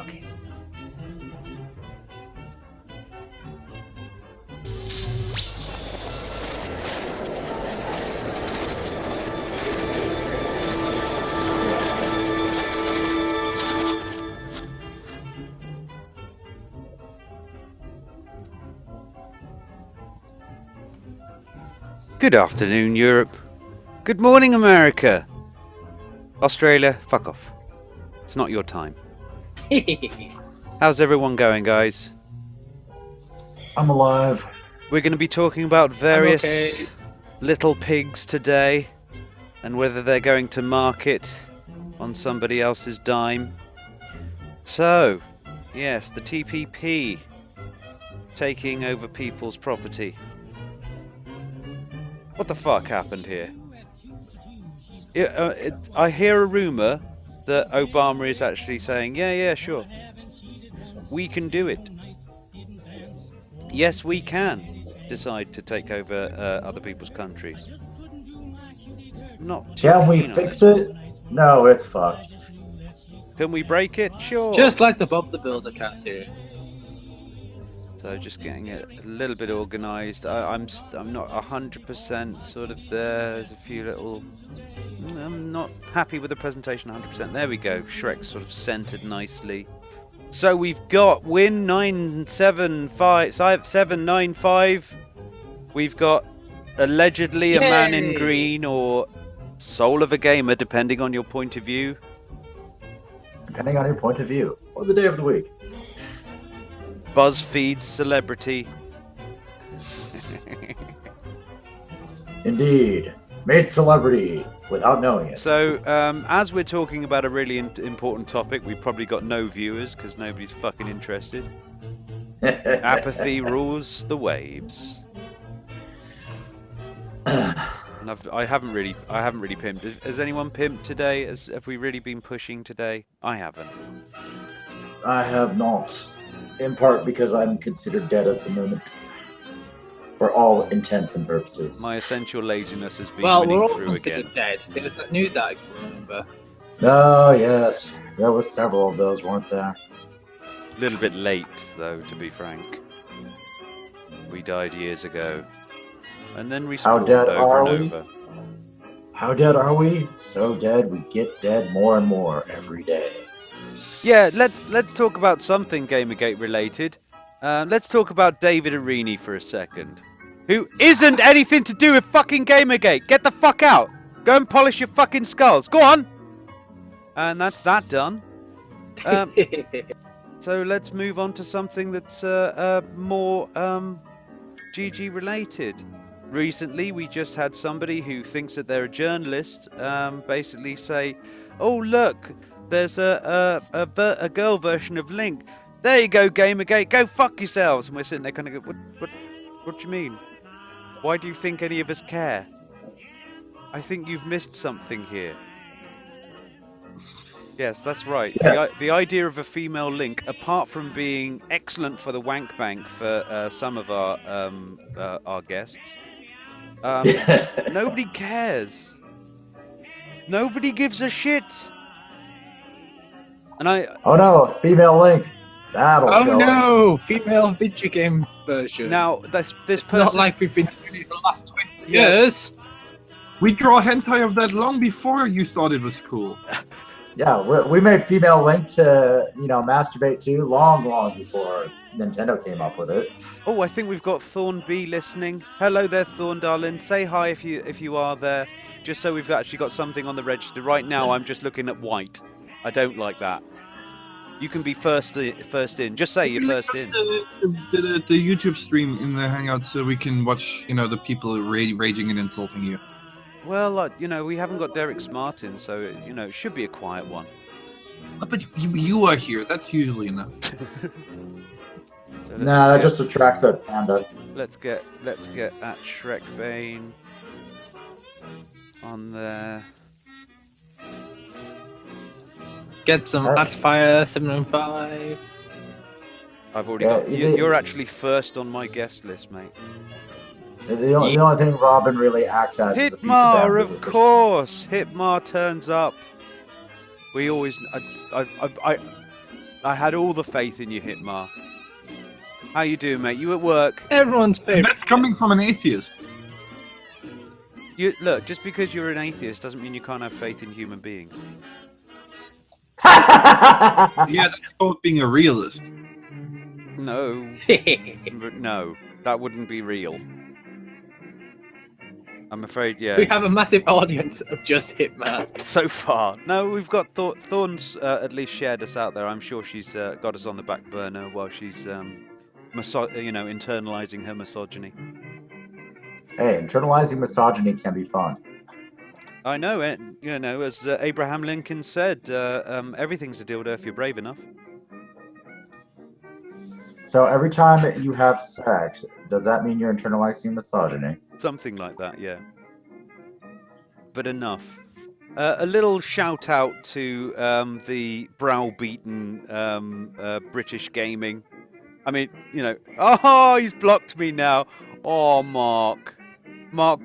Okay. Good afternoon, Europe. Good morning, America. Australia, fuck off. It's not your time. How's everyone going, guys? I'm alive. We're going to be talking about various okay. little pigs today and whether they're going to market on somebody else's dime. So, yes, the TPP taking over people's property. What the fuck happened here? I hear a rumour that Obama is actually saying, yeah, sure. We can do it. Yes, we can decide to take over other people's countries. Not too Can we keen on fix it. it? No, it's fucked. Can we break it? Sure. Just like the Bob the Builder cat here. So just getting it a little bit organised. I'm not 100% sort of there. There's a few little. I'm not happy with the presentation 100%. There we go. Shrek's sort of centred nicely. So we've got win 795. We've got allegedly a man in green or soul of a gamer, depending on your point of view. Depending on your point of view, or the day of the week. BuzzFeed's celebrity. Indeed. Made celebrity without knowing it. So, as we're talking about a really important topic, we've probably got no viewers because nobody's fucking interested. Apathy rules the waves. And I haven't really pimped. Has anyone pimped today? Have we really been pushing today? I haven't. I have not. In part because I'm considered dead at the moment. For all intents and purposes. My essential laziness has been Well, winning we're all through considered again. dead. There was that news article, remember? Oh, yes. There were several of those, weren't there? A little bit late, though, to be frank. We died years ago. And then respawned dead over are and we? over. How dead are we? So dead we get dead more and more every day. Yeah, let's talk about something Gamergate related. Let's talk about David Arini for a second. Who isn't anything to do with fucking Gamergate. Get the fuck out. Go and polish your fucking skulls. Go on. And that's that done. So let's move on to something that's more GG related. Recently, we just had somebody who thinks that they're a journalist basically say, "Oh look, there's a girl version of Link. There you go, Gamergate. Go fuck yourselves." And we're sitting there kind of go, "What do you mean? Why do you think any of us care? I think you've missed something here." Yes, that's right. Yeah. The idea of a female Link, apart from being excellent for the wank bank for some of our guests, nobody cares. Nobody gives a shit. And Oh no, female Link. That'll Oh show no! us. Female video game version. now this it's person. not like we've been doing it for the last 20 years. We draw hentai of that long before you thought it was cool. Yeah, we made female Link to, masturbate to long before Nintendo came up with it. Oh, I think we've got Thorn B listening. Hello there, Thorn darling. Say hi if you are there. Just so we've actually got something on the register. Right now, I'm just looking at white. I don't like that. You can be first in. Just say you're first in. The YouTube stream in the Hangout so we can watch, the people raging and insulting you. Well, we haven't got Derek Martin, so it should be a quiet one. But you are here. That's usually enough. So Nah, that just attracts a panda. Let's get at Shrek Bane on there. Get some Atfire 705. I've already got. You're actually first on my guest list, mate. The only thing Robin really acts as is a piece Hitmar, of of course. Hitmar turns up. We always. I had all the faith in you, Hitmar. How you doing, mate? You at work? Everyone's And favorite. that's coming from an atheist. You look. Just because you're an atheist doesn't mean you can't have faith in human beings. Yeah, that's called being a realist. No, no, that wouldn't be real. I'm afraid, yeah. We have a massive audience of just Hitman. So far, no, we've got Thorn's at least shared us out there. I'm sure she's got us on the back burner while she's, internalizing her misogyny. Hey, internalizing misogyny can be fun. I know, as Abraham Lincoln said, everything's a dildo if you're brave enough. So every time you have sex, does that mean you're internalizing misogyny? Something like that, yeah. But enough. A little shout out to the browbeaten British gaming. I mean, oh, he's blocked me now. Oh, Mark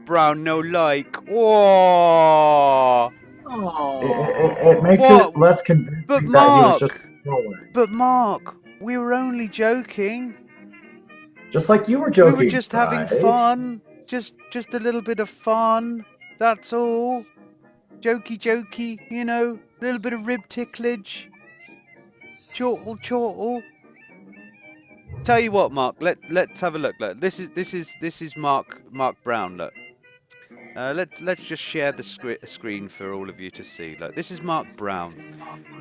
Brown, no like. Oh. It makes it less convincing But that he was Mark, just trolling. But Mark, we were only joking. Just like you were joking. We were just having right? fun. Just a little bit of fun. That's all. Jokey, a little bit of rib ticklage. Chortle. Tell you what, Mark. Let's have a look. Look, this is Mark Brown. Look. Let's just share the screen for all of you to see. Look, this is Mark Brown,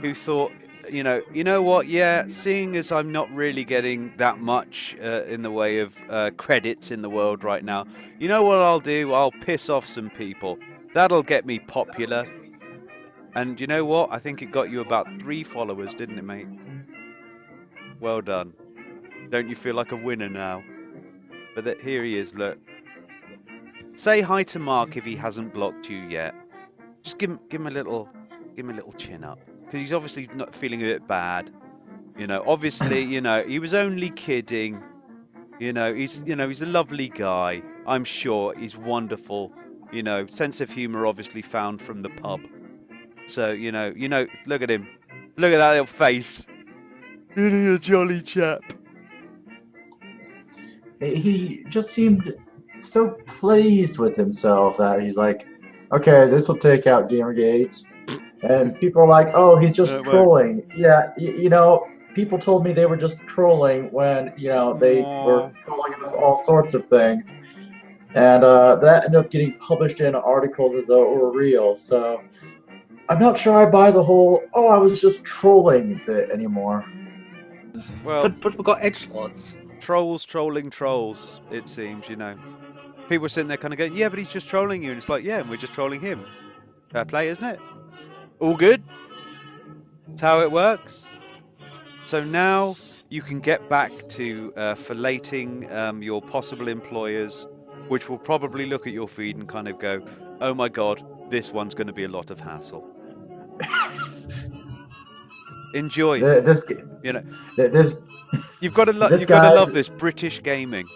who thought, you know what? Yeah, seeing as I'm not really getting that much in the way of credits in the world right now, you know what I'll do? I'll piss off some people. That'll get me popular. And you know what? I think it got you about 3 followers, didn't it, mate? Well done. Don't you feel like a winner now? But here he is. Look. Say hi to Mark if he hasn't blocked you yet. Just give him a little chin up, because he's obviously not feeling a bit bad. Obviously, he was only kidding. He's a lovely guy. I'm sure he's wonderful. Sense of humor obviously found from the pub. So look at him. Look at that little face. Isn't he a jolly chap? He just seemed so pleased with himself that he's like, okay, this will take out Gamergate. And people are like, oh, he's just trolling. Yeah, people told me they were just trolling when, they were calling us all sorts of things. And that ended up getting published in articles as though it were real. So I'm not sure I buy the whole, oh, I was just trolling bit anymore. Well, but we've got edgelords. Trolls trolling trolls, it seems, People are sitting there kind of going, yeah, but he's just trolling you. And it's like, yeah, and we're just trolling him. Fair play, isn't it? All good? That's how it works. So now you can get back to filleting your possible employers, which will probably look at your feed and kind of go, oh my God, this one's going to be a lot of hassle. Enjoy. This You've got to love this British gaming.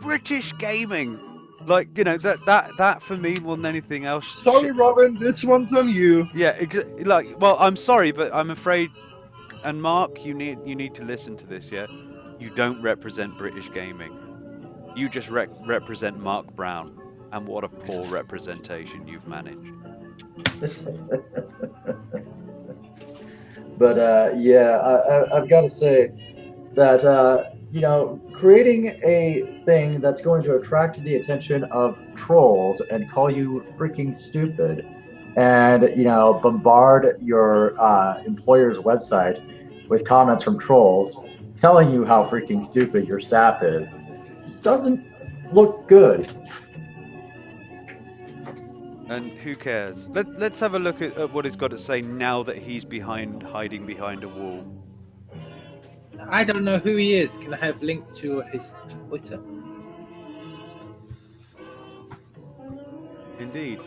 British gaming. Like, that for me more than anything else. Sorry, Robin, this one's on you. Yeah, well, I'm sorry, but I'm afraid. And Mark, you need to listen to this. Yeah, you don't represent British gaming. You just represent Mark Brown, and what a poor representation you've managed. But I've got to say that creating a thing that's going to attract the attention of trolls and call you freaking stupid, and bombard your employer's website with comments from trolls telling you how freaking stupid your staff is, doesn't look good. And who cares? Let's have a look at what he's got to say now that he's hiding behind a wall. I don't know who he is. Can I have a link to his Twitter? Indeed.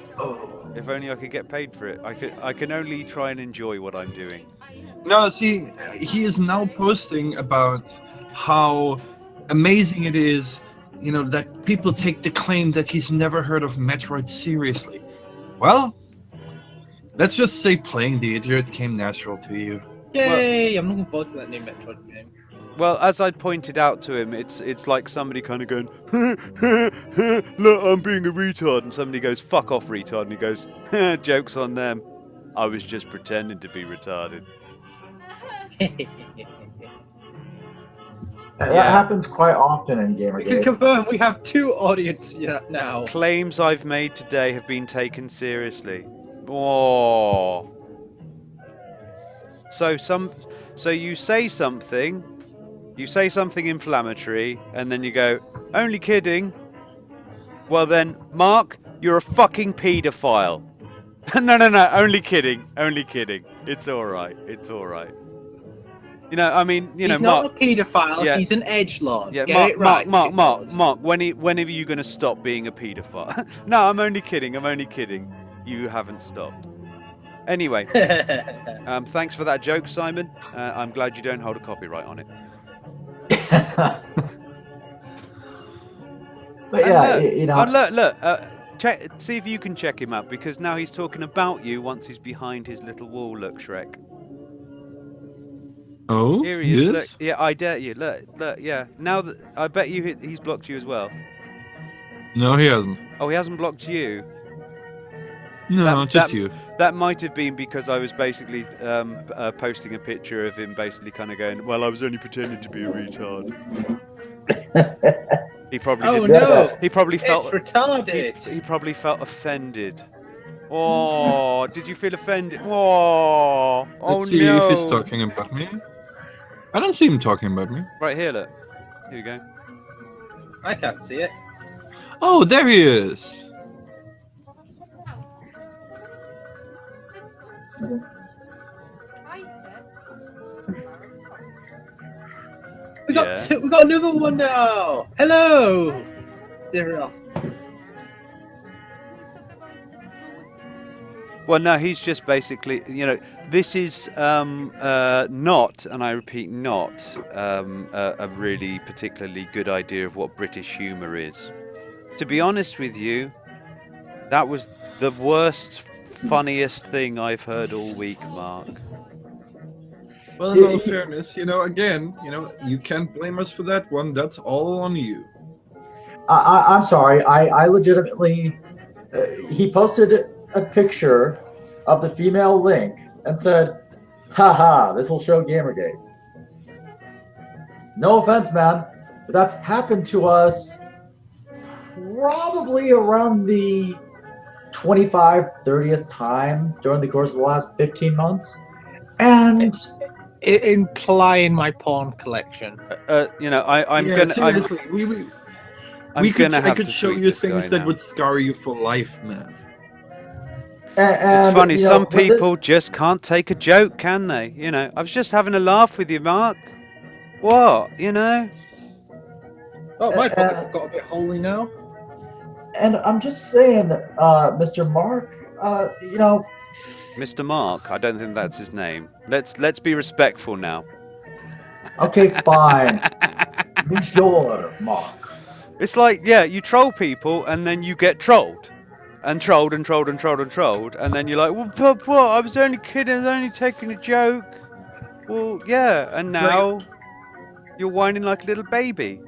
If only I could get paid for it. I can only try and enjoy what I'm doing. No, see, he is now posting about how amazing it is, that people take the claim that he's never heard of Metroid seriously. Well, let's just say playing the idiot came natural to you. Yay! I'm looking forward to that new Metroid game. Well, as I pointed out to him, it's like somebody kind of going, look, I'm being a retard, and somebody goes, fuck off, retard, and he goes, joke's on them. I was just pretending to be retarded. That happens quite often in We can Gamergate. confirm we have 2 audience now. Claims I've made today have been taken seriously. Oh. So you say something inflammatory, and then you go, only kidding. Well then, Mark, you're a fucking paedophile. No, only kidding. It's alright. You know, I mean, you know, He's not Mark, a paedophile, yeah. he's an edgelord. Yeah, Get it right. Mark, when are you going to stop being a paedophile? No, I'm only kidding. You haven't stopped. Anyway, thanks for that joke, Simon. I'm glad you don't hold a copyright on it. But yeah, you know. Look, check, see if you can check him out, because now he's talking about you once he's behind his little wall. Look, Shrek. Oh, Here he is. yes? Look, yeah, I dare you. Look, yeah. Now that I bet you he's blocked you as well. No, he hasn't. Oh, he hasn't blocked you. No, just you. That might have been because I was basically posting a picture of him, basically kind of going, "Well, I was only pretending to be a retard." He probably Oh didn't. no! He probably felt It's retarded. He probably felt offended. Oh, did you feel offended? Oh, Let's see if he's talking about me. I don't see him talking about me. Right here, look. Here you go. I can't see it. Oh, there he is. We got another one now. Hello. There we are. Well, no, he's just basically, you know, this is not, and I repeat, not a really particularly good idea of what British humour is. To be honest with you, that was the worst, funniest thing I've heard all week, Mark. Well, in all fairness, you know, again, you know, you can't blame us for that one. That's all on you. I'm sorry. I legitimately. He posted a picture of the female Link and said, "Haha, this will show Gamergate." No offense, man, but that's happened to us probably around the 30th time during the course of the last 15 months. And implying my porn collection. You know, I'm gonna. Seriously, I could show you things that would scar you for life, man. It's funny, you know, some people just can't take a joke, can they? You know, I was just having a laugh with you, Mark. What? You know? Oh, my pockets have got a bit holy now. And I'm just saying, Mr. Mark, you know. Mr. Mark, I don't think that's his name. Let's be respectful now. Okay, fine. Monsieur Mark. It's like, yeah, you troll people and then you get trolled. And trolled and trolled and trolled and trolled. And then you're like, well, what? I was only kidding. I was only taking a joke. Well, yeah. And now you're whining like a little baby.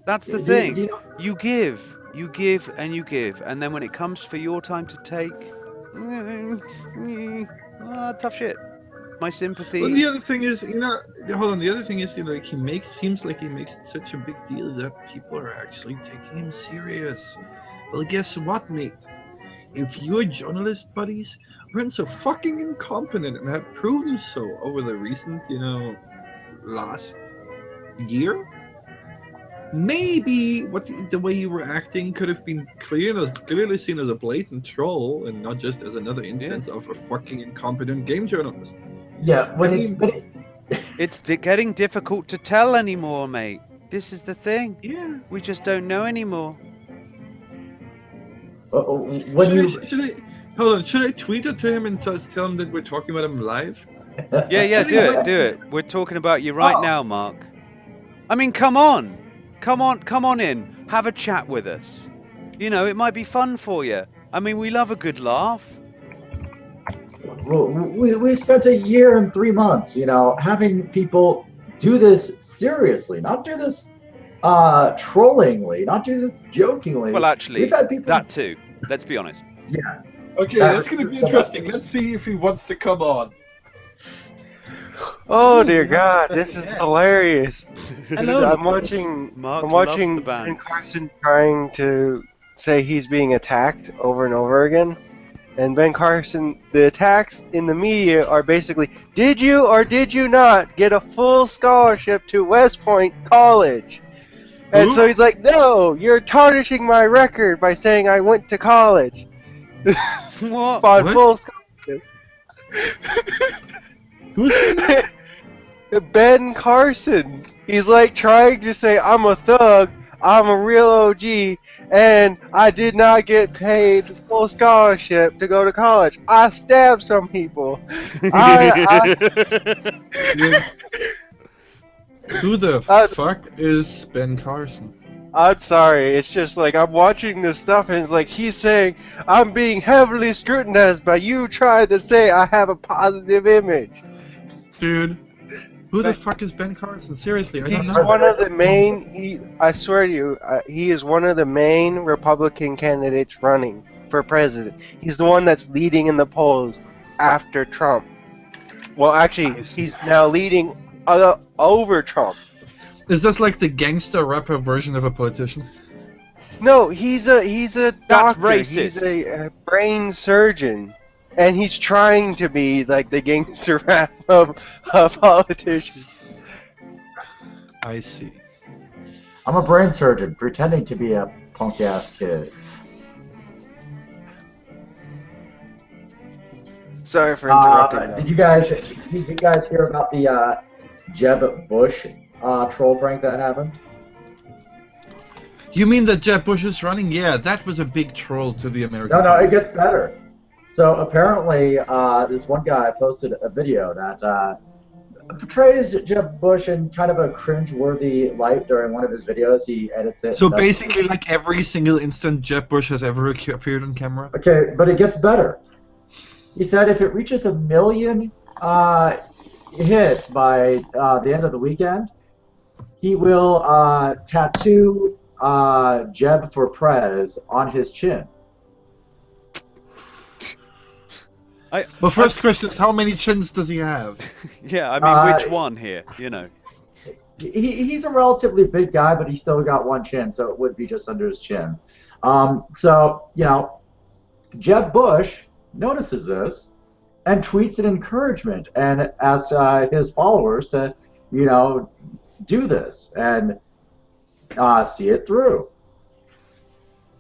That's the thing. You give, and you give. And then when it comes for your time to take, tough shit. My sympathy. Well, the other thing is, you know, hold on. The other thing is, you know, like seems like he makes such a big deal that people are actually taking him serious. Well, guess what, mate? If your journalist buddies weren't so fucking incompetent and have proven so over the recent, you know, last year, maybe the way you were acting could have been clearly seen as a blatant troll and not just as another instance of a fucking incompetent game journalist. Yeah, it's getting difficult to tell anymore, mate. This is the thing. Yeah, we just don't know anymore. Should I tweet it to him and just tell him that we're talking about him live? Yeah, do it. We're talking about you right now, Mark. I mean, come on in. Have a chat with us. You know, it might be fun for you. I mean, we love a good laugh. we spent a year and 3 months, having people do this seriously, not do this trollingly, not do this jokingly. Well, actually, we've had people. that too. Let's be honest. Yeah. Okay, that's going to be interesting. Let's see if he wants to come on. Oh dear God, this is hilarious. Hello. I'm watching Mark Ben loves the bands. Carson trying to say he's being attacked over and over again. And Ben Carson, the attacks in the media are basically, did you or did you not get a full scholarship to West Point College? And so he's like, no, you're tarnishing my record by saying I went to college. What? On What? full scholarship. Who's Ben Carson. He's like trying to say, I'm a thug, I'm a real OG, and I did not get paid full scholarship to go to college. I stabbed some people. Who the fuck is Ben Carson? I'm sorry, it's just like I'm watching this stuff and it's like he's saying I'm being heavily scrutinized by you trying to say I have a positive image. Dude, who the fuck is Ben Carson? Seriously, I don't He's know. one of the main, I swear to you, he is one of the main Republican candidates running for president. He's the one that's leading in the polls after Trump. Well, actually, he's now leading over Trump. Is this like the gangster rapper version of a politician? No, he's a That's doctor. racist. He's a brain surgeon, and he's trying to be like the gangster rap of politicians. I see. I'm a brain surgeon pretending to be a punk ass kid. Sorry for interrupting. Did you guys hear about the Jeb Bush troll prank that happened? You mean that Jeb Bush is running? Yeah, that was a big troll to the American No, public. it gets better. So apparently, this one guy posted a video that portrays Jeb Bush in kind of a cringe-worthy light during one of his videos. He edits it. So basically, like every single instant Jeb Bush has ever appeared on camera? Okay, but it gets better. He said if it reaches 1 million hits by the end of the weekend, he will tattoo Jeb for Prez on his chin. Well, first question is, how many chins does he have? Yeah, I mean, which one here? You know. He's a relatively big guy, but he's still got one chin, so it would be just under his chin. So, Jeb Bush notices this and tweets an encouragement and asks his followers to, do this and see it through.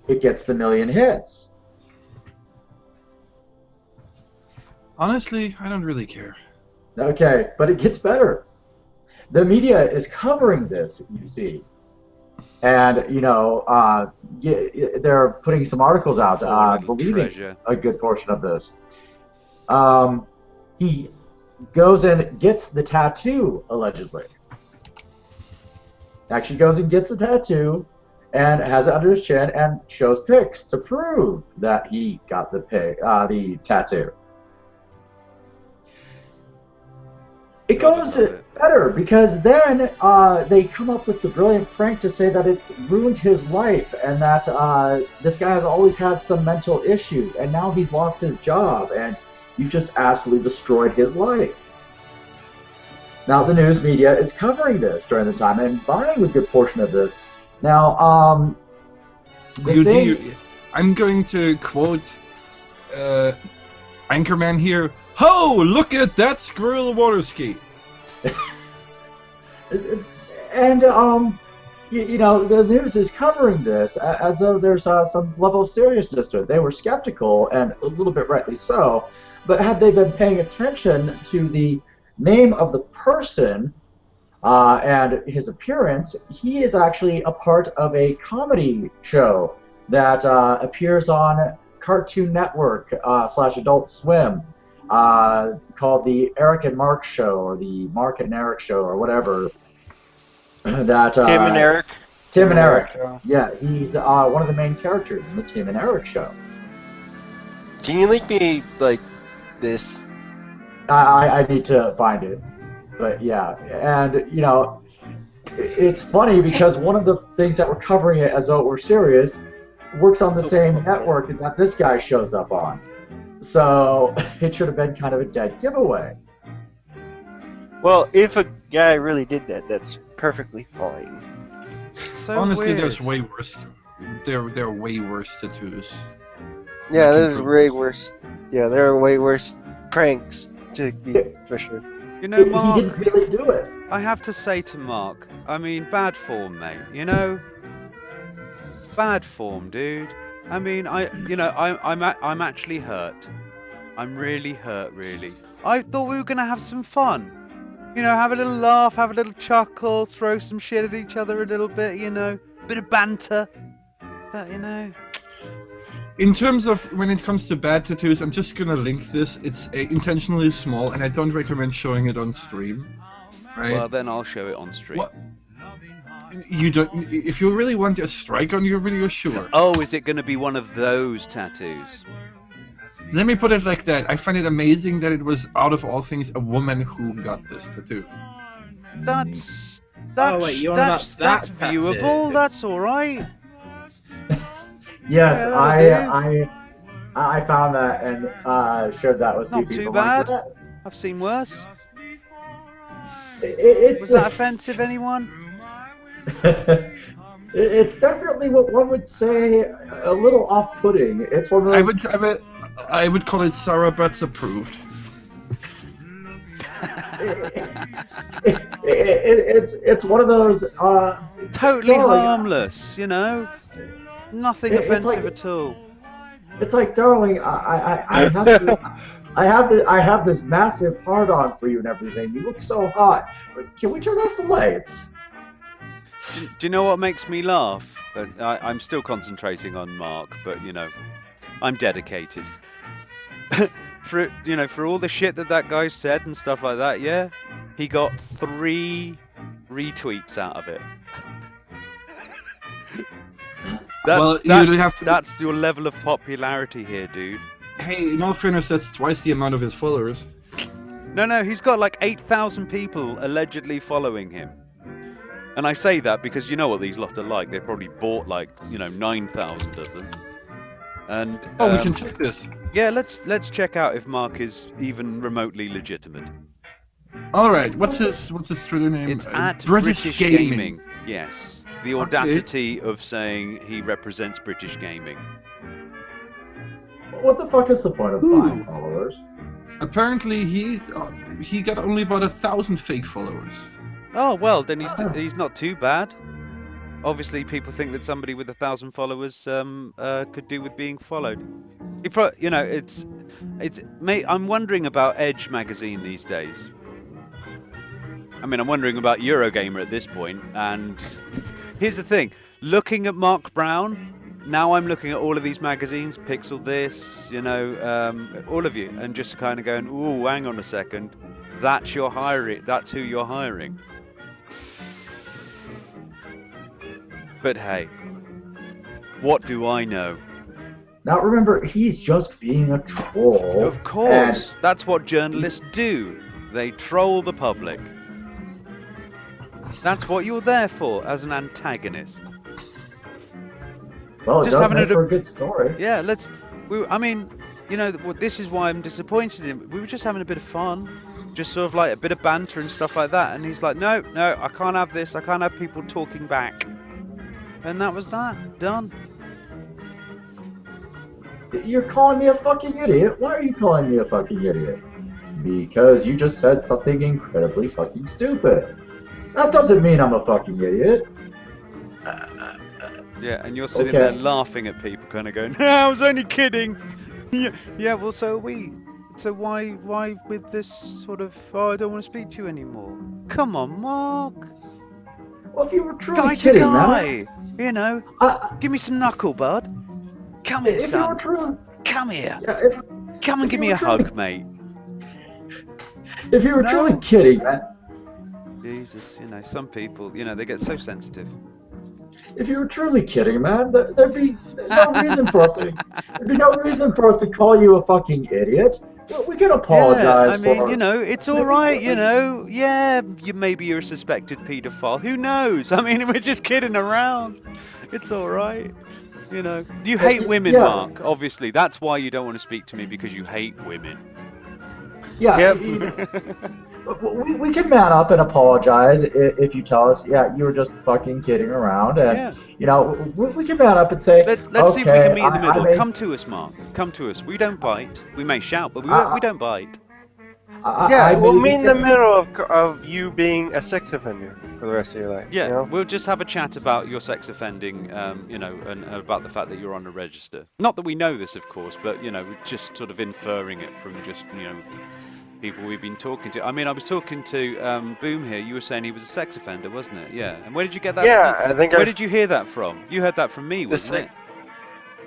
It gets the 1 million hits. Honestly, I don't really care. Okay, but it gets better. The media is covering this, you see. And, they're putting some articles out believing treasure. a good portion of this. He goes and gets the tattoo, allegedly. Actually goes and gets the tattoo and has it under his chin and shows pics to prove that he got the tattoo. It goes better because then they come up with the brilliant prank to say that it's ruined his life and that this guy has always had some mental issues and now he's lost his job and you've just absolutely destroyed his life. Now the news media is covering this during the time and buying a good portion of this. Now, I'm going to quote Anchorman here. Ho! Look at that squirrel water ski. And the news is covering this as though there's some level of seriousness to it. They were skeptical, and a little bit rightly so. But had they been paying attention to the name of the person and his appearance, he is actually a part of a comedy show that appears on Cartoon Network / Adult Swim. Called the Eric and Mark Show, or the Mark and Eric Show, or whatever. That Tim and Eric. Tim and Eric. Yeah, he's one of the main characters in the Tim and Eric Show. Can you link me like this? I need to find it. But yeah, and it's funny because one of the things that we're covering it as though we're serious works on the same network that this guy shows up on. So it should have been kind of a dead giveaway. Well, if a guy really did that, that's perfectly fine. So Honestly, weird. there's way worse. There are way worse tattoos. Yeah, You can there's prove way this. worse. Yeah, there are way worse pranks to be for sure. You know, He Mark, didn't really do it. I have to say to Mark, I mean, bad form, mate. You know, bad form, dude. I mean, I'm actually hurt. I'm really hurt, really. I thought we were gonna have some fun. You know, have a little laugh, have a little chuckle, throw some shit at each other a little bit. You know, bit of banter. But you know. In terms of when it comes to bad tattoos, I'm just gonna link this. It's intentionally small, and I don't recommend showing it on stream. Right? Well, then I'll show it on stream. What? You don't. If you really want a strike on your video, sure. Oh, is it going to be one of those tattoos? Let me put it like that. I find it amazing that it was, out of all things, a woman who got this tattoo. That's wait, you're on about that that's tattoo. viewable. That's all right. Yes, Yeah, that'll I found that and shared that with Not you too people. bad. Like, I've seen worse. it's Was that offensive, anyone? it's definitely what one would say a little off-putting. It's one of those. I would call it Sarah Butts approved. It's one of those. Totally darling, harmless, you know. Nothing It's offensive like- at all. It's like, darling, I have this massive hard-on for you and everything. You look so hot. But can we turn off the lights? Do you know what makes me laugh? I'm still concentrating on Mark, but you know, I'm dedicated. For all the shit that guy said and stuff like that, yeah, he got 3 retweets out of it. That's your level of popularity here, dude. Hey, in all fairness, that's twice the amount of his followers. No, he's got like 8,000 people allegedly following him. And I say that because you know what these lot are like. They probably bought 9,000 of them. And we can check this. yeah, let's check out if Mark is even remotely legitimate. All right, what's his Twitter name? It's at British Gaming. Yes. The audacity of saying he represents British gaming. What the fuck is the point of buying followers? Apparently, he got only about 1,000 fake followers. Oh well, then he's not too bad. Obviously, people think that somebody with 1,000 followers could do with being followed. Mate, I'm wondering about Edge magazine these days. I mean, I'm wondering about Eurogamer at this point. And here's the thing: looking at Mark Brown, now I'm looking at all of these magazines, Pixel this, all of you, and just kind of going, ooh, hang on a second, that's who you're hiring. But hey, what do I know? Now remember, he's just being a troll. Of course, that's what journalists do. They troll the public. That's what you're there for, as an antagonist. Well, it Just does having make a- for a good story. Yeah, this is why I'm disappointed in him. We were just having a bit of fun. Just sort of like a bit of banter and stuff like that. And he's like, no, I can't have this. I can't have people talking back. And that was that. Done. You're calling me a fucking idiot? Why are you calling me a fucking idiot? Because you just said something incredibly fucking stupid. That doesn't mean I'm a fucking idiot. Yeah, and you're sitting there laughing at people, kind of going, I was only kidding. Yeah, well, so are we. So why with this sort of, I don't want to speak to you anymore? Come on, Mark. Well, if you were truly Guy to kidding, guy. man. Give me some knuckle, bud. Come here, If you were son. truly, Come here. yeah, Come and if give you me a were truly- hug, mate. if you were No. truly kidding, man. Jesus, some people, they get so sensitive. If you were truly kidding, man, there'd be no reason for us to. There'd be no reason for us to call you a fucking idiot. We can Yeah, apologize I mean, for. you know, it's all right, you know. Yeah, maybe you're a suspected paedophile. Who knows? I mean, we're just kidding around. It's all right. You know, you hate women, Yeah. Mark. Obviously, that's why you don't want to speak to me, because you hate women. Yeah, Yep. we can man up and apologize if you tell us, yeah, you were just fucking kidding around, and Yeah. you know, we can man up and say, Let's see if we can okay, meet in the I middle. made, Come to us, Mark. Come to us. We don't bite. We may shout, but I, we don't bite. Yeah, I we'll maybe meet in the can, middle of you being a sex offender for the rest of your life. Yeah, You know? we'll just have a chat about your sex offending, you know, and about the fact that you're on the register. Not that we know this, of course, but, you know, we're just sort of inferring it from just, you know, people we've been talking to. I mean, I was talking to Boom here. You were saying he was a sex offender, wasn't it? Yeah. And where did you get that Yeah, from? I think Where did you hear that from? You heard that from me, This wasn't it?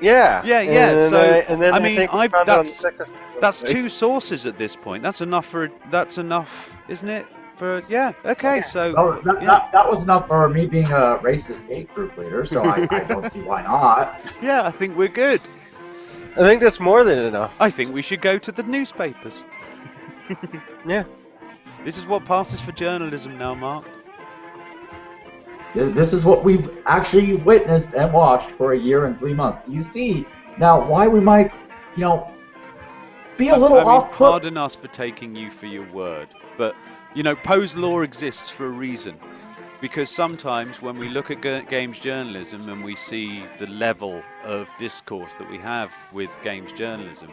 Yeah. Yeah, yeah. And then So, and then I I mean, think we found it on the sex offender that's website. 2 sources at this point. That's enough, isn't it? For yeah. Okay. So oh, yeah. that was enough for me being a racist hate group leader, so I don't see why not. Yeah, I think we're good. I think that's more than enough. I think we should go to the newspapers. Yeah. This is what passes for journalism now, Mark. This is what we've actually witnessed and watched for a year and 3 months. Do you see now why we might, you know, be a little I mean, off-put? pardon us for taking you for your word, but, you know, Poe's law exists for a reason. Because sometimes when we look at games journalism and we see the level of discourse that we have with games journalism,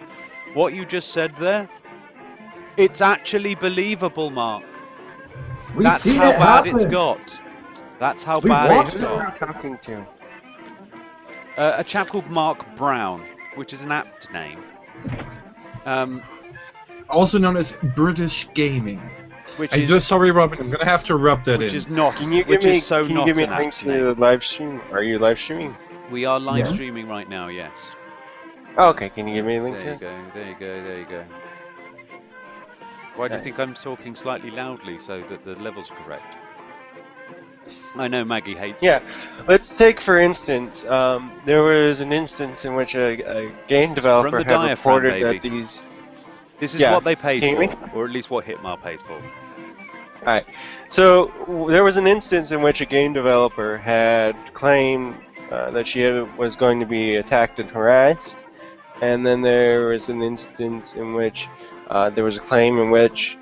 what you just said there, it's actually believable, Mark. We've That's seen how it bad happen. it's got. That's how We've bad watched it's Who are got. you talking to? A chap called Mark Brown, which is an apt name. Also known as British Gaming. Which I'm is just sorry, Robin. I'm gonna have to rub that which in. is not Can you which give me is so can you not give me an a link apt to name. the live stream? Are you live streaming? We are live Yeah. streaming right now, yes. Oh, okay, can you give me a link There you to it? go, there you go, there you go. Why do you Okay. think I'm talking slightly loudly so that the levels are correct? I know Maggie hates Yeah, it. let's take for instance, there was an instance in which a game It's developer from the had diaphragm, reported that baby. these. This is Yeah. what they pay Can you hear for, me? or at least what Hitmar pays for. Alright, so there was an instance in which a game developer had claimed that was going to be attacked and harassed, and then there was an instance in which there was a claim in which,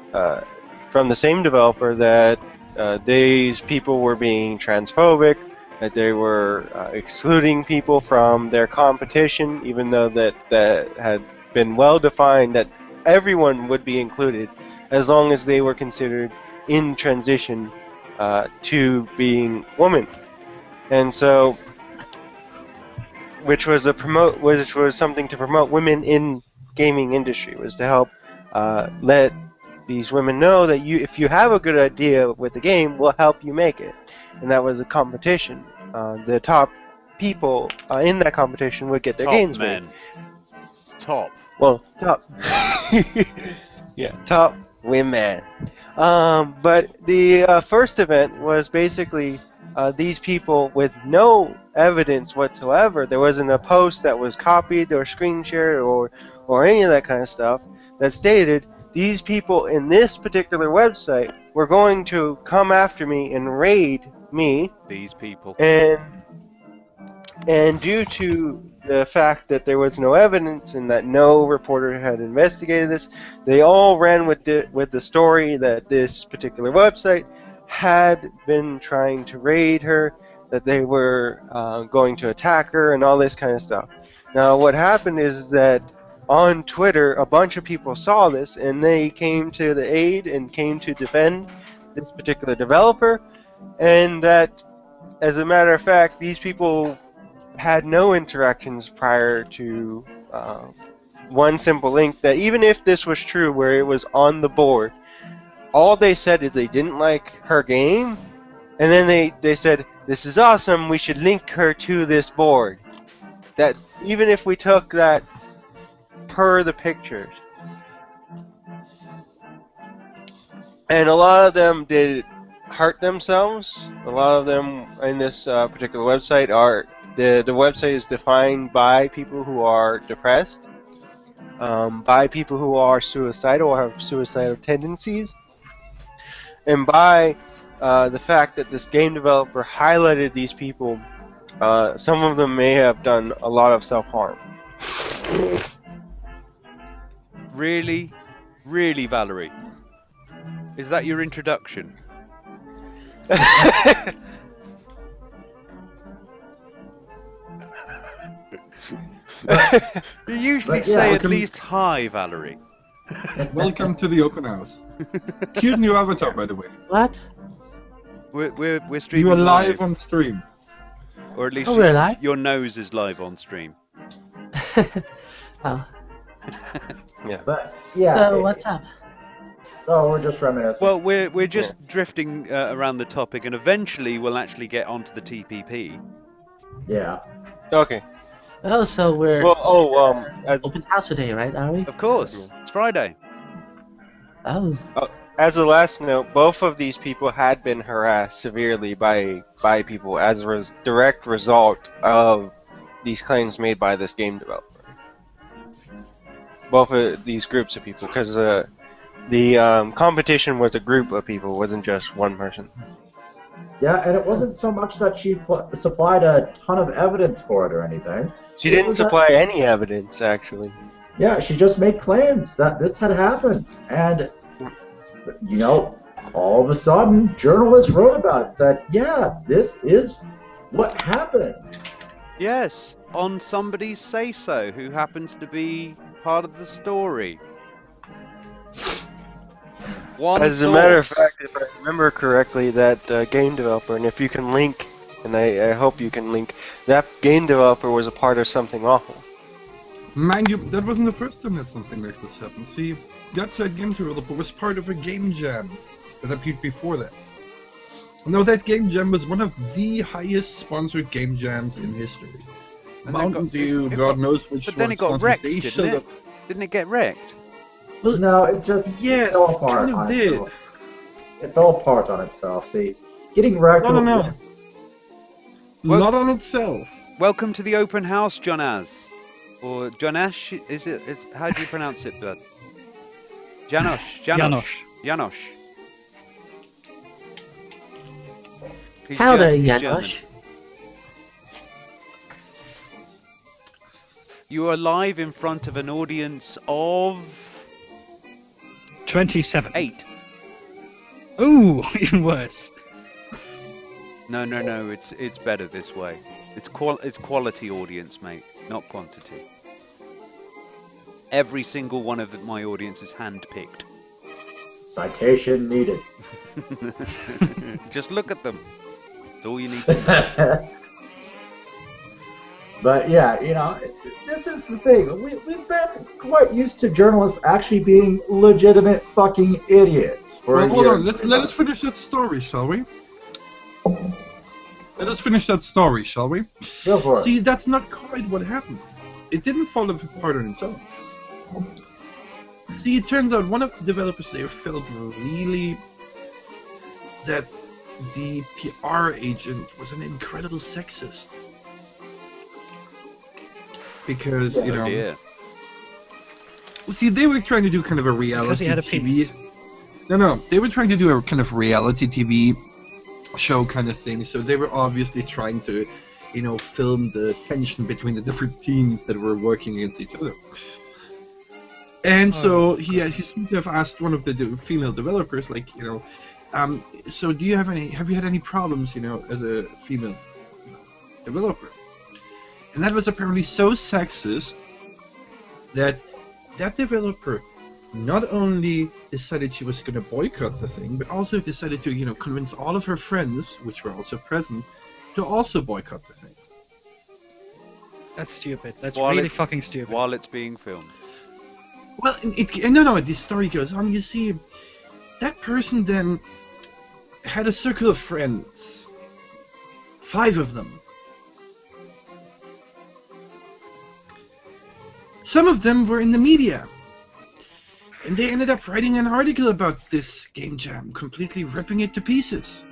from the same developer, that these people were being transphobic, that they were excluding people from their competition, even though that had been well defined that everyone would be included as long as they were considered in transition to being women. And so, which was something to promote women in gaming industry, was to help let these women know that if you have a good idea with the game, we'll help you make it. And that was a competition. The top people in that competition would get their Top games made. men. Top. Well, top. Yeah, top women. But the first event was basically these people with no evidence whatsoever. There wasn't a post that was copied or screen shared or any of that kind of stuff that stated these people in this particular website were going to come after me and raid me. These people. And due to the fact that there was no evidence and that no reporter had investigated this, they all ran with the story that this particular website had been trying to raid her, that they were going to attack her, and all this kind of stuff. Now, what happened is that on Twitter, a bunch of people saw this, and they came to the aid and came to defend this particular developer, and that, as a matter of fact, these people had no interactions prior to one simple link, that even if this was true where it was on the board, all they said is they didn't like her game, and then they said, this is awesome, we should link her to this board. That even if we took that per the pictures. And a lot of them did hurt themselves. A lot of them in this particular website are the website is defined by people who are depressed, by people who are suicidal or have suicidal tendencies, and by the fact that this game developer highlighted these people, some of them may have done a lot of self-harm. Really, really, Valerie? Is that your introduction? You usually But yeah, say we at can- least hi, Valerie. Welcome to the open house. Cute new avatar, by the way. What? We're streaming You are live on stream. or at least Oh, we're live? your nose is live on stream. Oh, But yeah. so what's up? So we're just reminiscing. Well, we're just drifting around the topic, and eventually we'll actually get onto the TPP. Yeah. Okay. Oh, so we're Well, as open house today, right? Are we? Of course, it's Friday. Oh, as a last note, both of these people had been harassed severely by people as a direct result of these claims made by this game developer. Both of these groups of people, because the competition was a group of people, it wasn't just one person. Yeah, and it wasn't so much that she supplied a ton of evidence for it or anything. She It didn't was supply any evidence, actually. Yeah, she just made claims that this had happened. And, you know, all of a sudden, journalists wrote about it, said, yeah, this is what happened. Yes, on somebody's say-so who happens to be part of the story. One As a matter of source. fact, if I remember correctly, that game developer, and if you can link, and I hope you can link, that game developer was a part of something awful. Mind you, that wasn't the first time that something like this happened. See, that said game developer was part of a game jam that appeared before that. Now that game jam was one of the highest sponsored game jams in history. And then Mountain got- Dew, it God got- knows which But then one it got sponsors, wrecked, they didn't showed it? up. Didn't it get wrecked? No, it just Yeah, fell apart kind of on did. itself. It fell apart on itself. See, getting wrecked. No. Well- Not on itself. Welcome to the open house, Jonas. Or Jonash, is it? How do you pronounce it, bud? Janosch. Janosch. He's how there, he's German. Janosch? You are live in front of an audience of 27. 8. Ooh, even worse. No, it's better this way. It's quality audience, mate, not quantity. Every single one of my audience is handpicked. Citation needed. Just look at them. That's all you need to know. But yeah, you know, this is the thing. We've been quite used to journalists actually being legitimate fucking idiots. For Well, a hold year. on. Let us finish that story, shall we? Let us finish that story, shall we? Go for it. See, that's not quite what happened. It didn't fall apart on itself. See, it turns out one of the developers there felt really that the PR agent was an incredible sexist. Because, you Oh know... dear. See, they were trying to do kind of a reality Because he had a TV. penis. No, they were trying to do a kind of reality TV show kind of thing. So they were obviously trying to, you know, film the tension between the different teams that were working against each other. And so he seemed to have asked one of the female developers, like, you know, so have you had any problems, you know, as a female developer? And that was apparently so sexist that that developer not only decided she was going to boycott the thing, but also decided to, you know, convince all of her friends, which were also present, to also boycott the thing. That's stupid. That's While really it- fucking stupid. While it's being filmed. Well, no, the story goes on. You see, that person then had a circle of friends. 5 of them. Some of them were in the media. And they ended up writing an article about this game jam, completely ripping it to pieces.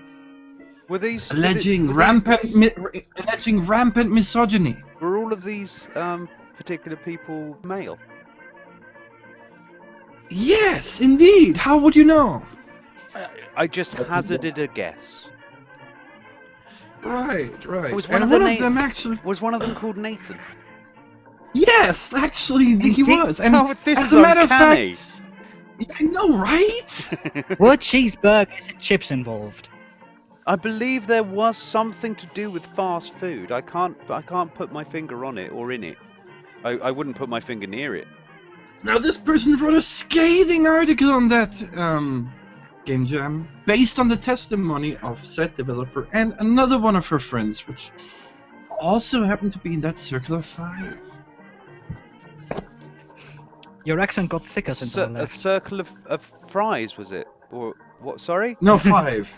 Were these Alleging were rampant misogyny. Were all of these particular people male? Yes, indeed. How would you know? I just hazarded a guess. Right. Was one And of one the of them actually. Was one of them called Nathan? Yes, actually, he Indeed. was. And Oh, this as is a matter of uncanny. fact, I know, right? Were cheeseburgers and chips involved? I believe there was something to do with fast food. I can't put my finger on it or in it. I wouldn't put my finger near it. Now, this person wrote a scathing article on that game jam based on the testimony of said developer and another one of her friends, which also happened to be in that circle of five. Your accent got thicker since I A left. circle of fries, was it? Or what? Sorry? No, five.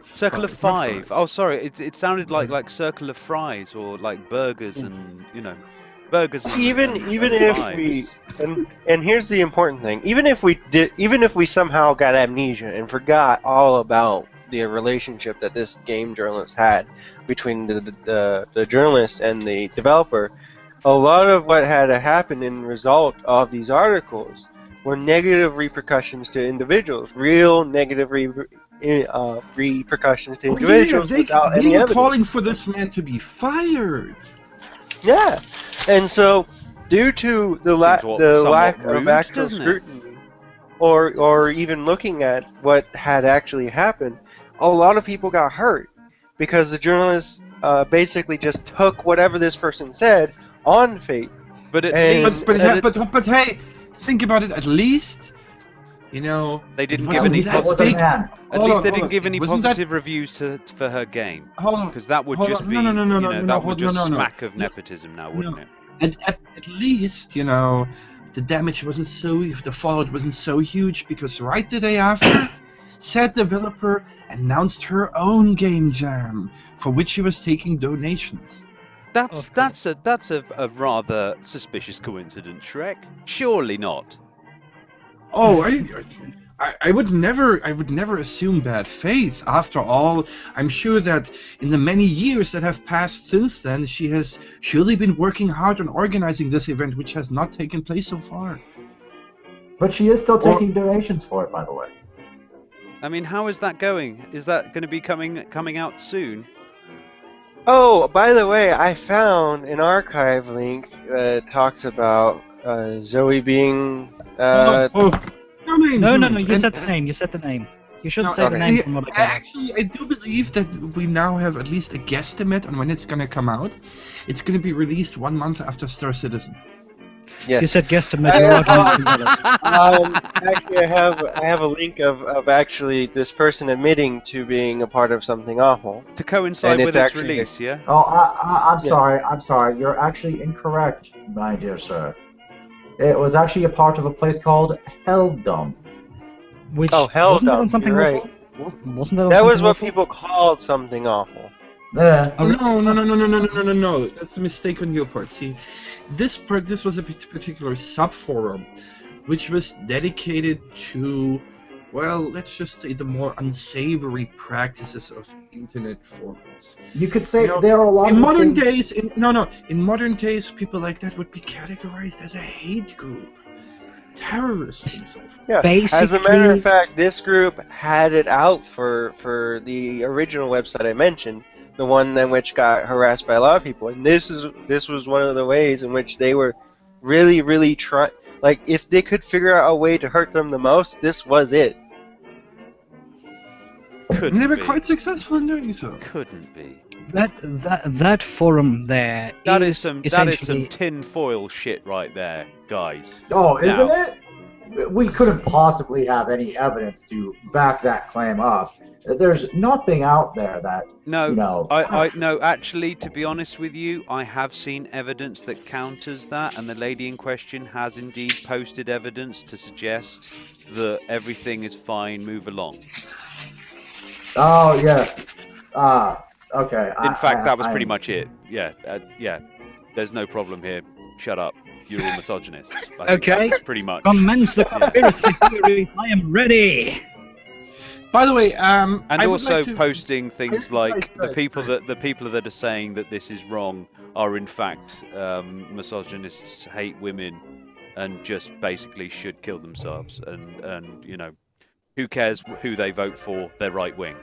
Circle of not five. Oh, sorry. It sounded like circle of fries or like burgers and burgers. And, Even and if fries. we and here's the important thing. Even if we somehow got amnesia and forgot all about the relationship that this game journalist had between the journalist and the developer, a lot of what had happened in result of these articles were negative repercussions to individuals, real negative repercussions to individuals without they any were evidence. calling for this man to be fired. Yeah, and so due to the lack somewhat of rude, actual doesn't it? scrutiny, or even looking at what had actually happened, a lot of people got hurt because the journalists basically just took whatever this person said on faith. But at And- least But hey, think about it. At least, they it didn't wasn't give any that That was a positive. big. man. At Hold least on, they hold didn't on. give any Wasn't that- positive reviews for her game, Hold on. because that would Hold just on. be No, that would just no. smack of nepotism now, wouldn't it? At least, the damage wasn't the fallout wasn't so huge because right the day after, said developer announced her own game jam for which she was taking donations. Of That's a rather suspicious coincidence, Shrek. Surely not. Oh, I would never assume bad faith. After all, I'm sure that in the many years that have passed since then, she has surely been working hard on organizing this event, which has not taken place so far. But she is still taking donations for it, by the way. I mean, how is that going? Is that going to be coming out soon? Oh, by the way, I found an archive link that talks about Zoe being. No names. No, names. you And- said the name. You said the name. You should No, say the okay. name from what I got. Actually, I do believe that we now have at least a guesstimate on when it's gonna come out. It's gonna be released 1 month after Star Citizen. Yes. You said guesstimate. Your argument is valid. Actually, I have a link of actually this person admitting to being a part of something awful. To coincide And with it's its actually- release, yeah? Oh, I'm Yeah. sorry. I'm sorry. You're actually incorrect, my dear sir. It was actually a part of a place called Helldom. Which Oh, hell wasn't that no, on something you're awful? Wasn't that on That was something what awful? people called something awful. Yeah. Oh, no. That's a mistake on your part. See, this was a particular subforum, which was dedicated to, well, let's just say the more unsavory practices of internet forums. You could say You know, there are a lot In of modern things- days, in modern days, people like that would be categorized as a hate group, terrorists, and so forth. Yeah. As a matter Basically- of fact, this group had it out for the original website I mentioned, the one in which got harassed by a lot of people, and this was one of the ways in which they were really trying. Like, if they could figure out a way to hurt them the most, this was it. Couldn't And they were be. quite successful in doing so. Couldn't be. That forum there That is is some essentially tinfoil shit right there, guys. Oh, isn't Now- it? We couldn't possibly have any evidence to back that claim up. There's nothing out there that, No, no. Actually, to be honest with you, I have seen evidence that counters that, and the lady in question has indeed posted evidence to suggest that everything is fine. Move along. Oh, yeah. Okay. In fact, that was pretty much it. Yeah, yeah. There's no problem here. Shut up. You're all misogynists. I think that Okay. was pretty much. commence the conspiracy theory. I am ready. By the way, And I would also like to- posting things like the Right. people that are saying that this is wrong are in fact misogynists, hate women, and just basically should kill themselves, and you know, who cares who they vote for? They're right wing.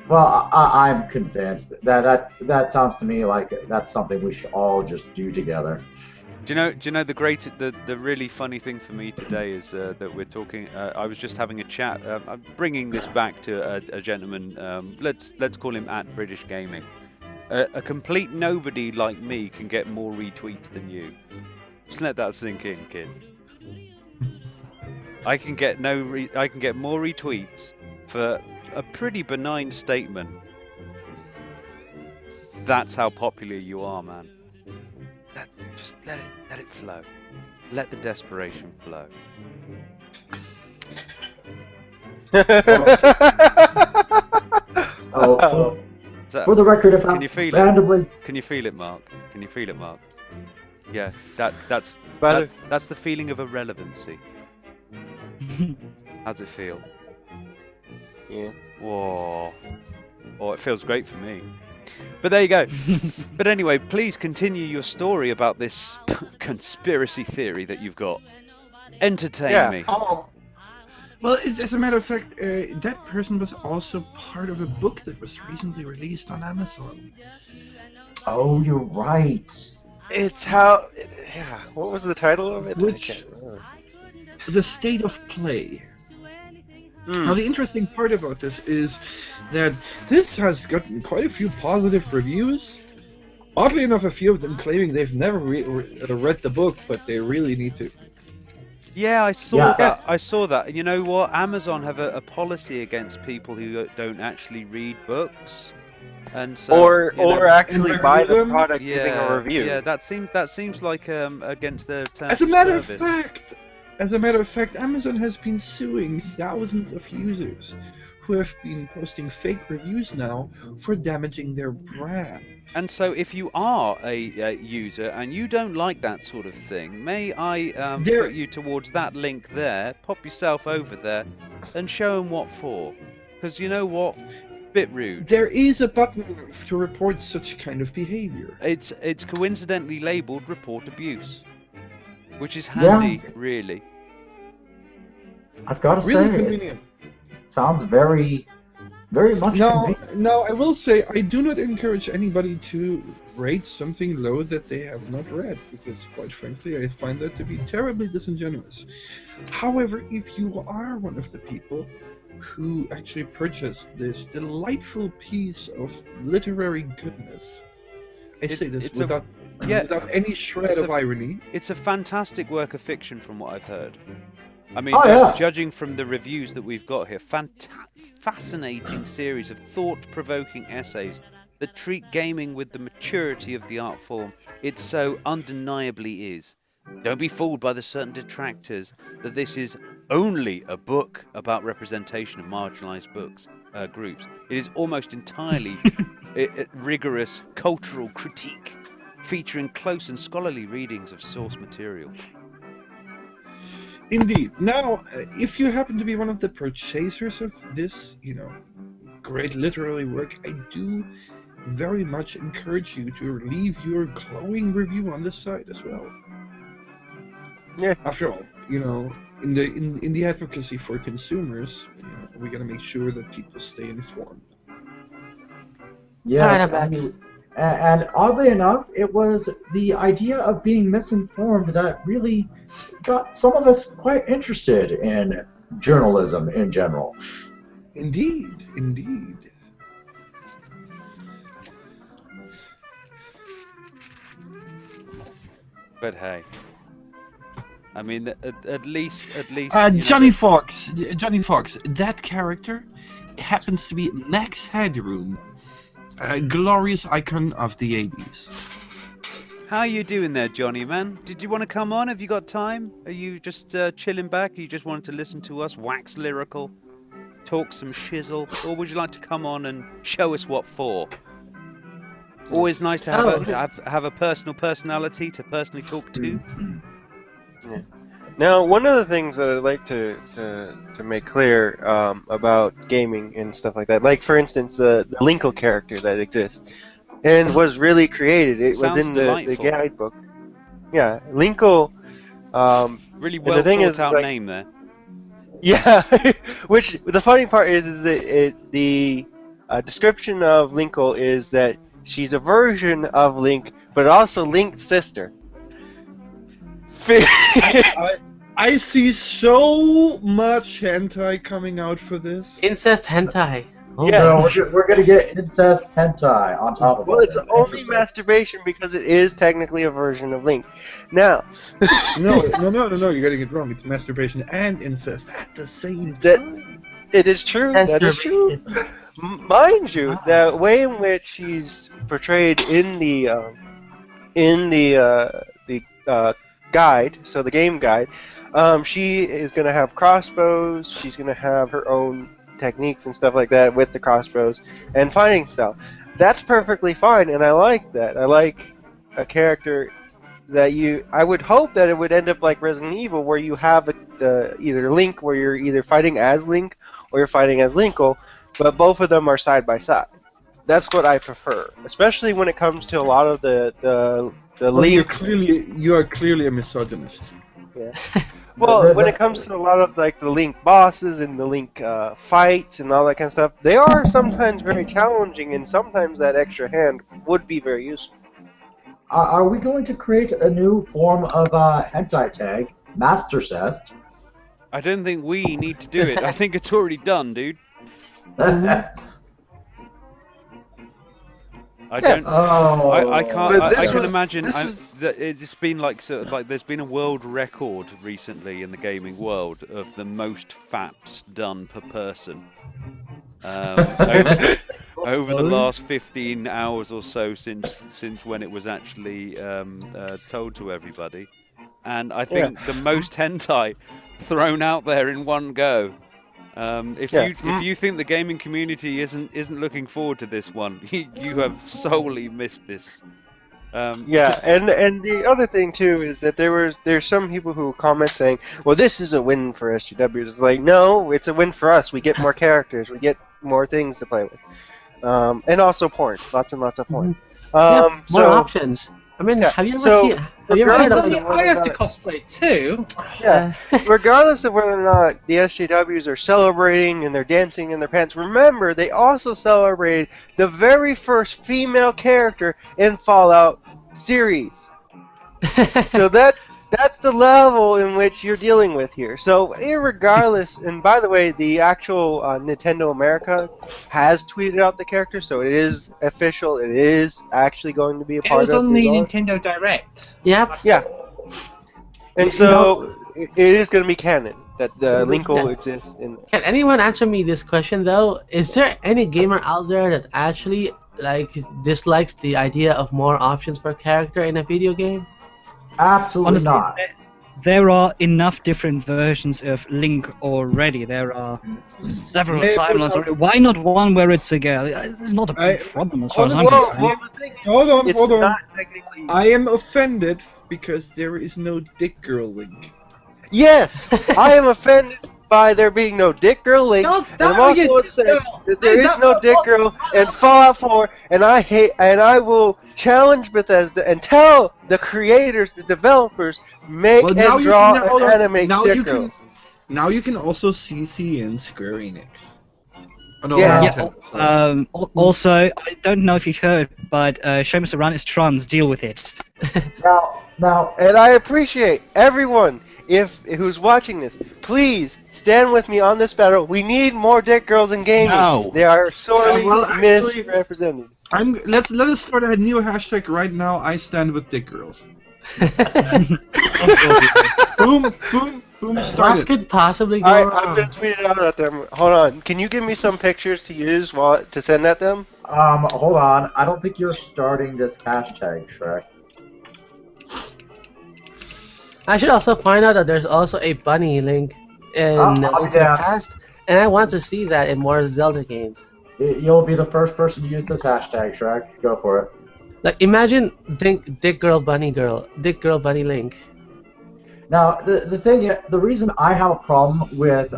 Well, I'm convinced that sounds to me like that's something we should all just do together. Do you know the really funny thing for me today is that we're talking. I was just having a chat. I'm bringing this back to a gentleman. Let's call him at British Gaming. A complete nobody like me can get more retweets than you. Just let that sink in, kid. I can get more retweets for a pretty benign statement. That's how popular you are, man. Just let it flow. Let the desperation flow. Oh, So, for the record, if can I you feel randomly it? Can you feel it, Mark? Can you feel it, Mark? Yeah, that's the feeling of irrelevancy. How's it feel? Yeah. Whoa. Oh, it feels great for me. But there you go. But anyway, please continue your story about this conspiracy theory that you've got. Entertain me. Oh. Well, as a matter of fact, that person was also part of a book that was recently released on Amazon. Oh, you're right. It's how. Yeah. What was the title of it? Which- I can't remember. The State of Play. Now, the interesting part about this is that this has gotten quite a few positive reviews. Oddly enough, a few of them claiming they've never read the book, but they really need to. Yeah, I saw Yeah. that. I saw that. You know what? Amazon have a policy against people who don't actually read books, and so Or you know, actually and buy the review them? product giving a review. Yeah, that seems like against their terms As a matter of of service. fact, Amazon has been suing thousands of users who have been posting fake reviews now for damaging their brand. And so, if you are a user and you don't like that sort of thing, may I There- put you towards that link there? Pop yourself over there and show them what for. Because you know what? Bit rude. There is a button to report such kind of behavior. It's coincidentally labelled report abuse, which is Yeah. handy, really. I've got to Really say, convenient. it sounds very, very much convenient. Now, I will say, I do not encourage anybody to rate something low that they have not read, because quite frankly, I find that to be terribly disingenuous. However, if you are one of the people who actually purchased this delightful piece of literary goodness, I say this it's a- without yeah, without any shred it's of a- irony. It's a fantastic work of fiction, from what I've heard. I mean, Oh, yeah. judging from the reviews that we've got here, fascinating series of thought-provoking essays that treat gaming with the maturity of the art form it so undeniably is. Don't be fooled by the certain detractors that this is only a book about representation of marginalized groups. It is almost entirely rigorous cultural critique, featuring close and scholarly readings of source material. Indeed. Now, if you happen to be one of the purchasers of this, great literary work, I do very much encourage you to leave your glowing review on this site as well. Yeah. After all, in the advocacy for consumers, we gotta make sure that people stay informed. Yes, Alright, I'm back. and oddly enough, it was the idea of being misinformed that really got some of us quite interested in journalism in general. Indeed, indeed. But hey, I mean, at least. Johnny Fox, that character happens to be Max Headroom, a glorious icon of the 80s. How you doing there, Johnny, man? Did you want to come on? Have you got time? Are you just chilling back? Or you just wanted to listen to us wax lyrical, talk some shizzle, or would you like to come on and show us what for? Always nice to have a personal personality to personally talk to. Yeah. Now, one of the things that I'd like to make clear about gaming and stuff like that, like for instance, the Linkle character that exists and was really created. It Sounds was in the delightful. guidebook. Yeah, Linkle Really and well the thing thought is, out like, name there. yeah, which the funny part is that the description of Linkle is that she's a version of Link, but also Link's sister. I see so much hentai coming out for this. Incest hentai. Oh Yeah. my. So we're gonna get incest hentai on top of Well, all it's this. only Interesting. masturbation because it is technically a version of Link. Now, No, you're getting it wrong. It's masturbation and incest at the same that time. it is true. That is true. Mind you, the way in which she's portrayed in the guide, so the game guide, she is going to have crossbows. She's going to have her own techniques and stuff like that with the crossbows and fighting style. That's perfectly fine, and I like that. I like a character that I would hope that it would end up like Resident Evil, where you have either Link, where you're either fighting as Link or you're fighting as Linkle, but both of them are side by side. That's what I prefer, especially when it comes to a lot of the Well, Link. you are clearly a misogynist. Yeah. Well, The- when it comes to a lot of like the Link bosses and the Link fights and all that kind of stuff, they are sometimes very challenging, and sometimes that extra hand would be very useful. Are we going to create a new form of hentai tag, Master Cest? I don't think we need to do it. I think it's already done, dude. I don't. Oh. I can't. But I this can was- imagine this is- that it's been like there's been a world record recently in the gaming world of the most faps done per person. Over the last 15 hours or so since when it was actually told to everybody, and I think the most hentai thrown out there in one go. If you think the gaming community isn't looking forward to this one, you have solely missed this. Yeah, and the other thing too is that there's some people who comment saying, "Well, this is a win for SGW." It's like, no, it's a win for us. We get more characters, we get more things to play with, and also porn, lots and lots of porn. More So options. I mean, yeah, have you ever so seen? Have you ever heard regardless of? of I have to cosplay too. yeah, regardless of whether or not the SJWs are celebrating and they're dancing in their pants, remember they also celebrated the very first female character in Fallout series. So that's the level in which you're dealing with here. So irregardless, and by the way, the actual Nintendo America has tweeted out the character, so it is official. It is actually going to be a It part was of on the launch. Nintendo Direct. Yep. Yeah. And You so it is going to be canon that the Linkle exists in. Can anyone answer me this question though? Is there any gamer out there that actually dislikes the idea of more options for a character in a video game? Absolutely Honestly, not. there are enough different versions of Link already. There are several Maybe- timelines already. Why not one where it's a girl? It's not a big problem as far as I'm concerned. Well, the thing is, Hold it's on. not technically. I am offended because there is no Dick Girl Link. Yes, I am offended by there being no Dick Girl Link, Don't and I'm tell me also Dick upset Girl. that there is Hey, no Dick Girl in Fallout 4, and I will challenge Bethesda and tell the creators, the developers, make Well, now and you draw can- hold and on. animate Now Dick you can- Girls. Now you can also CC in Square Enix. Oh, no, Yeah. Nintendo, sorry. Also, I don't know if you've heard, but Seamus Aran is trans. Deal with it. Now, And I appreciate everyone who's watching this. Please stand with me on this battle. We need more Dick Girls in gaming. No. They are sorely Well, actually- misrepresented. Let us start a new hashtag right now. I stand with Dick Girls. Boom, boom, boom. What Started. could possibly go Alright, I'm wrong? gonna tweet it out at them. Hold on. Can you give me some pictures to use to send at them? hold on. I don't think you're starting this hashtag, Shrek. I should also find out that there's also a bunny link in I'll Link be to the down. Past, and I want to see that in more Zelda games. You'll be the first person to use this hashtag, Shrek. Go for it. Like, imagine Dick Girl Bunny Link. Now, the reason I have a problem with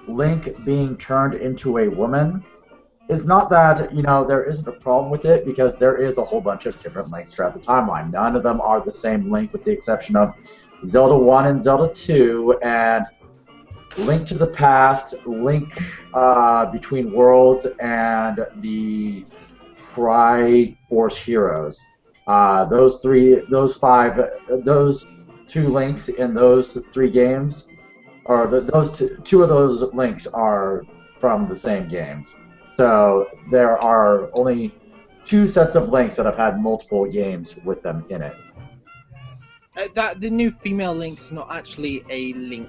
Link being turned into a woman is not that, there isn't a problem with it, because there is a whole bunch of different Links throughout the timeline. None of them are the same Link, with the exception of Zelda 1 and Zelda 2, and Link to the Past, Link Between Worlds, and the Triforce Heroes. Those two links in those 3 games, or two of those links are from the same games. So there are only 2 sets of links that have had multiple games with them in it. That the new female Link's not actually a Link.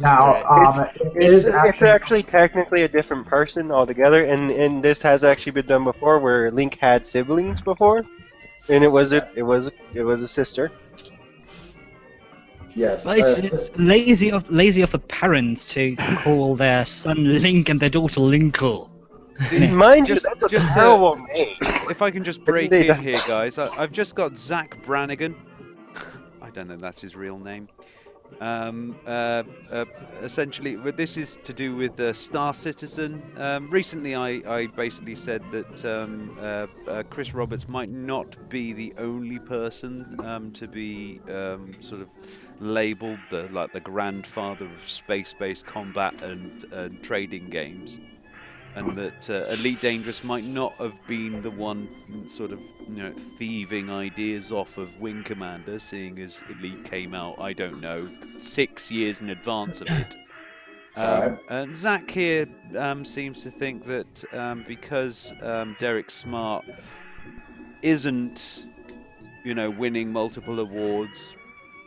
Now, It's actually technically a different person altogether, and this has actually been done before, where Link had siblings before, and it was a sister. Yes. Well, it's lazy of the parents to call their son Link and their daughter Linkle. Mind you, that's a terrible name. If I can just break in here, guys, I've just got Zach Brannigan. I don't know if that's his real name. Essentially, this is to do with Star Citizen. Recently, I basically said that Chris Roberts might not be the only person to be sort of labelled like the grandfather of space-based combat and trading games. And that Elite Dangerous might not have been the one sort of, thieving ideas off of Wing Commander, seeing as Elite came out, I don't know, 6 years in advance of it. And Zach here seems to think that because Derek Smart isn't, winning multiple awards.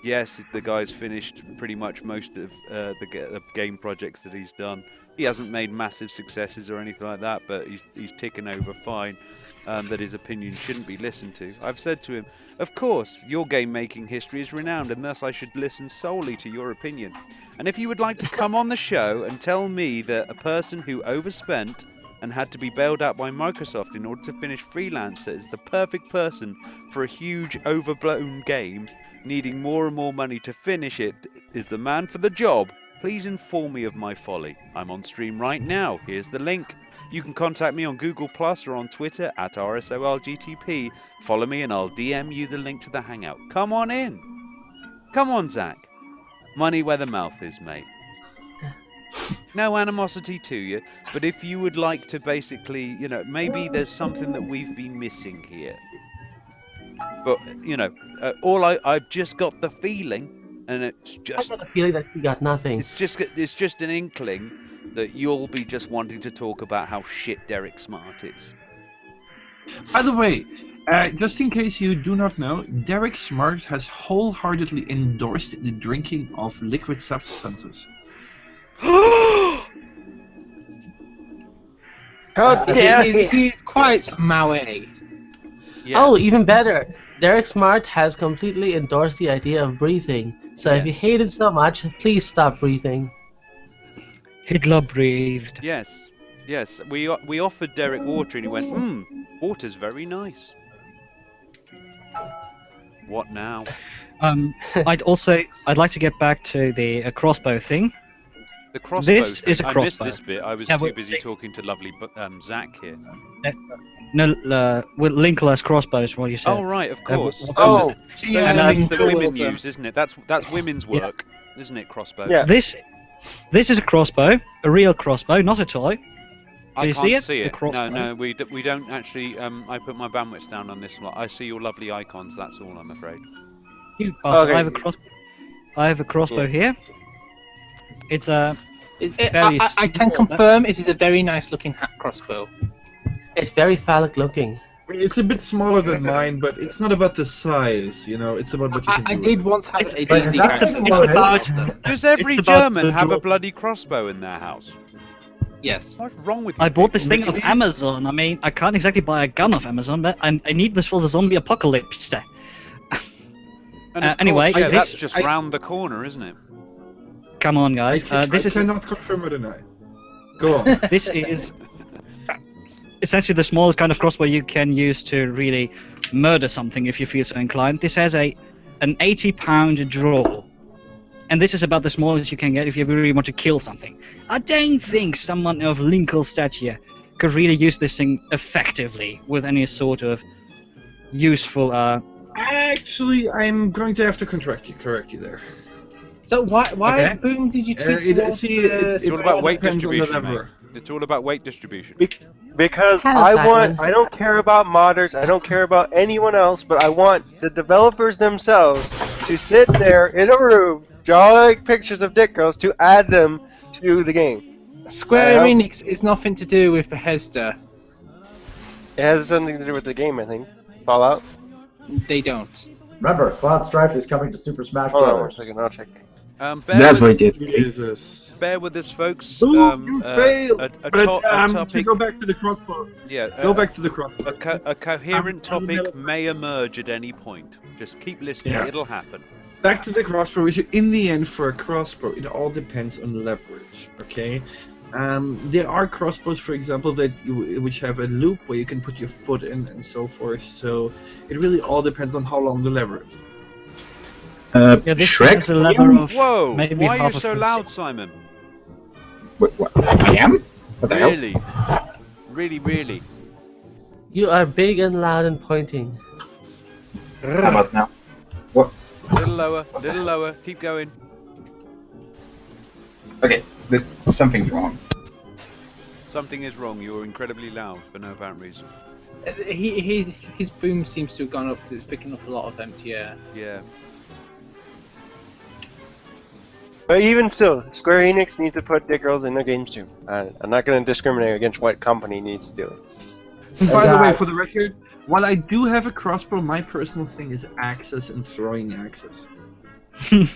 Yes, the guy's finished pretty much most of the game projects that he's done. He hasn't made massive successes or anything like that, but he's ticking over fine. That his opinion shouldn't be listened to. I've said to him, of course, your game-making history is renowned, and thus I should listen solely to your opinion. And if you would like to come on the show and tell me that a person who overspent and had to be bailed out by Microsoft in order to finish Freelancer is the perfect person for a huge, overblown game, needing more and more money to finish it, is the man for the job, please inform me of my folly. I'm on stream right now. Here's the link. You can contact me on Google Plus or on Twitter at RSOLGTP. Follow me and I'll DM you the link to the Hangout. Come on in. Come on, Zach. Money where the mouth is, mate. No animosity to you, but if you would like to basically, maybe there's something that we've been missing here. But, I've just got the feeling, and it's just... I got the feeling that we got nothing. It's just an inkling that you'll be just wanting to talk about how shit Derek Smart is. By the way, just in case you do not know, Derek Smart has wholeheartedly endorsed the drinking of liquid substances. How dare he? He's quite Maui. Yeah. Oh, even better. Derek Smart has completely endorsed the idea of breathing. So if you hate it so much, please stop breathing. Hitler breathed. Yes. We offered Derek water and he went, water's very nice. What now? I'd like to get back to the crossbow thing. The crossbow This thing. is a I missed crossbow. this bit. I was Yeah, too busy talking to lovely Zach here. No, with linkless crossbows, what you said. Oh, right, of course. Oh, Those are things that women use, isn't it? That's women's work, isn't it, crossbow? Yeah. This is a crossbow, a real crossbow, not a toy. I you can't see it? see The it. crossbow. No, we don't actually. I put my bandwidth down on this one. I see your lovely icons. That's all, I'm afraid. You bastard, Okay. I have a crossbow here. It's I can small, confirm it is a very nice looking crossbow. It's very phallic looking. It's a bit smaller than mine, but it's not about the size, it's about what you can do. I did once have It's- a but D&D that's character. a- about- Does every It's about German the have a draw- bloody crossbow in their house? Yes. What's wrong with you? I bought this people? thing off Amazon. I mean, I can't exactly buy a gun off Amazon, but I need this for the zombie apocalypse. And of anyway, course, this- that's just round the corner, isn't it? Come on, guys. I This is cannot confirm or deny. Go on. this is essentially the smallest kind of crossbow you can use to really murder something if you feel so inclined. This has an 80-pound draw, and this is about the smallest you can get if you really want to kill something. I don't think someone of Linkle's stature could really use this thing effectively with any sort of useful Actually, I'm going to have to correct you there. So why Okay. Boom did you tweet It, towards? see, it, It's all about weight depends on the distribution, mate. lever. It's all about weight distribution. Because Hello, I Simon. don't care about modders, I don't care about anyone else, but I want the developers themselves to sit there in a room, drawing pictures of dick girls to add them to the game. Square I- Enix is nothing to do with Bethesda. It has something to do with the game, I think. Fallout? They don't. Remember, Cloud Strife is coming to Super Smash Hold on one Brothers. second, I'll check. Bear with, Jesus. bear with us, folks. Boom, you failed. A But to topic. go back to the crossbow. Yeah. Go back to the crossbow. A coherent topic may emerge at any point. Just keep listening. Yeah. It'll happen. Back to the crossbow issue. In the end, for a crossbow, it all depends on leverage. Okay. There are crossbows, for example, which have a loop where you can put your foot in and so forth. So it really all depends on how long the lever is. Yeah, this has a lever of Whoa! maybe Why are you half a so foot. loud, Simon? What, I am? What the hell? Really? Really, really? You are big and loud and pointing. How about now? Little lower. Keep going. Okay, something's wrong. Something is wrong. You're incredibly loud for no apparent reason. His boom seems to have gone up because it's picking up a lot of empty air. Yeah. But even still, Square Enix needs to put dick girls in their games too. I'm not going to discriminate against what company needs to do it. By the way, guys. for the record, while I do have a crossbow, my personal thing is axes and throwing axes. I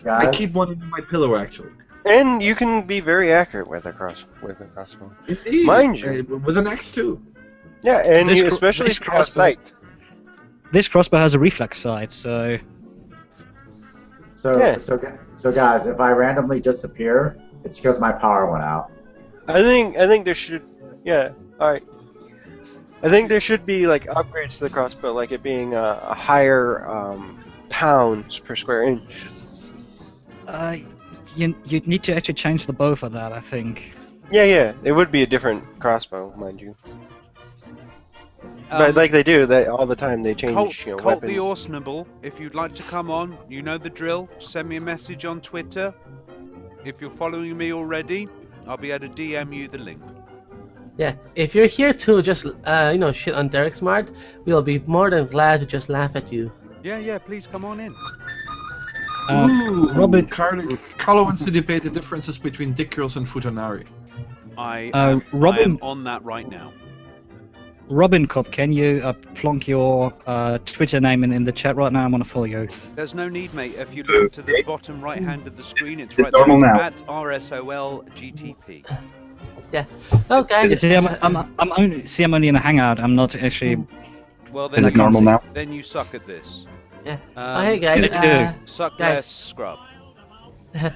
Guys, keep one in my pillow, actually. And you can be very accurate with a crossbow. Indeed. Mind you. With an axe too. Yeah, and This you, cro- especially this if you have crossbow- sight. This crossbow has a reflex sight, so Yeah. so guys, if I randomly disappear, it's because my power went out. I think there should, yeah, alright. I think there should be like upgrades to the crossbow, like it being a higher pounds per square inch. you need to actually change the bow for that, I think. Yeah, it would be a different crossbow, mind you. But like they do, they all the time they change Colt weapons. the Arsonable, if you'd like to come on, you know the drill. Send me a message on Twitter. If you're following me already, I'll be able to DM you the link. Yeah, if you're here to just shit on Derek Smart, we'll be more than glad to just laugh at you. Yeah, please come on in. Ooh, Robin- Carlo wants to debate the differences between dick girls and futanari. I am Robin- on that right now. Robin Cop, can you plonk your Twitter name in the chat right now? I want to follow you. There's no need, mate. If you look to the bottom right hand of the screen, it's It's right there. normal It's now. at RSOLGTP. Oh, guys. See, I'm only in the hangout. I'm not actually. Well, then Is it you- normal now? Then you suck at this. Yeah. Um, Oh, hey guys. Is it Suck guys. less, scrub.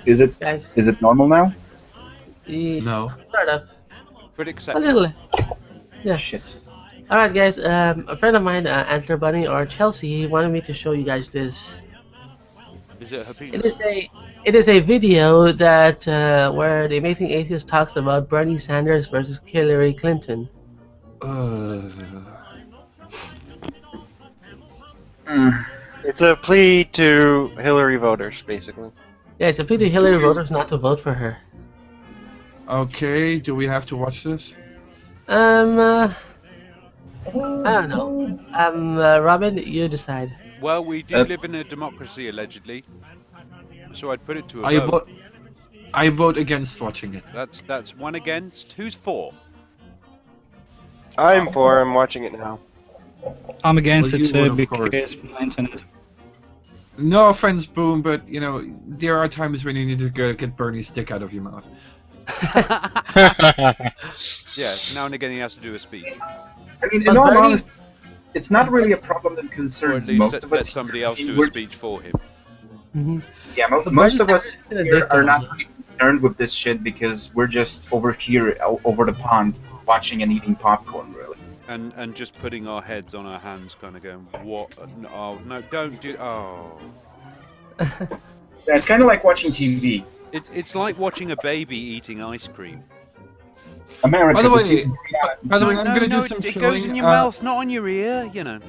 Is it Guys. normal now? No. Sort of. But A accept. little. Yeah. Shit. All right, guys. A friend of mine, Antler Bunny or Chelsea, he wanted me to show you guys this. Is it her It penis? is a video that where the Amazing Atheist talks about Bernie Sanders versus Hillary Clinton. It's a plea to Hillary voters, basically. Yeah, it's a plea to Hillary voters not to vote for her. Okay, do we have to watch this? I don't know. Robin, you decide. Well, we do live in a democracy, allegedly. So I'd put it to a vote. I vote against watching it. That's one against. Who's for? I'm for. I'm watching it now. I'm against Well, it you too would, of course. because my internet. No offense, Boom, but there are times when you need to get Bernie's dick out of your mouth. Yeah, now and again he has to do a speech. I mean, But in all Bernie- honesty, it's not really a problem that Or at concerns least most of let us. somebody else do a We're- speech for him. Mm-hmm. Yeah, most of us here are not really concerned with this shit because we're just over here, over the pond, watching and eating popcorn, really. And just putting our heads on our hands, kind of going, what? Oh, no, don't do... Oh. Yeah, it's kind of like watching TV. It's like watching a baby eating ice cream. America. By the the way, TV I'm no, gonna no, do some it chilling. goes in your mouth, not on your ear, you know.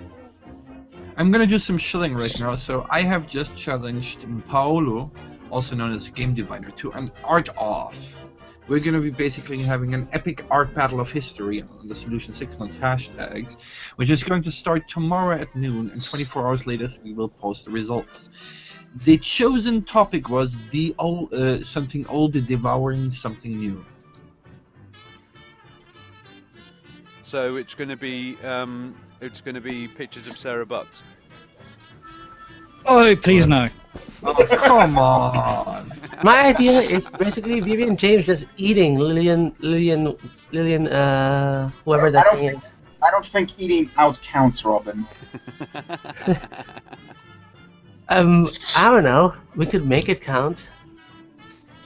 I'm gonna do some shilling right now. So I have just challenged Paolo, also known as Game Diviner, to an art off. We're gonna be basically having an epic art battle of history on the Solution 6 months hashtags, which is going to start tomorrow at noon, and 24 hours later we will post the results. The chosen topic was something old devouring something new. So it's going to be pictures of Sarah Butts. Oh, please no. Oh, come on! My idea is basically Vivian James just eating Lillian, whoever that thing is. I don't think eating out counts, Robin. I don't know. We could make it count.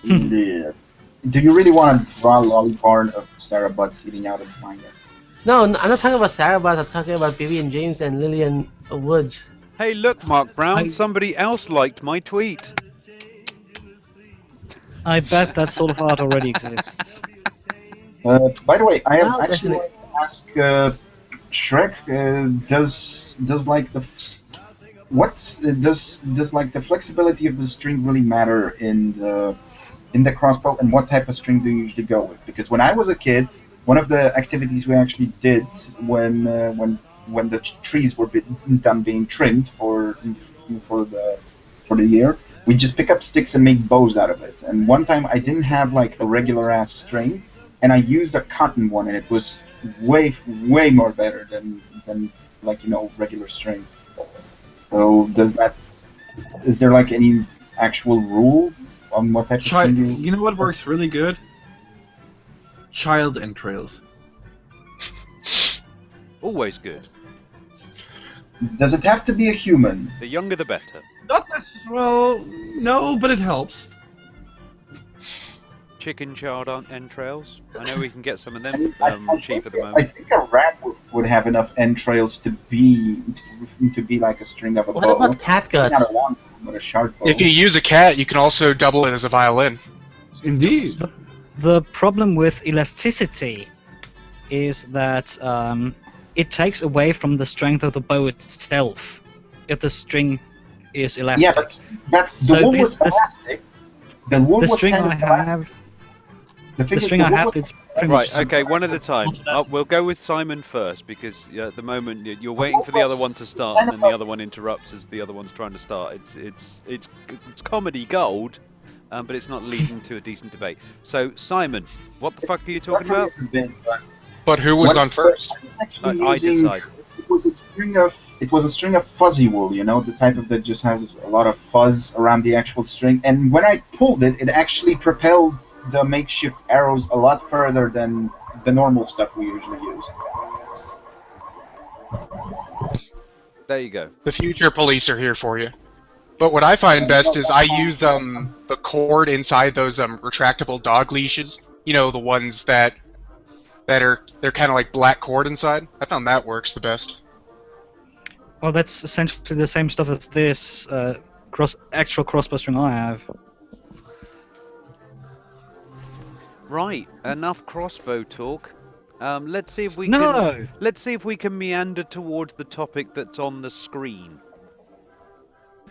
Yeah. Do you really want to draw a lollipop of Sarah Butts eating out of manga? No, I'm not talking about Sarah Butts. I'm talking about Vivian James and Lillian Woods. Hey, look, Mark Brown. Somebody else liked my tweet. I bet that sort of art already exists. By the way, I am Well, actually definitely. going to ask Shrek. Does like the does like the flexibility of the string really matter in the crossbow, and what type of string do you usually go with? Because when I was a kid, one of the activities we actually did when the trees were done being trimmed for the year, we just pick up sticks and make bows out of it. And one time I didn't have like a regular ass string, and I used a cotton one, and it was way more better than like regular string. So is there like any actual rule on what type of string You know what works really good? Child entrails. Always good. Does it have to be a human? The younger the better. Not necessarily. Well, no, but it helps. Chicken child entrails. I know we can get some of them I cheap at the I moment. think a rat would have enough entrails to be like a string of a What bow. about catgut? Not a long bow, but a sharp bow. If you use a cat, you can also double it as a violin. Indeed. The problem with elasticity is that it takes away from the strength of the bow itself if the string is elastic. Yeah, but the So wool the- was the- elastic. The wool The was string kind I of elastic. have, The thing the is, string the I wool have was- is pretty much. Right, okay, one at a time. We'll go with Simon first because at the moment you're waiting for the other one to start, and then the other one interrupts as the other one's trying to start. It's comedy gold, but it's not leading to a decent debate. So Simon, what the fuck are you talking about? But who was on first? I decide. It was a string of fuzzy wool, the type of that just has a lot of fuzz around the actual string. And when I pulled it, it actually propelled the makeshift arrows a lot further than the normal stuff we usually use. There you go. The future police are here for you. But what I find best is I use the cord inside those retractable dog leashes. You know, the ones they're kind of like black cord inside. I found that works the best. Well, that's essentially the same stuff as this actual crossbow string I have. Right, enough crossbow talk. Let's see if we No! can. Let's see if we can meander towards the topic that's on the screen.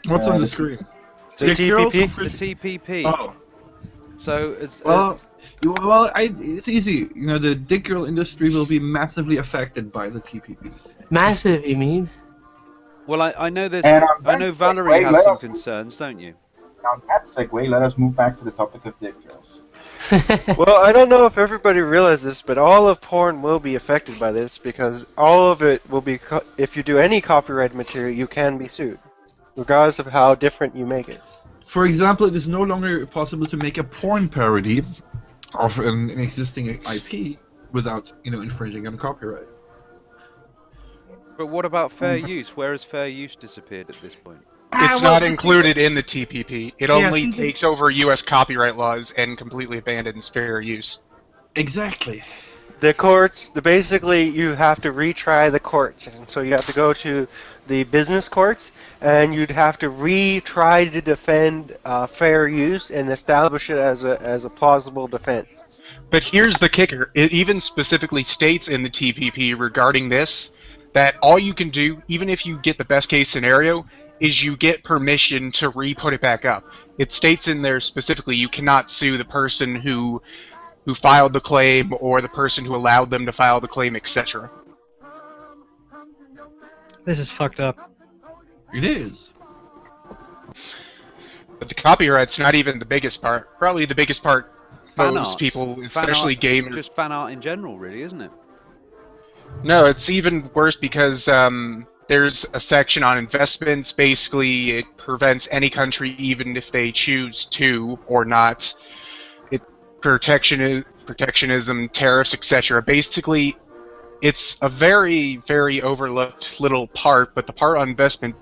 What's on the screen? The Dick girls TPP? or The frisbee? TPP. Oh. So it's It's easy. The dick girl industry will be massively affected by the TPP. Massive, you mean? well, I know there's. And I know Valerie has some concerns, don't you? On that segue, let us move back to the topic of dick girls. Well, I don't know if everybody realizes this, but all of porn will be affected by this because all of it will be. If you do any copyright material, you can be sued, regardless of how different you make it. For example, it is no longer possible to make a porn parody of an existing IP without, infringing on copyright. But what about fair use? Where has fair use disappeared at this point? It's not included in the TPP. It only see, takes over U.S. copyright laws and completely abandons fair use. Exactly. The courts, basically, you have to retry the courts, and so you have to go to the business courts, and you'd have to retry to defend fair use and establish it as a plausible defense. But here's the kicker. It even specifically states in the TPP regarding this that all you can do, even if you get the best case scenario, is you get permission to re-put it back up. It states in there specifically you cannot sue the person who filed the claim or the person who allowed them to file the claim, etc. This is fucked up. It is. But the copyright's not even the biggest part. Probably the biggest part, Fan most art. people, Fan especially art, gamers. just fan art in general, really, isn't it? No, it's even worse because there's a section on investments. Basically, it prevents any country, even if they choose to or not, protectionism, tariffs, etc. Basically, it's a very, very overlooked little part, but the part on investment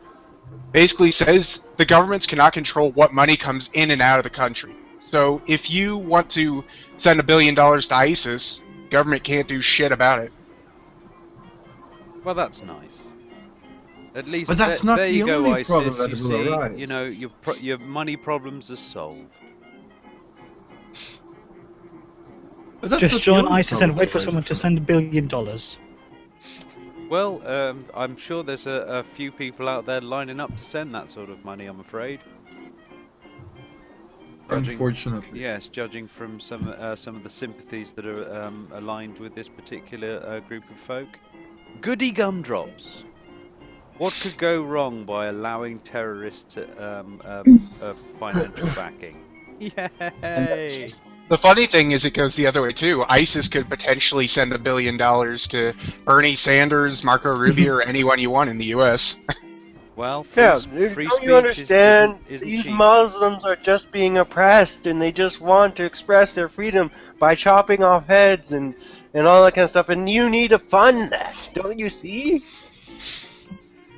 basically says the governments cannot control what money comes in and out of the country. So if you want to send $1 billion to ISIS, government can't do shit about it. Well, that's nice. At least But that's not there the you go, only problem ISIS. that You will see, arise. you know, your money problems are solved. But that's Just not the join only ISIS and problem wait for that someone to arises send $1 billion. Well, I'm sure there's a few people out there lining up to send that sort of money, I'm afraid. Unfortunately. Yes, judging from some of the sympathies that are aligned with this particular group of folk. Goody gumdrops. What could go wrong by allowing terrorists financial backing? Yay! The funny thing is it goes the other way too. ISIS could potentially send $1 billion to Bernie Sanders, Marco Rubio, or anyone you want in the U.S. Well, free Yeah, speech don't you understand? isn't These cheap. Muslims are just being oppressed, and they just want to express their freedom by chopping off heads and all that kind of stuff. And you need to fund that, don't you see?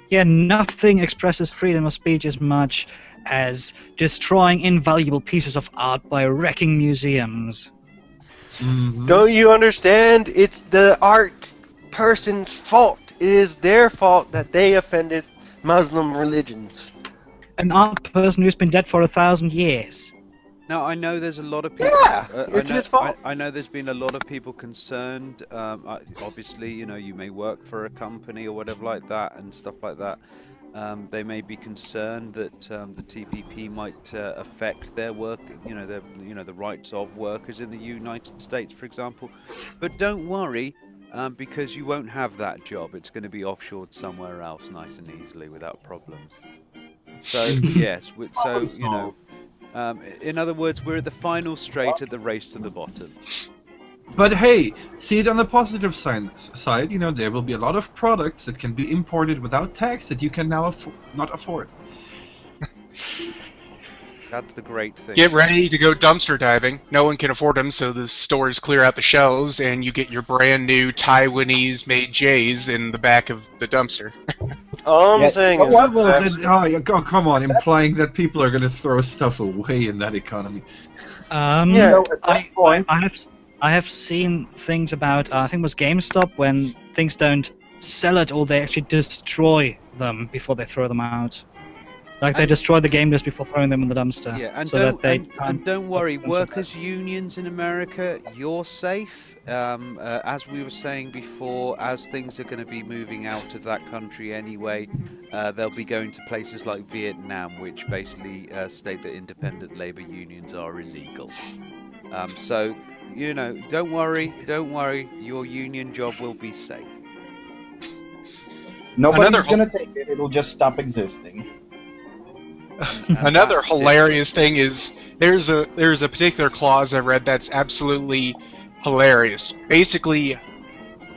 Yeah, nothing expresses freedom of speech as much as destroying invaluable pieces of art by wrecking museums. Mhm. Don't you understand? It's the art person's fault. It is their fault that they offended Muslim religions. An art person who's been dead for 1,000 years. Now, I know there's a lot of people. Yeah, it's his fault. I know there's been a lot of people concerned. Obviously, you know, you may work for a company or whatever like that, and stuff like that. They may be concerned that the TPP might affect their work. You know, the rights of workers in the United States, for example. But don't worry, because you won't have that job. It's going to be offshored somewhere else, nice and easily, without problems. So yes, so you know. In other words, we're at the final straight at the race to the bottom. But hey, see it on the positive side. You know, there will be a lot of products that can be imported without tax that you can now not afford. That's the great thing. Get ready to go dumpster diving. No one can afford them, so the stores clear out the shelves, and you get your brand new Taiwanese-made J's in the back of the dumpster. All I'm saying is, Oh, come on, implying that people are going to throw stuff away in that economy. yeah, at that point, I have seen things about I think it was GameStop when things don't sell at all, they actually destroy them before they throw them out. Like they destroy the game just before throwing them in the dumpster. Yeah, and so don't worry, workers' unions in America, you're safe. As we were saying before, as things are going to be moving out of that country anyway, they'll be going to places like Vietnam, which basically state that independent labor unions are illegal. So, you know, don't worry, your union job will be safe. Nobody's gonna take it. It'll just stop existing. And Another hilarious thing is there's a particular clause I read that's absolutely hilarious. Basically,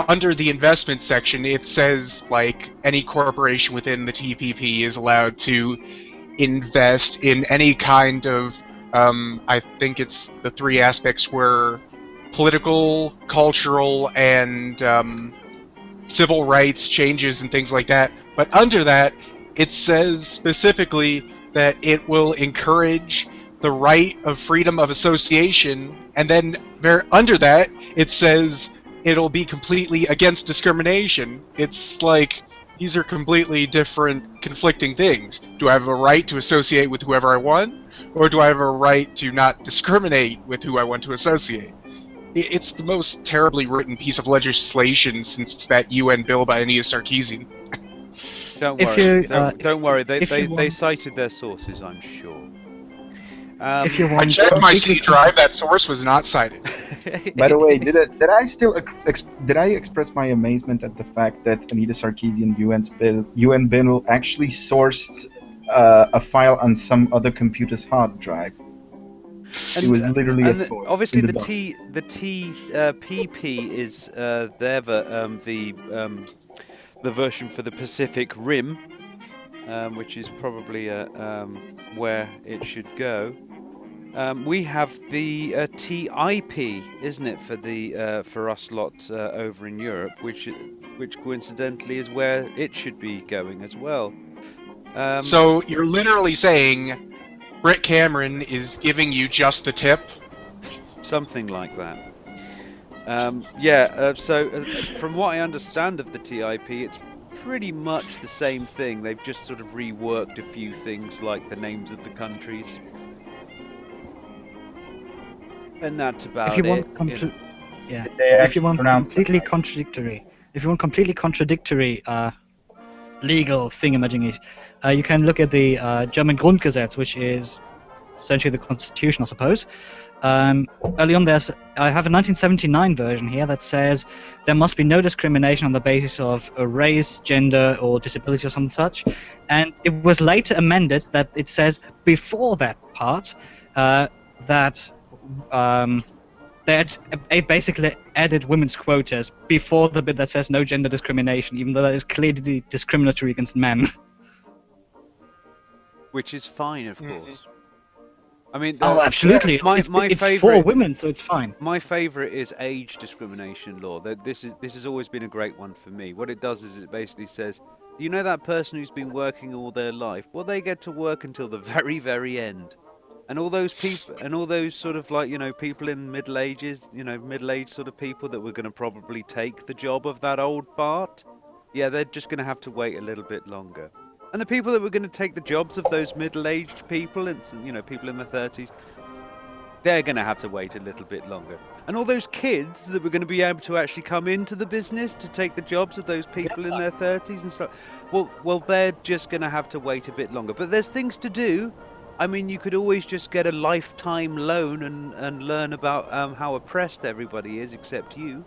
under the investment section, it says like any corporation within the TPP is allowed to invest in any kind of I think it's the three aspects were political, cultural, and civil rights changes and things like that. But under that, it says specifically that it will encourage the right of freedom of association, and then under that, it says it'll be completely against discrimination. It's like, these are completely different, conflicting things. Do I have a right to associate with whoever I want, or do I have a right to not discriminate with who I want to associate? It's the most terribly written piece of legislation since that UN bill by Aeneas Sarkeesian. Don't If worry. you, Don't worry. They if you they want, cited their sources, I'm sure. if you I want checked my completely C drive. That source was not cited. By the way, did I express my amazement at the fact that Anita Sarkeesian UN bill actually sourced a file on some other computer's hard drive? It was literally a source. Obviously in the document. TPP is the version for the Pacific Rim, which is probably where it should go. We have the TIP, isn't it, for the for us lot over in Europe, which coincidentally is where it should be going as well. So you're literally saying Britt Cameron is giving you just the tip? Something like that. Yeah. So from what I understand of the TIP, it's pretty much the same thing. They've just sort of reworked a few things, like the names of the countries. And that's about if you want it. You know. yeah, They if you actually want pronounced that completely right. contradictory, if you want completely contradictory legal thingamajiggies, you can look at the German Grundgesetz, which is essentially the constitution, I suppose. Early on, I have a 1979 version here that says there must be no discrimination on the basis of a race, gender, or disability or something such. And it was later amended that it says before that part that they basically added women's quotas before the bit that says no gender discrimination, even though that is clearly discriminatory against men. Which is fine, of course. I mean, absolutely. It's favorite, for women, so it's fine. My favorite is age discrimination law. This has always been a great one for me. What it does is it basically says, you know, that person who's been working all their life, well, they get to work until the very, very end. And all those people, and all those sort of like, you know, people in middle-aged sort of people that were going to probably take the job of that old fart, yeah, they're just going to have to wait a little bit longer. And the people that were going to take the jobs of those middle-aged people, and people in their 30s, they're going to have to wait a little bit longer. And all those kids that were going to be able to actually come into the business to take the jobs of those people in their 30s and stuff, well, they're just going to have to wait a bit longer. But there's things to do. I mean, you could always just get a lifetime loan and learn about how oppressed everybody is except you.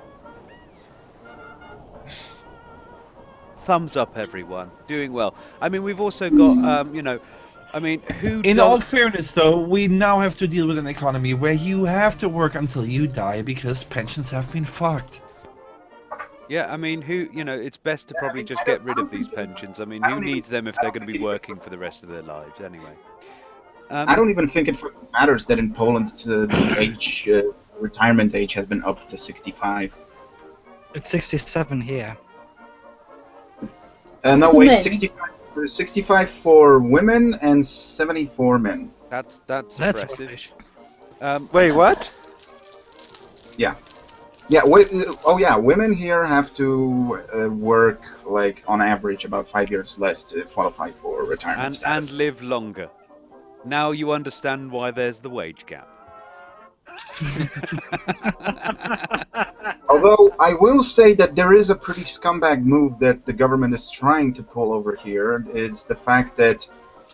Thumbs up, everyone. Doing well. I mean, we've also got, In all fairness, though, we now have to deal with an economy where you have to work until you die because pensions have been fucked. Yeah, I mean, it's best to probably just get rid of these pensions. I mean, who needs them if they're going to be working for the rest of their lives anyway? I don't even think it matters that in Poland the retirement age has been up to 65. It's 67 here. No, wait, 65 for women and 70 for men. That's impressive. Wait, what? Yeah. Yeah, women here have to work, like, on average, about 5 years less to qualify for retirement status. And live longer. Now you understand why there's the wage gap. Although I will say that there is a pretty scumbag move that the government is trying to pull over here, is the fact that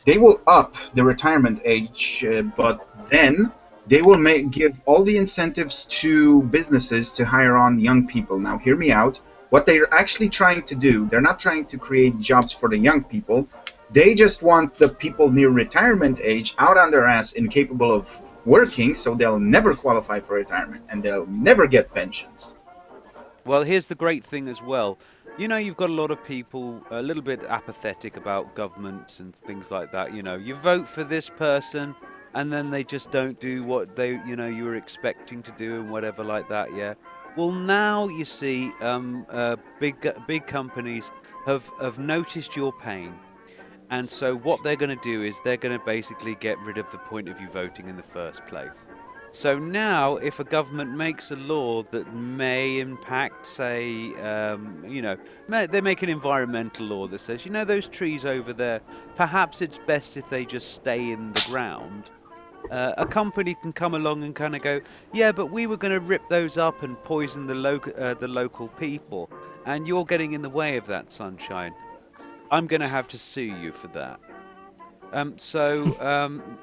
they will up the retirement age, but then they will give all the incentives to businesses to hire on young people. Now, hear me out. What they're actually trying to do, they're not trying to create jobs for the young people. They just want the people near retirement age out on their ass, incapable of working, so they'll never qualify for retirement and they'll never get pensions. Well, here's the great thing as well. You know, you've got a lot of people a little bit apathetic about governments and things like that. You know, you vote for this person and then they just don't do what you were expecting to do and whatever like that, yeah. Well, now you see big companies have noticed your pain. And so what they're going to do is they're going to basically get rid of the point of view voting in the first place. So now, if a government makes a law that may impact, say, they make an environmental law that says, those trees over there, perhaps it's best if they just stay in the ground. A company can come along and kind of go, yeah, but we were going to rip those up and poison the local people, and you're getting in the way of that, Sunshine. I'm going to have to sue you for that.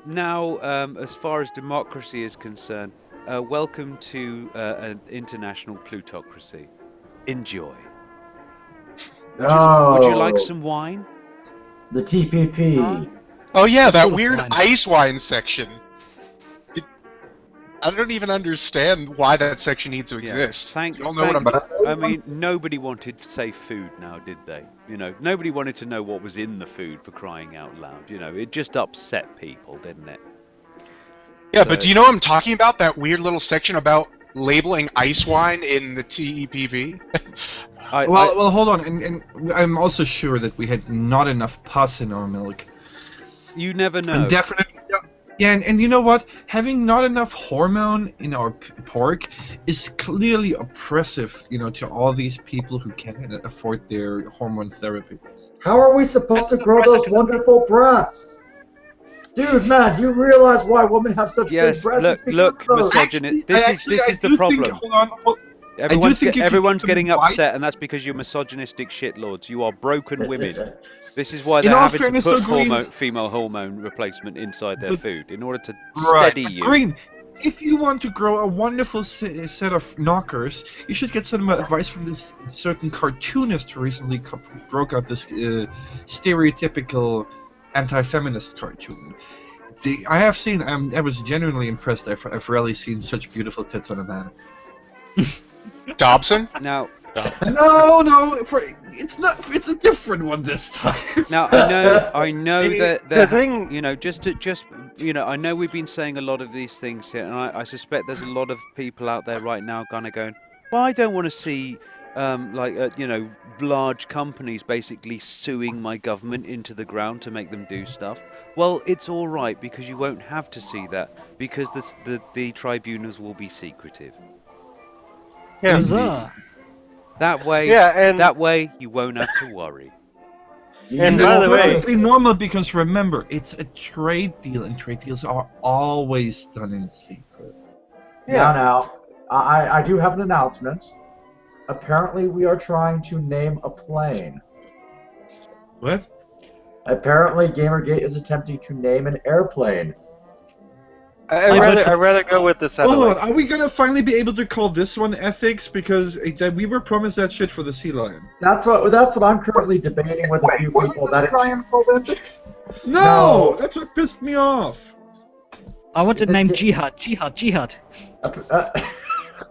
Now, as far as democracy is concerned, welcome to an international plutocracy. Enjoy. Would you like some wine? The TPP. Oh yeah, that full of weird wine. ice wine section. I don't even understand why that section needs to exist. You all know what I'm talking about. I mean, nobody wanted safe food now, did they? Nobody wanted to know what was in the food, for crying out loud. It just upset people, didn't it? Yeah, but do you know what I'm talking about? That weird little section about labeling ice wine in the TEPV? Well, hold on, and I'm also sure that we had not enough pus in our milk. You never know. And definitely, yeah, and you know what? Having not enough hormone in our pork is clearly oppressive, to all these people who can't afford their hormone therapy. How are we supposed to grow those wonderful breasts? Dude, man, you realize why women have such big breasts? Look, misogynist. This is the problem. Everyone's getting upset, and that's because you're misogynistic shitlords. You are broken women. This is why they're having to put female hormone replacement inside their food in order to steady you. Green, if you want to grow a wonderful set of knockers, you should get some advice from this certain cartoonist who recently broke out this stereotypical anti-feminist cartoon. I have seen. I was genuinely impressed. I've rarely seen such beautiful tits on a man. Dobson? Now. No, it's not. It's a different one this time. Now I know that the thing, I know we've been saying a lot of these things here, and I suspect there's a lot of people out there right now kind of going, well, I don't want to see large companies basically suing my government into the ground to make them do stuff. Well, it's all right, because you won't have to see that, because the tribunals will be secretive. yeah. That way, that way you won't have to worry. And by the way, perfectly normal, because remember, it's a trade deal, and trade deals are always done in secret. Now, I do have an announcement. Apparently, we are trying to name a plane. What? Apparently, Gamergate is attempting to name an airplane. I'd rather go with the satellite. Hold on, are we gonna finally be able to call this one ethics? Because we were promised that shit for the sea lion. That's what I'm currently debating with a few people. That is lion called ethics? No, that's what pissed me off. I want to name Jihad.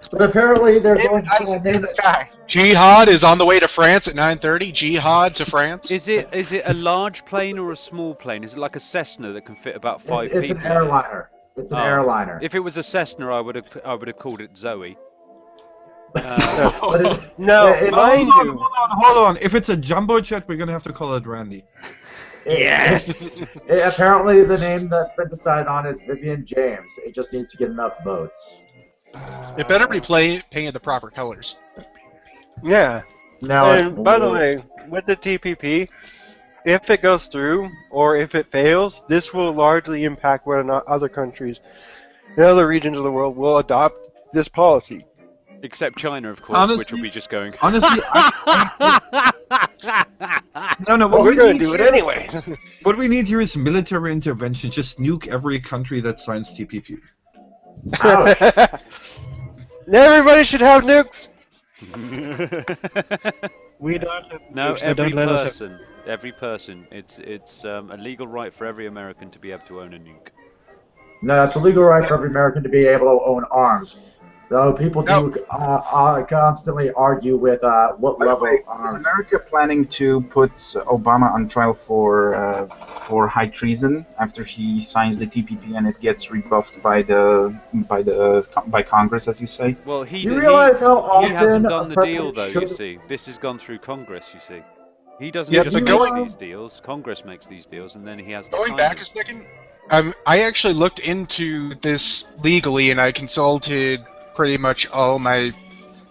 But apparently they're going to name it. Jihad is on the way to France at 9:30. Jihad to France. Is it a large plane or a small plane? Is it like a Cessna that can fit about five It's people? an airliner. It's an airliner. If it was a Cessna, I would have called it Zoe. Hold on. If it's a jumbo jet, we're gonna have to call it Randy. Yes. Apparently, the name that's been decided on is Vivian James. It just needs to get enough votes. It better be painted the proper colors. Yeah. And by the way, with the TPP, if it goes through or if it fails, this will largely impact whether or not other countries in other regions of the world will adopt this policy. Except China, of course, which will be just going. Honestly, no. We're going to do it anyway. What we need here is military intervention. Just nuke every country that signs TPP. Everybody should have nukes. We don't have No, nukes, every person. It's a legal right for every American to be able to own a nuke. No, it's a legal right for every American to be able to own arms. Though people do constantly argue with what level of arms. Is America planning to put Obama on trial for high treason after he signs the TPP and it gets rebuffed by Congress, as you say? Well, he hasn't done the deal though. You see, this has gone through Congress. You see, he doesn't just make these deals. Congress makes these deals, and then he has to sign Going back them. a second, I actually looked into this legally, and I consulted pretty much all my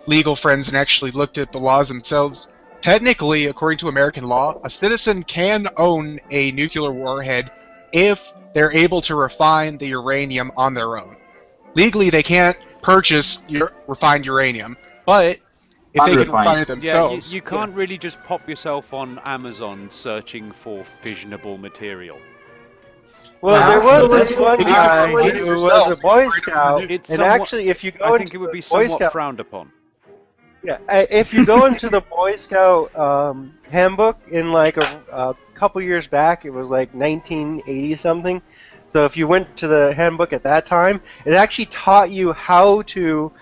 legal friends and actually looked at the laws themselves. Technically, according to American law, a citizen can own a nuclear warhead if they're able to refine the uranium on their own. Legally, they can't purchase refined uranium, but if they can refine it Yeah, themselves, you can't really just pop yourself on Amazon searching for fissionable material. Well, there was this one If you guy refine it who was a yourself, Boy you can Scout, It's and somewhat, actually, if you go I into think it would be the Boy somewhat Scout, frowned upon. yeah, if you go into the Boy Scout handbook in like a couple years back, it was like 1980 something. So if you went to the handbook at that time, it actually taught you how to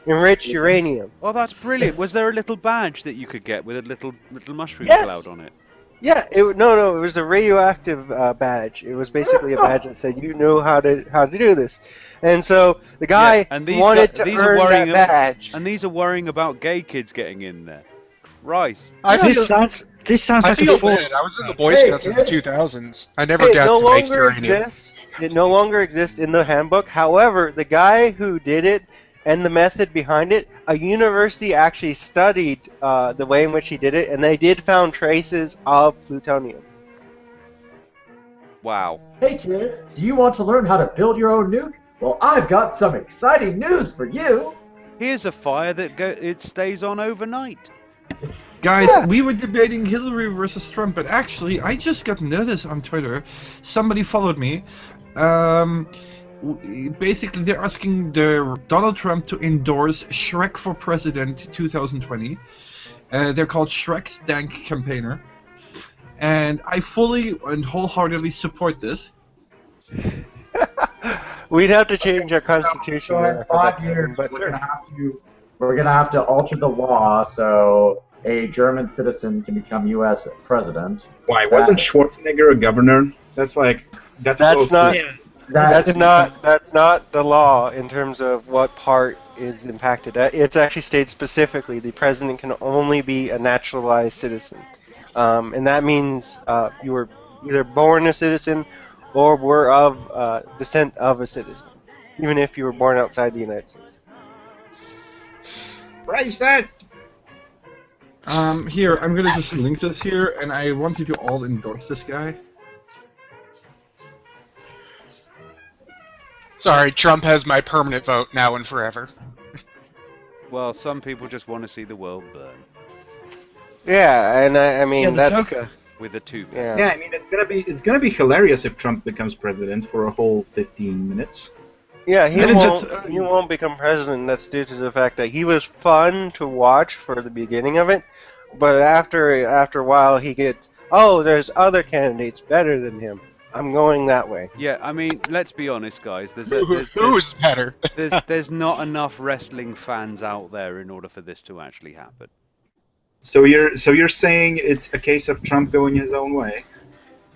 enrich uranium. Oh, that's brilliant. Was there a little badge that you could get with a little mushroom Yes. cloud on it? Yeah, no, it was a radioactive badge. It was basically a badge that said you know how to do this, and so the guy and wanted to earn that badge. And these are worrying about gay kids getting in there. Christ. This sounds I like a feel full. bad. I was in the Boy Scouts in the 2000s. I never It got no to make longer uranium. exists. It no longer exists in the handbook. However, the guy who did it and the method behind it, a university actually studied the way in which he did it, and they did found traces of plutonium. Wow. Hey kids, do you want to learn how to build your own nuke? Well, I've got some exciting news for you. Here's a fire that it stays on overnight. Guys, we were debating Hillary versus Trump, but actually, I just got notice on Twitter. Somebody followed me. Basically, they're asking Donald Trump to endorse Shrek for President 2020. They're called Shrek's Dank Campaigner. And I fully and wholeheartedly support this. We'd have to change our constitution. So in 5 years, we're gonna have to alter the law so a German citizen can become U.S. president. Why wasn't Schwarzenegger a governor? That's not the law in terms of what part is impacted. It's actually stated specifically the president can only be a naturalized citizen, and that means you were either born a citizen or were of descent of a citizen, even if you were born outside the United States. Racist! Here, I'm gonna just link this here, and I want you to all endorse this guy. Sorry, Trump has my permanent vote now and forever. Well, some people just want to see the world burn. Yeah, and I mean the that's Joker. With a two. Yeah. I mean it's gonna be hilarious if Trump becomes president for a whole 15 minutes. Yeah, he won't become president. That's due to the fact that he was fun to watch for the beginning of it, but after a while he gets, there's other candidates better than him. I'm going that way. Yeah, I mean, let's be honest, guys. Who's better? there's not enough wrestling fans out there in order for this to actually happen. So you're saying it's a case of Trump going his own way?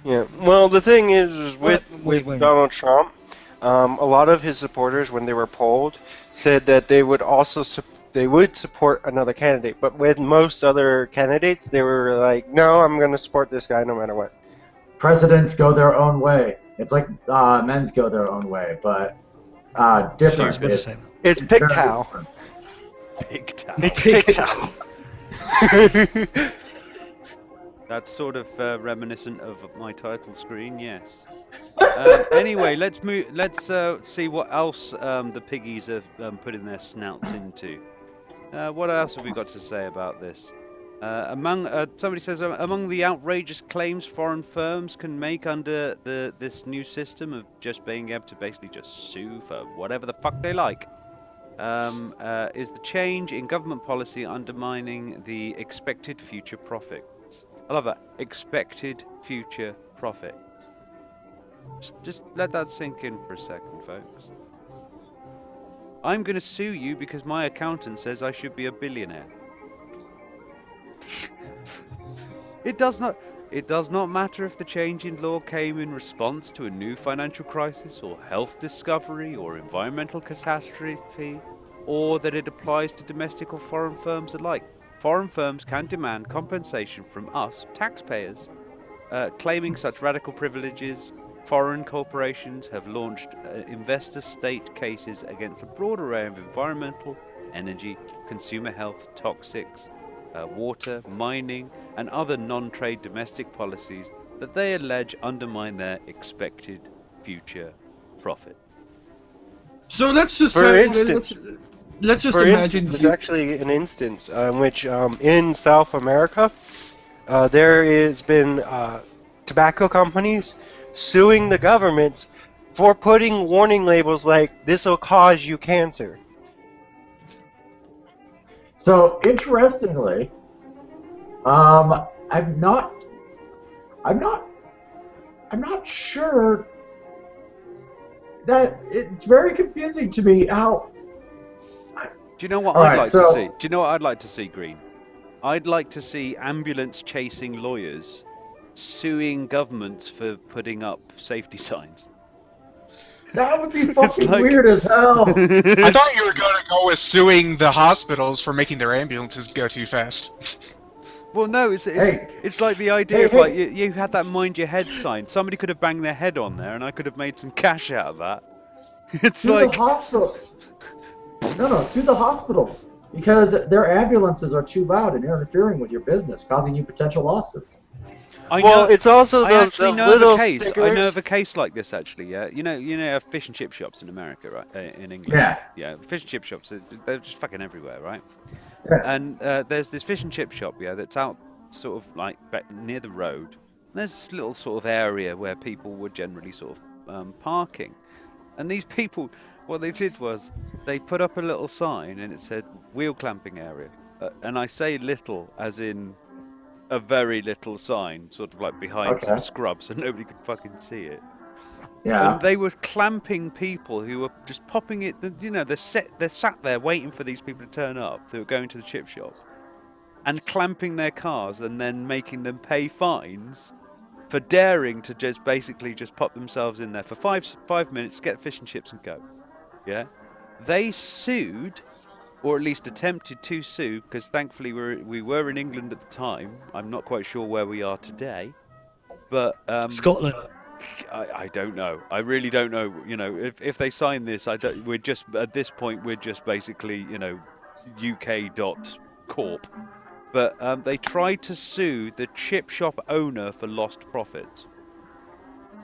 Yeah. Well, the thing is with wait. Donald Trump, a lot of his supporters, when they were polled, said that they would also support another candidate. But with most other candidates, they were like, "No, I'm going to support this guy no matter what." Presidents go their own way. It's like men's go their own way, but different. Stupid. It's PICTOW. PICTOW. It's PICTOW. That's sort of reminiscent of my title screen, yes. Anyway, let's move. Let's see what else the piggies have putting their snouts into. What else have we got to say about this? Somebody says among the outrageous claims foreign firms can make under this new system of just being able to basically just sue for whatever the fuck they like, is the change in government policy undermining the expected future profits. I love that. Expected future profits. Just let that sink in for a second, folks. I'm going to sue you because my accountant says I should be a billionaire. It does not matter if the change in law came in response to a new financial crisis or health discovery or environmental catastrophe, or that it applies to domestic or foreign firms alike. Foreign firms can demand compensation from us, taxpayers, claiming such radical privileges. Foreign corporations have launched investor-state cases against a broad array of environmental, energy, consumer health, toxics, water, mining, and other non-trade domestic policies that they allege undermine their expected future profit. So let's just For say, instance, let's just For imagine instance, there's actually an instance in which in South America there has been tobacco companies suing the governments for putting warning labels like "This will cause you cancer." So interestingly, I'm not sure that it's very confusing to me how. Do you know what All I'd right, like so- to see? Do you know what I'd like to see, Green? I'd like to see ambulance chasing lawyers suing governments for putting up safety signs. That would be fucking like- weird as hell. I thought you were going to go with suing the hospitals for making their ambulances go too fast. Well, no, it's like the idea of like you had that mind your head sign. Somebody could have banged their head on there, and I could have made some cash out of that. It's Sue like the hospital. No, sue the hospitals because their ambulances are too loud and interfering with your business, causing you potential losses. It's also I those actually know little of a case. I stickers. know of a case like this actually. Yeah, you know, fish and chip shops in America, right? In England. Yeah. Yeah, fish and chip shops. They're just fucking everywhere, right? Yeah. And there's this fish and chip shop, yeah, that's out sort of like near the road. And there's this little sort of area where people were generally sort of parking. And these people, what they did was they put up a little sign and it said wheel clamping area. And I say little as in a very little sign, sort of like behind some scrub so nobody can fucking see it. Yeah. And they were clamping people who were just popping it. You know, they're sat there waiting for these people to turn up. They were going to the chip shop and clamping their cars and then making them pay fines for daring to just basically just pop themselves in there for 5 minutes, get fish and chips and go. Yeah, they sued, or at least attempted to sue, because thankfully we were in England at the time. I'm not quite sure where we are today, but Scotland. I don't know. I really don't know. You know, if they sign this, we're just at this point we're just basically UK.corp. But they tried to sue the chip shop owner for lost profits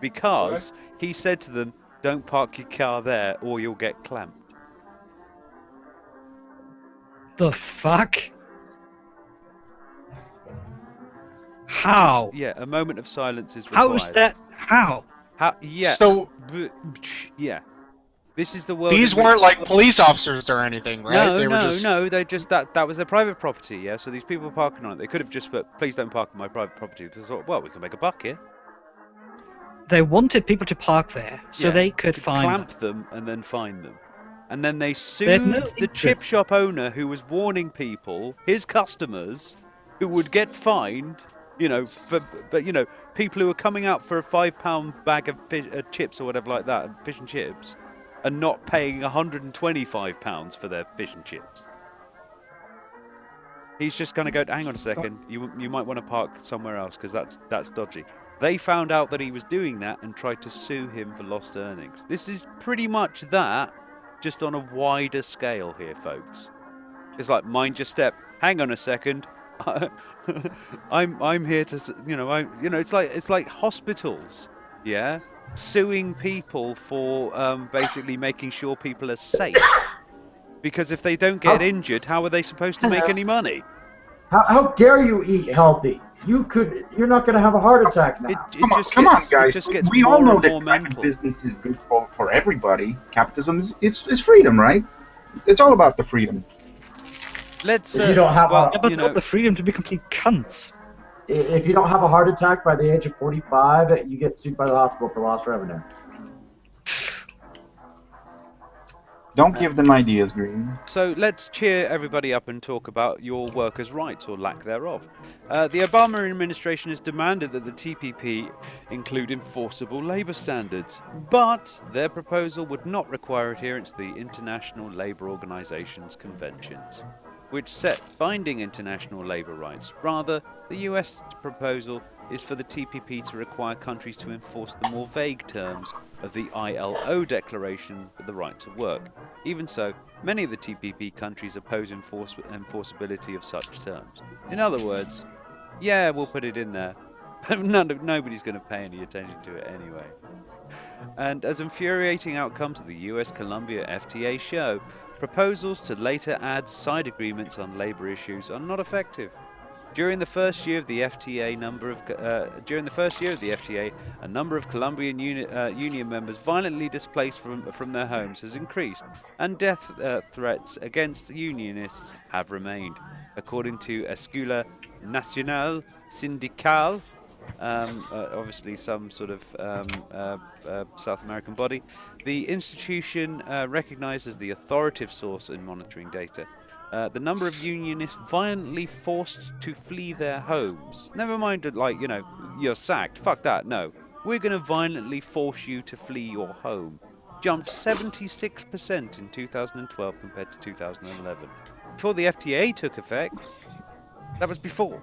because he said to them, "Don't park your car there, or you'll get clamped." The fuck? How? Yeah, a moment of silence is required. How is that? How? Yeah. So yeah, this is the world. these weren't like police officers or anything, right? No, They were no, just... no. They just that was their private property. Yeah. So these people were parking on it. They could have just put, "Please don't park on my private property." Because they thought, well, we can make a buck here. They wanted people to park there so Yeah, they could to find clamp them and then fine them. And then they sued the chip shop owner who was warning people, his customers, who would get fined, but people who were coming out for a £5 bag of chips or whatever like that, fish and chips, and not paying £125 for their fish and chips. He's just going to go, hang on a second, you might want to park somewhere else because that's dodgy. They found out that he was doing that and tried to sue him for lost earnings. This is pretty much that, just on a wider scale here, folks. It's like, mind your step. Hang on a second. I'm here to, it's like hospitals, yeah, suing people for basically making sure people are safe. Because if they don't get injured, how are they supposed to make any money? How dare you eat healthy? You're not going to have a heart attack now. Come on, guys. We all know that more private mental. business is good for everybody. Capitalism is freedom, right? It's all about the freedom. Let's. If you don't have not the freedom to be complete cunts. If you don't have a heart attack by the age of 45, you get sued by the hospital for lost revenue. Don't give them ideas, Green. So let's cheer everybody up and talk about your workers' rights, or lack thereof. The Obama administration has demanded that the TPP include enforceable labour standards, but their proposal would not require adherence to the International Labour Organization's conventions, which set binding international labour rights. Rather, the US proposal is for the TPP to require countries to enforce the more vague terms of the ILO Declaration for the Right to Work. Even so, many of the TPP countries oppose enforceability of such terms. In other words, yeah, we'll put it in there, Nobody's going to pay any attention to it anyway. And as infuriating outcomes of the US-Colombia FTA show, proposals to later add side agreements on labor issues are not effective. During the first year of the FTA, a number of Colombian union members violently displaced from their homes has increased, and death threats against unionists have remained, according to Escuela Nacional Sindical. Obviously some sort of South American body. The institution recognized as the authoritative source in monitoring data. The number of unionists violently forced to flee their homes. Never mind, you're sacked. Fuck that. No. We're going to violently force you to flee your home. Jumped 76% in 2012 compared to 2011. Before the FTA took effect, that was before.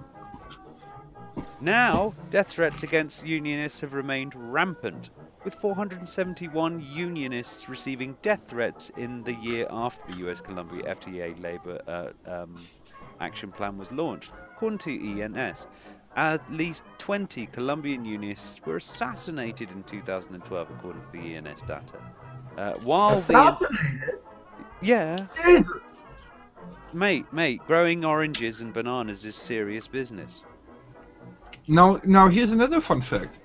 Now, death threats against unionists have remained rampant, with 471 unionists receiving death threats in the year after the US-Colombia FTA labor action plan was launched. According to ENS, at least 20 Colombian unionists were assassinated in 2012, according to the ENS data. Assassinated? Yeah. Jesus. Mate, growing oranges and bananas is serious business. Now here's another fun fact.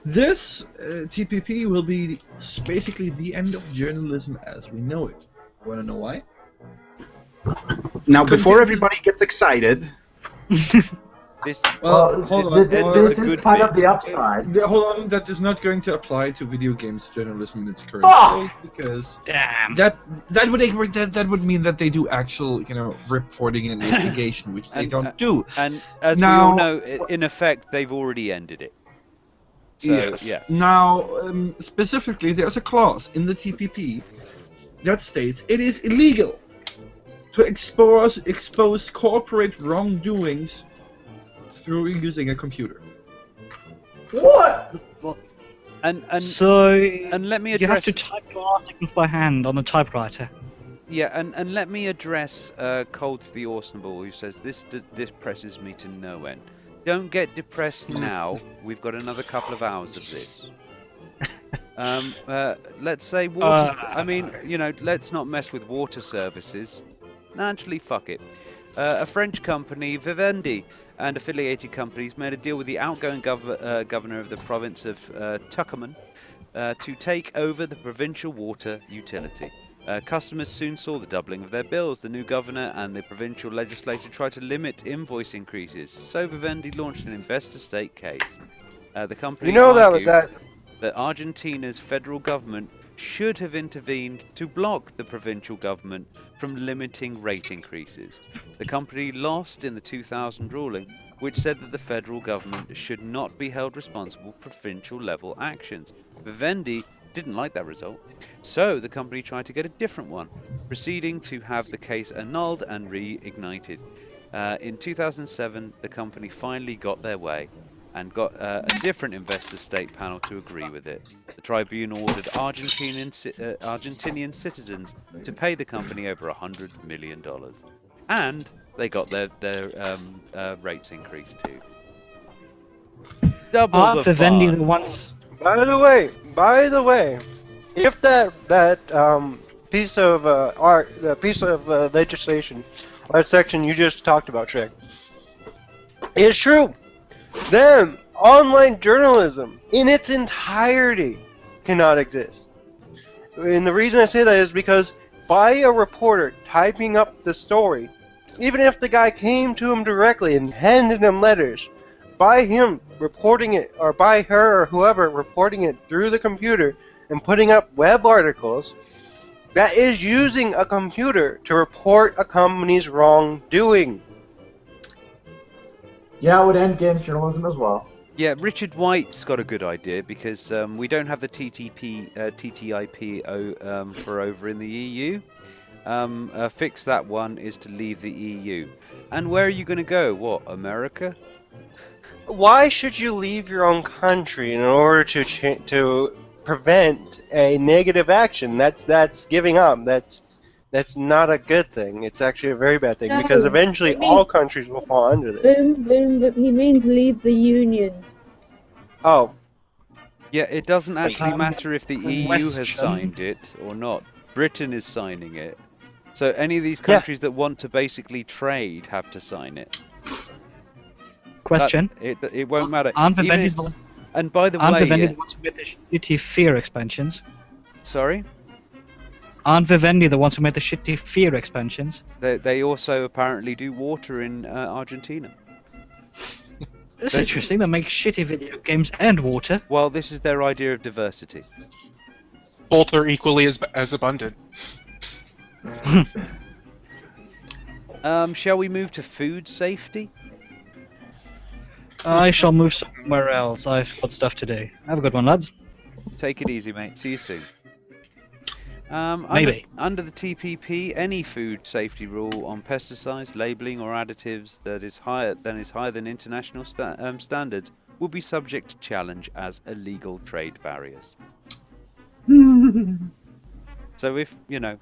This TPP will be basically the end of journalism as we know it. Want to know why? Now, before everybody gets excited, hold on. This is kind of the upside. Hold on, that is not going to apply to video games journalism in its current state, because that would mean that they do actual, reporting and investigation, which they don't do. And as we all know, in effect, they've already ended it. So, yes. Yeah. Now, specifically, there's a clause in the TPP that states it is illegal to expose corporate wrongdoings through using a computer. What? And let me address. You have to type your articles by hand on a typewriter. Yeah, and let me address Colds the Awesomeable, who says this depresses me to no end. Don't get depressed now. We've got another couple of hours of this. Let's say water. Let's not mess with water services. Actually, fuck it. A French company, Vivendi, and affiliated companies made a deal with the outgoing governor of the province of Tucumán to take over the provincial water utility. Customers soon saw the doubling of their bills. The new governor and the provincial legislature tried to limit invoice increases, so Vivendi launched an investor-state case. The company argued that Argentina's federal government should have intervened to block the provincial government from limiting rate increases. The company lost in the 2000 ruling, which said that the federal government should not be held responsible for provincial-level actions. Vivendi didn't like that result, so the company tried to get a different one, proceeding to have the case annulled and reignited. In 2007, the company finally got their way and got a different investor-state panel to agree with it. The tribunal ordered Argentinian citizens to pay the company over $100 million. And they got their rates increased too. Double the Vivendi fun. once. By the way, if that piece of legislation or section you just talked about, Shrek, is true, then online journalism in its entirety cannot exist. And the reason I say that is because by a reporter typing up the story, even if the guy came to him directly and handed him letters, by him reporting it, or by her or whoever reporting it through the computer and putting up web articles, that is using a computer to report a company's wrongdoing. Yeah, it would end games journalism as well. Yeah, Richard White's got a good idea, because we don't have the TTIP for over in the EU. Fix that one is to leave the EU. And where are you going to go? What, America? Why should you leave your own country in order to prevent a negative action? That's giving up. That's That's not a good thing. It's actually a very bad thing No, because eventually it means- all countries will fall under this. Boom, boom, but he means leave the union. Oh, Yeah, it doesn't actually Um, matter if the EU has question. signed it or not. Britain is signing it. So any of these Yeah. countries that want to basically trade have to sign it. Question. It won't matter. Aren't Even Vivendi if- the and by the aren't way, Vivendi the ones who made the shitty Fear expansions? sorry, Aren't Vivendi the ones who made the shitty Fear expansions? they also apparently do water in Argentina. That's They- interesting. They make shitty video games and water. Well, this is their idea of diversity. Both are equally as abundant. Shall we move to food safety? I shall move somewhere else. I've got stuff to do. Have a good one, lads. Take it easy, mate. See you soon. Maybe. Under the TPP, any food safety rule on pesticides, labeling, or additives that is higher than international standards will be subject to challenge as illegal trade barriers. So if you know,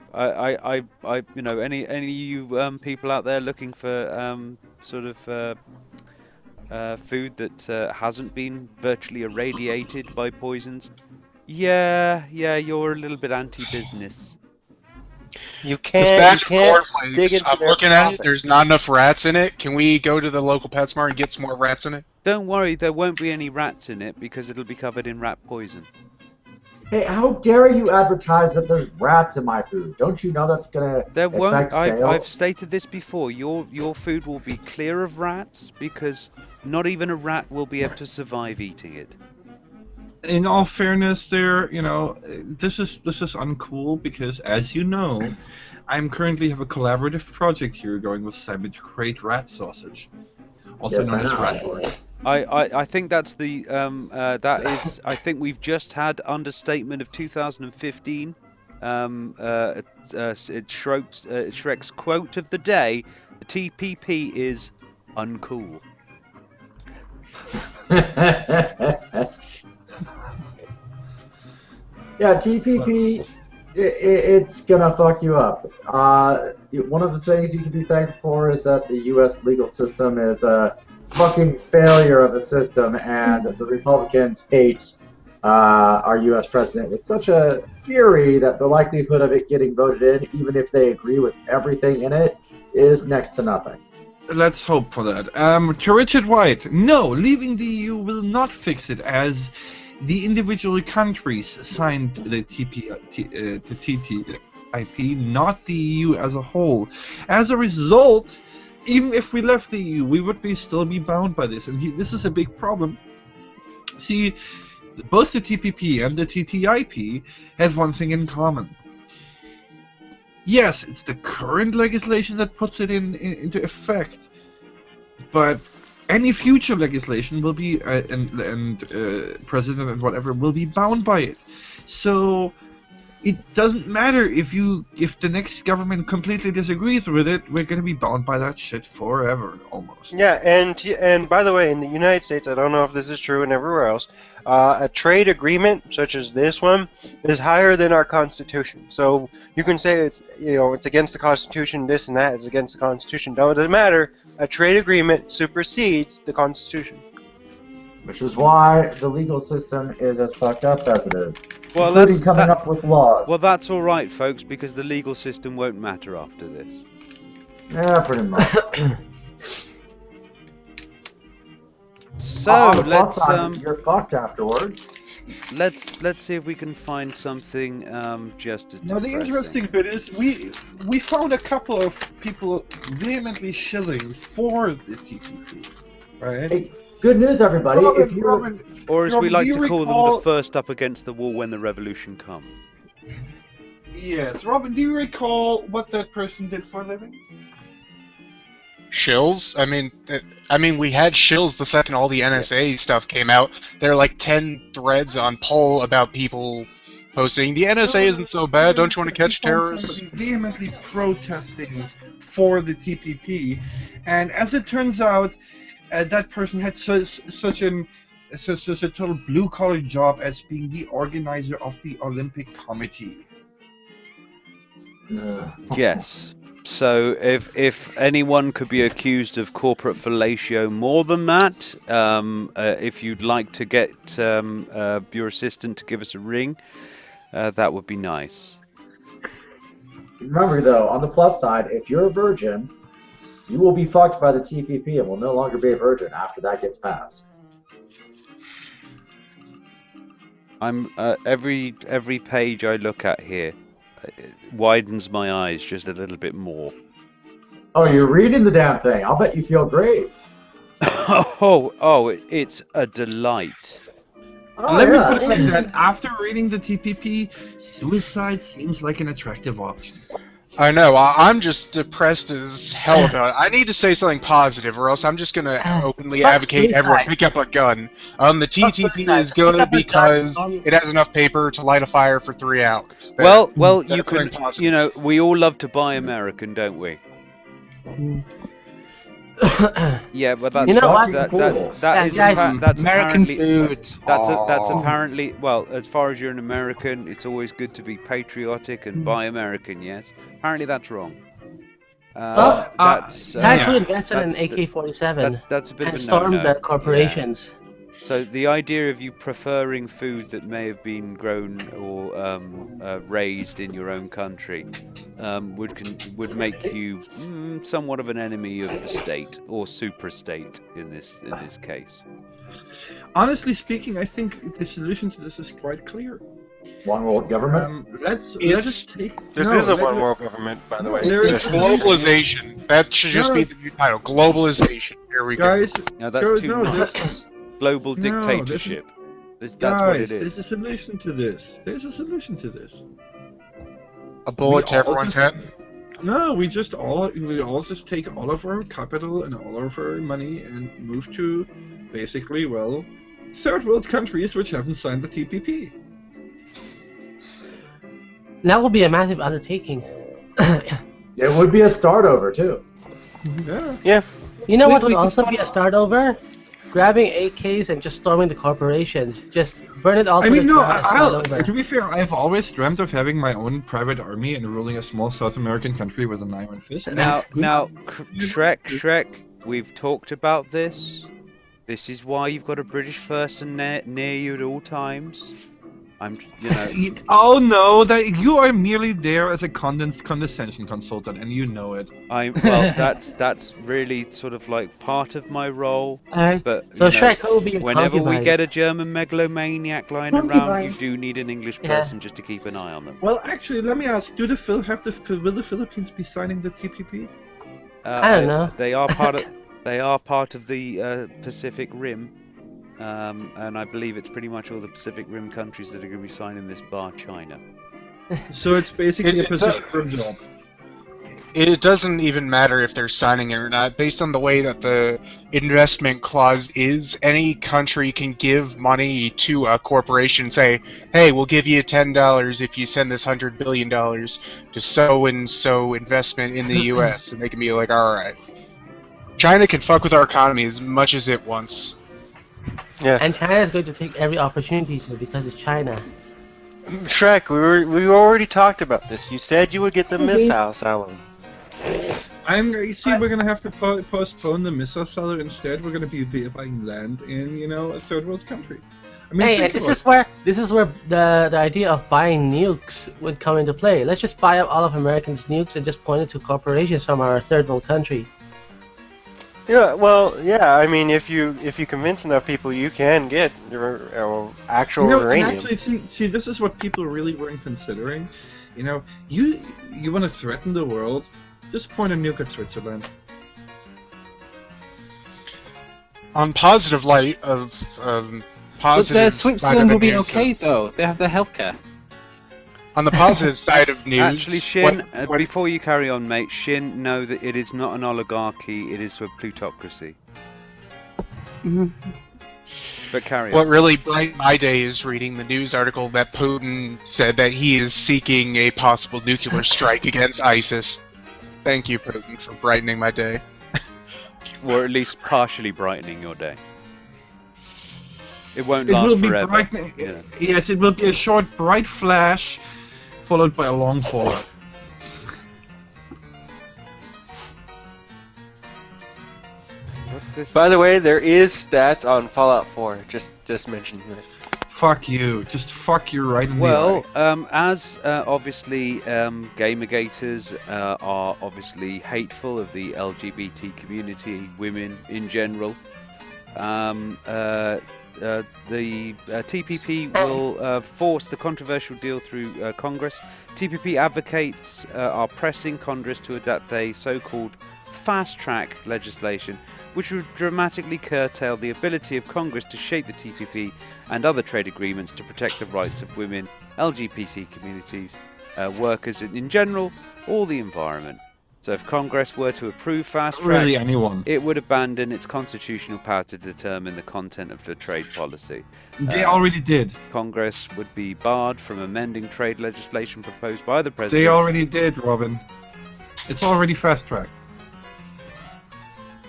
any you people out there looking for sort of food that hasn't been virtually irradiated by poisons. Yeah, you're a little bit anti-business. you This can't. bag You of can't dig cornflakes, into I'm their looking at it, profit. there's not enough rats in it. Can we go to the local PetSmart and get some more rats in it? Don't worry, there won't be any rats in it because it'll be covered in rat poison. Hey, how dare you advertise that there's rats in my food? Don't you know that's gonna There won't. affect sales? I've stated this before. Your food will be clear of rats because not even a rat will be able to survive eating it. In all fairness, this is uncool because, as you know, I'm currently have a collaborative project here going with Simon to create rat sausage, also Yes, known I as know. rat board. I think that's the that is. I think we've just had understatement of 2015. Shrek's quote of the day: "The TPP is uncool." Yeah, TPP, it's gonna fuck you up. One of the things you can be thankful for is that the U.S. legal system is a fucking failure of the system, and the Republicans hate our U.S. president with such a fury that the likelihood of it getting voted in, even if they agree with everything in it, is next to nothing. Let's hope for that. To Richard White, no, leaving the EU will not fix it, as the individual countries signed the TTIP, not the EU as a whole. As a result, even if we left the EU, we would still be bound by this, and this is a big problem. See, both the TPP and the TTIP have one thing in common. Yes, it's the current legislation that puts it into effect, but any future legislation will be and president and whatever will be bound by it. So it doesn't matter if the next government completely disagrees with it. We're going to be bound by that shit forever, almost. Yeah, and by the way, in the United States, I don't know if this is true and everywhere else, a trade agreement such as this one is higher than our Constitution. So you can say it's against the Constitution, this and that is against the Constitution. No, it doesn't matter. A trade agreement supersedes the Constitution. Which is why the legal system is as fucked up as it is, Well, including coming up with laws. Well, that's all right, folks, because the legal system won't matter after this. Yeah, pretty much. So On the plus let's side, you're fucked afterwards. let's see if we can find something just as Now the depressing. interesting bit is we found a couple of people vehemently shilling for the TPP, right? Hey, good news, everybody. If you Or as we Robin, like do to you call them, recall- the first up against the wall when the revolution comes. Yes, Robin, do you recall what that person did for a living? Shills? I mean, we had shills the second all the NSA stuff came out. There are like 10 threads on Poll about people posting, the NSA isn't so bad, don't you want to catch terrorists? Somebody vehemently protesting for the TPP, and as it turns out, that person had such a total blue-collar job as being the organizer of the Olympic Committee. Yes. So if anyone could be accused of corporate fellatio more than that, if you'd like to get your assistant to give us a ring, that would be nice. Remember, though, on the plus side, if you're a virgin, you will be fucked by the TPP and will no longer be a virgin after that gets passed. I'm every page I look at here widens my eyes just a little bit more. Oh, you're reading the damn thing. I'll bet you feel great. It's a delight. Oh, Let me yeah. put it like that. After reading the TPP, suicide seems like an attractive option. I know. I'm just depressed as hell about it. I need to say something positive, or else I'm just gonna openly Fuck advocate everyone suicide. pick up a gun. The TTP suicide. is good Pick up a gun, because storm- it has enough paper to light a fire for 3 hours. There. Well, That's you something can. positive. You know, we all love to buy American, don't we? Yeah, but that's You know what? that Yeah, is guys, that's American apparently foods. that's Aw. apparently well. As far as you're an American, it's always good to be patriotic and buy American. Yes, apparently that's wrong. That's Time to invest in an that's- AK-47 that's a bit of and a storm no-no. the corporations. So the idea of you preferring food that may have been grown or raised in your own country would make you somewhat of an enemy of the state or super-state in this case. Honestly speaking, I think the solution to this is quite clear. One world government? Let's take. This no, is a let- one world government, by the way. It's globalization. That should just be the new title. Globalization. Here we Guys, go. Now that's too no, much. this- Global No, this- dictatorship. That's guys, what it there's a is. solution to this. There's a solution to this. A bullet We to all everyone's just- head. No, we all just take all of our capital and all of our money and move to basically, well, third world countries which haven't signed the TPP. That will be a massive undertaking. It would be a start over, too. Yeah. You know what We would also be a start over? Grabbing AKs and just storming the corporations. Just burn it all I to mean, the no, ground and start over. to be fair, I've always dreamt of having my own private army and ruling a small South American country with an iron fist. Now, Shrek, we've talked about this. This is why you've got a British person near you at all times. Oh no, that you are merely there as a condescension consultant, and you know it. Well, that's really sort of like part of my role. Alright, But so you know, Shrek, who will be your whenever we concubine? get a German megalomaniac lying around, Concubine. you do need an English Yeah. person just to keep an eye on them. Well, actually, let me ask: will the Philippines be signing the TPP? I don't know. They are part of the Pacific Rim. And I believe it's pretty much all the Pacific Rim countries that are going to be signing this, bar China. So it's basically a It- Pacific Rim job. It doesn't even matter if they're signing it or not. Based on the way that the investment clause is, any country can give money to a corporation and say, hey, we'll give you $10 if you send this $100 billion to so-and-so investment in the U.S. And they can be like, all right. China can fuck with our economy as much as it wants. Yeah. And China is going to take every opportunity to because it's China. Shrek, we already talked about this. You said you would get the Mhm. missile salary. You see, we're gonna have to postpone the missile seller instead. We're gonna be buying land in, a third world country. I mean, Hey, think and about this is where the idea of buying nukes would come into play. Let's just buy up all of Americans' nukes and just point it to corporations from our third world country. Yeah, well, yeah. I mean, if you convince enough people, you can get actual and uranium. actually, see, this is what people really weren't considering. You want to threaten the world? Just point a nuke at Switzerland. On positive light of But positive Switzerland side of will the be news, okay though. They have the healthcare. On the positive side of news, Actually, Shin, what- before you carry on, mate, Shin, know that it is not an oligarchy, it is a plutocracy. But carry on. What really brightened my day is reading the news article that Putin said that he is seeking a possible nuclear strike against ISIS. Thank you, Putin, for brightening my day. Or at least partially brightening your day. It won't It last will be forever. brightening. Yeah. Yes, it will be a short, bright flash, followed by a long fallout. What's this? By the way, there is stats on Fallout 4. Just mentioning it. Fuck you. Just fuck you right in the Well, eye. as obviously gamergators are obviously hateful of the LGBT community, women in general, the TPP will force the controversial deal through Congress. TPP advocates are pressing Congress to adopt a so-called fast-track legislation, which would dramatically curtail the ability of Congress to shape the TPP and other trade agreements to protect the rights of women, LGBT communities, workers in general, or the environment. So if Congress were to approve fast track, Really, anyone. it would abandon its constitutional power to determine the content of the trade policy. They already did. Congress would be barred from amending trade legislation proposed by the They president. already did, Robin. It's already fast track.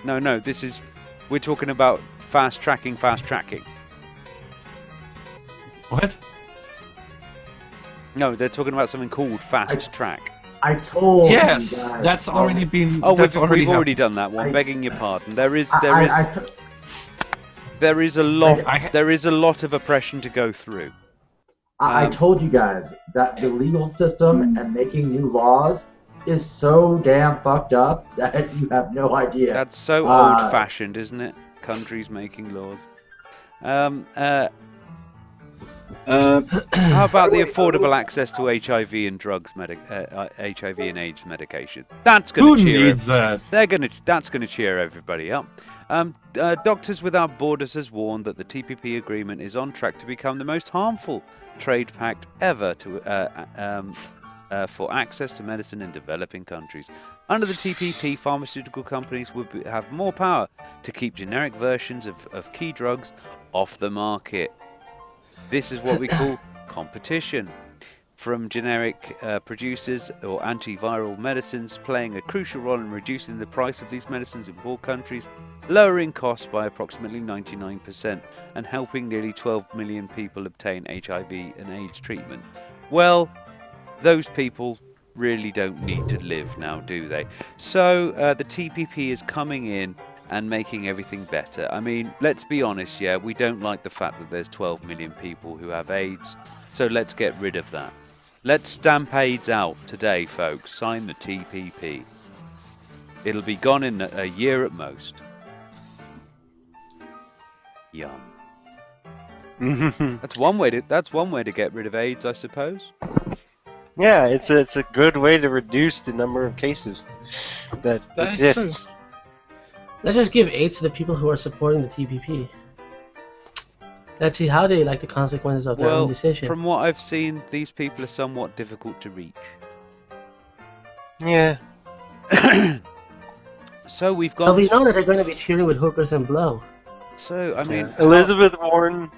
No, we're talking about fast tracking. What? No, they're talking about something called fast track. I told Yes, you guys. that's already been. Oh, that's we've already happened. done that one. Begging your pardon. There is a lot of oppression to go through. I told you guys that the legal system and making new laws is so damn fucked up that you have no idea. That's so old-fashioned, isn't it? Countries making laws. How about the affordable access to HIV and HIV and AIDS medication? That's going to cheer. Who needs that? That's going to cheer everybody up. Doctors Without Borders has warned that the TPP agreement is on track to become the most harmful trade pact ever for access to medicine in developing countries. Under the TPP, pharmaceutical companies would have more power to keep generic versions of key drugs off the market. This is what we call competition. From generic producers or antiviral medicines playing a crucial role in reducing the price of these medicines in poor countries, lowering costs by approximately 99%, and helping nearly 12 million people obtain HIV and AIDS treatment. Well, those people really don't need to live now, do they? So the TPP is coming in and making everything better. I mean, let's be honest, yeah, we don't like the fact that there's 12 million people who have AIDS, so let's get rid of that. Let's stamp AIDS out today, folks. Sign the TPP. It'll be gone in a year at most. Yum. That's one way to get rid of AIDS, I suppose. Yeah, it's a good way to reduce the number of cases that exist. Let's just give AIDS to the people who are supporting the TPP. Let's see how they like the consequences of their own decision. From what I've seen, these people are somewhat difficult to reach. Yeah. So we've But gone. we know that they're going to be cheering with hookers and blow. So I mean, Elizabeth Warren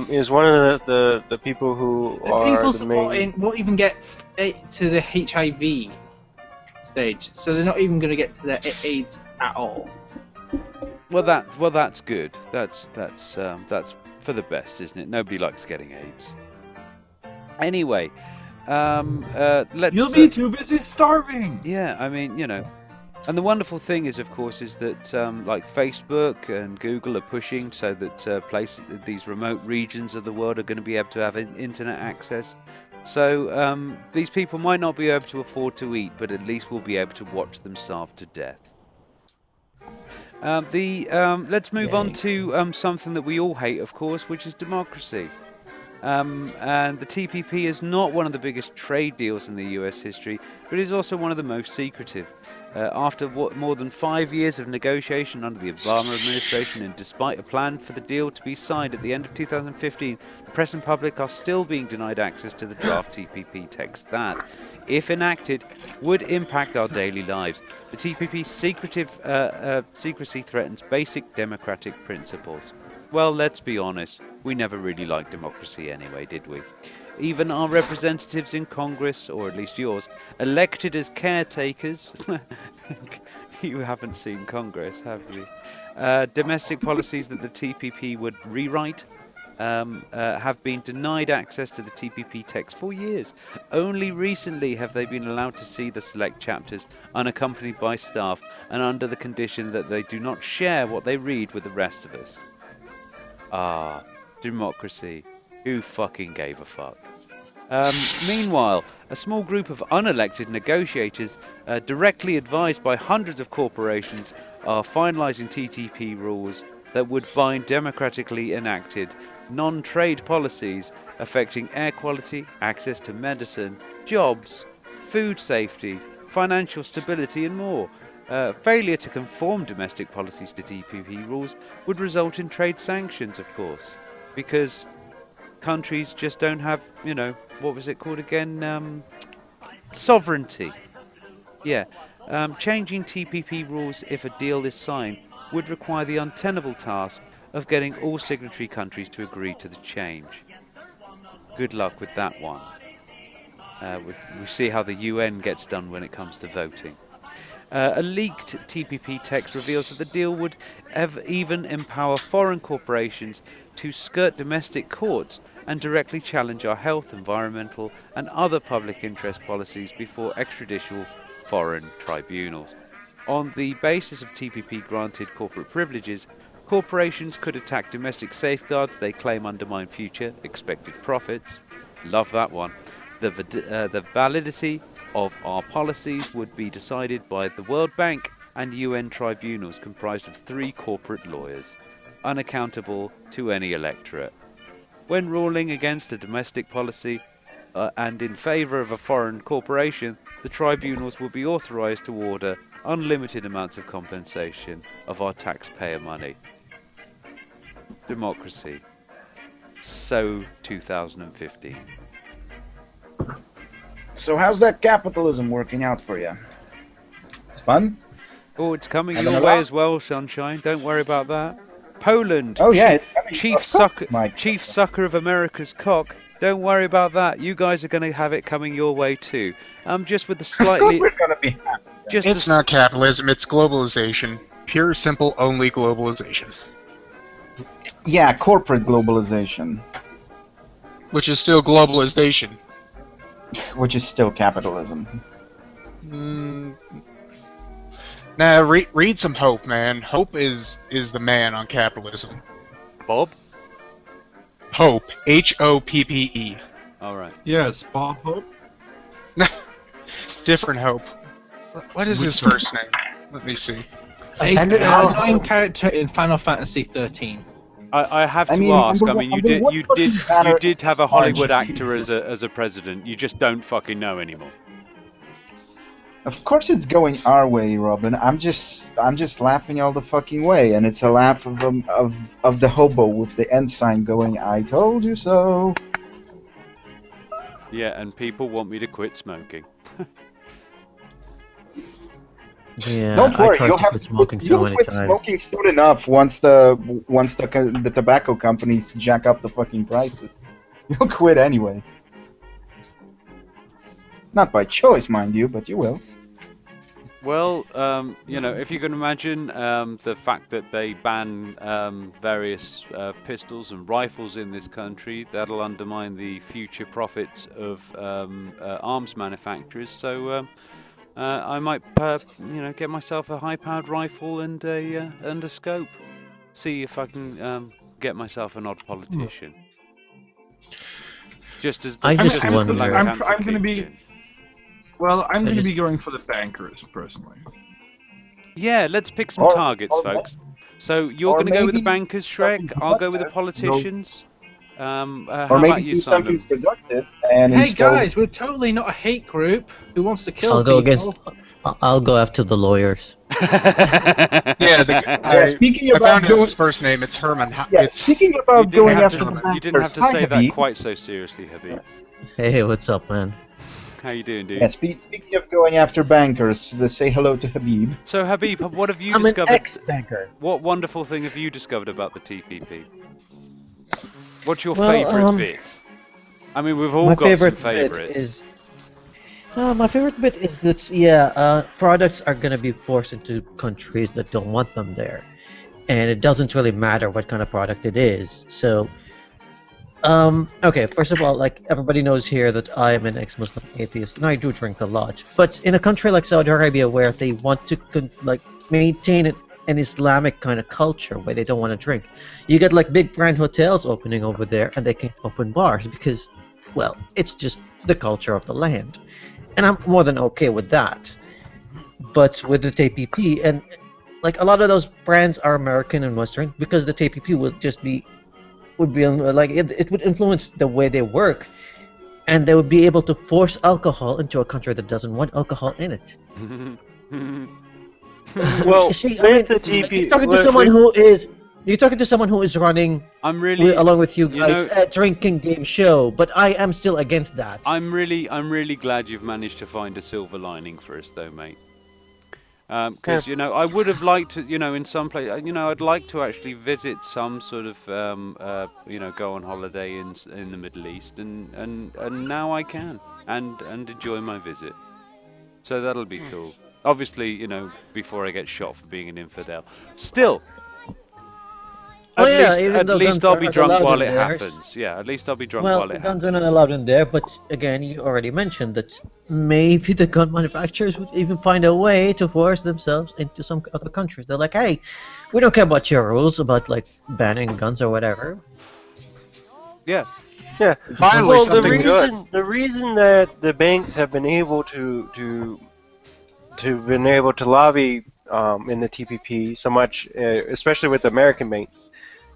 is one of the people who The are people the main. supporting won't even get to the HIV stage, so they're not even going to get to the AIDS at all. Well, that's good. That's for the best, isn't it? Nobody likes getting AIDS. Anyway, let's. You'll be too busy starving. Yeah, I mean, you know, and the wonderful thing is, of course, is that like Facebook and Google are pushing so that these remote regions of the world are going to be able to have internet access. So these people might not be able to afford to eat, but at least we'll be able to watch them starve to death. Let's move on to something that we all hate, of course, which is democracy. And the TPP is not one of the biggest trade deals in the US history, but it is also one of the most secretive. After more than 5 years of negotiation under the Obama administration, and despite a plan for the deal to be signed at the end of 2015, the press and public are still being denied access to the draft TPP text that, if enacted, would impact our daily lives. The TPP's secrecy threatens basic democratic principles. Well, let's be honest, we never really liked democracy anyway, did we? Even our representatives in Congress, or at least yours, elected as caretakers. You haven't seen Congress, have you? Domestic policies that the TPP would rewrite. have been denied access to the TPP text for years. Only recently have they been allowed to see the select chapters unaccompanied by staff and under the condition that they do not share what they read with the rest of us. Ah, democracy. Who fucking gave a fuck? Meanwhile, a small group of unelected negotiators, directly advised by hundreds of corporations, are finalising TTP rules that would bind democratically enacted non-trade policies affecting air quality, access to medicine, jobs, food safety, financial stability and more. Failure to conform domestic policies to TPP rules would result in trade sanctions, of course, because countries just don't have, what was it called again? Sovereignty. Yeah. Changing TPP rules if a deal is signed would require the untenable task of getting all signatory countries to agree to the change. Good luck with that one. We see how the UN gets done when it comes to voting. A leaked TPP text reveals that the deal would even empower foreign corporations to skirt domestic courts and directly challenge our health, environmental and other public interest policies before extrajudicial foreign tribunals. On the basis of TPP granted corporate privileges, corporations could attack domestic safeguards they claim undermine future expected profits. Love that one. The validity of our policies would be decided by the World Bank and UN tribunals comprised of 3 corporate lawyers, unaccountable to any electorate. When ruling against a domestic policy and in favour of a foreign corporation, the tribunals will be authorised to order unlimited amounts of compensation of our taxpayer money. Democracy. So 2015. So how's that capitalism working out for you? It's fun? Oh, it's coming Having your a way laugh? as well, sunshine. Don't worry about that. Poland. Oh yeah, it's coming. Chief sucker of America's cock. Don't worry about that. You guys are going to have it coming your way too. Just with the slightly. We're gonna be happy. It's not capitalism, it's globalization. Pure, simple, only globalization. Yeah, corporate globalization, Which is still globalization. which is still capitalism. Nah, read some Hope, man. Hope is the man on capitalism. Bob? Hope. Hoppe. Alright. Yes, Bob Hope. Different Hope. What is his first name? Let me see. A annoying character in Final Fantasy 13. I have to ask. I mean, you did have a Hollywood actor as a president. You just don't fucking know anymore. Of course, it's going our way, Robin. I'm just laughing all the fucking way, and it's a laugh of the hobo with the ensign going, "I told you so." Yeah, and people want me to quit smoking. Yeah, Don't worry, I tried you'll to have quit smoking you'll so many quit times. smoking soon enough once the tobacco companies jack up the fucking prices. You'll quit anyway. Not by choice, mind you, but you will. Well, if you can imagine the fact that they ban various pistols and rifles in this country, that'll undermine the future profits of arms manufacturers. So I might, get myself a high-powered rifle and a scope. See if I can get myself an odd politician. Just as the, I just just as the wonder- lung I'm cancer going to kicks be. in. Well, I'm going to just- be going for the bankers personally. Yeah, let's pick some targets, folks. So you're going to go with the bankers, Shrek. I'll go with the politicians. How Or maybe about you, do something Simon? productive and Hey install- guys, we're totally not a hate group who wants to kill I'll go people. I'll go after the lawyers. Yeah, speaking I about found his going- first name. It's Herman. Yeah, It's speaking about going have after to, the you didn't have bankers. to Hi, say that Habib. quite so seriously, Habib. Hey, what's up, man? How you doing, dude? Yeah, speaking of going after bankers, say hello to Habib. So, Habib, what have you I'm discovered? an ex-banker. What wonderful thing have you discovered about the TPP? What's your Well, favourite bit? I mean, we've all My got some favorite bit favourites. is. My favorite bit is that products are gonna be forced into countries that don't want them there, and it doesn't really matter what kind of product it is. So, Okay, first of all, like everybody knows here that I am an ex-Muslim atheist, and I do drink a lot. But in a country like Saudi Arabia, where they want to maintain an Islamic kind of culture where they don't want to drink, you get like big brand hotels opening over there, and they can't open bars because, well, it's just the culture of the land, and I'm more than okay with that. But with the TPP, and like a lot of those brands are American and Western, because the TPP would be like it would influence the way they work, and they would be able to force alcohol into a country that doesn't want alcohol in it. Well, See, I mean, with the TP, you're talking to someone who is running I'm really, along with you you guys know, a drinking game show, but I am still against that. I'm really glad you've managed to find a silver lining for us, though, mate. Because I would have liked to, in some place, I'd like to actually visit some sort of, go on holiday in the Middle East, and now I can, and enjoy my visit. So that'll be cool. Obviously, before I get shot for being an infidel. Still, at least I'll be drunk while it happens. Yeah, at least I'll be drunk while it happens. Guns are not allowed in there, but again, you already mentioned that maybe the gun manufacturers would even find a way to force themselves into some other countries. They're like, hey, we don't care about your rules about like banning guns or whatever. Yeah. Yeah. Finally, well, something good. The reason that the banks have been able to lobby in the TPP so much, especially with the American banks,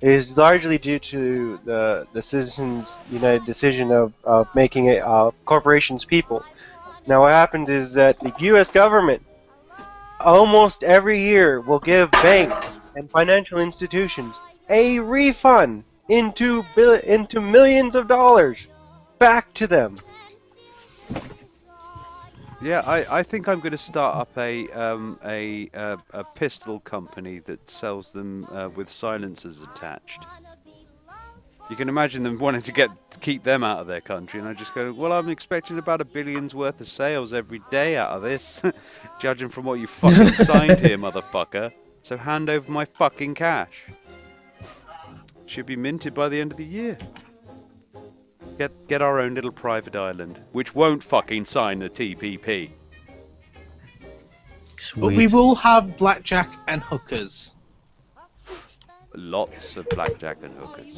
is largely due to the Citizens United decision of making it corporations people. Now what happens is that the U.S. government almost every year will give banks and financial institutions a refund into millions of dollars back to them. Yeah, I think I'm going to start up a pistol company that sells them with silencers attached. You can imagine them wanting to keep them out of their country, and I just go, well, I'm expecting about $1 billion's worth of sales every day out of this, judging from what you fucking signed here, motherfucker. So hand over my fucking cash. Should be minted by the end of the year. Get our own little private island, which won't fucking sign the TPP. Sweet. But we will have blackjack and hookers. Lots of blackjack and hookers.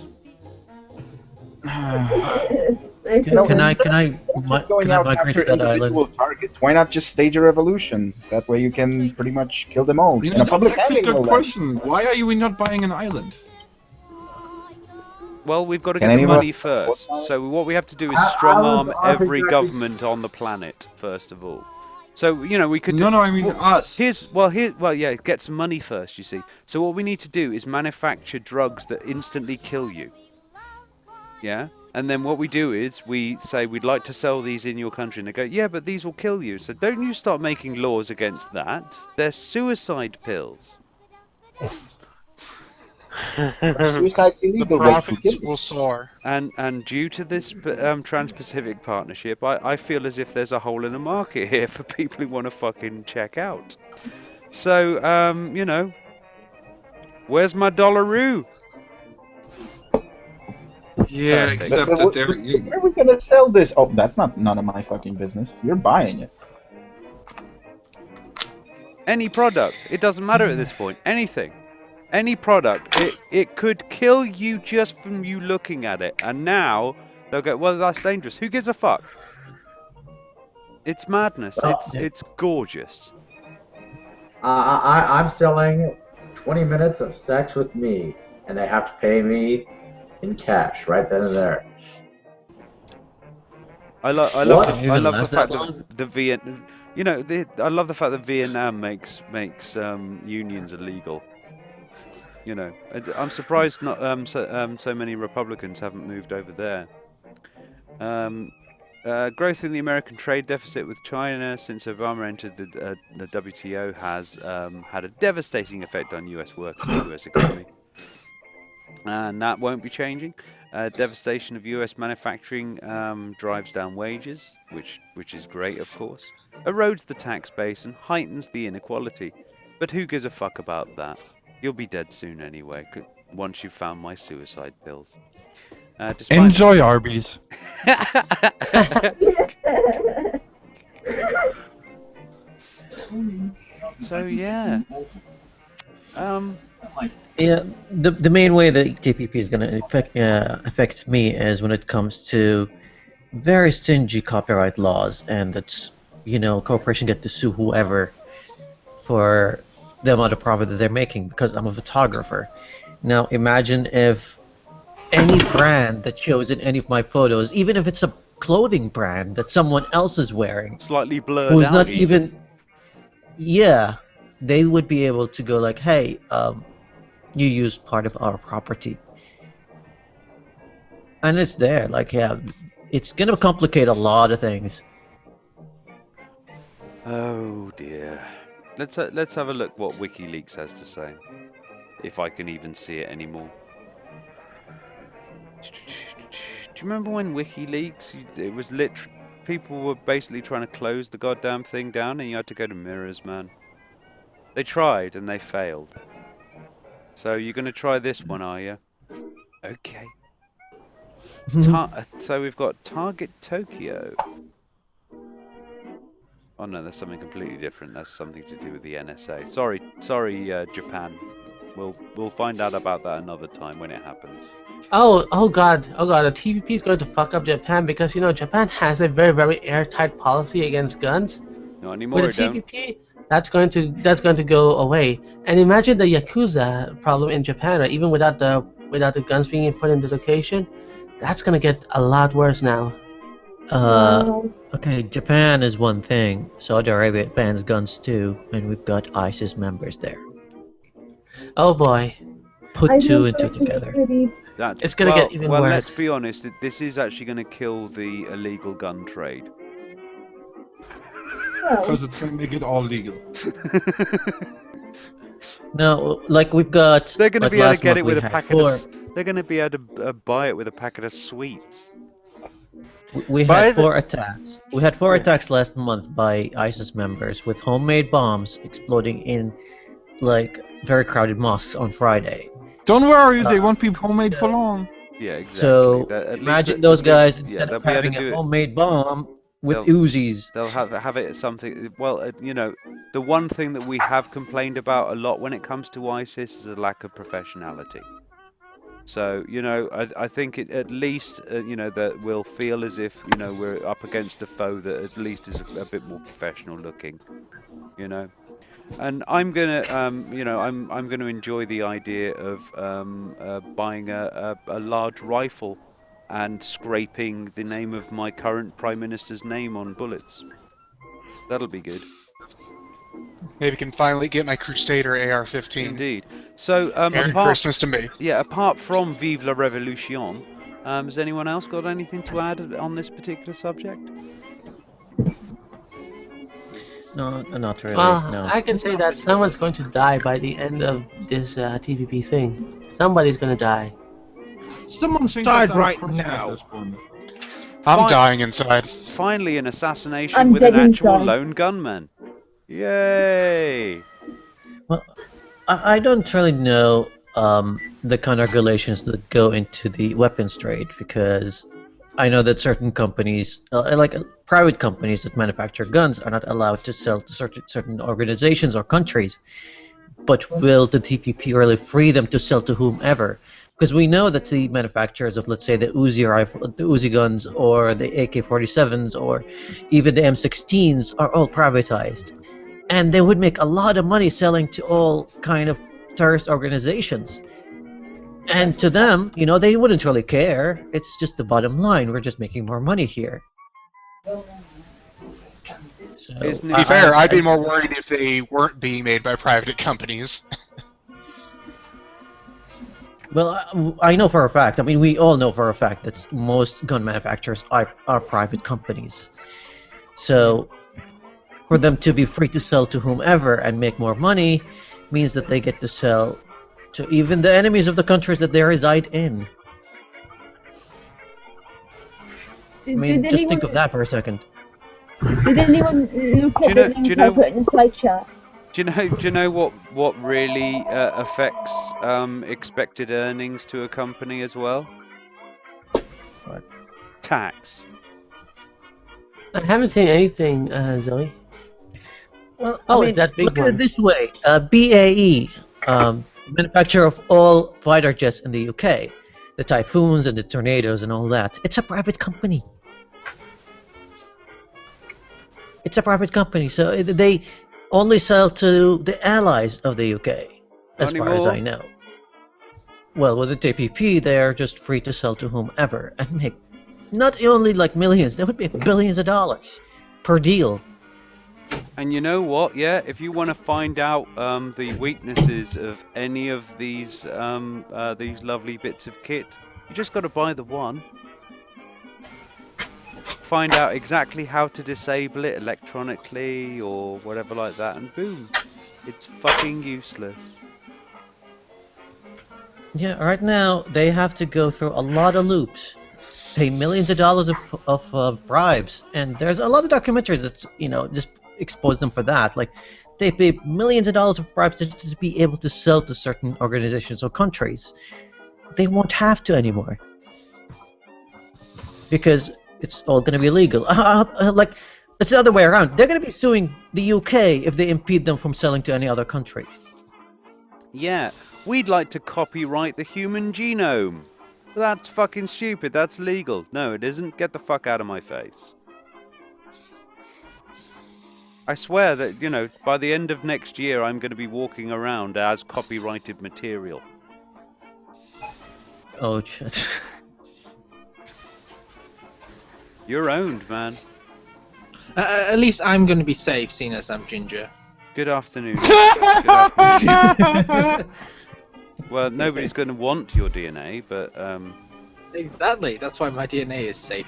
Can I migrate to that island? Targets. Why not just stage a revolution? That way you can pretty much kill them all. That's actually a good question. Why are you not buying an island? Well, we've got to get the money first. So what we have to do is strong arm every government on the planet first of all. So we could. No, I mean us. Get some money first. You see. So what we need to do is manufacture drugs that instantly kill you. Yeah. And then what we do is we say we'd like to sell these in your country, and they go, yeah, but these will kill you. So don't you start making laws against that. They're suicide pills. Suicide's illegal. The profits will soar. And due to this Trans-Pacific Partnership, I feel as if there's a hole in the market here for people who want to fucking check out. So, where's my dollaroo? Yeah, Perfect. except that there. Where are we gonna sell this? Oh, that's none of my fucking business. You're buying it. Any product. It doesn't matter at this point. Anything. Any product. It could kill you just from you looking at it. And now they'll go, well, that's dangerous. Who gives a fuck? It's madness. It's gorgeous. I'm selling 20 minutes of sex with me, and they have to pay me in cash right then and there. I love the fact that the Vietnam. I love the fact that Vietnam makes unions illegal. I'm surprised not so many Republicans haven't moved over there. Growth in the American trade deficit with China since Obama entered the WTO has had a devastating effect on U.S. workers and the U.S. economy. And that won't be changing. Devastation of U.S. manufacturing drives down wages, which is great, of course. Erodes the tax base and heightens the inequality. But who gives a fuck about that? You'll be dead soon anyway, once you've found my suicide pills. Despite... Enjoy Arby's. So yeah. Yeah, the main way that TPP is going to affect me is when it comes to very stingy copyright laws, and that's, corporation get to sue whoever for the amount of profit that they're making, because I'm a photographer. Now imagine if any brand that shows in any of my photos, even if it's a clothing brand that someone else is wearing, slightly blurred who's out not even, yeah, they would be able to go like, hey, you used part of our property. And it's there, like, yeah, it's gonna complicate a lot of things. Oh dear. Let's have a look what WikiLeaks has to say, if I can even see it anymore. Do you remember when WikiLeaks? It was people were basically trying to close the goddamn thing down, and you had to go to mirrors, man. They tried and they failed. So you're gonna try this one, are you? Okay. So we've got Target Tokyo. Oh no, that's something completely different. That's something to do with the NSA. Sorry, Japan. We'll find out about that another time when it happens. Oh god, the TPP is going to fuck up Japan, because Japan has a very, very airtight policy against guns. Not anymore. With the TPP, that's going to go away. And imagine the Yakuza problem in Japan, or even without the guns being put into location, that's gonna get a lot worse now. Okay, Japan is one thing. Saudi Arabia bans guns too, and we've got ISIS members there. Oh boy. Put two and two together. It's gonna get even worse. Well, let's be honest. This is actually going to kill the illegal gun trade. Because it's going to make it all legal. No, like we've got. They're going to like be able to last get month it with we a had packet four- of. They're going to be able to buy it with a packet of sweets. We had four attacks. We had four attacks last month by ISIS members with homemade bombs exploding in, like, very crowded mosques on Friday. Don't worry, they won't be homemade for long. Yeah, exactly. So At imagine least those guys yeah, instead they'll of be able to having do a it. homemade bomb with Uzis. They'll have it something. Well, the one thing that we have complained about a lot when it comes to ISIS is a lack of professionality. So I think at least that we'll feel as if we're up against a foe that at least is a bit more professional looking. And I'm gonna I'm gonna enjoy the idea of buying a large rifle and scraping the name of my current Prime Minister's name on bullets. That'll be good. Maybe I can finally get my Crusader AR-15. Indeed. So, Merry Christmas to me. Yeah, apart from Vive la Révolution, has anyone else got anything to add on this particular subject? No, not really. Well, no. I can say that someone's going to die by the end of this TPP thing. Somebody's going to die. Someone's died right now. I'm dying inside. Finally, an assassination I'm with an dead actual inside. lone gunman. Yay! Well, I don't really know the kind of regulations that go into the weapons trade, because I know that certain companies, like private companies that manufacture guns, are not allowed to sell to certain organizations or countries. But will the TPP really free them to sell to whomever? Because we know that the manufacturers of, let's say, the Uzi rifle, the Uzi guns, or the AK-47s, or even the M16s, are all privatized, and they would make a lot of money selling to all kind of terrorist organizations. And to them, they wouldn't really care. It's just the bottom line. We're just making more money here. So, To be fair, I'd be more worried if they weren't being made by private companies. Well, I know for a fact. I mean, we all know for a fact that most gun manufacturers are private companies. So, for them to be free to sell to whomever and make more money means that they get to sell to even the enemies of the countries that they reside in. I mean, just think of that for a second. Did anyone look at the link I put in the side chat? Do you know what really affects expected earnings to a company as well? tax. I haven't seen anything, Zoe. Well, Oh, I mean, it's that big look at one. it this way: BAE, manufacturer of all fighter jets in the UK, the Typhoons and the Tornadoes and all that. It's a private company. It's a private company, so they only sell to the allies of the UK, as far as I know. Well, with the TPP, they're just free to sell to whomever and make not only like millions, they would make billions of dollars per deal. And you know what? Yeah, if you want to find out the weaknesses of any of these lovely bits of kit, you just got to buy the one. Find out exactly how to disable it electronically or whatever like that, and boom, it's fucking useless. Yeah, right now they have to go through a lot of loops, pay millions of dollars of bribes, and there's a lot of documentaries that just expose them for that. Like they pay millions of dollars of bribes just to be able to sell to certain organizations or countries. They won't have to anymore because it's all going to be illegal. Like it's the other way around. They're going to be suing the UK if they impede them from selling to any other country. Yeah, we'd like to copyright the human genome. That's fucking stupid. That's legal. No, it isn't. Get the fuck out of my face. I swear that, by the end of next year, I'm going to be walking around as copyrighted material. Oh, shit. You're owned, man. At least I'm going to be safe, seeing as I'm ginger. Good afternoon. Good afternoon. Well, nobody's going to want your DNA, but Exactly. That's why my DNA is safe.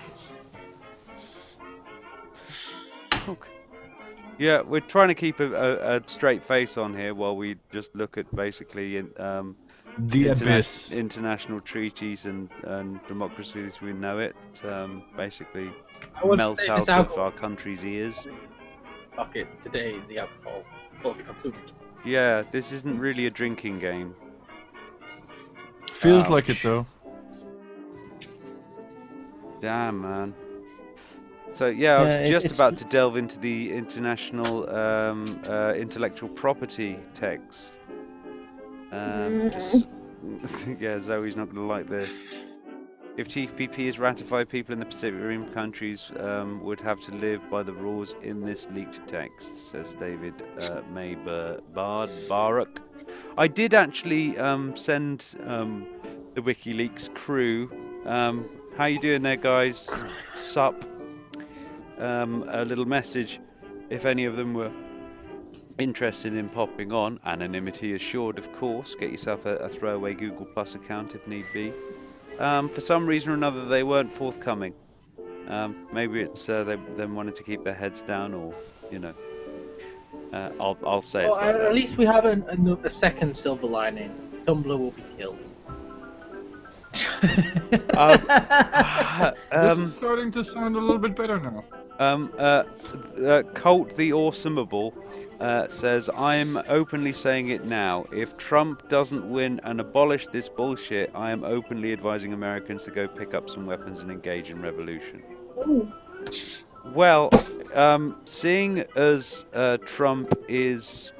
Okay. Yeah, we're trying to keep a straight face on here while we just look at basically international treaties and democracy as we know it. Basically melt out of our country's ears. Fuck it. Today, the alcohol. Yeah, this isn't really a drinking game. Feels like it though. Damn, man. So yeah, I was just about to delve into the international intellectual property text. Yeah, Zoe's not going to like this. If TPP is ratified, people in the Pacific Rim countries would have to live by the rules in this leaked text, says David Barak. I did actually send the WikiLeaks crew. How you doing there, guys? Sup? A little message. If any of them were interested in popping on, anonymity assured, of course. Get yourself a throwaway Google Plus account if need be. For some reason or another, they weren't forthcoming. Maybe it's they wanted to keep their heads down, or I'll say. Well, it's like at least we have a second silver lining. Tumblr will be killed. This is starting to sound a little bit better now. Colt the Awesomable says, I'm openly saying it now. If Trump doesn't win and abolish this bullshit, I am openly advising Americans to go pick up some weapons and engage in revolution. Ooh. Well, seeing as Trump is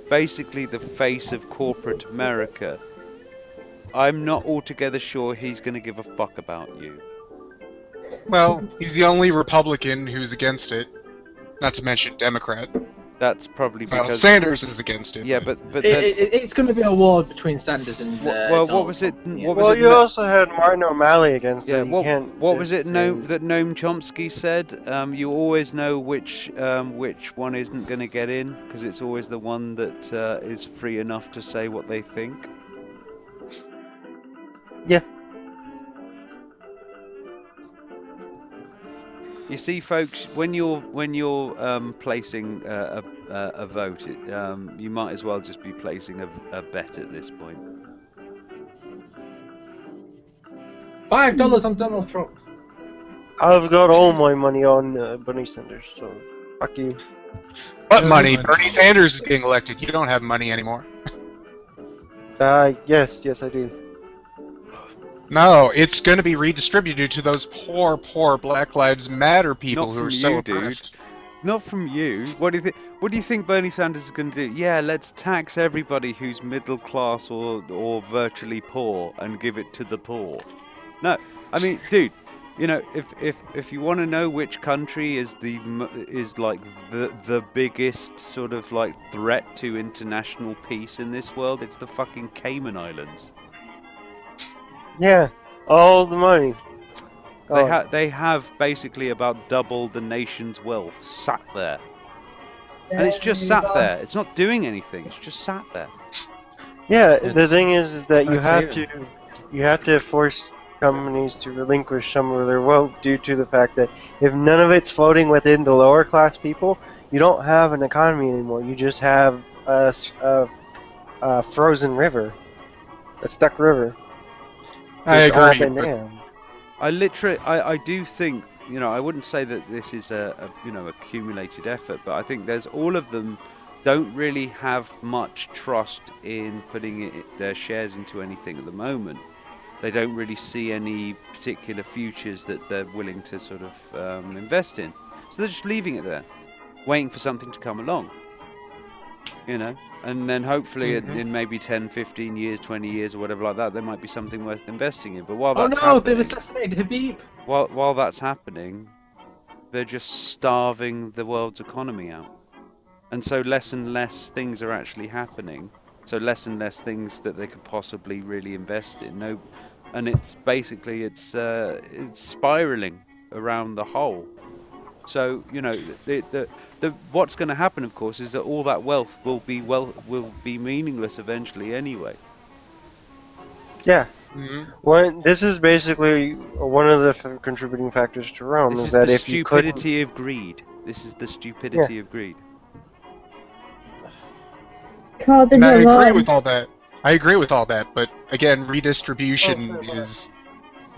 basically the face of corporate America, I'm not altogether sure he's going to give a fuck about you. Well, he's the only Republican who's against it. Not to mention Democrat. That's probably because Sanders is against it. Yeah, but it's going to be a war between Sanders and. Well, what was it? What was well, it? you also had Martin O'Malley against it. What was it? That Noam Chomsky said. You always know which one isn't going to get in because it's always the one that is free enough to say what they think. Yeah. You see, folks, when you're placing a vote, you might as well just be placing a bet at this point. $5 on Donald Trump. I've got all my money on Bernie Sanders, so fuck you. What money? Bernie Sanders is getting elected. You don't have money anymore. Yes, I do. No, it's going to be redistributed to those poor, poor Black Lives Matter people Not who from are so you, dude. oppressed. Not from you. What do you think? What do you think Bernie Sanders is going to do? Yeah, let's tax everybody who's middle class or virtually poor and give it to the poor. No, I mean, dude, you know, if you want to know which country is like the biggest sort of like threat to international peace in this world, it's the fucking Cayman Islands. Yeah, all the money. They have basically about double the nation's wealth sat there, and it's just sat there. It's not doing anything. It's just sat there. Yeah, the thing is that you have to force companies to relinquish some of their wealth due to the fact that if none of it's floating within the lower class people, you don't have an economy anymore. You just have a frozen river, a stuck river. I agree. I do think, you know, I wouldn't say that this is a accumulated effort, but I think there's all of them don't really have much trust in putting their shares into anything at the moment. They don't really see any particular futures that they're willing to sort of invest in. So they're just leaving it there, waiting for something to come along. You know, and then hopefully in maybe 10, 15 years, 20 years or whatever like that, there might be something worth investing in. But while that's happening, they've assassinated Habib. While that's happening, they're just starving the world's economy out. And so less and less things are actually happening. So less and less things that they could possibly really invest in. And it's basically it's spiraling around the hole. So you know the what's going to happen, of course, is that all that wealth will be meaningless eventually anyway. Yeah. Well, this is basically one of the contributing factors to Rome. This is that the if stupidity of greed. This is the stupidity of greed. And I agree with all that. I agree with all that, but again, redistribution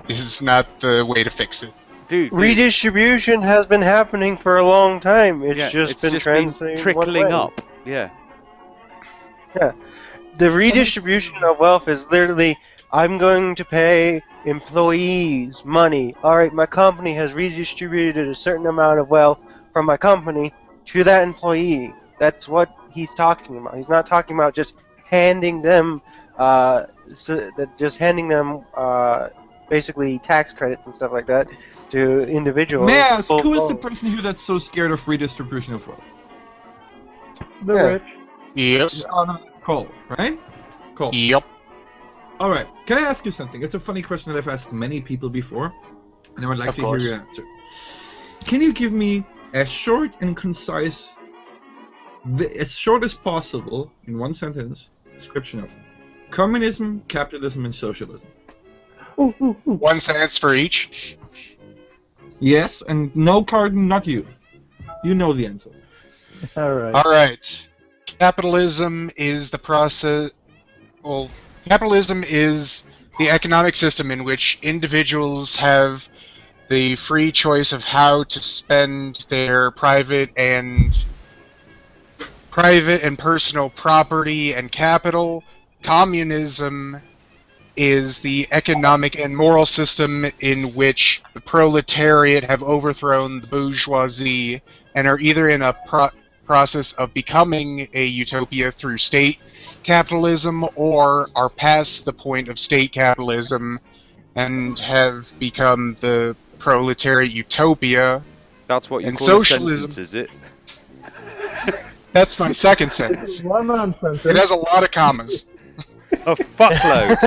is not the way to fix it. Dude, redistribution has been happening for a long time. It's just been trickling up. Yeah. Yeah. The redistribution of wealth is literally, I'm going to pay employees money. Alright, my company has redistributed a certain amount of wealth from my company to that employee. That's what he's talking about. He's not talking about just handing them basically tax credits and stuff like that to individuals. May I ask, who is the person here that's so scared of redistribution of wealth? The rich. Yep. Cole, right? Cole. Yep. Alright, can I ask you something? It's a funny question that I've asked many people before, and I would like to hear your answer. Can you give me a short and concise, as short as possible, in one sentence, description of communism, capitalism, and socialism? 1 sentence for each? Yes, and no card, not you. You know the answer. Alright. Capitalism is the process... Well, capitalism is the economic system in which individuals have the free choice of how to spend their private and personal property and capital. Communism is the economic and moral system in which the proletariat have overthrown the bourgeoisie and are either in a process of becoming a utopia through state capitalism or are past the point of state capitalism and have become the proletariat utopia. That's what you and call socialism. A sentence, is it? That's my second sentence. It has a lot of commas. A fuckload.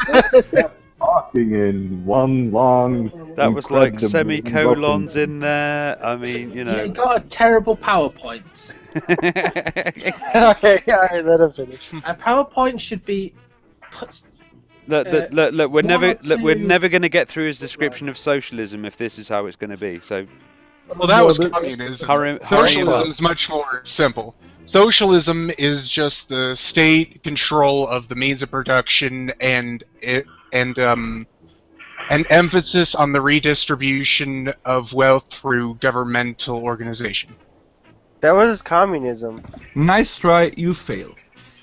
Talking in one long. That was like semicolons in there. I mean, you know. You got a terrible PowerPoint. Okay, alright, let him finish. A PowerPoint should be put. Look, we're never going to get through his description of socialism if this is how it's going to be. So. Well, that was communism. Socialism is much more simple. Socialism is just the state control of the means of production and emphasis on the redistribution of wealth through governmental organization. That was communism. Nice try, you failed.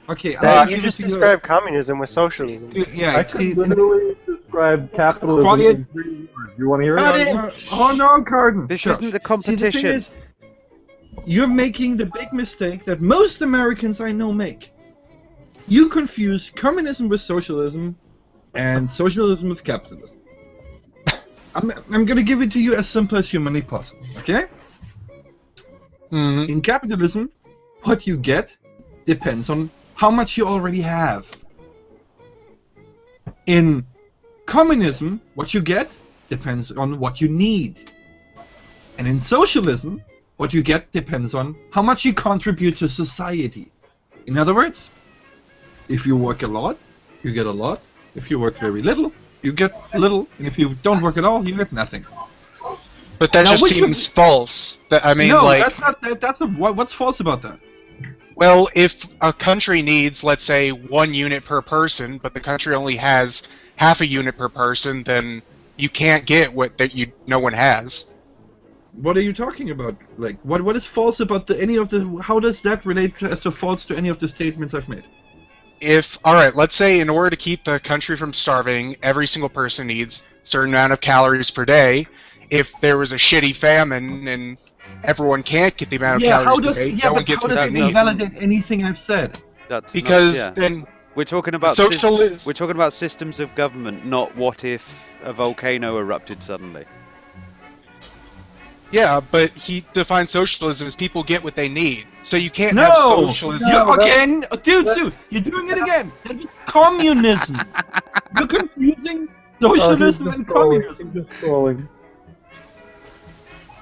Okay, you just described communism with socialism. Yeah, I could literally describe describe capitalism Quiet. in 3 words. You want to hear Got it? it. Oh no, Carden. This Shush. isn't the See, the competition. thing is, you're making the big mistake that most Americans I know make. You confuse communism with socialism, and socialism with capitalism. I'm gonna give it to you as simple as humanly possible, okay? Mhm. In capitalism, what you get depends on how much you already have. In communism, what you get depends on what you need. And in socialism, what you get depends on how much you contribute to society. In other words, if you work a lot, you get a lot. If you work very little, you get little. And if you don't work at all, you get nothing. But that Now, just which seems false. That I mean, no, like, that's not. What's false about that? well, if a country needs, let's say, 1 unit per person, but the country only has half a unit per person, then you can't get what no one has. What are you talking about? Like, what is false about any of the? How does that relate as to false to any of the statements I've made? Alright, let's say in order to keep the country from starving, every single person needs a certain amount of calories per day. If there was a shitty famine and everyone can't get the amount of calories per day, no one gets what they it need. invalidate anything I've said? That's Because not, yeah. then we're talking about we're talking about systems of government, not what if a volcano erupted suddenly. yeah, but he defines socialism as people get what they need. So you can't have No! socialism. Again, dude, you're doing it again. That is communism. You're confusing socialism and communism. Just scrolling.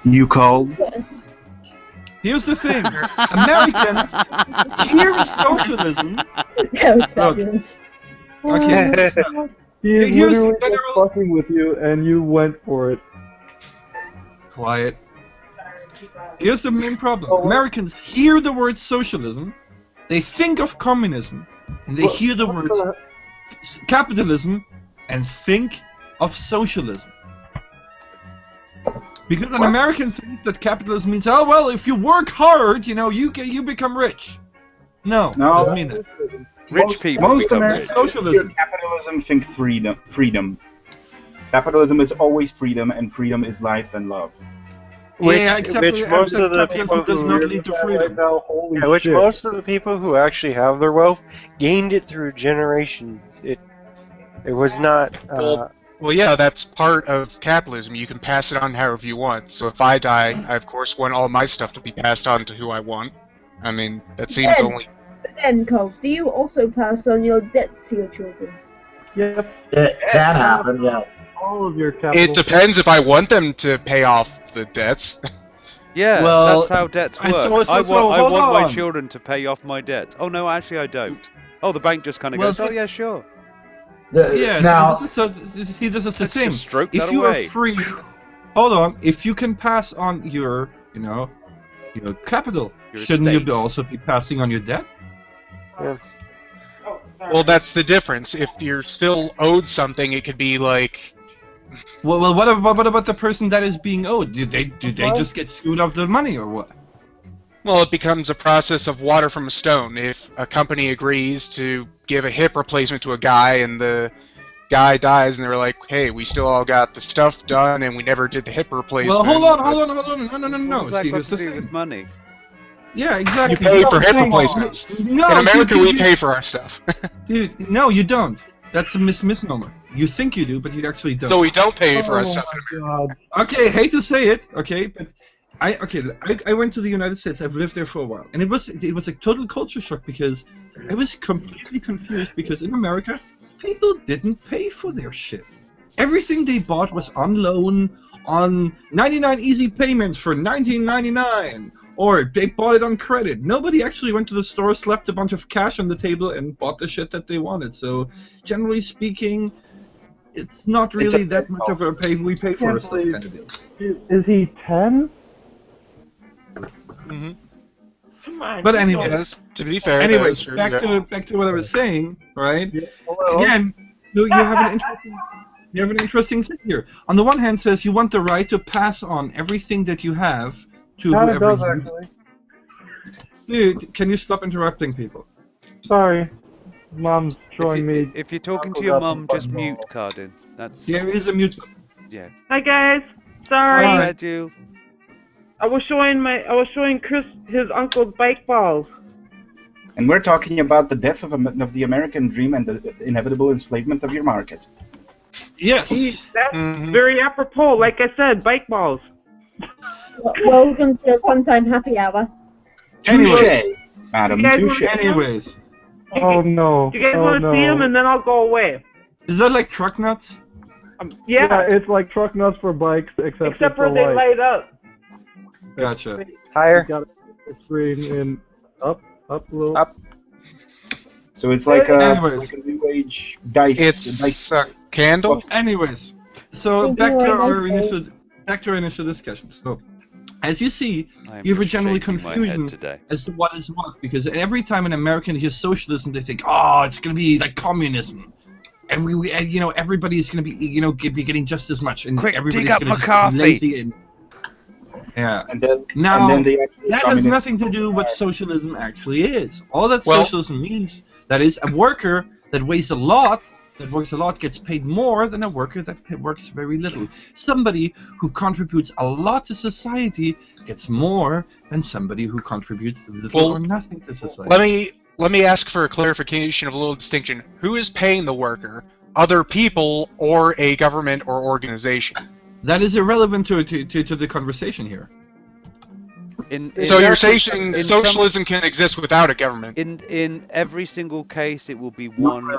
You called? Here's the thing, Americans hear socialism. That was fabulous. Okay, He is Here's the literally just general- fucking with you, and you went for it. quiet. Here's the main problem. Americans hear the word socialism, they think of communism, and they hear the word capitalism and think of socialism. Because an American thinks that capitalism means, oh well, if you work hard, you become rich. No, it No. doesn't mean that. Rich people Most become Americans rich. Socialism. hear capitalism think freedom. Capitalism is always freedom, and freedom is life and love. Yeah, except most of the capitalism people does who not lead to freedom. Holy Yeah, which shit. most of the people who actually have their wealth gained it through generations. It was not. Well, yeah, that's part of capitalism. You can pass it on however you want. So if I die, I of course want all my stuff to be passed on to who I want. I mean, that seems Then- only. But then, Cole, do you also pass on your debts to your children? Yep. It can happen, yes. All of your capital. It depends if I want them to pay off the debts. Yeah, Well, that's how debts I- work. so- I hold want my on. children to pay off my debts. Oh no, actually I don't. Oh, the bank just kind of Well, goes, oh yeah, sure. Yeah, Now, this is the Let's thing. just stroke If that you away. are free, hold on. If you can pass on your capital, Your shouldn't estate. you also be passing on your debt? Well, that's the difference. If you're still owed something, it could be like. Well, what about the person that is being owed? Do they just get screwed of the money or what? Well, it becomes a process of water from a stone. If a company agrees to give a hip replacement to a guy and the guy dies and they're like, hey, we still all got the stuff done and we never did the hip replacement. Well, hold on. No. What's that See, got here's to the do thing. with money? Yeah, exactly. You pay No, for hip saying- replacements. No, In America, we you- pay for our stuff. Dude, no, you don't. That's a misnomer. You think you do, but you actually don't. So we don't pay for our stuff. God. Okay, hate to say it, okay, but I went to the United States. I've lived there for a while, and it was a total culture shock because I was completely confused because in America people didn't pay for their shit. Everything they bought was on loan, on 99 easy payments for $19.99, or they bought it on credit. Nobody actually went to the store, slapped a bunch of cash on the table, and bought the shit that they wanted. So, generally speaking, it's not really that much of a we pay for stuff kind of deal. Is he 10? But anyway, Yes, to be fair. anyways, that's true, back yeah. to what I was saying, right? Hello? Again, you have an interesting thing here. On the one hand, says you want the right to pass on everything that you have to Kinda whoever does, you. actually. Dude, can you stop interrupting people? Sorry. Mom's showing me. If you're talking to your mum, just mute, Cardin. That's There is a mute. yeah. Hi guys. Sorry. Hi, you. I was showing Chris his uncle's bike balls. And we're talking about the death of the American dream and the inevitable enslavement of your market. Yes. That's very apropos. Like I said, bike balls. Welcome to Fun Time Happy Hour. Touche, madam. You guys Touche. wanna- Anyways. Oh no. You guys oh, want to no. see them, and then I'll go away. Is that like truck nuts? Yeah. It's like truck nuts for bikes, except it's for a they light. light up. Gotcha. Higher. You got a screen in up a little. Up. So it's like Anyways. like a new age dice. It's a candle. Anyways, so back to our initial discussion. So, as you see, you have a general confusion as to what is what, because every time an American hears socialism, they think, oh, it's going to be like communism. Everybody's going to be, be getting just as much, and Quick, everybody's dig up going to McCarthy. be lazy. And, yeah. And then, now, and then that has nothing to do with what socialism actually is. All that socialism means, that is, a worker that works a lot gets paid more than a worker that works very little. Somebody who contributes a lot to society gets more than somebody who contributes little or nothing to society. Let me ask for a clarification of a little distinction. Who is paying the worker? Other people or a government or organization? That is irrelevant to the conversation here. So you're saying socialism can exist without a government? In every single case, it will be one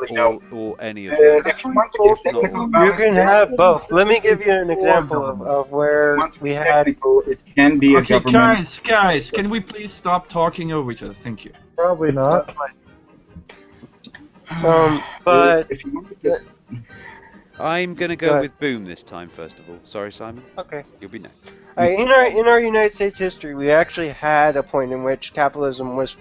or any of them. If you want to go technical about You can have both. Let me give you an example of where we had. It can be a Okay, government. guys, can we please stop talking over each other? Thank you. Probably not. But if you want to get... I'm gonna go with Boom this time. First of all, sorry, Simon. Okay. You'll be next. In our United States history, we actually had a point in which capitalism was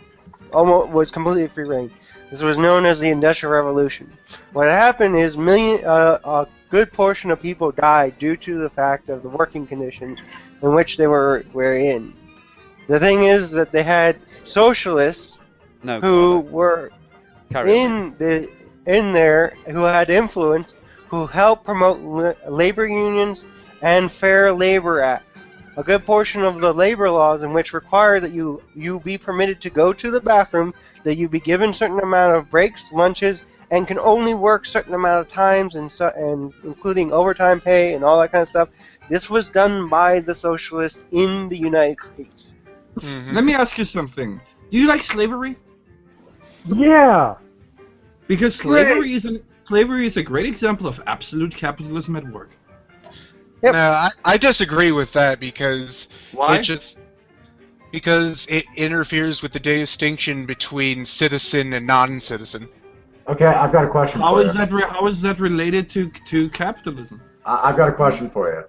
completely free reign. This was known as the Industrial Revolution. What happened is a good portion of people died due to the fact of the working conditions in which they were in. The thing is that they had socialists who were in there who had influence, who helped promote labor unions and fair labor acts. A good portion of the labor laws in which require that you be permitted to go to the bathroom, that you be given certain amount of breaks, lunches, and can only work certain amount of times, and including overtime pay and all that kind of stuff. This was done by the socialists in the United States. Let me ask you something. Do you like slavery? Yeah. Because slavery is a great example of absolute capitalism at work. Yep. No, I disagree with that because Why? Because it interferes with the distinction between citizen and non-citizen. Okay, I've got a question How for is you. that? How is that related to capitalism? I've got a question for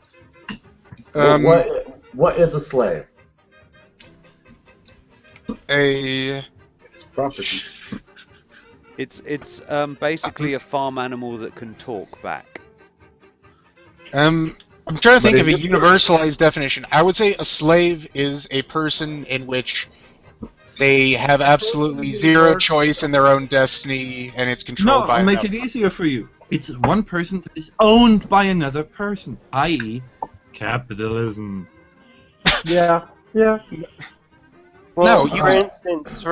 you. What is a slave? It's property. It's basically a farm animal that can talk back. I'm trying to think of a universalized definition. I would say a slave is a person in which they have absolutely zero choice in their own destiny, and it's controlled by I'll make another. it easier for you. It's one person that is owned by another person, i.e., capitalism. Yeah. Well, No, for instance,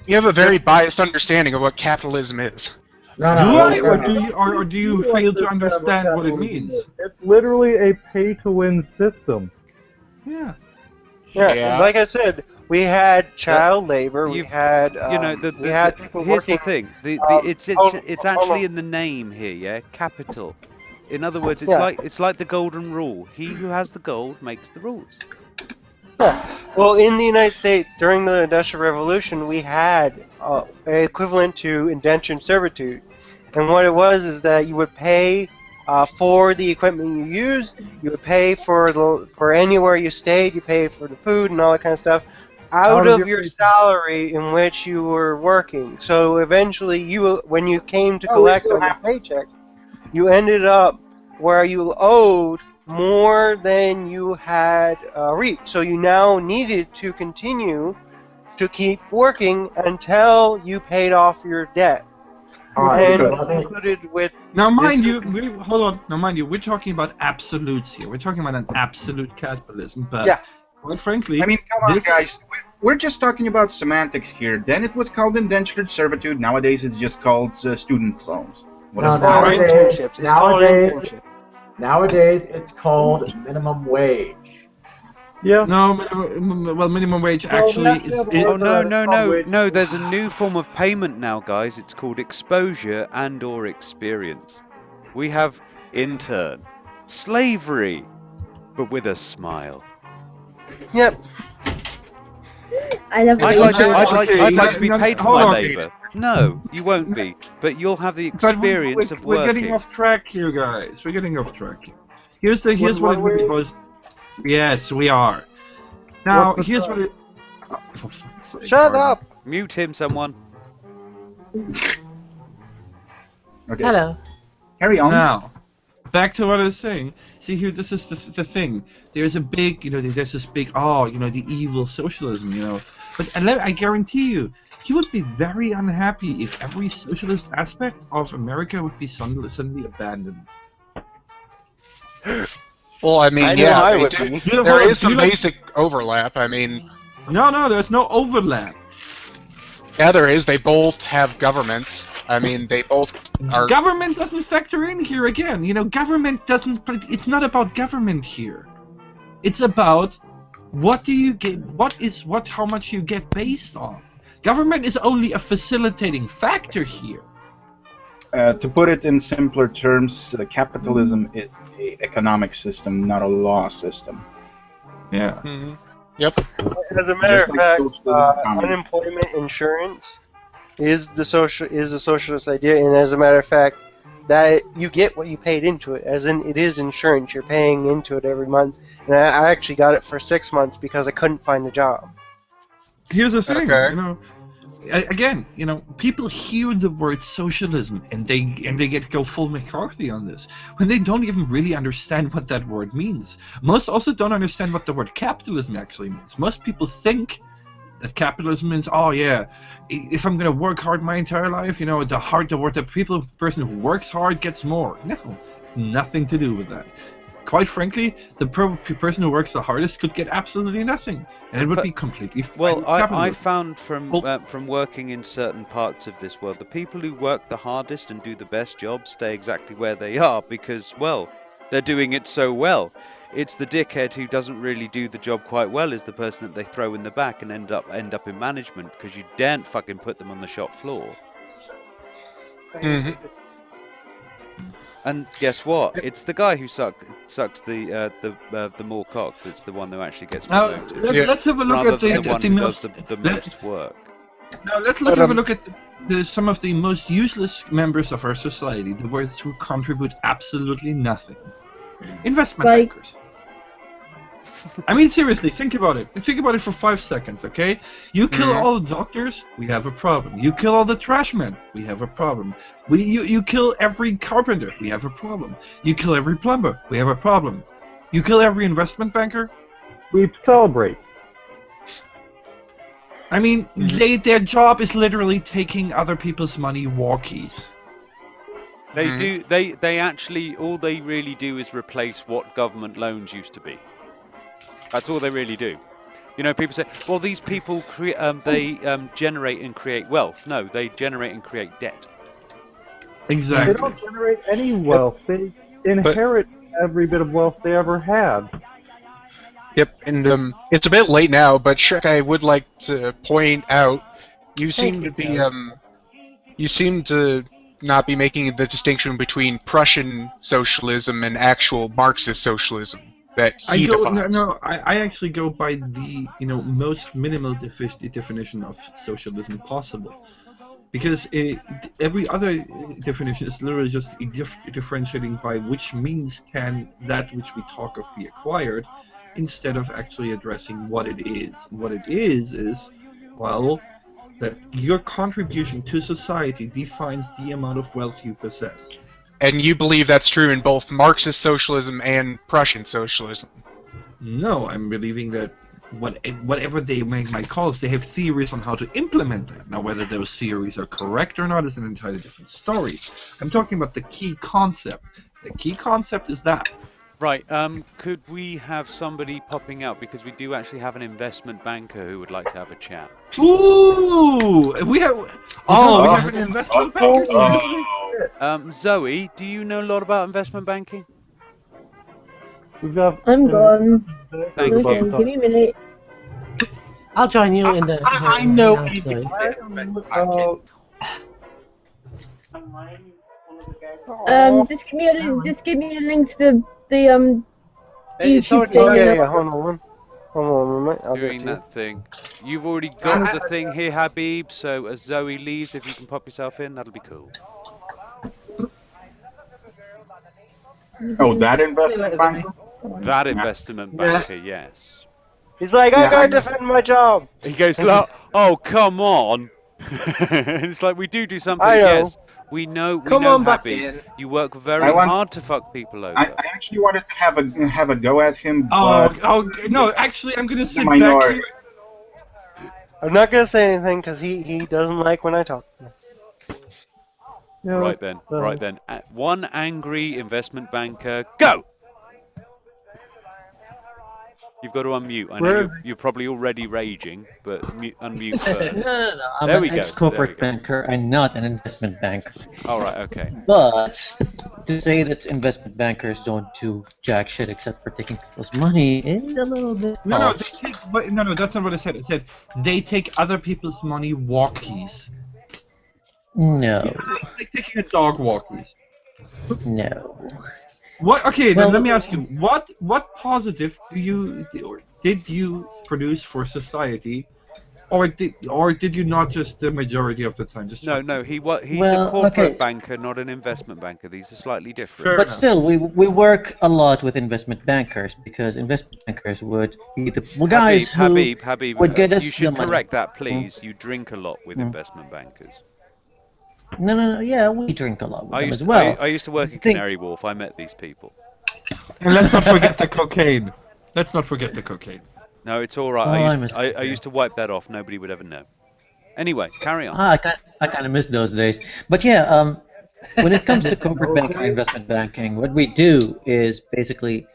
you have a very biased understanding of what capitalism is. Or do you fail to understand what it means? It's literally a pay-to-win system. Yeah. Yeah, like I said, we had child labor. We had we had people here's working. the thing. It's actually in the name here. Yeah, capital. In other words, it's like the golden rule. He who has the gold makes the rules. Yeah. Well, in the United States, during the Industrial Revolution, we had equivalent to indentured servitude. And what it was is that you would pay for the equipment you used, you would pay for anywhere you stayed, you paid for the food and all that kind of stuff, out of your salary in which you were working. So eventually, when you came to collect on your paycheck, you ended up where you owed more than you had reaped. So you now needed to continue to keep working until you paid off your debt. And good. included with Now, mind this- you, hold on. Now, mind you, we're talking about absolutes here. We're talking about an absolute capitalism, but Yeah. quite frankly, I mean, come on, this- guys. We're just talking about semantics here. Then it was called indentured servitude. Nowadays, it's just called student loans. What No, is that? nowadays it's called minimum wage. Yeah. No, minimum wage actually is. Oh no! There's a new form of payment now, guys. It's called exposure and/or experience. We have intern, slavery, but with a smile. Yep. I love I'd like to be paid for hold my on. labour. No, you won't be, but you'll have the But we- experience of We're getting working. off track here, guys. We're getting off track here. Here's what it really was. Yes, we are. Now, here's what it. Shut up! Mute him, someone. Okay. Hello. Carry on. Now, back to what I was saying. See here, this is the thing. There's a big, there's this big, the evil socialism, But I guarantee you, you would be very unhappy if every socialist aspect of America would be suddenly abandoned. Well, I mean, I know yeah, I they would do- be. there is some basic overlap. I mean, No, there's no overlap. yeah, there is. They both have governments. I mean, they both are. Government doesn't factor in here again. Government doesn't. It's not about government here. It's about what do you get. How much you get based on. Government is only a facilitating factor here. To put it in simpler terms, capitalism is an economic system, not a law system. Yeah. Mm-hmm. Yep. As a matter Just of like fact, socialism and communism. unemployment insurance is a socialist idea, and as a matter of fact, that you get what you paid into it. As in, it is insurance. You're paying into it every month, and I actually got it for 6 months because I couldn't find a job. Here's the thing, Okay. Again, people hear the word socialism and they go full McCarthy on this when they don't even really understand what that word means. Most also don't understand what the word capitalism actually means. Most people think that capitalism means, oh yeah, if I'm gonna work hard my entire life, the person who works hard gets more. No, it's nothing to do with that. Quite frankly, the person who works the hardest could get absolutely nothing, and it would be completely fine. Well, with I capitalism. found from working in certain parts of this world, the people who work the hardest and do the best jobs stay exactly where they are because, well, they're doing it so well. It's the dickhead who doesn't really do the job quite well is the person that they throw in the back and end up in management because you daren't fucking put them on the shop floor. Mm-hmm. And guess what? It's the guy who sucks the more cock that's the one who actually gets Now, promoted. let's have a look rather at the than the one who does most. the most work. Now let's have a look at some of the most useless members of our society, the ones who contribute absolutely nothing. Investment Like- bankers. I mean, seriously, think about it. Think about it for 5 seconds, okay? You kill all the doctors, we have a problem. You kill all the trash men, we have a problem. You kill every carpenter, we have a problem. You kill every plumber, we have a problem. You kill every investment banker. We celebrate. I mean, their job is literally taking other people's money walkies. They do. They actually all they really do is replace what government loans used to be. That's all they really do. People say, well, these people generate and create wealth. No, they generate and create debt. Exactly. They don't generate any wealth. They inherit every bit of wealth they ever had. Yep, and it's a bit late now, but Shrek, I would like to point out you seem to not be making the distinction between Prussian socialism and actual Marxist socialism that he defines. I actually go by the most minimal definition of socialism possible, because every other definition is literally just differentiating by which means can that which we talk of be acquired, instead of actually addressing what it is. What it is well, that your contribution to society defines the amount of wealth you possess. And you believe that's true in both Marxist socialism and Prussian socialism? No, I'm believing that whatever they might call us, they have theories on how to implement that. Now, whether those theories are correct or not is an entirely different story. I'm talking about the key concept. The key concept is that. Right. Could we have somebody popping out, because we do actually have an investment banker who would like to have a chat. Ooh, we have. Oh, we have an investment banker. Zoe, do you know a lot about investment banking? I'm gone. Thank Okay, you. give me a minute. I'll join you in the. I know now, anything Zoe. about investment banking. Just give me a link to the It's YouTube already thing. Yeah. Hold on a moment. I'll Doing get to you. that thing. You've already got the thing here, Habib. So as Zoe leaves, if you can pop yourself in, that'll be cool. Oh, that investment banker? That investment banker, yes. He's like, I gotta defend my job. He goes, oh, come on. And it's like, we do something. I know. Yes, we know, Come on back Habib. in. You work very hard to fuck people over. I actually wanted to have a go at him, Oh, but no! Actually, I'm gonna sit back minority. here. I'm not gonna say anything because he doesn't like when I talk. Right then. One angry investment banker, go! You've got to unmute. I know you're probably already raging, but unmute first. No. I'm There an we go. ex-corporate banker and not an investment banker. All right, okay. But to say that investment bankers don't do jack shit except for taking people's money is a little bit No, false. no, that's not what I said. I said they take other people's money walkies. No. It's like taking a dog walkies. No. What? Okay, Well, then let me ask you. What positive did you produce for society, or did you not just the majority of the time? Just No. He's a corporate banker, not an investment banker. These are slightly different. But still, we work a lot with investment bankers because investment bankers would be the guys Habib, would get us you should the money. correct that, please. You drink a lot with investment bankers. No. Yeah, we drink a lot with them as well. I used to work in Canary Wharf. I met these people. And let's not forget the cocaine. Let's not forget the cocaine. No, it's all right. I used to wipe that off. Nobody would ever know. Anyway, carry on. I kind of miss those days. But yeah, when it comes to corporate banking, investment banking, what we do is basically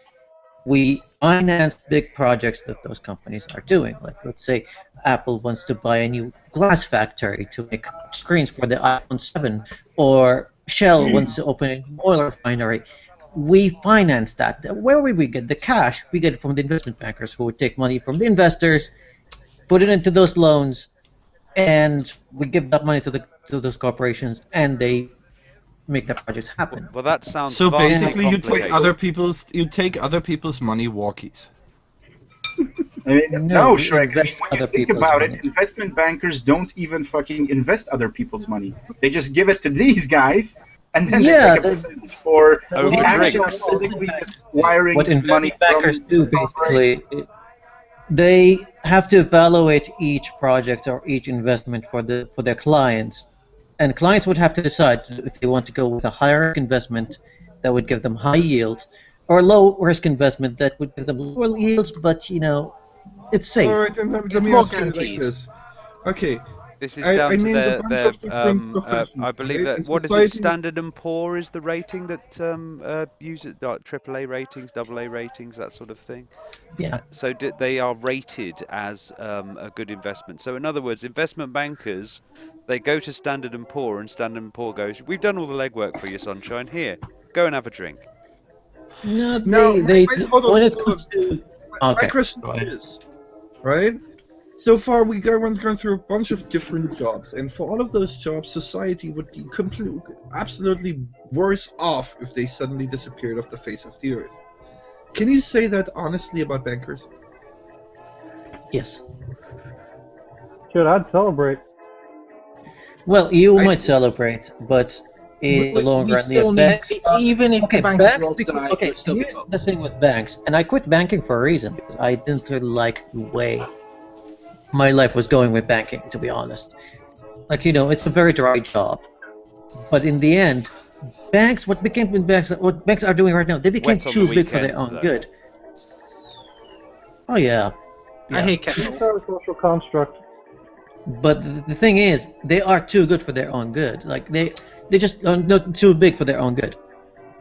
we finance big projects that those companies are doing. Like, let's say Apple wants to buy a new glass factory to make screens for the iPhone 7, or Shell wants to open an oil refinery. We finance that. Where would we get the cash? We get it from the investment bankers, who would take money from the investors, put it into those loans, and we give that money to those corporations, and they make the projects happen. Well, that sounds so vastly basically you complicated. take other people's money walkies. I mean, no, Shrek. invest When other you think people's about money. it, investment bankers don't even fucking invest other people's money. They just give it to these guys, and then they take a percentage for the actual physically just wiring what money investment bankers from do basically, they have to evaluate each project or each investment for their clients, and clients would have to decide if they want to go with a higher risk investment that would give them high yields, or a low risk investment that would give them lower yields, but it's safe. All right, then let It's me more ask you like guaranteed. this. Okay. This is I down to named a their bunch of different professions, I believe right? that, what is it, Standard & Poor is the rating that uses AAA ratings, AA ratings, that sort of thing. Yeah. So they are rated as a good investment. So in other words, investment bankers, they go to Standard & Poor, and Standard & Poor goes, we've done all the legwork for you, sunshine, here, go and have a drink. No, hold on, when it hold comes to... My question is, right? So far, we've gone through a bunch of different jobs, and for all of those jobs, society would be absolutely worse off if they suddenly disappeared off the face of the earth. Can you say that honestly about bankers? Yes. Shit, I'd celebrate. Well, you might celebrate, but in the long run, even if the bankers banks, were to die, it would still be here's the thing with banks, and I quit banking for a reason, because I didn't really like the way my life was going with banking, to be honest. Like, it's a very dry job, but in the end, what banks are doing right now, they became Wet on too the big for their weekends, own though. good. Oh yeah, I hate It's kettle. a social construct. But the thing is, they are too good for their own good. Like they just are not too big for their own good.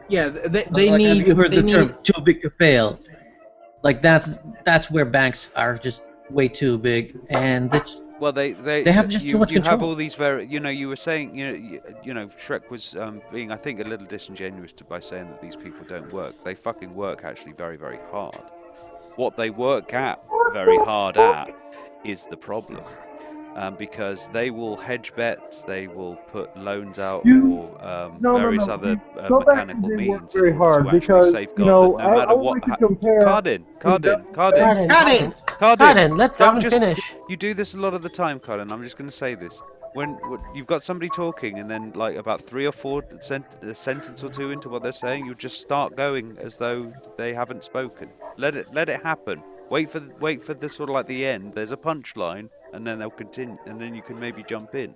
Yeah, they Like, need. have you heard they the term need, "too big to fail"? Like that's where banks are just way too big, and Well, they have just too much you have control. all these you were saying Shrek was being, I think, a little disingenuous by saying that these people don't work. They fucking work actually very, very hard. What they work at very hard at is the problem. Because they will hedge bets, they will put loans out or various other Don't mechanical actually work means very in order hard to actually because, safeguard that no matter I would what. like to compare. Cardin, Let don't Darwin just. finish. You do this a lot of the time, Cardin. I'm just going to say this. When you've got somebody talking, and then like about 3 or 4 a sentence or two into what they're saying, you'll just start going as though they haven't spoken. Let it happen. Wait for the sort of like the end. There's a punchline, and then they'll continue, and then you can maybe jump in.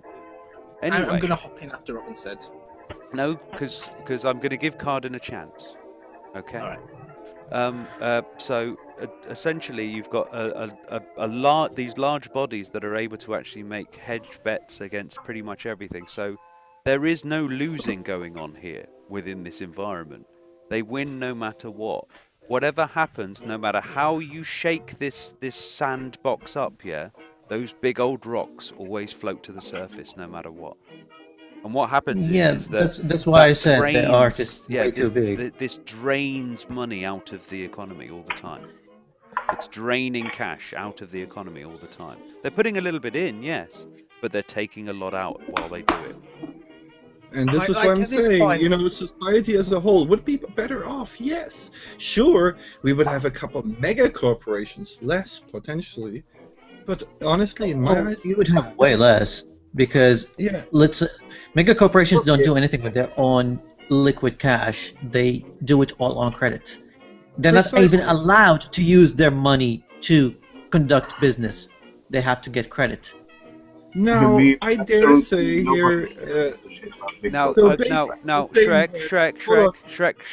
Anyway, I'm going to hop in after Robin said. no, because I'm going to give Cardin a chance. Okay. All right. So essentially, you've got these large bodies that are able to actually make hedge bets against pretty much everything. So there is no losing going on here within this environment. They win no matter what. Whatever happens, no matter how you shake this sandbox up, yeah, those big old rocks always float to the surface no matter what. And what happens is that that's why I that said drains, the art is way too big. This drains money out of the economy all the time. It's draining cash out of the economy all the time. They're putting a little bit in, yes, but they're taking a lot out while they do it. And this is what I'm saying, society as a whole would be better off, yes. Sure, we would have a couple mega corporations less, potentially. But honestly, in my eyes... You would have way less, because mega corporations don't do anything with their own liquid cash. They do it all on credit. They're not even allowed to use their money to conduct business. They have to get credit. Now, I dare say here... Now,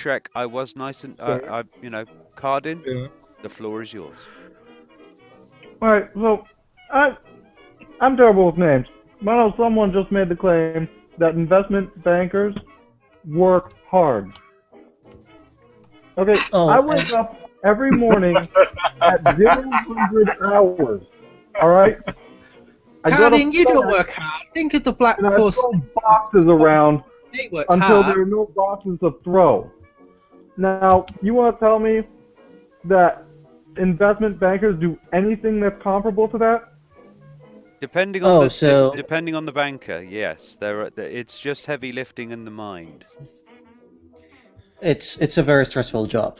Shrek, I was nice and, Cardin, the floor is yours. Alright, so, I'm terrible with names. But I know someone just made the claim that investment bankers work hard. Okay, I wake up every morning at 0 hours. Alright? Cardin, you don't work hard. Think of the black horse. I throw boxes around until hard. there are no boxes to throw. Now, you want to tell me that investment bankers do anything that's comparable to that? Depending on the banker, yes, it's just heavy lifting in the mind. It's a very stressful job.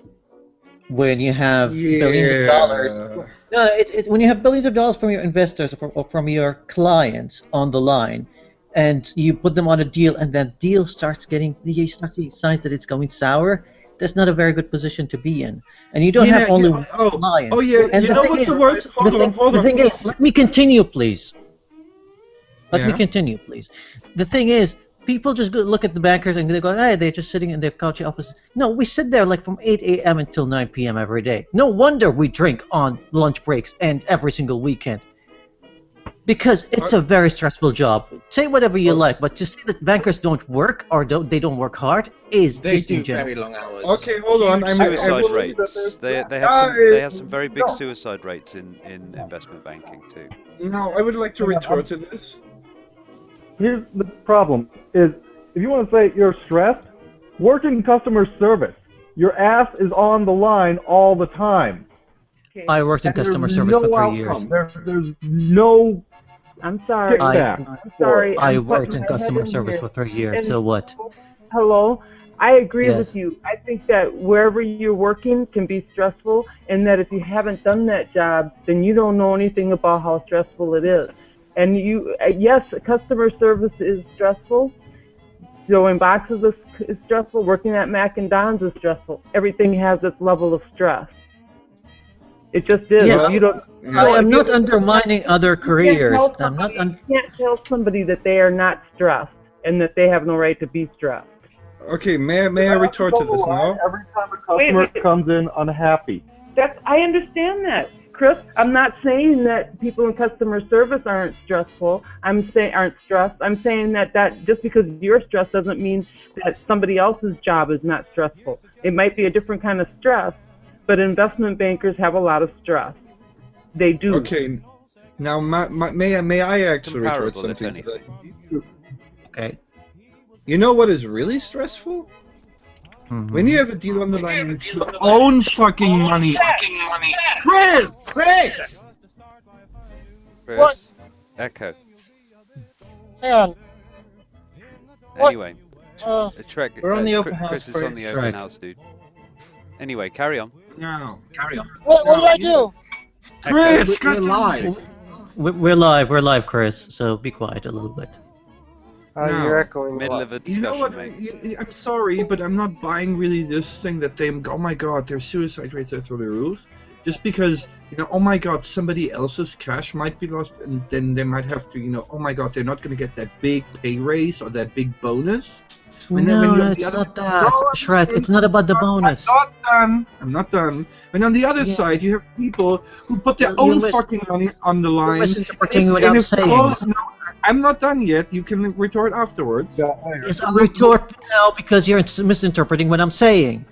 When you have billions of dollars, when you have billions of dollars from your investors or from your clients on the line, and you put them on a deal, and that deal you start seeing signs that it's going sour, that's not a very good position to be in. And you don't have only one client. Oh yeah, and you know what's the worst? Hold on. The thing is, let me continue, please. Let me continue, please. The thing is, people just go look at the bankers and they go, hey, they're just sitting in their couch office. No, we sit there like from 8 a.m. until 9 p.m. every day. No wonder we drink on lunch breaks and every single weekend. Because it's a very stressful job. Say whatever you like, but to say that bankers don't work or they don't work hard is They do disingenuous. very long hours. Okay, hold on. Suicide rates. They have some very big suicide rates in investment banking too. Now, I would like to retort to this. Here's the problem, is if you want to say you're stressed, work in customer service. Your ass is on the line all the time. I worked in customer service for 3 years. There's no... I'm sorry. I'm sorry. I worked in customer service for 3 years, so what? Hello? I agree Yes. with you. I think that wherever you're working can be stressful, and that if you haven't done that job, then you don't know anything about how stressful it is. And yes, customer service is stressful. Throwing boxes is stressful. Working at Mac and Don's is stressful. Everything has its level of stress. It just is. Yeah, You don't. I am not undermining other careers. You can't tell somebody that they are not stressed and that they have no right to be stressed. Okay, may I retort to this now? Every time a customer comes in unhappy. I understand that, Chris, I'm not saying that people in customer service aren't stressful. I'm saying that just because you're stressed doesn't mean that somebody else's job is not stressful. It might be a different kind of stress, but investment bankers have a lot of stress. They do. Okay. Now, may I actually retort Comparable, if something? anything. Okay. You know what is really stressful? Mhm. When you have a deal on the line and it's your own fucking money. Chris! Chris! What? Echo. Hang on. What? Anyway, Trek. We're on the open Chris house, is on the Chris. open Right. house, dude. Anyway, carry on. No. Carry on. What did I do? Chris, We're live. We're live, Chris. So be quiet a little bit. No. You're echoing. Middle a of lot. a You know discussion, what? mate. I'm sorry, but I'm not buying really this thing that they. Oh my God, their suicide rates are through the roof. Just because oh my God, somebody else's cash might be lost, and then they might have to, oh my God, they're not going to get that big pay raise or that big bonus. No, it's not that, Shrek. It's not about the bonus. I'm not done. And on the other side, you have people who put their own fucking money on the line. misinterpreting what I'm saying. I'm not done yet. You can retort afterwards. Yes, I'll retort now because you're misinterpreting what I'm saying.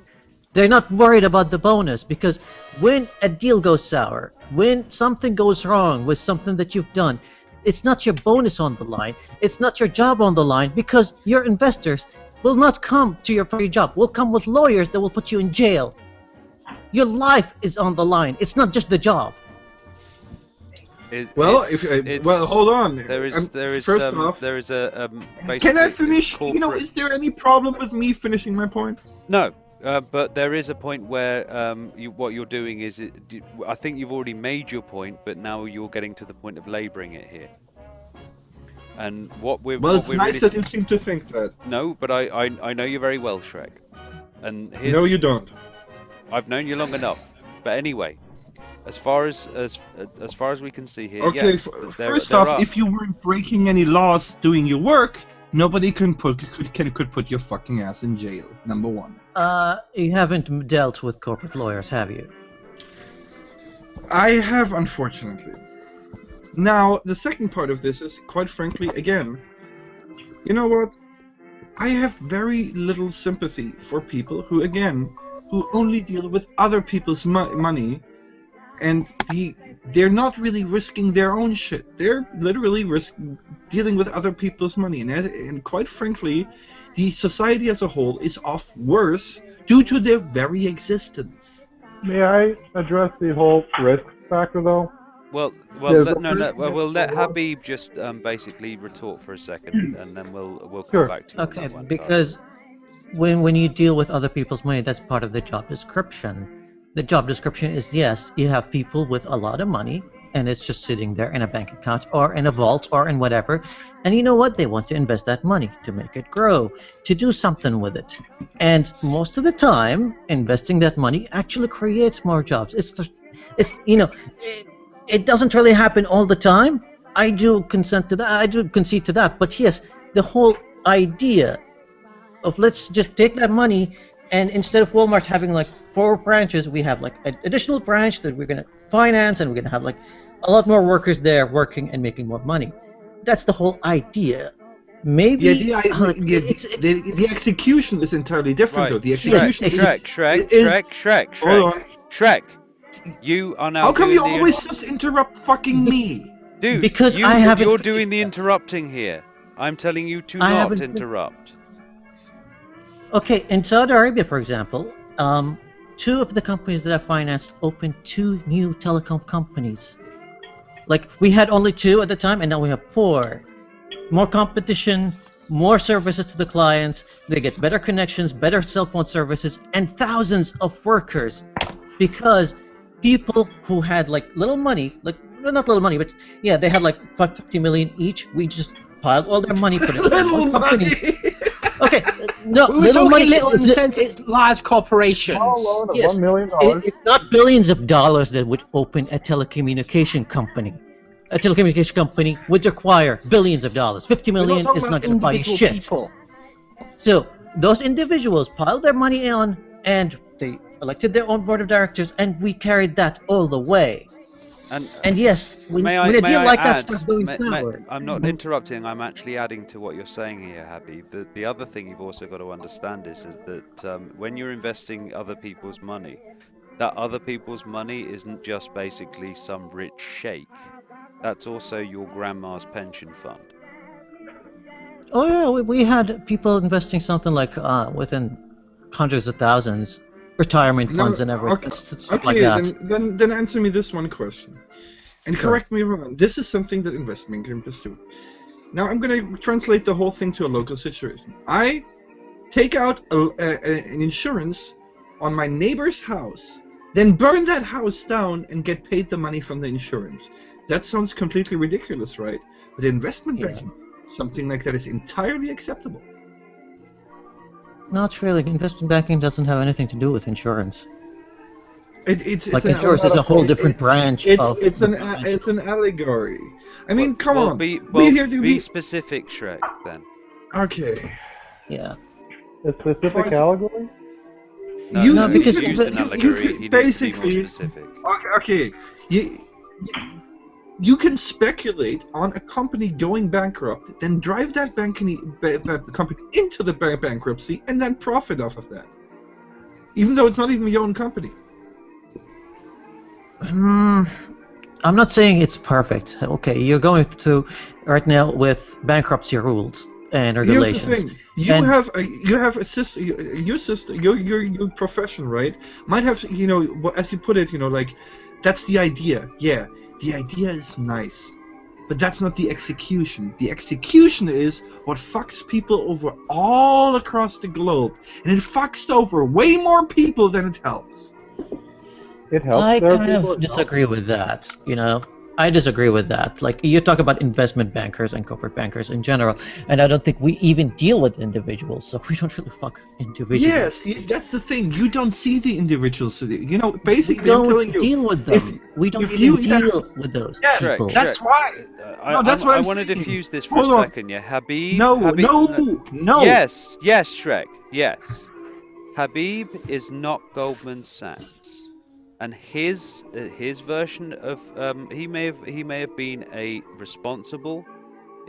They're not worried about the bonus because when a deal goes sour, when something goes wrong with something that you've done, it's not your bonus on the line, it's not your job on the line, because your investors will not come to your for your job, will come with lawyers that will put you in jail. Your life is on the line, it's not just the job. Well, hold on. There is first off, there is a can I basically finish? corporate- Is there any problem with me finishing my point? No, but there is a point where what you're doing is, I think you've already made your point, but now you're getting to the point of labouring it here. And what we're Well, what it's we're nice really that you seem to think that. No, but I know you very well, Shrek. And here, No, you don't. I've known you long enough. But anyway, as far as we can see here, Okay, yes, first there off, are. if you weren't breaking any laws doing your work, nobody could put your fucking ass in jail. Number one. You haven't dealt with corporate lawyers, have you? I have, unfortunately. Now, the second part of this is, quite frankly, again, you know what? I have very little sympathy for people who only deal with other people's money, and they're not really risking their own shit. They're literally dealing with other people's money, and quite frankly, the society as a whole is off worse due to their very existence. May I address the whole risk factor, though? Well, we'll let Habib just basically retort for a second, and then we'll come back to you. Okay, because when you deal with other people's money, that's part of the job description. The job description is, yes, you have people with a lot of money, and it's just sitting there in a bank account or in a vault or in whatever, and you know what? They want to invest that money to make it grow, to do something with it. And most of the time, investing that money actually creates more jobs. It doesn't really happen all the time. I do consent to that. I do concede to that. But yes, the whole idea of let's just take that money, and instead of Walmart having like 4 branches, we have like an additional branch that we're going to finance, and we're going to have like a lot more workers there working and making more money. That's the whole idea. Maybe the execution is entirely different, though. The execution Shrek. You are now. How come doing you always just interrupt fucking me? Dude, because I haven't. You're doing the interrupting here. I'm telling you to not interrupt. Okay, in Saudi Arabia, for example, 2 of the companies that I financed opened 2 new telecom companies. Like, we had only 2 at the time, and now we have 4. More competition, more services to the clients, they get better connections, better cell phone services, and thousands of workers. Because people who had like little money, like, well, not little money, but yeah, they had like 50 million each. We just piled all their money, put it in one company. Okay, no, we're talking money, little in the sense of large corporations. Yes, $1 million. It's not billions of dollars that would open a telecommunication company. A telecommunication company would require billions of dollars. 50 million is not going to buy you shit. People. So those individuals piled their money on, and they elected their own board of directors, and we carried that all the way. And yes, when may a I deal like that add, starts going sour. I'm not interrupting. I'm actually adding to what you're saying here, Habib. The other thing you've also got to understand is that when you're investing other people's money, that other people's money isn't just basically some rich sheikh. That's also your grandma's pension fund. Oh yeah, we had people investing something like within hundreds of thousands, retirement funds and everything, stuff like that. Then answer me this one question, and correct me if I'm wrong. This is something that investment bankers do. Now I'm going to translate the whole thing to a local situation. I take out an insurance on my neighbor's house, then burn that house down and get paid the money from the insurance. That sounds completely ridiculous, right? But investment banking, something like that is entirely acceptable. Not really. Investment banking doesn't have anything to do with insurance. It's insurance is a whole different branch of. It's an allegory. I mean, come on. Be specific, Shrek. Then. Okay. Yeah. A specific allegory? No, because he used an allegory. He needs to be more specific. Okay. You can speculate on a company going bankrupt, then drive that company into the bankruptcy, and then profit off of that, even though it's not even your own company. I'm not saying it's perfect. Okay, you're going through right now with bankruptcy rules and regulations. Here's the thing: you have a sister, your sister, your profession, right? Might have, as you put it, like that's the idea. Yeah, the idea is nice, but that's not the execution. The execution is what fucks people over all across the globe, and it fucks over way more people than it helps. It helps. I kind of disagree with that, I disagree with that. Like, you talk about investment bankers and corporate bankers in general, and I don't think we even deal with individuals, so we don't really fuck individuals. Yes, that's the thing. You don't see the individuals. Basically, we don't I'm telling you, deal with them. We don't even deal with those people. That's why. I want to diffuse this for a second, yeah? Habib. No. Yes, Shrek. Yes. Habib is not Goldman Sachs. And his version of he may have been a responsible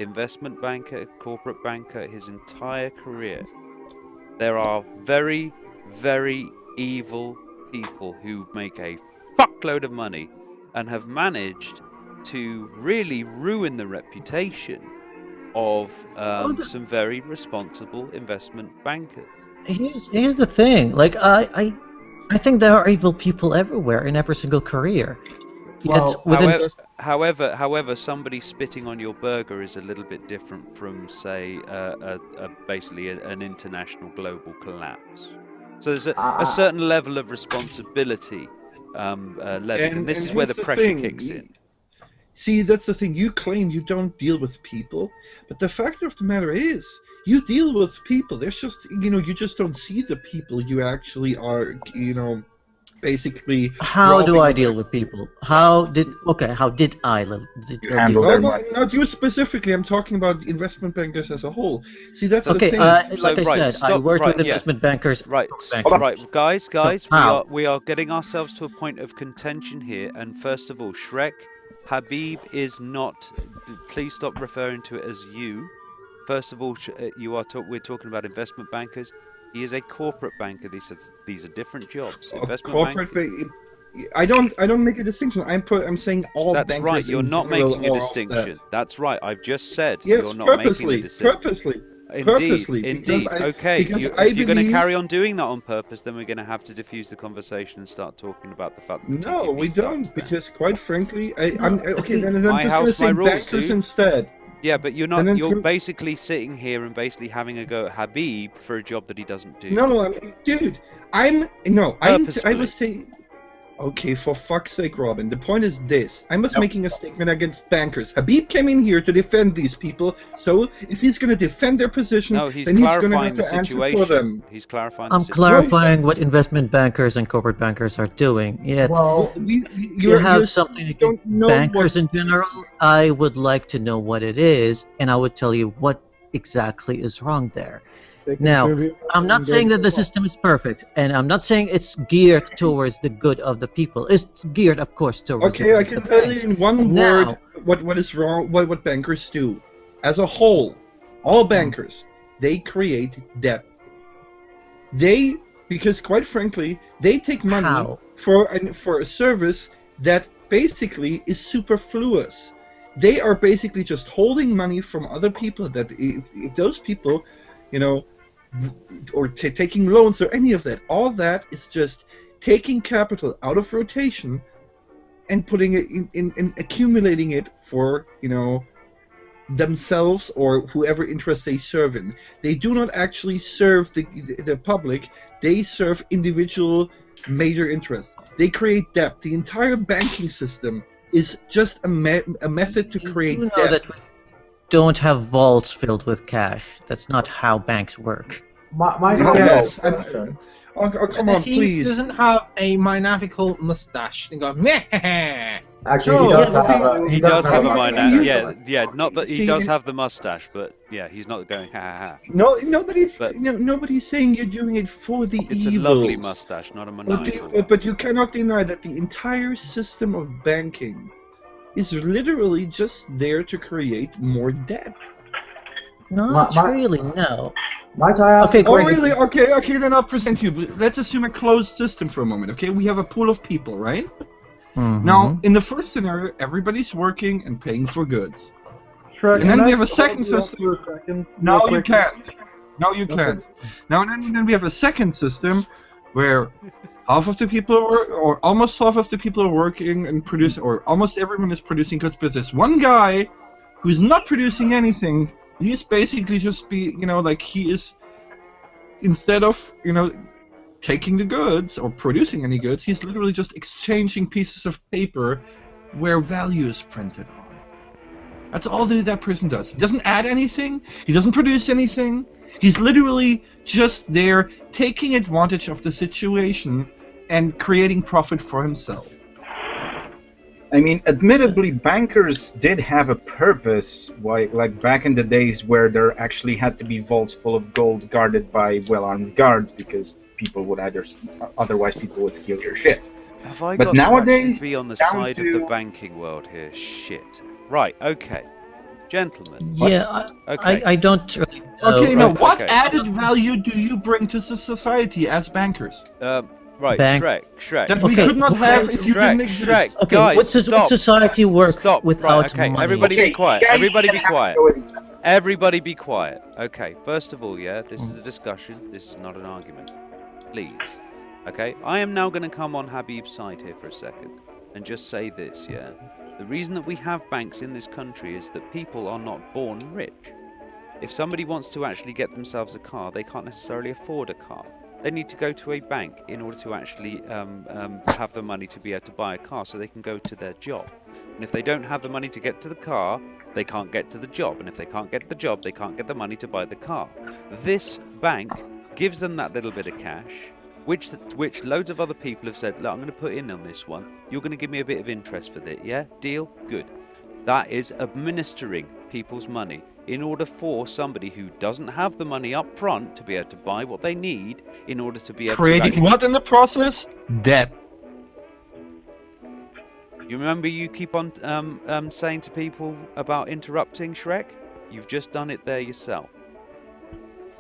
investment banker, corporate banker his entire career. There are very, very evil people who make a fuckload of money and have managed to really ruin the reputation of some very responsible investment bankers. Here's the thing. Like, I think there are evil people everywhere in every single career. Well, however, somebody spitting on your burger is a little bit different from, say, basically an international global collapse. So there's a certain level of responsibility and this is where the pressure kicks in. See, that's the thing. You claim you don't deal with people, but the fact of the matter is, you deal with people. There's just, you just don't see the people you actually are, basically. How do I deal with people? How did I handle their money? Not you specifically. I'm talking about the investment bankers as a whole. See, that's the thing. I worked with investment bankers. Right, guys, we are getting ourselves to a point of contention here. And first of all, Shrek, Habib is not. Please stop referring to it as you. First of all, we're talking about investment bankers. He is a corporate banker. These are different jobs. Investment banker. I don't make a distinction. I'm saying all That's bankers. That's right. You're not making a distinction. That's right. I've just said you're not making a distinction. Indeed. Okay. If you're going to carry on doing that on purpose, then we're going to have to diffuse the conversation and start talking about the fact that no, we don't. Because quite frankly, I'm okay. Then my house, my rules, dude. Instead. Yeah, but you're not. You're basically sitting here and basically having a go at Habib for a job that he doesn't do. No, dude. I was saying. Okay, for fuck's sake, Robin. The point is this: I was making a statement against bankers. Habib came in here to defend these people. So if he's going to defend their position, then he's going to have to answer for them. He's clarifying. I'm clarifying what investment bankers and corporate bankers are doing. Yet, you have something against bankers in general. I would like to know what it is, and I would tell you what exactly is wrong there. Now, I'm not saying that the system is perfect, and I'm not saying it's geared towards the good of the people. It's geared, of course, towards Okay, the I good can of the tell you banks. in one Now, word what is wrong, what bankers do. As a whole, all bankers, they create debt. Because quite frankly, they take money for a service that basically is superfluous. They are basically just holding money from other people that if those people, you know, or taking loans or any of that, all that is just taking capital out of rotation and putting it in accumulating it for, themselves or whoever interest they serve in. They do not actually serve the public. They serve individual major interests. They create debt. The entire banking system is just a method to create you know debt. that we don't have vaults filled with cash. That's not how banks work. Yes. Oh, come on, he please. doesn't have a maniacal mustache and go, meh. Actually, He does have a mustache. Yeah, Yeah. Not that he does have the mustache, but yeah, he's not going ha ha ha. No, nobody's saying you're doing it for the It's evil. a lovely mustache, not a maniacal. But you cannot deny that the entire system of banking is literally just there to create more debt. Not really, no. Might I ask? Okay, really? Okay, then I'll present you. But let's assume a closed system for a moment. Okay, we have a pool of people, right? Now, in the first scenario, everybody's working and paying for goods. Shrek, And then can we I have a stop second you system. for a second, No, real you quick? can't. No, you can't. Now, then we have a second system where half of the people or almost half of the people are working and producing, or almost everyone is producing goods, but there's one guy who's not producing anything. He's basically just he is, instead of, taking the goods or producing any goods, he's literally just exchanging pieces of paper where value is printed on. That's all that person does. He doesn't add anything. He doesn't produce anything. He's literally just there taking advantage of the situation and creating profit for himself. I mean, admittedly, bankers did have a purpose, like back in the days where there actually had to be vaults full of gold guarded by well-armed guards because people would otherwise people would steal your shit. Have I But got nowadays, to be on the down side of to- the banking world here? Shit. Right. Okay. Gentlemen. Yeah, Okay. I don't really know. Okay, now right, what okay. added value do you bring to society as bankers? Right, Bank- Shrek. That we could not have if you didn't exist. Shrek, Okay, guys, would stop. society work without Right, okay, money? everybody be quiet. you guys Everybody be shouldn't have quiet. to go into that. Everybody be quiet. Okay, first of all, yeah, this is a discussion. This is not an argument. Please. Okay, I am now going to come on Habib's side here for a second and just say this, yeah. The reason that we have banks in this country is that people are not born rich. If somebody wants to actually get themselves a car, they can't necessarily afford a car. They need to go to a bank in order to actually have the money to be able to buy a car so they can go to their job. And if they don't have the money to get to the car, they can't get to the job. And if they can't get to the job, they can't get the money to buy the car. This bank gives them that little bit of cash, which loads of other people have said, look, I'm going to put in on this one. You're going to give me a bit of interest for it, yeah? Deal? Good. That is administering people's money in order for somebody who doesn't have the money up front to be able to buy what they need in order to be able Creating to what in the process? Debt. You remember you keep on saying to people about interrupting, Shrek? You've just done it there yourself.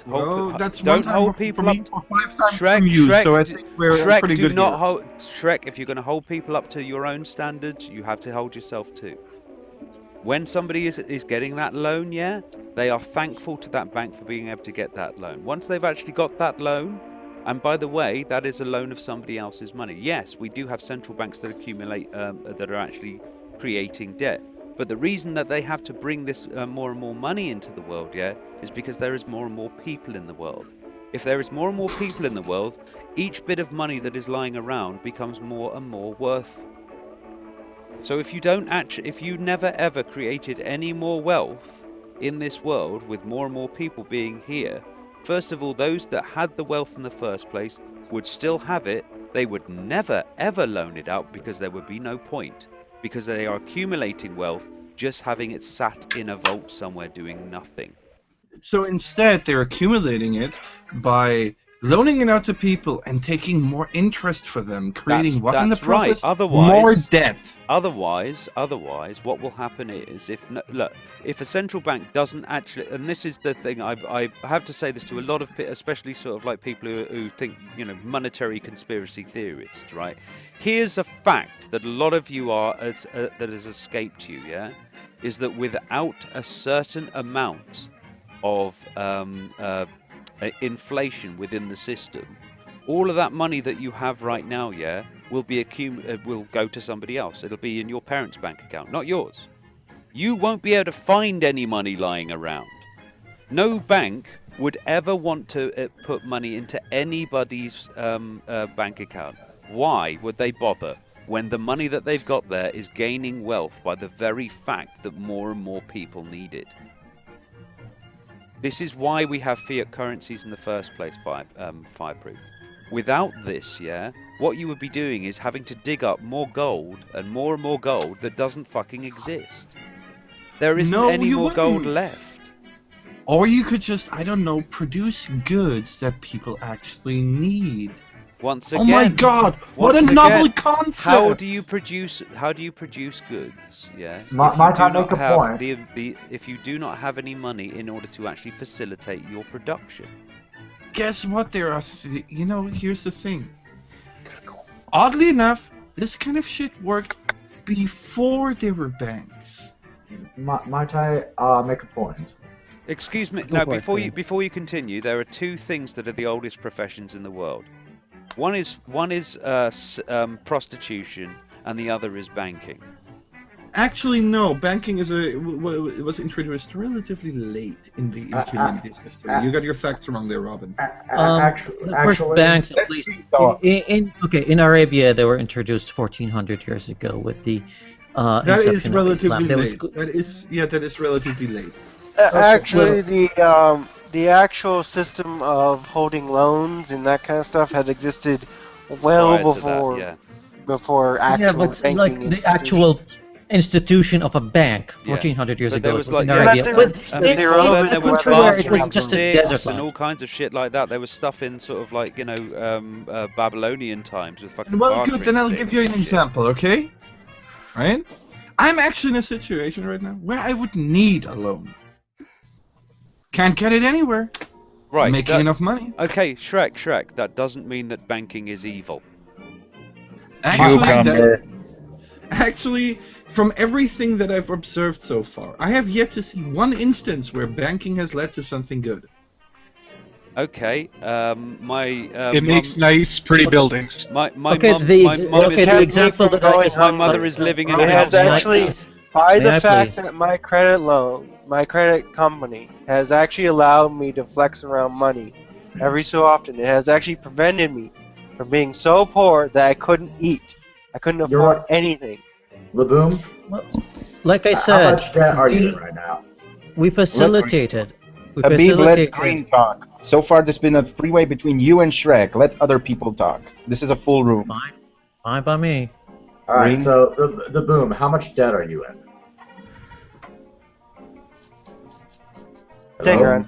Well, that's don't one time hold for people me up. for 5 times Shrek, from you, Shrek, so I think we're Shrek, pretty do good not here. hold. Shrek, if you're going to hold people up to your own standards, you have to hold yourself too. When somebody is getting that loan, yeah, they are thankful to that bank for being able to get that loan. Once they've actually got that loan, and by the way, that is a loan of somebody else's money. Yes, we do have central banks that accumulate, that are actually creating debt. But the reason that they have to bring this more and more money into the world, yeah, is because there is more and more people in the world. If there is more and more people in the world, each bit of money that is lying around becomes more and more worth. So if you never ever created any more wealth in this world with more and more people being here, first of all, those that had the wealth in the first place would still have it. They would never ever loan it out because there would be no point, because they are accumulating wealth just having it sat in a vault somewhere doing nothing. So instead, they're accumulating it by loaning it out to people and taking more interest for them, creating what in the That's right. process? More debt. Otherwise, what will happen is if a central bank doesn't actually, and this is the thing, I have to say this to a lot of, especially sort of like people who think, monetary conspiracy theorists, right? Here's a fact that a lot of you are that has escaped you, yeah, is that without a certain amount of inflation within the system, all of that money that you have right now, yeah, will go to somebody else. It'll be in your parents' bank account, not yours. You won't be able to find any money lying around. No bank would ever want to put money into anybody's bank account. Why would they bother when the money that they've got there is gaining wealth by the very fact that more and more people need it? This is why we have fiat currencies in the first place, Fireproof. Without this, yeah, what you would be doing is having to dig up more gold and more gold that doesn't fucking exist. There isn't any more gold left. Or you could just, I don't know, produce goods that people actually need. Once again, oh my God! What a novel concept! How do you produce goods? Yeah. If you do not have any money in order to actually facilitate your production. Guess what? Here's the thing. Oddly enough, this kind of shit worked before there were banks. Might I make a point? Excuse me. No, before you continue, there are two things that are the oldest professions in the world. One is prostitution, and the other is banking. Actually, no. Banking was introduced relatively late in the human history. You got your facts wrong there, Robin. The first banks, at least in Arabia, they were introduced 1400 years ago with the that is inception relatively of late. Islam. That is relatively late. Actually, the actual system of holding loans and that kind of stuff had existed well before actual banking like the actual institution of a bank 1400 years ago. There was in Arabia. there was bartering sticks and all kinds of shit like that. There was stuff in sort of like Babylonian times with fucking. Well, good. Then I'll give you an example, okay? Right? I'm actually in a situation right now where I would need a loan. Can't get it anywhere. Right. Making enough money. Okay, Shrek. That doesn't mean that banking is evil. Actually, from everything that I've observed so far, I have yet to see one instance where banking has led to something good. Okay, it makes nice, pretty buildings. My mother is living in a house. Actually, by the fact that my credit company has actually allowed me to flex around money every so often. It has actually prevented me from being so poor that I couldn't eat. I couldn't afford anything. Laboom? Well, like I said, how much debt are you in right now? We facilitated. Habib, let Green talk. So far, there's been a freeway between you and Shrek. Let other people talk. This is a full room. Fine by me. All right. So the boom. How much debt are you in? 10 grand.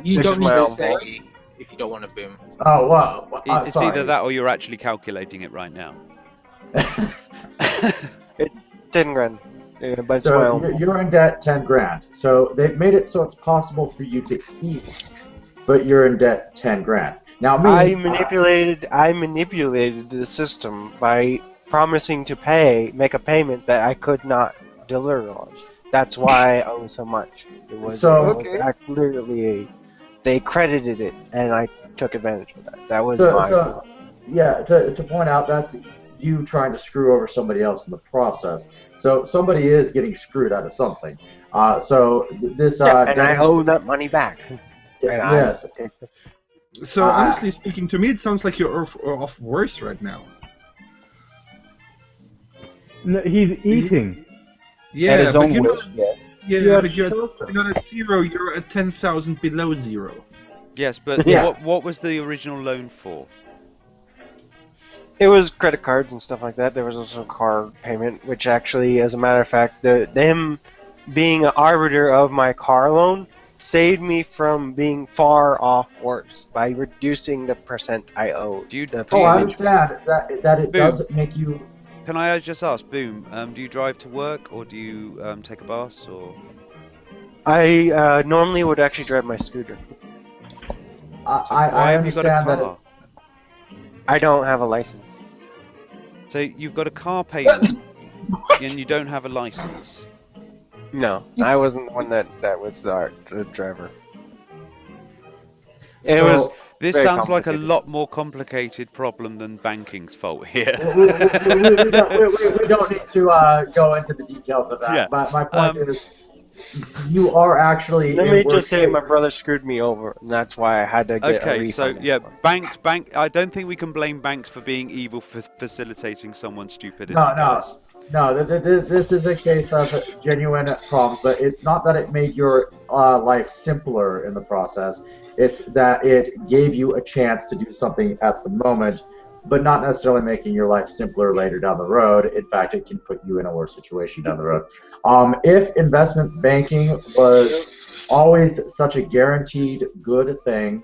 You don't need to say if you don't want to boom. Oh wow. It's either that or you're actually calculating it right now. It's 10 grand. Yeah, but so you're in debt 10 grand. So they've made it so it's possible for you to eat, but you're in debt 10 grand. Now I manipulated the system by promising to make a payment that I could not deliver on. That's why I owe so much. It was literally they credited it, and I took advantage of that. That was my fault. Yeah, to point out, that's you trying to screw over somebody else in the process. So somebody is getting screwed out of something. And I owe that money back. Yes. So honestly speaking, to me it sounds like you're off worse right now. No, he's eating. Yeah, at his but own you know, wish, yes. Yeah, but you're not at zero. You're at 10,000 below zero. Yes, but what was the original loan for? It was credit cards and stuff like that. There was also a car payment, which actually, as a matter of fact, them being an arbiter of my car loan, saved me from being far off worse by reducing the percent I owed. Oh, I understand that it Boom. does make you. Can I just ask, Boom? Do you drive to work or do you take a bus or? I normally would actually drive my scooter. I have you got a understand that car? it's. I don't have a license. So you've got a car payment and you don't have a license. No, I wasn't the one that was the driver. It was. This very sounds like a complicated. lot more complicated problem than banking's fault here. We don't need to go into the details of that. Yeah. But my point is, you are actually. Let in me worse just say, shape. my brother screwed me over, and that's why I had to get a Okay, refund. so yeah, bank. I don't think we can blame banks for being evil for facilitating someone's stupidity, guys. No. This is a case of genuine problems, but it's not that it made your life simpler in the process. It's that it gave you a chance to do something at the moment, but not necessarily making your life simpler later down the road. In fact, it can put you in a worse situation down the road. If investment banking was always such a guaranteed good thing,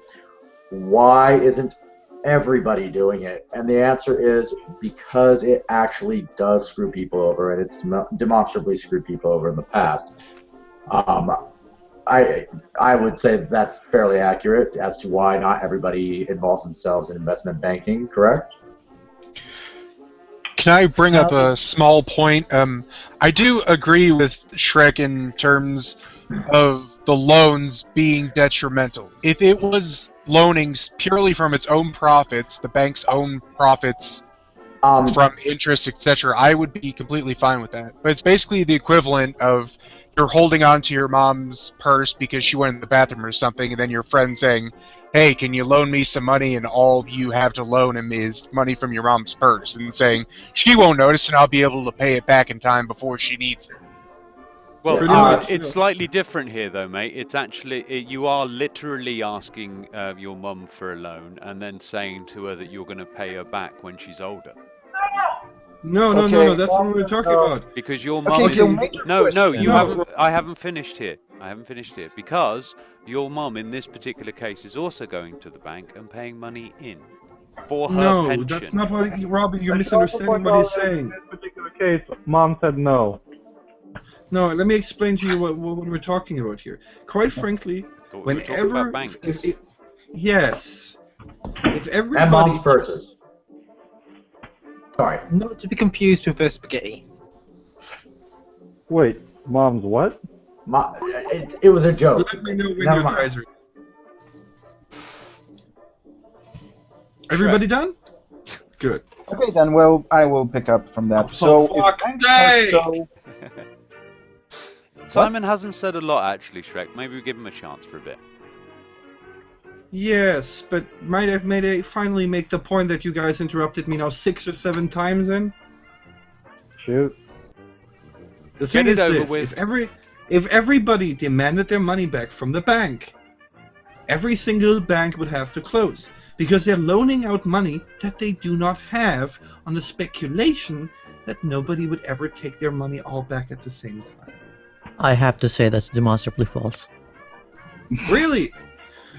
why isn't everybody doing it? And the answer is because it actually does screw people over, and it's demonstrably screwed people over in the past. I would say that's fairly accurate as to why not everybody involves themselves in investment banking, correct? Can I bring up a small point? I do agree with Shrek in terms of the loans being detrimental. If it was loaning purely from its own profits, the bank's own profits from interest, etc., I would be completely fine with that. But it's basically the equivalent of you're holding on to your mom's purse because she went in the bathroom or something, and then your friend saying, hey, can you loan me some money? And all you have to loan him is money from your mom's purse, and saying, she won't notice and I'll be able to pay it back in time before she needs it. Well, Pretty much. it's slightly different here, though, mate. It's actually you are literally asking your mum for a loan and then saying to her that you're going to pay her back when she's older. No, that's what we're talking about. Because your mum is no, you haven't. I haven't finished here. Because your mum, in this particular case, is also going to the bank and paying money in for her pension. No, that's not what Robin. You're misunderstanding what he's saying. In this particular case, Mom said no. No, let me explain to you what we're talking about here. Quite frankly, whenever yes, if everybody and mom's purses. Sorry. Not to be confused with spaghetti. Wait, Mom's what? It was a joke. Let me know when Never you mind. guys are. Everybody done? Good. Okay, then. Well, I will pick up from that. Oh, So, fuck if banks are so Simon hasn't said a lot, actually, Shrek. Maybe we give him a chance for a bit. Yes, but might I finally make the point that you guys interrupted me now 6 or 7 times in? Shoot. The thing Get is it over this, with. if everybody demanded their money back from the bank, every single bank would have to close. Because they're loaning out money that they do not have on the speculation that nobody would ever take their money all back at the same time. I have to say that's demonstrably false. Really?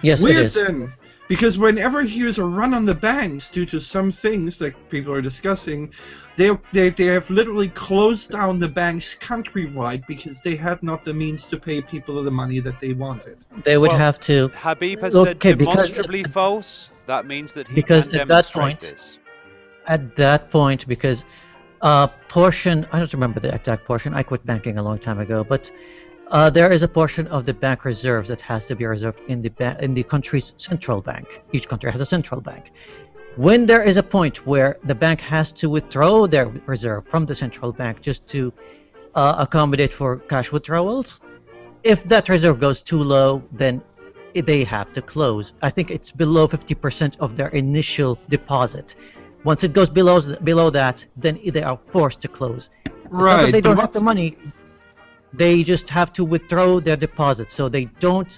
Yes, Weird it is. then. Because whenever here's a run on the banks due to some things that people are discussing, they have literally closed down the banks countrywide because they had not the means to pay people the money that they wanted. They would have to. Habib has Okay, said because- demonstrably false. That means that he Because can at that demonstrate point- this. At that point, because portion, I don't remember the exact portion, I quit banking a long time ago, but there is a portion of the bank reserves that has to be reserved in the country's central bank. Each country has a central bank. When there is a point where the bank has to withdraw their reserve from the central bank just to accommodate for cash withdrawals, if that reserve goes too low, then they have to close. I think it's below 50% of their initial deposit. Once it goes below that, then they are forced to close. It's not that Right, they but don't have the money. They just have to withdraw their deposit, so they don't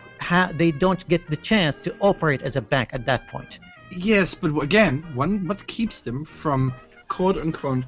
get the chance to operate as a bank at that point. Yes, but again, what keeps them from quote unquote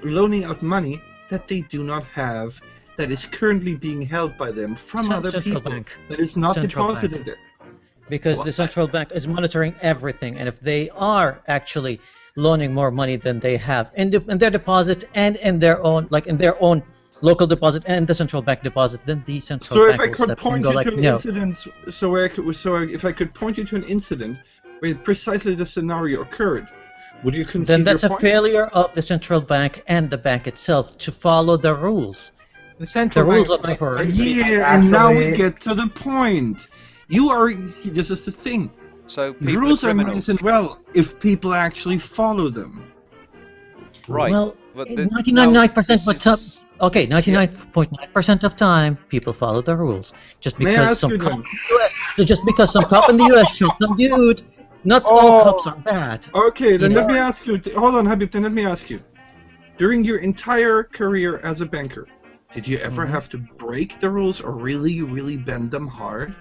loaning out money that they do not have that is currently being held by them from other Central people bank. that is not Central deposited bank. there. Because the central bank is monitoring everything, and if they are actually loaning more money than they have in their deposit and in their own local deposit and the central bank deposit, then the central So bank if I will could step in and point go you like, to an no. incident, if I could point you to an incident where precisely the scenario occurred, would you concede Then that's your a point? failure of the central bank and the bank itself to follow the rules. The central rules bank's apply for Yeah, and now we get to the point. You are. This is the thing. So The people rules are are nice criminals. and well if people actually follow them. Right. Well, but 99% but is- okay, 99.9% of time people follow the rules. Just May I because ask some you cop then? in the US, so just because some cop in the US shot some dude, not all cops are bad. Okay, then You let know? me ask you. Hold on, Habib. Then let me ask you. During your entire career as a banker, did you ever have to break the rules or really, really bend them hard?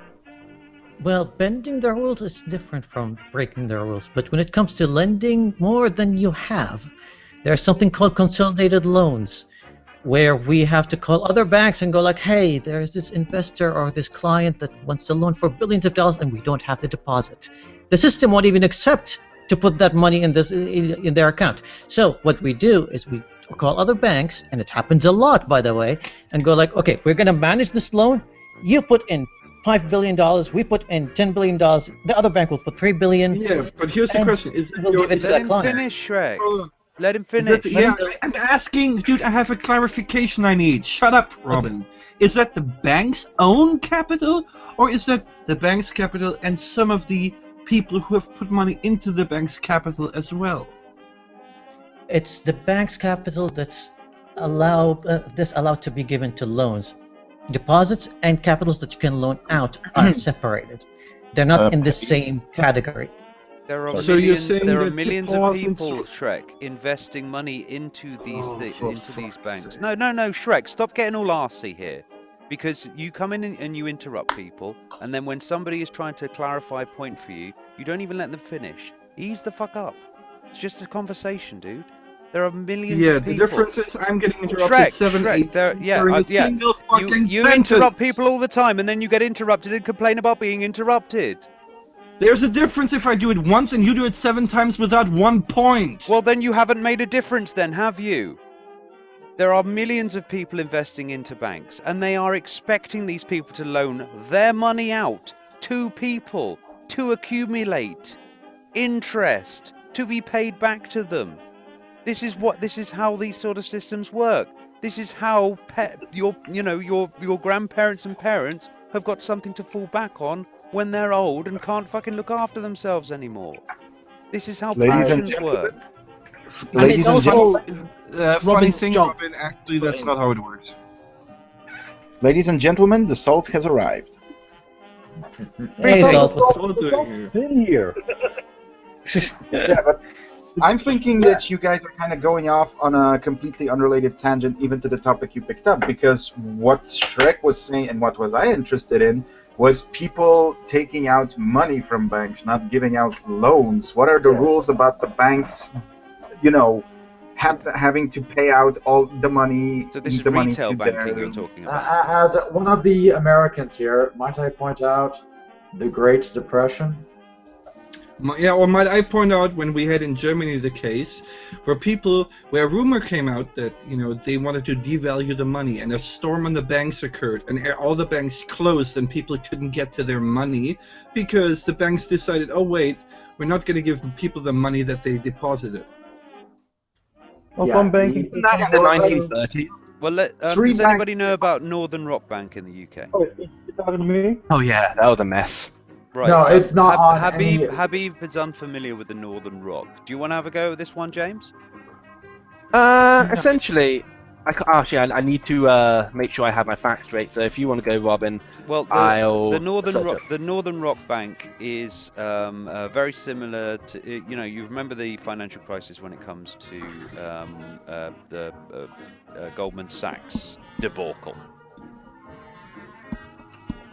Well, bending the rules is different from breaking the rules, but when it comes to lending more than you have, there's something called consolidated loans, where we have to call other banks and go like, hey, there's this investor or this client that wants to loan for billions of dollars and we don't have the deposit. The system won't even accept to put that money in their account. So what we do is we call other banks, and it happens a lot, by the way, and go like, okay, we're going to manage this loan. You put in $5 billion, we put in $10 billion, the other bank will put $3 billion. Yeah, but here's the question: Is we'll give it to Let that him client. finish, Shrek. Let him Is finish. that, I'm asking, dude. I have a clarification I need. Shut up, Robin. Is that the bank's own capital, or is that the bank's capital and some of the people who have put money into the bank's capital as well? It's the bank's capital that's allowed to be given to loans. Deposits and capitals that you can loan out are separated. They're not in the same category. There are So you're millions. saying There are that millions of deposits- people, Shrek, investing money into these banks. No, Shrek, stop getting all arsey here, because you come in and you interrupt people, and then when somebody is trying to clarify a point for you, you don't even let them finish. Ease the fuck up. It's just a conversation, dude. There are millions Yeah, of the people. difference is I'm getting interrupted seven, eight There, yeah, during a yeah. single fucking You sentence. interrupt people all the time, and then you get interrupted and complain about being interrupted. There's a difference if I do it once and you do it 7 times without 1 point. Well, then you haven't made a difference, then, have you? There are millions of people investing into banks, and they are expecting these people to loan their money out to people to accumulate interest to be paid back to them. This is how these sort of systems work. This is how your grandparents and parents have got something to fall back on when they're old and can't fucking look after themselves anymore. This is how Ladies and pensions work. Ladies and gentlemen, funny Robin's thing, job. Robin, actually, that's not how it works. Ladies and gentlemen, the salt has arrived. Hey, Salt, what's Salt doing here? In here. Yeah, but I'm thinking that you guys are kind of going off on a completely unrelated tangent, even to the topic you picked up, because what Shrek was saying and what was I interested in was people taking out money from banks, not giving out loans. What are the rules about the banks, having to pay out all the money? So this is the money retail to banking their- you're talking about. As one of the Americans here, might I point out the Great Depression? Yeah, or might I point out when we had in Germany the case where a rumor came out that they wanted to devalue the money, and a storm on the banks occurred, and all the banks closed, and people couldn't get to their money because the banks decided, oh wait, we're not going to give people the money that they deposited. Well, Yeah, some banking. Not in the 1930s. Well, Three does banks- anybody know about Northern Rock Bank in the UK? Oh, you talking to me? Oh yeah, that was a mess. Right. No, it's not on any- Habib is unfamiliar with the Northern Rock. Do you want to have a go at this one, James? Essentially, I need to make sure I have my facts straight. So if you want to go, Robin, Well, I'll. the Northern Rock Bank is very similar to you remember the financial crisis when it comes to the Goldman Sachs debacle.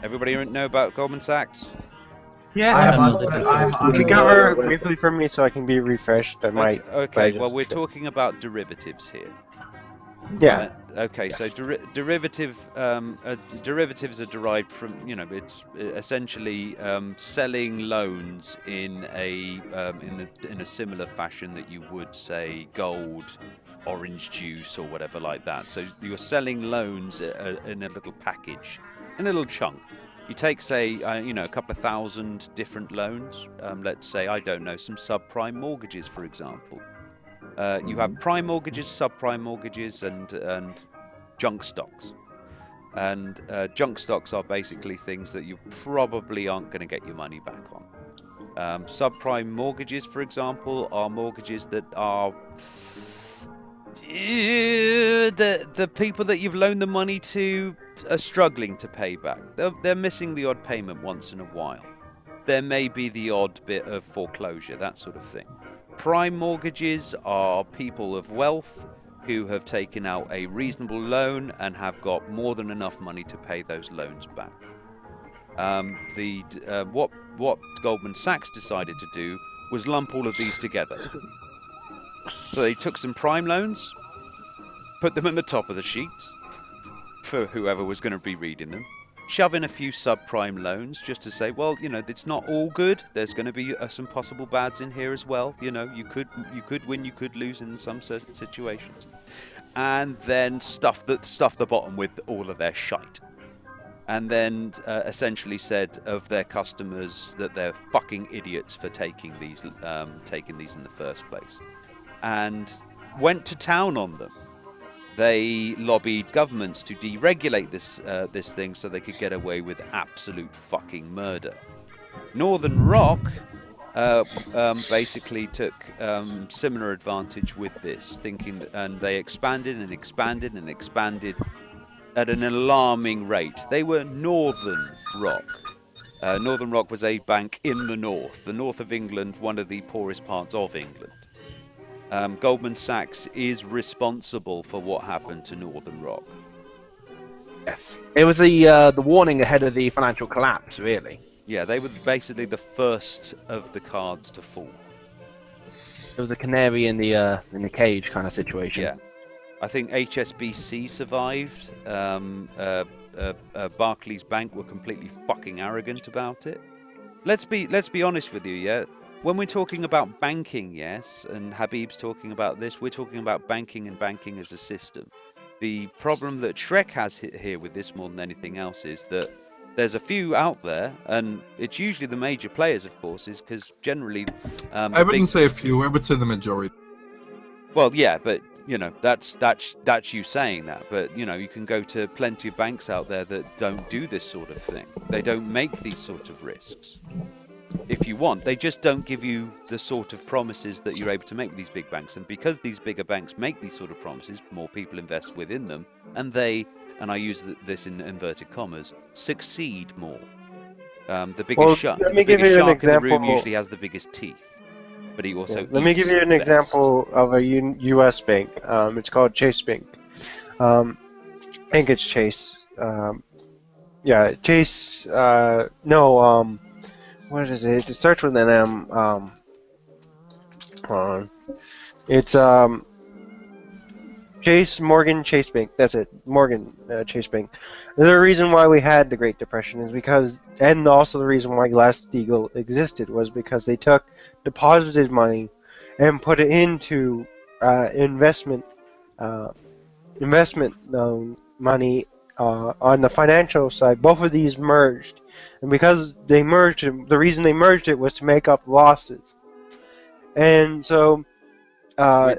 Everybody know about Goldman Sachs? Yeah. If you cover briefly for me so I can be refreshed, I might. Okay. Well, we're talking about derivatives here. Yeah. Okay, so derivatives are derived from, it's essentially selling loans in a similar fashion that you would say gold, orange juice, or whatever like that. So you're selling loans in a little package, in a little chunk. You take, say, a couple of thousand different loans. Let's say, I don't know, some subprime mortgages, for example. You have prime mortgages, subprime mortgages, and junk stocks. And junk stocks are basically things that you probably aren't going to get your money back on. Subprime mortgages, for example, are mortgages that are the people that you've loaned the money to are struggling to pay back. They're missing the odd payment once in a while. There may be the odd bit of foreclosure, that sort of thing. Prime mortgages are people of wealth who have taken out a reasonable loan and have got more than enough money to pay those loans back. What Goldman Sachs decided to do was lump all of these together. So they took some prime loans, put them at the top of the sheet for whoever was going to be reading them, shove in a few subprime loans just to say, well, it's not all good. There's going to be some possible bads in here as well. You could win, you could lose in some certain situations, and then stuff the bottom with all of their shite, and then essentially said of their customers that they're fucking idiots for taking these in the first place, and went to town on them. They lobbied governments to deregulate this thing so they could get away with absolute fucking murder. Northern Rock basically took similar advantage with this, and they expanded and expanded and expanded at an alarming rate. They were Northern Rock. Northern Rock was a bank in the north of England, one of the poorest parts of England. Goldman Sachs is responsible for what happened to Northern Rock. Yes, it was the warning ahead of the financial collapse, really. Yeah, they were basically the first of the cards to fall. It was a canary in the cage kind of situation. Yeah, I think HSBC survived. Barclays Bank were completely fucking arrogant about it. Let's be honest with you, yeah. When we're talking about banking, yes, and Habib's talking about this, we're talking about banking and banking as a system. The problem that Shrek has here with this more than anything else is that there's a few out there, and it's usually the major players, of course, is because generally... I wouldn't say a few, I would say the majority. Well, yeah, but, that's you saying that. But, you can go to plenty of banks out there that don't do this sort of thing. They don't make these sort of risks. If you want, they just don't give you the sort of promises that you're able to make with these big banks. And because these bigger banks make these sort of promises, more people invest within them, and they, and I use this in inverted commas, succeed more. The biggest shark in the room usually has the biggest teeth, but he also Let me give you an example of a U.S. bank. It's called Chase Bank. I think it's Chase. Yeah, Chase. What is it? It starts with an M. Hold on. It's Morgan Chase Bank. That's it. Morgan Chase Bank. The reason why we had the Great Depression is because, and also the reason why Glass-Steagall existed was because they deposited money and put it into investment money on the financial side. Both of these merged. And because they merged it, the reason they merged it was to make up losses. And so,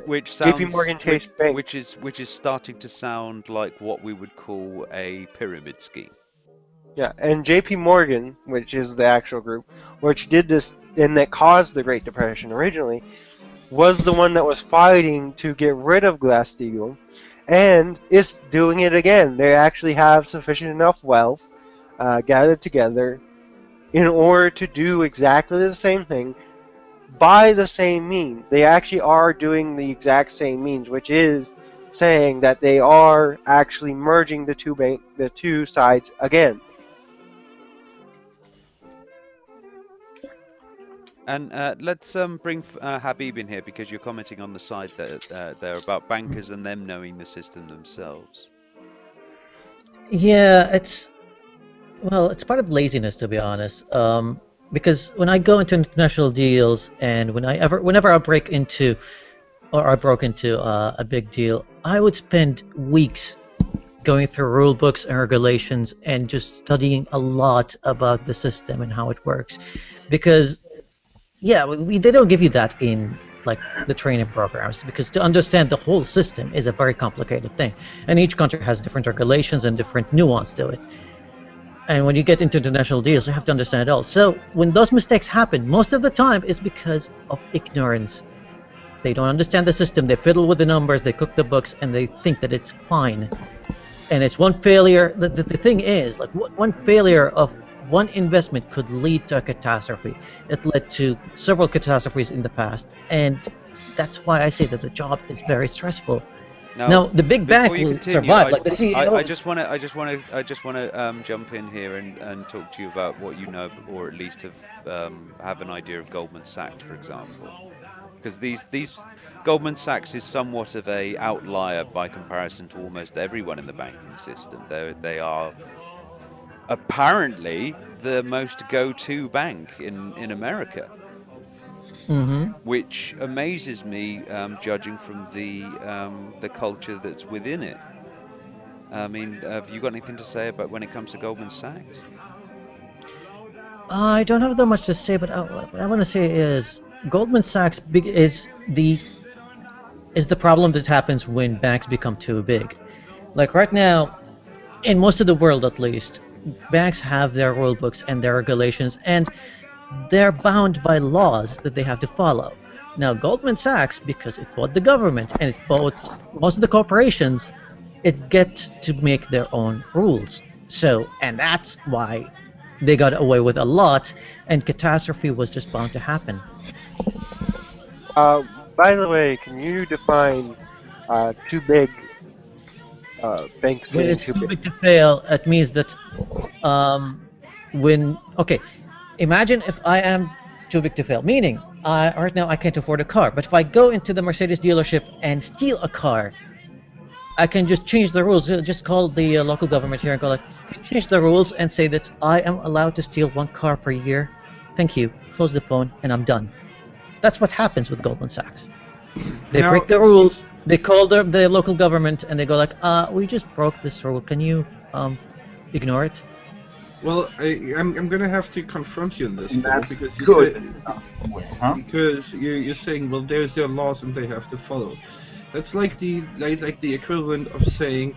which sounds, JP Morgan Chase Bank, which is starting to sound like what we would call a pyramid scheme. Yeah, and JP Morgan, which is the actual group, which did this and that caused the Great Depression originally, was the one that was fighting to get rid of Glass-Steagall, and is doing it again. They actually have sufficient enough wealth gathered together in order to do exactly the same thing by the same means. They actually are doing the exact same means, which is saying that they are actually merging the two sides again. And let's bring Habib in here because you're commenting on the side there about bankers and them knowing the system themselves. Yeah, it's part of laziness, to be honest. Because when I go into international deals and whenever I break into I broke into a big deal, I would spend weeks going through rule books and regulations and just studying a lot about the system and how it works. Because yeah, they don't give you that in like the training programs, because to understand the whole system is a very complicated thing, and each country has different regulations and different nuance to it. And when you get into international deals, you have to understand it all. So when those mistakes happen, most of the time it's because of ignorance. They don't understand the system, they fiddle with the numbers, they cook the books, and they think that it's fine. And it's one failure. The thing is, like, one failure of one investment could lead to a catastrophe. It led to several catastrophes in the past, and that's why I say that the job is very stressful. Now the big bank will survive, like the CEO. I just want to jump in here and talk to you about what you know, or at least have an idea of Goldman Sachs, for example. Because these Goldman Sachs is somewhat of a outlier by comparison to almost everyone in the banking system. They are apparently the most go-to bank in America. Mm-hmm. Which amazes me, judging from the culture that's within it. I mean, have you got anything to say about when it comes to Goldman Sachs? I don't have that much to say, but what I want to say is Goldman Sachs is the problem that happens when banks become too big. Like right now, in most of the world at least, banks have their rule books and their regulations, and they're bound by laws that they have to follow. Now, Goldman Sachs, because it bought the government and it bought most of the corporations, it gets to make their own rules. So, and that's why they got away with a lot, and catastrophe was just bound to happen. By the way, can you define too big? Banks When getting it's too big to fail, it means that imagine if I am too big to fail, meaning right now I can't afford a car, but if I go into the Mercedes dealership and steal a car, I can just change the rules. Just call the local government here and go like, can you change the rules and say that I am allowed to steal one car per year? Thank you. Close the phone and I'm done. That's what happens with Goldman Sachs. They break the rules. They call the local government and they go like, we just broke this rule. Can you ignore it? Well, I'm gonna have to confront you on this, And though, that's because good. because you're saying, well, there's their laws and they have to follow. That's like the equivalent of saying,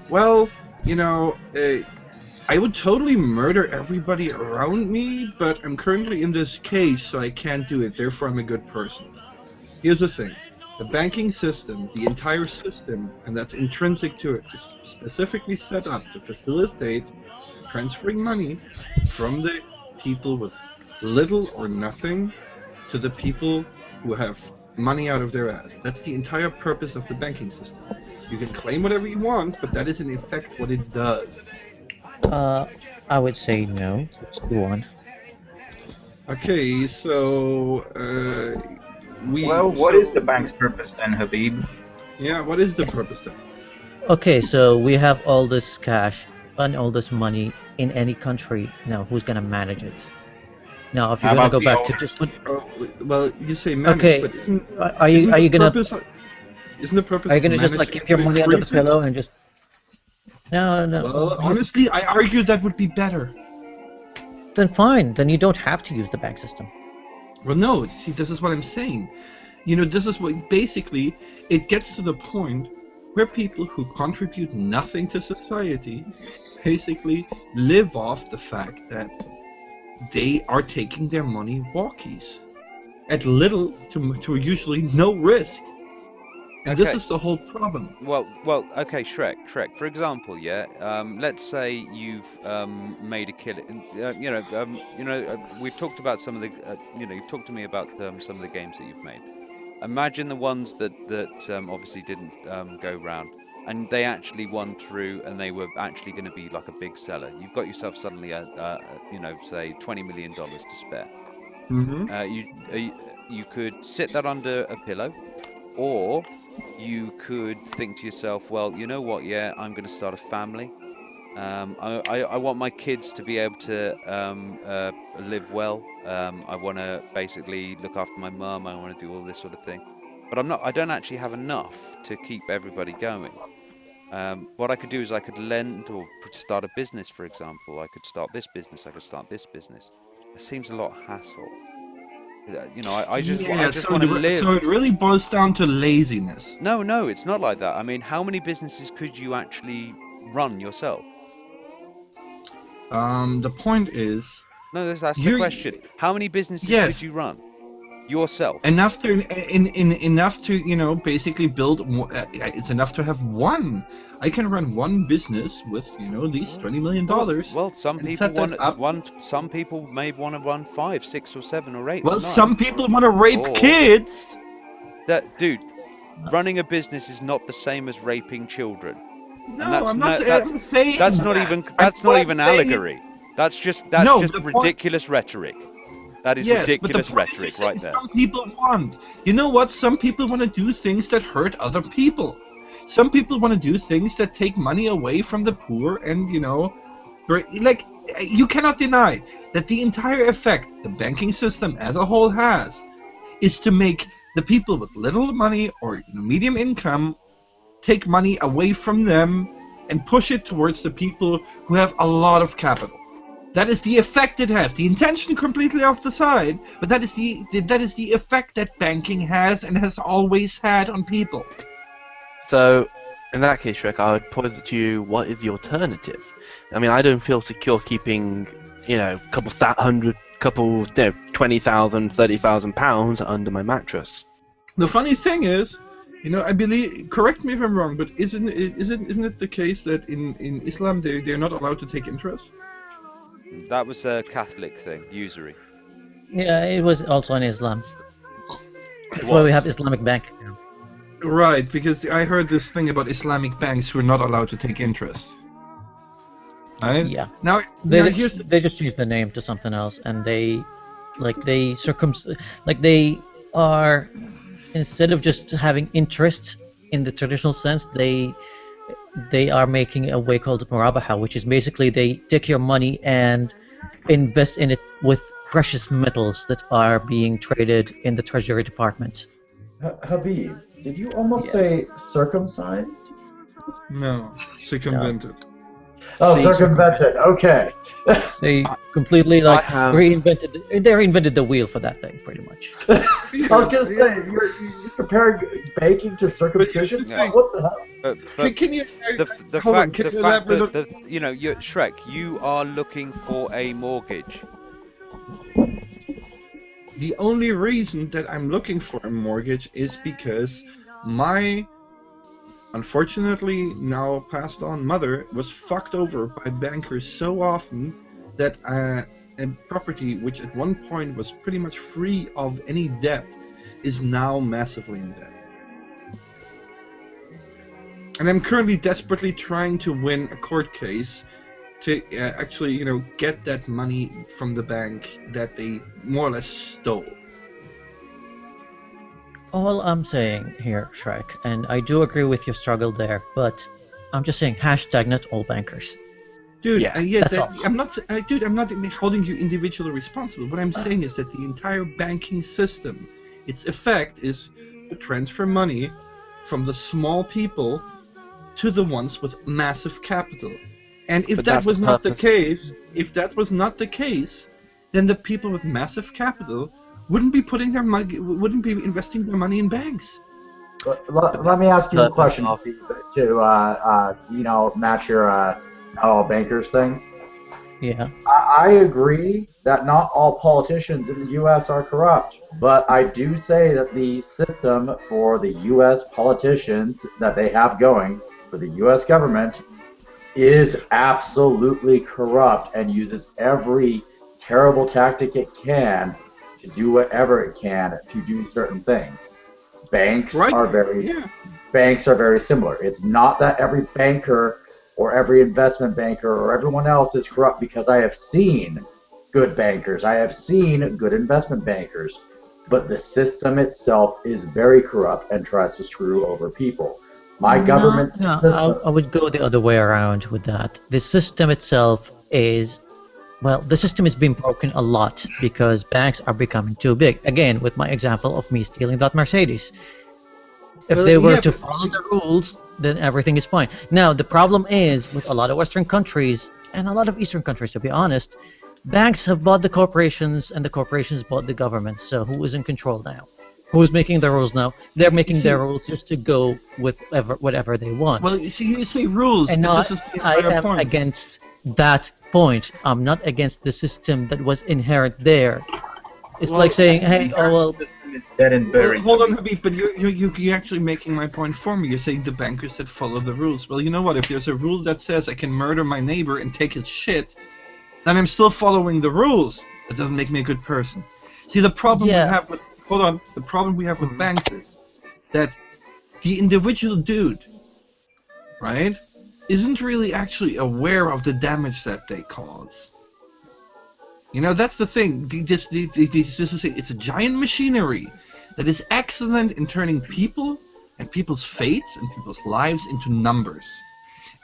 well, you know, I would totally murder everybody around me, but I'm currently in this case, so I can't do it. Therefore, I'm a good person. Here's the thing: the banking system, the entire system, and that's intrinsic to it, is specifically set up to facilitate transferring money from the people with little or nothing to the people who have money out of their ass. That's the entire purpose of the banking system. You can claim whatever you want, but that is in effect what it does. I would say no. Let's go on. Okay, so what is the bank's purpose then, Habib? Yeah, what is the purpose then? Okay, so we have all this cash and all this money in any country. Now, who's gonna manage it? Now, if you're gonna go back to just put. Oh, well, you say manage, Okay, but are you gonna? Isn't the purpose? Are you gonna just like keep your money under the pillow and just? No. Well, honestly, I argue that would be better. Then fine. Then you don't have to use the bank system. Well, no. See, this is what I'm saying. You know, this is what basically it gets to the point where people who contribute nothing to society basically live off the fact that they are taking their money walkies at little to usually no risk. And this is the whole problem. Well, okay, Shrek. For example, yeah. Let's say you've made a kill. We've talked about some of the. You've talked to me about some of the games that you've made. Imagine the ones that obviously didn't go round, and they actually won through, and they were actually going to be like a big seller. You've got yourself suddenly say $20 million to spare. You could sit that under a pillow, or you could think to yourself, well, you know what? Yeah, I'm going to start a family. I want my kids to be able to live well. I want to basically look after my mum. I want to do all this sort of thing, but I don't actually have enough to keep everybody going. What I could do is I could lend or start a business, for example. I could start this business. I could start this business. It seems a lot of hassle. I just want to live. So it really boils down to laziness. No, it's not like that. I mean, how many businesses could you actually run yourself? The point is. No, that's the question. How many businesses could you run yourself? Enough to basically build. It's enough to have one. I can run one business with these $20 million. Well, some people may want to run 5, 6, or 7, or 8. Well, or 9. some people want to rape kids. Dude, running a business is not the same as raping children. No, I'm not saying that's that. not even allegory. That's just ridiculous rhetoric. That is ridiculous rhetoric right there. Some people want. You know what? Some people want to do things that hurt other people. Some people want to do things that take money away from the poor, and you cannot deny that the entire effect the banking system as a whole has is to make the people with little money or medium income take money away from them and push it towards the people who have a lot of capital. That is the effect it has. The intention completely off the side, but that is the effect that banking has and has always had on people. So, in that case, Shrek, I would posit to you, what is the alternative? I mean, I don't feel secure keeping, couple 20,000, 30,000 pounds under my mattress. The funny thing is, I believe. Correct me if I'm wrong, but isn't it the case that in Islam they're not allowed to take interest? That was a Catholic thing, usury. Yeah, it was also in Islam. That's why we have Islamic banking now. Right, because I heard this thing about Islamic banks who are not allowed to take interest. Right? Yeah. Now they just change the name to something else, and they are, instead of just having interest in the traditional sense, they are making a way called murabaha, which is basically they take your money and invest in it with precious metals that are being traded in the Treasury Department. Habib, did you almost say circumcised? No, circumvented. Oh, circumvented. Okay. They completely reinvented the wheel for that thing, pretty much. I was gonna say you're comparing baking to circumcision. Yeah. What the hell? But can you? The fact that you're Shrek, you are looking for a mortgage. The only reason that I'm looking for a mortgage is because my unfortunately now passed on mother was fucked over by bankers so often that a property which at one point was pretty much free of any debt is now massively in debt. And I'm currently desperately trying to win a court case to actually, get that money from the bank that they more or less stole. All I'm saying here, Shrek, and I do agree with your struggle there, but I'm just saying hashtag not all bankers. Dude, that's all. I'm not holding you individually responsible. What I'm saying is that the entire banking system, its effect is to transfer money from the small people to the ones with massive capital. And if that was not the case, then the people with massive capital wouldn't be investing their money in banks. Let me ask you a question to match your all bankers thing. Yeah. I agree that not all politicians in the U.S. are corrupt, but I do say that the system for the U.S. politicians that they have going for the U.S. government is absolutely corrupt and uses every terrible tactic it can to do whatever it can to do certain things. Banks are very similar. It's not that every banker or every investment banker or everyone else is corrupt, because I have seen good bankers. I have seen good investment bankers. But the system itself is very corrupt and tries to screw over people. My government system. I would go the other way around with that. The system itself is, well, the system is being broken a lot because banks are becoming too big. Again, with my example of me stealing that Mercedes. If they were to follow the rules, then everything is fine. Now, the problem is with a lot of Western countries and a lot of Eastern countries, to be honest, banks have bought the corporations and the corporations bought the government. So who is in control now? Who's making the rules now? They're making their rules just to go with whatever they want. Well, you say rules, and but not, this is the I entire am point. against that point. I'm not against the system that was inherent there. It's like saying, hey, oh well. Dead and buried. Hold on, Habib, but you're actually making my point for me. You're saying the bankers that follow the rules. Well, you know what? If there's a rule that says I can murder my neighbor and take his shit, then I'm still following the rules. That doesn't make me a good person. See, the problem we have with the problem we have with banks is that the individual dude, right, isn't really actually aware of the damage that they cause. You know, that's the thing. It's a giant machinery that is excellent in turning people and people's fates and people's lives into numbers.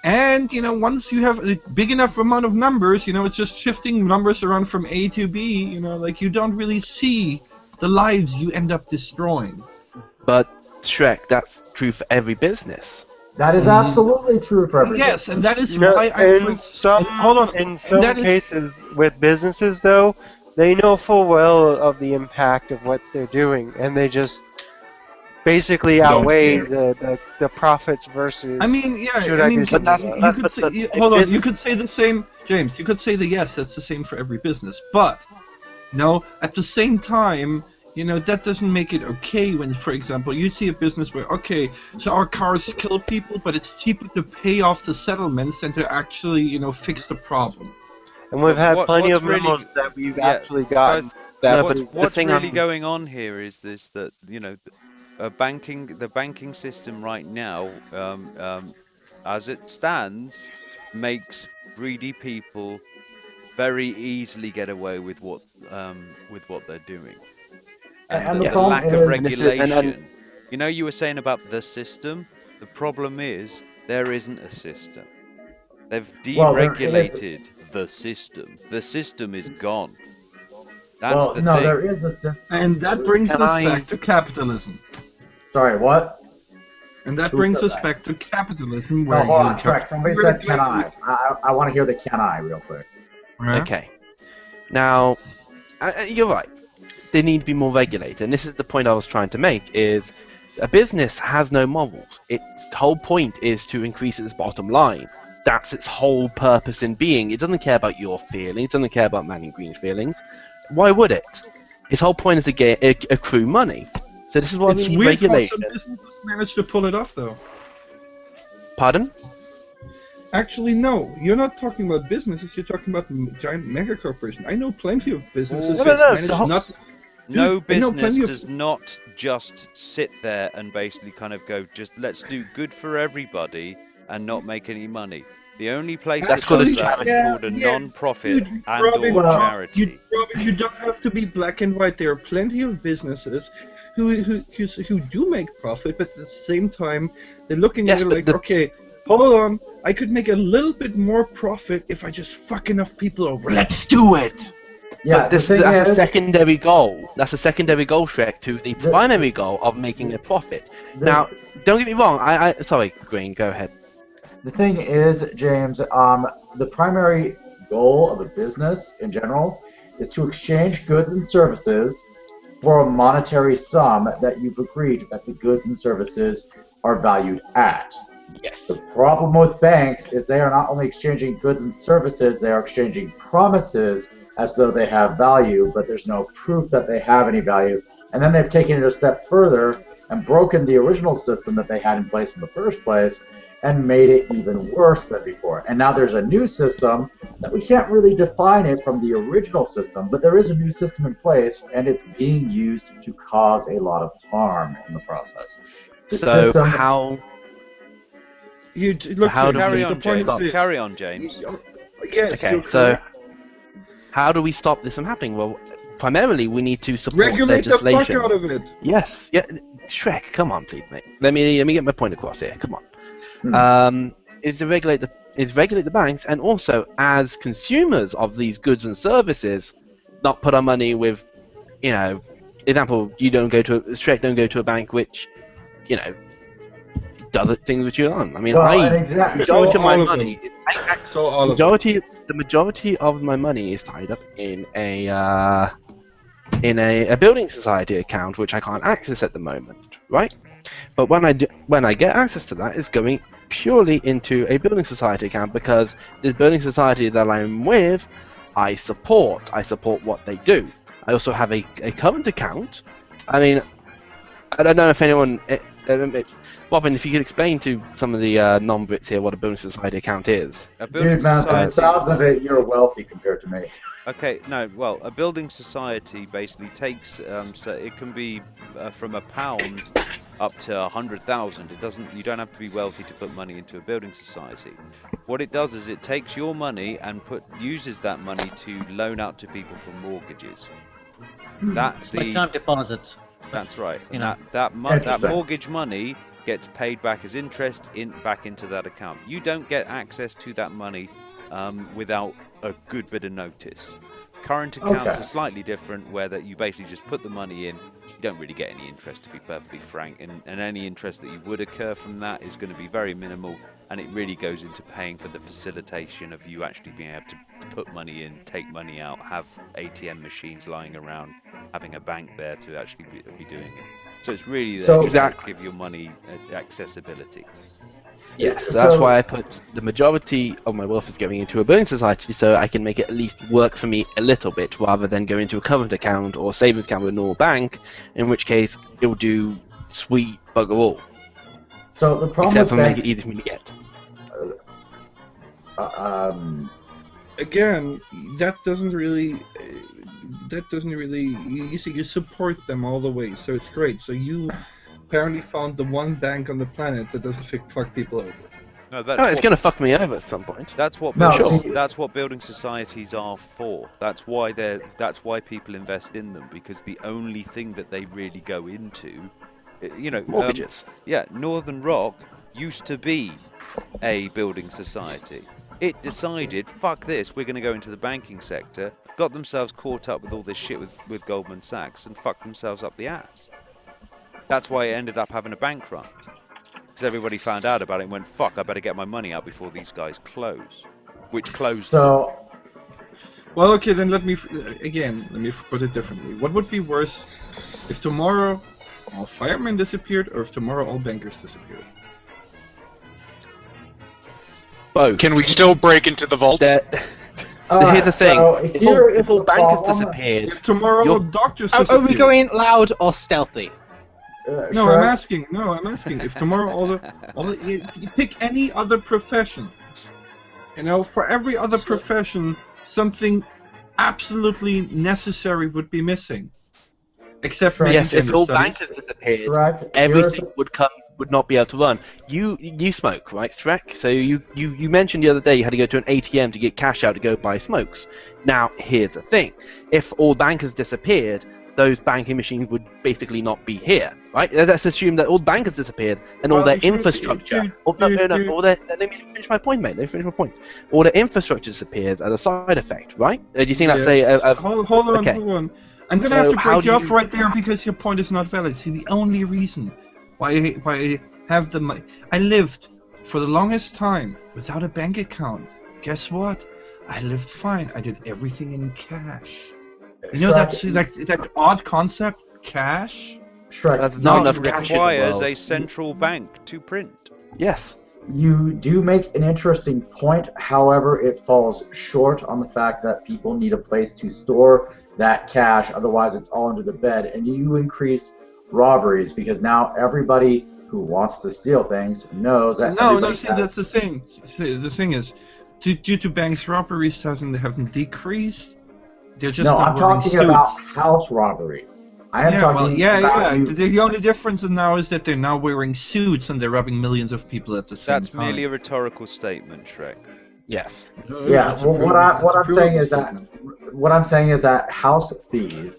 And, you know, once you have a big enough amount of numbers, you know, it's just shifting numbers around from A to B, you know, like you don't really see the lives you end up destroying. But, Shrek, that's true for every business. That is absolutely true for everyone. Yes, and that is You know, why in some cases with businesses, though, they know full well of the impact of what they're doing, and they just basically outweigh the profits versus. I mean, yeah, should I do mean, something about it? you could say, hold on, you could say the same, James. You could say that yes, that's the same for every business, but no, at the same time. You know, that doesn't make it okay when, for example, you see a business where, okay, so our cars kill people, but it's cheaper to pay off the settlements than to actually, you know, fix the problem. And we've had plenty of memos that we've actually gotten. What's really going on here is this, that, you know, the banking system right now, as it stands, makes greedy people very easily get away with what they're doing. And the lack of regulation. You know, you were saying about the system. The problem is there isn't a system. They've deregulated the system. The system is gone. That's the thing. There is a system. And that brings us back to capitalism. Sorry, what? And that brings us back to capitalism, where hold on, Shrek. Somebody said, "Can I?" I want to hear the "Can I?" real quick. Okay. Now, you're right. They need to be more regulated, and this is the point I was trying to make, is a business has no morals. Its whole point is to increase its bottom line. That's its whole purpose in being. It doesn't care about your feelings, it doesn't care about Manning Green's feelings. Why would it? Its whole point is to accrue money. So this is why we need regulation. It's weird how some businesses manage to pull it off, though. Pardon? Actually, no. You're not talking about businesses, you're talking about giant mega corporations. I know plenty of businesses No business does not just sit there and basically kind of go, just let's do good for everybody and not make any money. The only place that does that is called a non-profit and/or charity. You don't have to be black and white. There are plenty of businesses who do make profit, but at the same time, they're looking at it like, okay, hold on, I could make a little bit more profit if I just fuck enough people over. Let's do it! Yeah, that's a secondary goal. That's a secondary goal, Shrek, to the primary goal of making a profit. Now, don't get me wrong. Sorry, Green, go ahead. The thing is, James, the primary goal of a business in general is to exchange goods and services for a monetary sum that you've agreed that the goods and services are valued at. Yes. The problem with banks is they are not only exchanging goods and services, they are exchanging promises as though they have value, but there's no proof that they have any value. And then they've taken it a step further and broken the original system that they had in place in the first place and made it even worse than before. And now there's a new system that we can't really define it from the original system, but there is a new system in place, and it's being used to cause a lot of harm in the process. Carry on, James. Yes. Okay, so How do we stop this from happening? Well, primarily we need to support Regulate the legislation. fuck out of it. Yes, yeah, Shrek, come on, please, mate. Let me get my point across here. Come on. Is to regulate the banks, and also as consumers of these goods and services, not put our money with, example, Shrek don't go to a bank which, does things which you aren't. I mean, majority of my money, the majority of my money is tied up in a building society account which I can't access at the moment, right? But when I get access to that, it's going purely into a building society account, because this building society that I'm with, I support what they do. I also have a current account. I mean, I don't know if anyone, Robin, if you could explain to some of the non-Brits here what a building society account is. A building Dude, man, society. it sounds of it, you're wealthy compared to me. Okay, no, well, a building society basically takes, so it can be from £1 up to 100,000. You don't have to be wealthy to put money into a building society. What it does is it takes your money and uses that money to loan out to people for mortgages. It's like time deposits. That's right. You And know. that mortgage money gets paid back as interest back into that account. You don't get access to that money without a good bit of notice. Current accounts are slightly different, where that you basically just put the money in. You don't really get any interest, to be perfectly frank, and any interest that you would occur from that is going to be very minimal, and it really goes into paying for the facilitation of you actually being able to put money in, take money out, have ATM machines lying around, having a bank there to actually be doing it. So it's really there just to give your money accessibility. Yes, that's why I put the majority of my wealth is going into a building society, so I can make it at least work for me a little bit, rather than go into a current account or savings account with a normal bank, in which case it will do sweet bugger all. So the problem except for with make it easy for me to get. Again, that doesn't really. You see, you support them all the way, so it's great. So you apparently found the one bank on the planet that doesn't fuck people over. No, it's going to fuck me over at some point. That's what that's what building societies are for. That's why people invest in them, because the only thing that they really go into, mortgages. Northern Rock used to be a building society. It decided, fuck this, we're going to go into the banking sector, got themselves caught up with all this shit with Goldman Sachs, and fucked themselves up the ass. That's why it ended up having a bank run. Because everybody found out about it and went, fuck, I better get my money out before these guys close. Which closed them. Well, okay, then let me put it differently. What would be worse if tomorrow all firemen disappeared, or if tomorrow all bankers disappeared? Both. Can we still break into the vault? Here's the thing. If all bankers disappeared... If tomorrow all doctors disappeared... Are we going loud or stealthy? No, I'm asking. If tomorrow you pick any other profession. For every other profession, something absolutely necessary would be missing. Except for if all bankers disappeared, everything would not be able to run. You smoke, right, Shrek? So you mentioned the other day you had to go to an ATM to get cash out to go buy smokes. Now here's the thing: if all bankers disappeared, those banking machines would basically not be here, right? Let's assume that all bankers disappeared and all their infrastructure. Let me finish my point, mate. Let me finish my point. All the infrastructure disappears as a side effect, right? Do you think that's Hold on. I'm gonna have to break you off right there because your point is not valid. See, the only reason why I have the money, I lived for the longest time without a bank account. Guess what? I lived fine. I did everything in cash. That odd concept, cash. Requires a central bank to print. Yes. You do make an interesting point. However, it falls short on the fact that people need a place to store that cash. Otherwise, it's all under the bed, and you increase robberies because now everybody who wants to steal things knows that. That's the thing. The thing is, due to banks, robberies haven't decreased. They're just not I'm talking suits. about house robberies. I am talking about The only difference now is that they're now wearing suits and they're robbing millions of people at the same time. That's merely a rhetorical statement, Shrek. Yes. Yeah. Well, what I'm saying is that house fees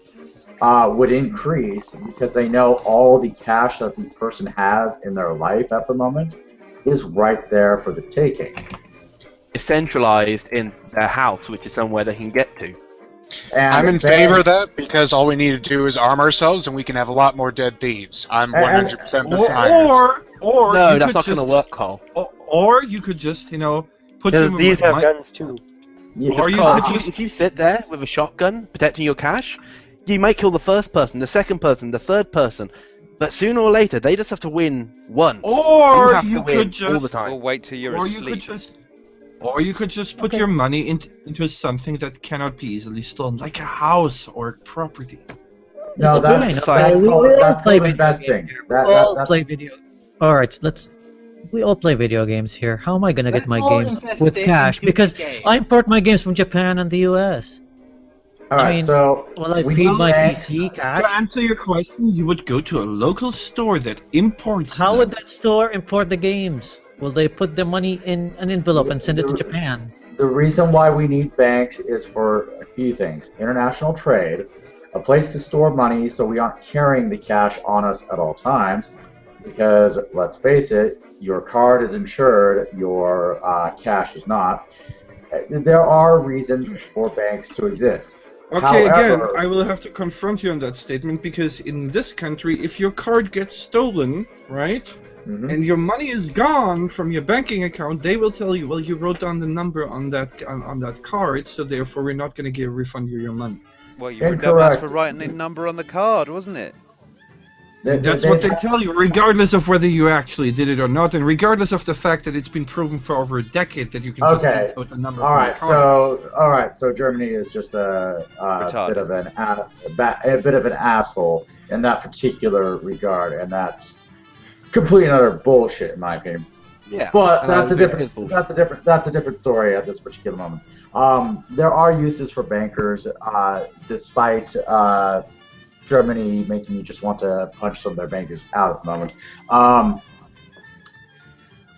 would increase because they know all the cash that the person has in their life at the moment is right there for the taking. It's centralized in their house, which is somewhere they can get to. And I'm in favor of that because all we need to do is arm ourselves and we can have a lot more dead thieves. I'm 100% behind Or no, you that's could not just, going to work, Cole. Or you could just, put Because your these have money. guns too. Or you Cole, could if you sit there with a shotgun protecting your cash, you might kill the first person, the second person, the third person, but sooner or later they just have to win once. Or have you to win could just all the time. Or wait till you're or asleep. you could just put your money into something that cannot be easily stolen, like a house or property. No, that's called investing. Play video. All right, we all play video games here. How am I gonna get my all games invest with it cash? into the Because game. I import my games from Japan and the US. All right, so will I we feed need my banks. PC cash? To answer your question, you would go to a local store that imports. How would that store import the games? Will they put the money in an envelope and send it to Japan? The reason why we need banks is for a few things: international trade, a place to store money so we aren't carrying the cash on us at all times. Because let's face it, your card is insured, your cash is not. There are reasons for banks to exist. Okay, However, again, I will have to confront you on that statement because in this country, if your card gets stolen, right, and your money is gone from your banking account, they will tell you, well, you wrote down the number on that card, so therefore we're not going to refund you your money. Well, you were a dumbass for writing the number on the card, wasn't it? That's what they tell you, regardless of whether you actually did it or not, and regardless of the fact that it's been proven for over a decade that you can just input a number from your card. So Germany is just a bit of an asshole in that particular regard, and that's complete and utter bullshit in my opinion. Yeah. But that's a different story at this particular moment. There are uses for bankers, despite Germany making you just want to punch some of their bankers out at the moment.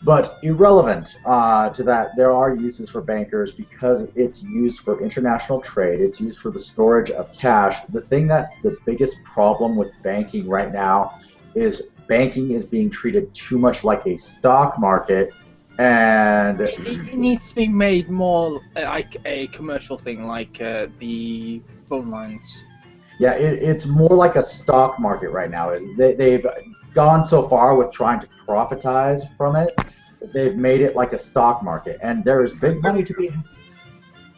But irrelevant to that, there are uses for bankers because it's used for international trade. It's used for the storage of cash. The thing that's the biggest problem with banking right now is banking is being treated too much like a stock market, and It needs to be made more like a commercial thing, like the phone lines. Yeah, it's more like a stock market right now. They've gone so far with trying to profitize from it, they've made it like a stock market, and there is big money to be.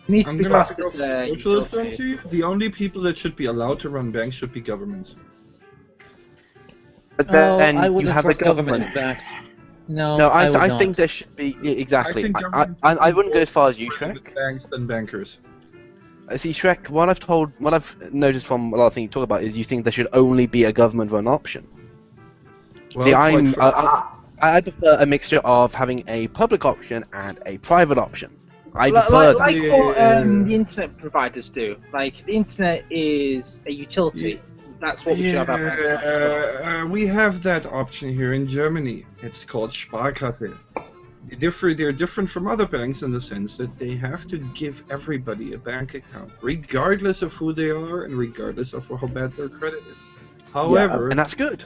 Needs I'm to be gonna have classed to go as for socialist on to you. The only people that should be allowed to run banks should be governments. But then I you wouldn't have a trust government government. banks. No, No, I would I not. think there should be exactly. think I wouldn't go as far as you, Shrek. With banks than bankers. See, Shrek, what I've noticed from a lot of things you talk about is you think there should only be a government-run option. Well, See, quite I prefer a mixture of having a public option and a private option. I prefer like what the internet providers do. Like the internet is a utility. That's what we do about banks. We have that option here in Germany. It's called Sparkasse. They're different from other banks in the sense that they have to give everybody a bank account, regardless of who they are and regardless of how bad their credit is. However, and that's good.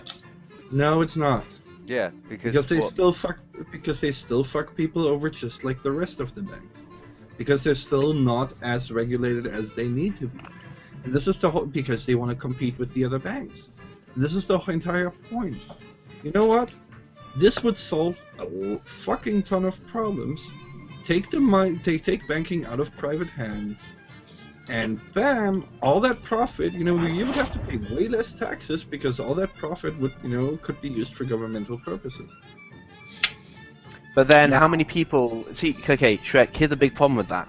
No, it's not. Yeah, because they still fuck people over just like the rest of the banks, because they're still not as regulated as they need to be. And this is the whole, because they want to compete with the other banks. And this is the entire point. You know what? This would solve a fucking ton of problems. Take the money, take banking out of private hands, and bam, all that profit, you would have to pay way less taxes because all that profit would, could be used for governmental purposes. But then, how many people? See, okay, Shrek. Here's the big problem with that.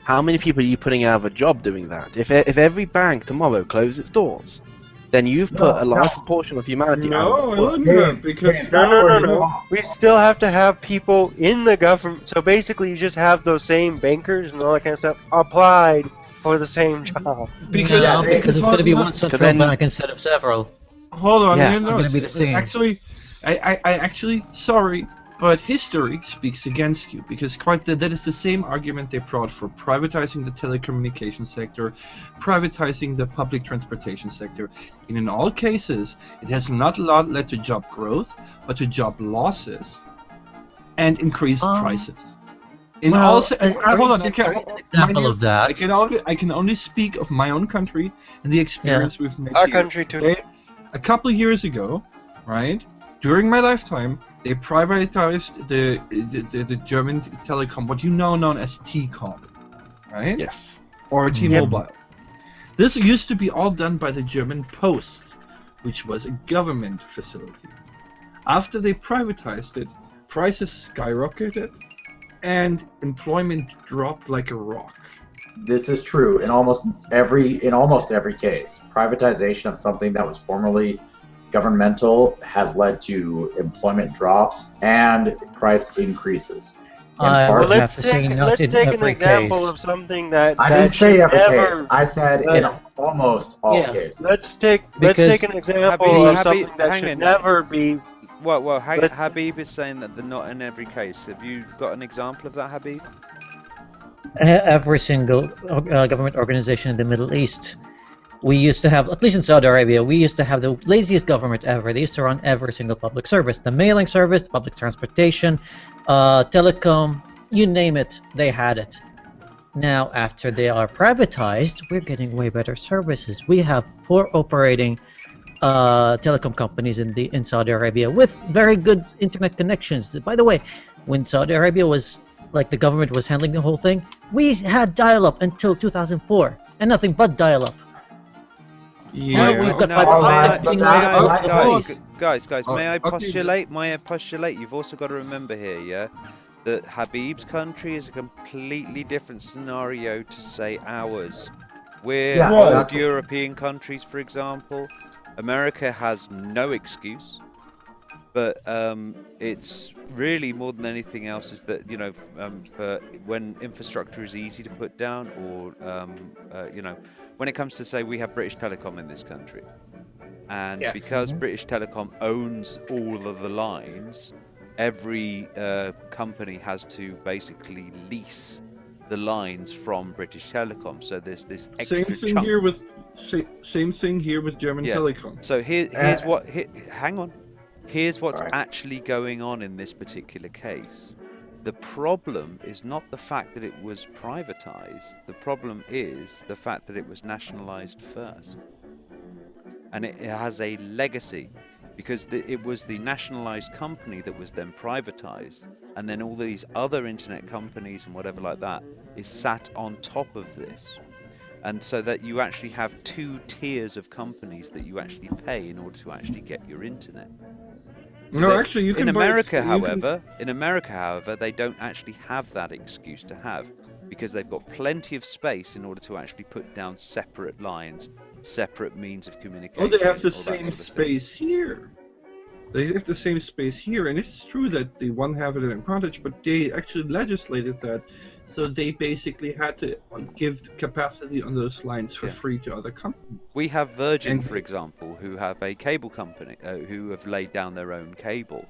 How many people are you putting out of a job doing that? If every bank tomorrow closes its doors, then you've put a large proportion of humanity out of I wouldn't have, because no. We still have to have people in the government. So basically, you just have those same bankers and all that kind of stuff applied for the same job. Because it's going to be one central bank instead of several. Hold on, it's going to be the same. Actually, I actually, sorry, But history speaks against you, because that is the same argument they brought for privatizing the telecommunications sector, privatizing the public transportation sector. And in all cases, it has not led to job growth, but to job losses and increased prices. In all, hold on, example of that. I can only speak of my own country and the experience we've made Our here. country too. A couple of years ago, right, during my lifetime, they privatized the German telecom, what you now known as T-Com, right? Yes. Or T-Mobile. This used to be all done by the German Post, which was a government facility. After they privatized it, prices skyrocketed, and employment dropped like a rock. This is true in almost every case. Privatization of something that was formerly governmental has led to employment drops and price increases. Well, let's take an example of something that I didn't say every never, case. I said in almost all cases. Let's take an example of something that should never be. Well, Habib is saying that they're not in every case. Have you got an example of that, Habib? Every single government organization in the Middle East, we used to have, at least in Saudi Arabia, we used to have the laziest government ever. They used to run every single public service. The mailing service, the public transportation, telecom, you name it, they had it. Now, after they are privatized, we're getting way better services. We have 4 operating telecom companies in Saudi Arabia with very good internet connections. By the way, when Saudi Arabia was, like, the government was handling the whole thing, we had dial-up until 2004, and nothing but dial-up. Yeah. Guys, may I postulate? You've also got to remember here, yeah, that Habib's country is a completely different scenario to, say, ours. We're old European countries, for example. America has no excuse, but it's really more than anything else is that, you know, when infrastructure is easy to put down, or you know, when it comes to, say, we have British Telecom in this country, and because British Telecom owns all of the lines, every company has to basically lease the lines from British Telecom. So there's this extra Same thing here with German Telecom. So here's what. Hang on. Here's what's actually going on in this particular case. The problem is not the fact that it was privatized. The problem is the fact that it was nationalized first. And it has a legacy, because it was the nationalized company that was then privatized, and then all these other internet companies and whatever like that is sat on top of this. And so that you actually have 2 tiers of companies that you actually pay in order to actually get your internet. So no, actually, you can. In America, however, they don't actually have that excuse to have, because they've got plenty of space in order to actually put down separate lines, separate means of communication. Oh, they have the same space here. They have the same space here, and it's true that the one have an advantage, but they actually legislated that, so they basically had to give capacity on those lines for free to other companies. We have Virgin, for example, who have a cable company, who have laid down their own cable,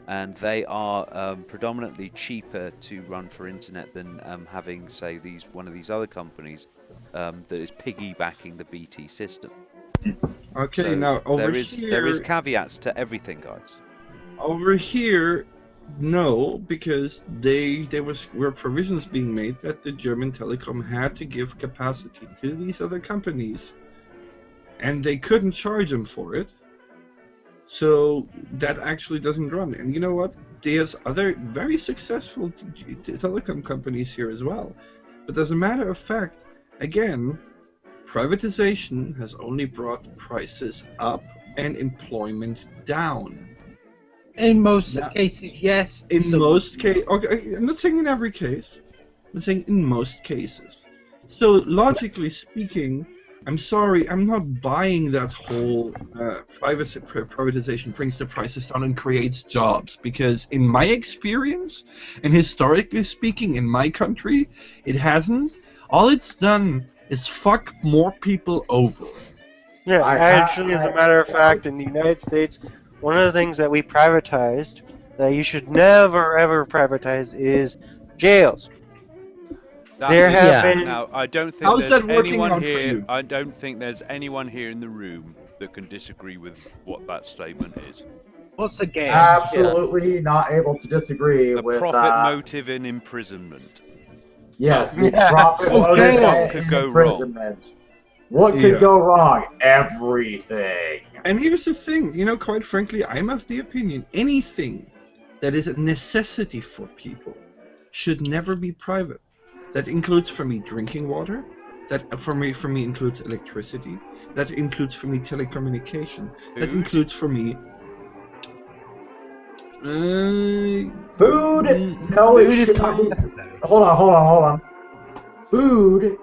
and they are predominantly cheaper to run for internet than having, say, one of these other companies that is piggybacking the BT system. Okay, so now over there is caveats to everything, guys. Over here, no, because there were provisions being made that the German Telecom had to give capacity to these other companies, and they couldn't charge them for it. So that actually doesn't run. And you know what? There's other very successful telecom companies here as well. But as a matter of fact, again, privatization has only brought prices up and employment down. In most cases, yes. In most cases, okay, I'm not saying in every case. I'm saying in most cases. So logically speaking, I'm sorry, I'm not buying that whole privatization brings the prices down and creates jobs, because in my experience, and historically speaking in my country, it hasn't. All it's done is fuck more people over. Yeah, actually, as a matter of fact, in the United States, one of the things that we privatized that you should never ever privatize is jails. That There is, have been. now, I don't think How's there's that working anyone out for here. you? I don't think there's anyone here in the room that can disagree with what that statement is. What's the game? Absolutely not able to disagree The with profit motive in imprisonment. Yes, the Yeah. profit What motive the fuck and could go wrong? imprisonment. What Yeah. could go wrong? Everything. And here's the thing, quite frankly, I'm of the opinion anything that is a necessity for people should never be private. That includes for me drinking water. That for me includes electricity. That includes for me telecommunication. That includes for me. Food? No, it should not be. Hold on. Food,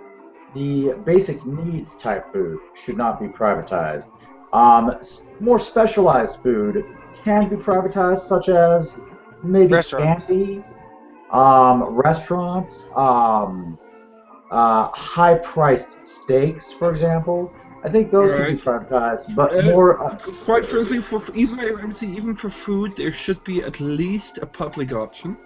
the basic needs type food, should not be privatized. More specialized food can be privatized, such as maybe candy, restaurants, high-priced steaks, for example. I think those could be privatized, but more. Quite frankly, I would say even for food, there should be at least a public option.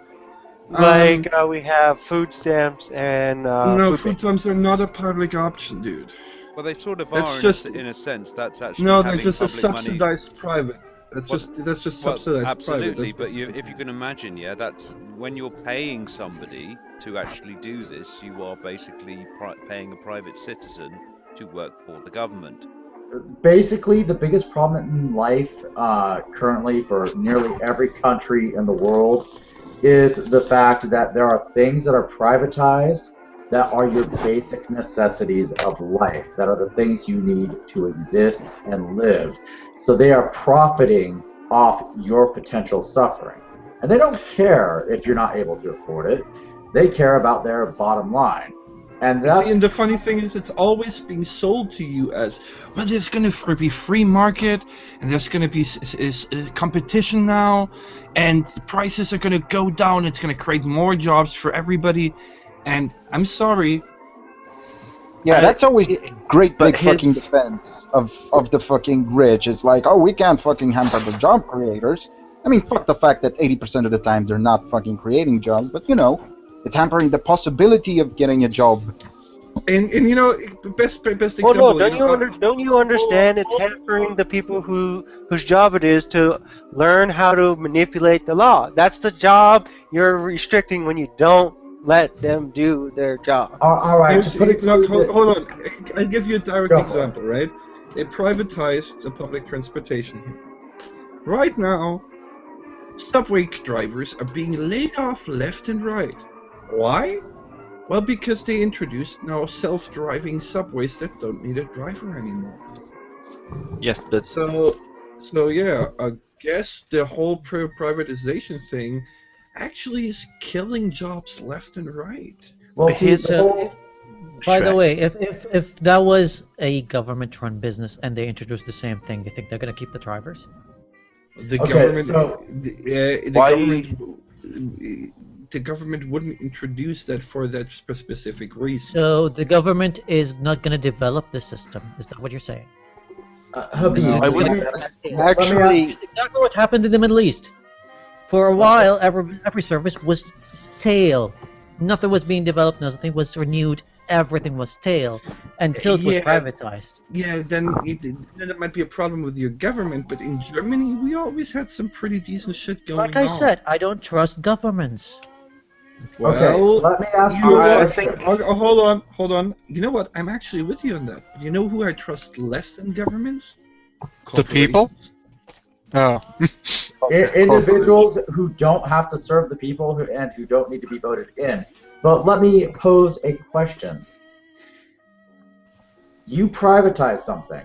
Like we have food stamps and no, food stamps are not a public option, dude. Well, they sort of That's are just, in a sense. That's actually no, they're having just a public money. subsidized private. That's just subsidized absolutely, private. but if you can imagine, yeah, that's when you're paying somebody to actually do this, you are basically paying a private citizen to work for the government. Basically, the biggest problem in life currently for nearly every country in the world is the fact that there are things that are privatized that are your basic necessities of life, that are the things you need to exist and live. So they are profiting off your potential suffering. And they don't care if you're not able to afford it. They care about their bottom line. And that's... See, and the funny thing is, it's always being sold to you as, well, there's going to be free market, and there's going to be competition now, and the prices are going to go down, it's going to create more jobs for everybody, and I'm sorry. Yeah, that's always great big fucking defense of the fucking rich. It's like, oh, we can't fucking hamper the job creators. I mean, fuck the fact that 80% of the time they're not fucking creating jobs, but it's hampering the possibility of getting a job. And the best example. Well, no, don't you understand? It's hampering the people whose job it is to learn how to manipulate the law. That's the job you're restricting when you don't let them do their job. All right, hold on. I'll give you a direct example, right? They privatized the public transportation here. Right now, subway drivers are being laid off left and right. Why? Well, because they introduced now self-driving subways that don't need a driver anymore. Yes, but so yeah, I guess the whole privatization thing actually is killing jobs left and right. Well, by the way, if that was a government-run business and they introduced the same thing, you think they're going to keep the drivers? The government wouldn't introduce that for that specific reason. So the government is not going to develop the system. Is that what you're saying? Actually, it's exactly what happened in the Middle East. For a while, every service was stale. Nothing was being developed. Nothing was renewed. Everything was stale until it was privatized. Yeah, then it might be a problem with your government. But in Germany, we always had some pretty decent shit going on. Like I said, I don't trust governments. Well, okay, let me ask you I think. Hold on. You know what? I'm actually with you on that. But you know who I trust less than governments? The people? Oh. Individuals who don't have to serve the people and who don't need to be voted in. But let me pose a question. You privatize something.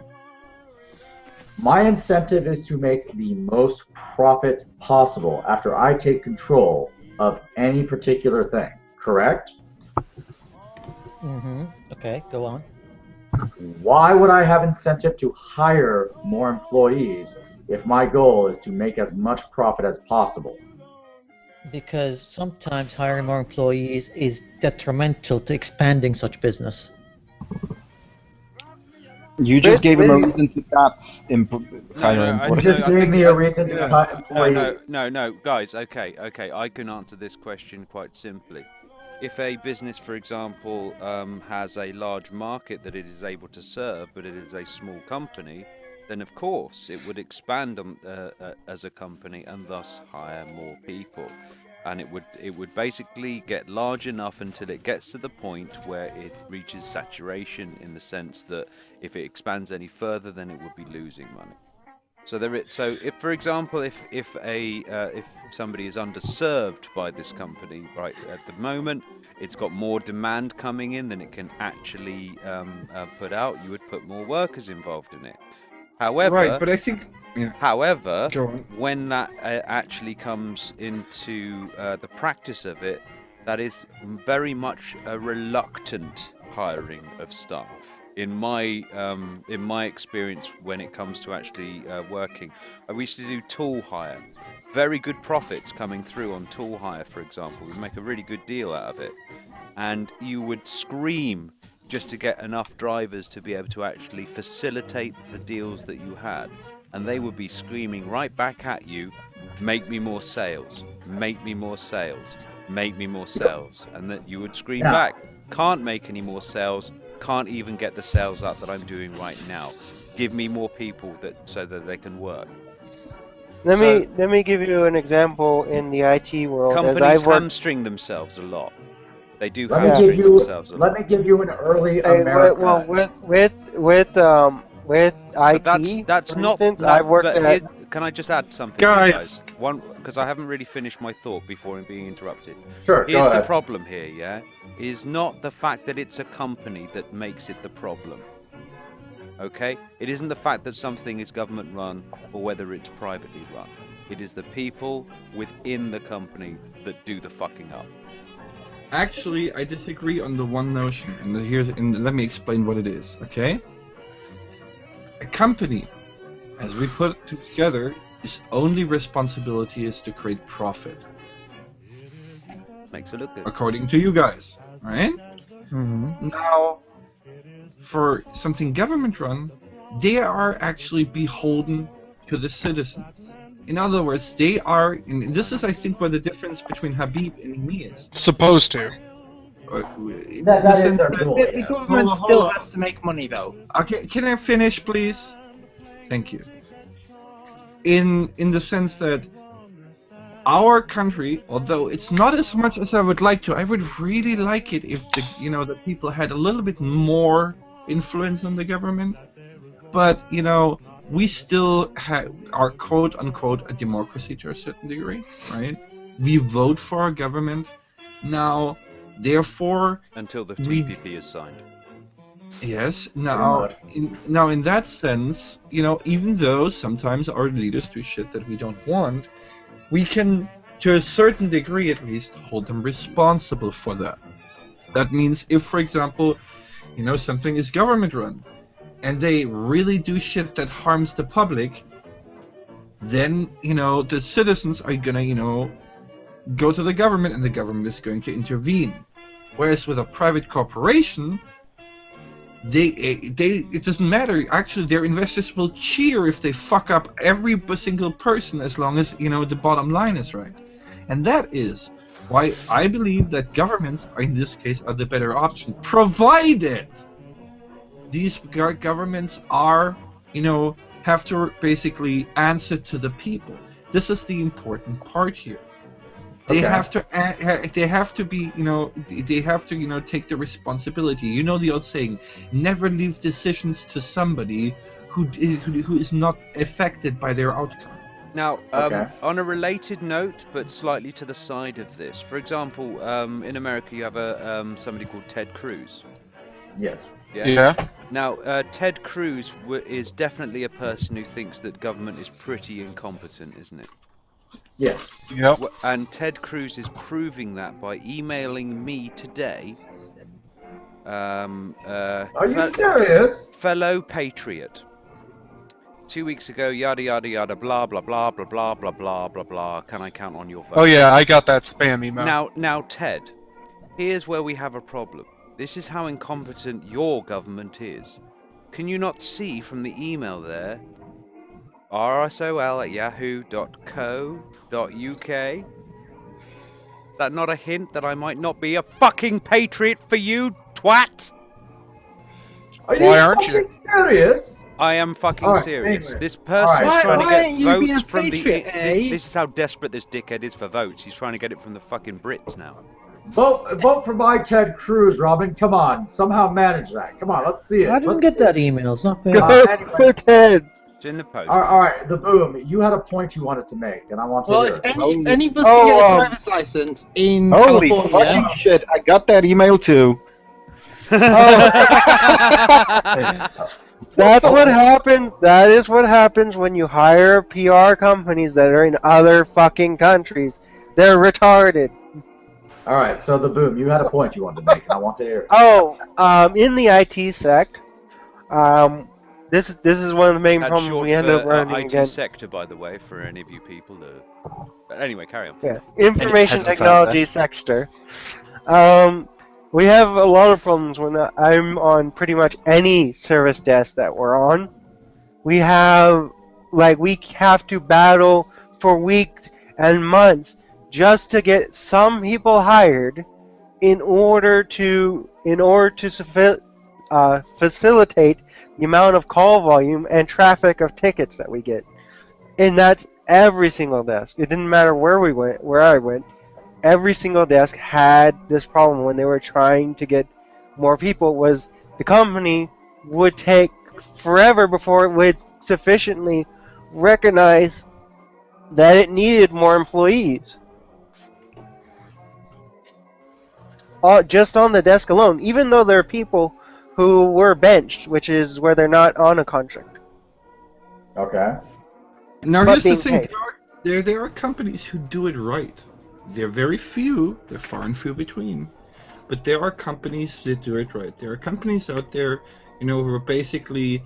My incentive is to make the most profit possible after I take control of any particular thing, correct? Mm-hmm. Okay, go on. Why would I have incentive to hire more employees if my goal is to make as much profit as possible? Because sometimes hiring more employees is detrimental to expanding such business. You just gave him a reason to not hire him. You just gave me a reason to cut employees. No, guys. Okay. I can answer this question quite simply. If a business, for example, has a large market that it is able to serve, but it is a small company, then of course it would expand as a company and thus hire more people. And it would basically get large enough until it gets to the point where it reaches saturation, in the sense that if it expands any further, then it would be losing money. So if, for example, if somebody is underserved by this company right at the moment, it's got more demand coming in than it can actually put out, you would put more workers involved in it. However, right, but I think. Yeah. However, when that actually comes into the practice of it, that is very much a reluctant hiring of staff. In my experience, when it comes to actually working, we used to do tool hire. Very good profits coming through on tool hire, for example. We'd make a really good deal out of it, and you would scream just to get enough drivers to be able to actually facilitate the deals that you had. And they would be screaming right back at you, make me more sales, make me more sales, make me more sales. And that you would scream back, can't make any more sales, can't even get the sales up that I'm doing right now. Give me more people so that they can work. Let me give you an example in the IT world. Companies hamstring themselves a lot. They do hamstring themselves a lot. Let me give you an early America. Well, with IT, that's for not. instance, I've worked at. Can I just add something, guys? One, because I haven't really finished my thought before being interrupted. Sure. Here's the problem here. Yeah, is not the fact that it's a company that makes it the problem. Okay, it isn't the fact that something is government run or whether it's privately run. It is the people within the company that do the fucking up. Actually, I disagree on the one notion, and let me explain what it is. Okay. A company, as we put it together, its only responsibility is to create profit. Makes it look good. According to you guys, right? Mm-hmm. Now, for something government-run, they are actually beholden to the citizens. In other words, they are, and this is, I think, where the difference between Habib and me is. Supposed to. That is their goal. The government still has to make money, though. Okay, can I finish, please? Thank you. In the sense that our country, although it's not as much as I would like to, I would really like it if the people had a little bit more influence on the government. But we still are quote unquote a democracy to a certain degree, right? We vote for our government. Now, therefore, until the TPP is signed. Yes. Now, in that sense, even though sometimes our leaders do shit that we don't want, we can, to a certain degree at least, hold them responsible for that. That means if, for example, something is government run, and they really do shit that harms the public, then the citizens are gonna go to the government, and the government is going to intervene. Whereas with a private corporation, it doesn't matter. Actually, their investors will cheer if they fuck up every single person, as long as the bottom line is right. And that is why I believe that governments, in this case, are the better option, provided these governments are, have to basically answer to the people. This is the important part here. They have to be, they have to, take the responsibility. The old saying, never leave decisions to somebody who is not affected by their outcome. Now, on a related note, but slightly to the side of this, for example, in America you have somebody called Ted Cruz. Yes. Yeah. Now, Ted Cruz is definitely a person who thinks that government is pretty incompetent, isn't it? Yes. Yep. And Ted Cruz is proving that by emailing me today. Are you serious? Fellow patriot. 2 weeks ago, yada yada yada, blah blah blah blah blah blah blah blah blah. Can I count on your vote? Oh yeah, I got that spam email. Now, Ted, here's where we have a problem. This is how incompetent your government is. Can you not see from the email there? rsol@yahoo.co.uk. That not a hint that I might not be a fucking patriot for you, twat? Are Why you aren't fucking you? serious? I am fucking Alright, serious. anyway. This person's Alright, trying to Why get aren't you being votes a from patriot, eh? This is how desperate this dickhead is for votes. He's trying to get it from the fucking Brits now. Vote for my Ted Cruz, Robin. Come on, somehow manage that. Come on, let's see it. I didn't Let's get see that it. email. It's not fair. Anyway. Ted. It's in the post. All right, the boom. You had a point you wanted to make, and I want to Well, hear if it. any of us can get a driver's license in Holy California, fucking shit! I got that email too. That's what happens. That is what happens when you hire PR companies that are in other fucking countries. They're retarded. All right, so the boom. You had a point you wanted to make, and I want to hear it. Oh, in the IT sect, this is one of the main That's problems short we end for up running IT against. sector, by the way, for any of you people. But anyway, carry on. Yeah, information peasants out there. technology sector. We have a lot of problems when I'm on pretty much any service desk that we're on. We have to battle for weeks and months just to get some people hired in order to facilitate the amount of call volume and traffic of tickets that we get. And that's every single desk. It didn't matter where I went. Every single desk had this problem when they were trying to get more people. Was the company would take forever before it would sufficiently recognize that it needed more employees. Just on the desk alone, even though there are people who were benched, which is where they're not on a contract. Okay. Now But here's the being thing: there are companies who do it right. They're very few. They're far and few between. But there are companies that do it right. There are companies out there, who are basically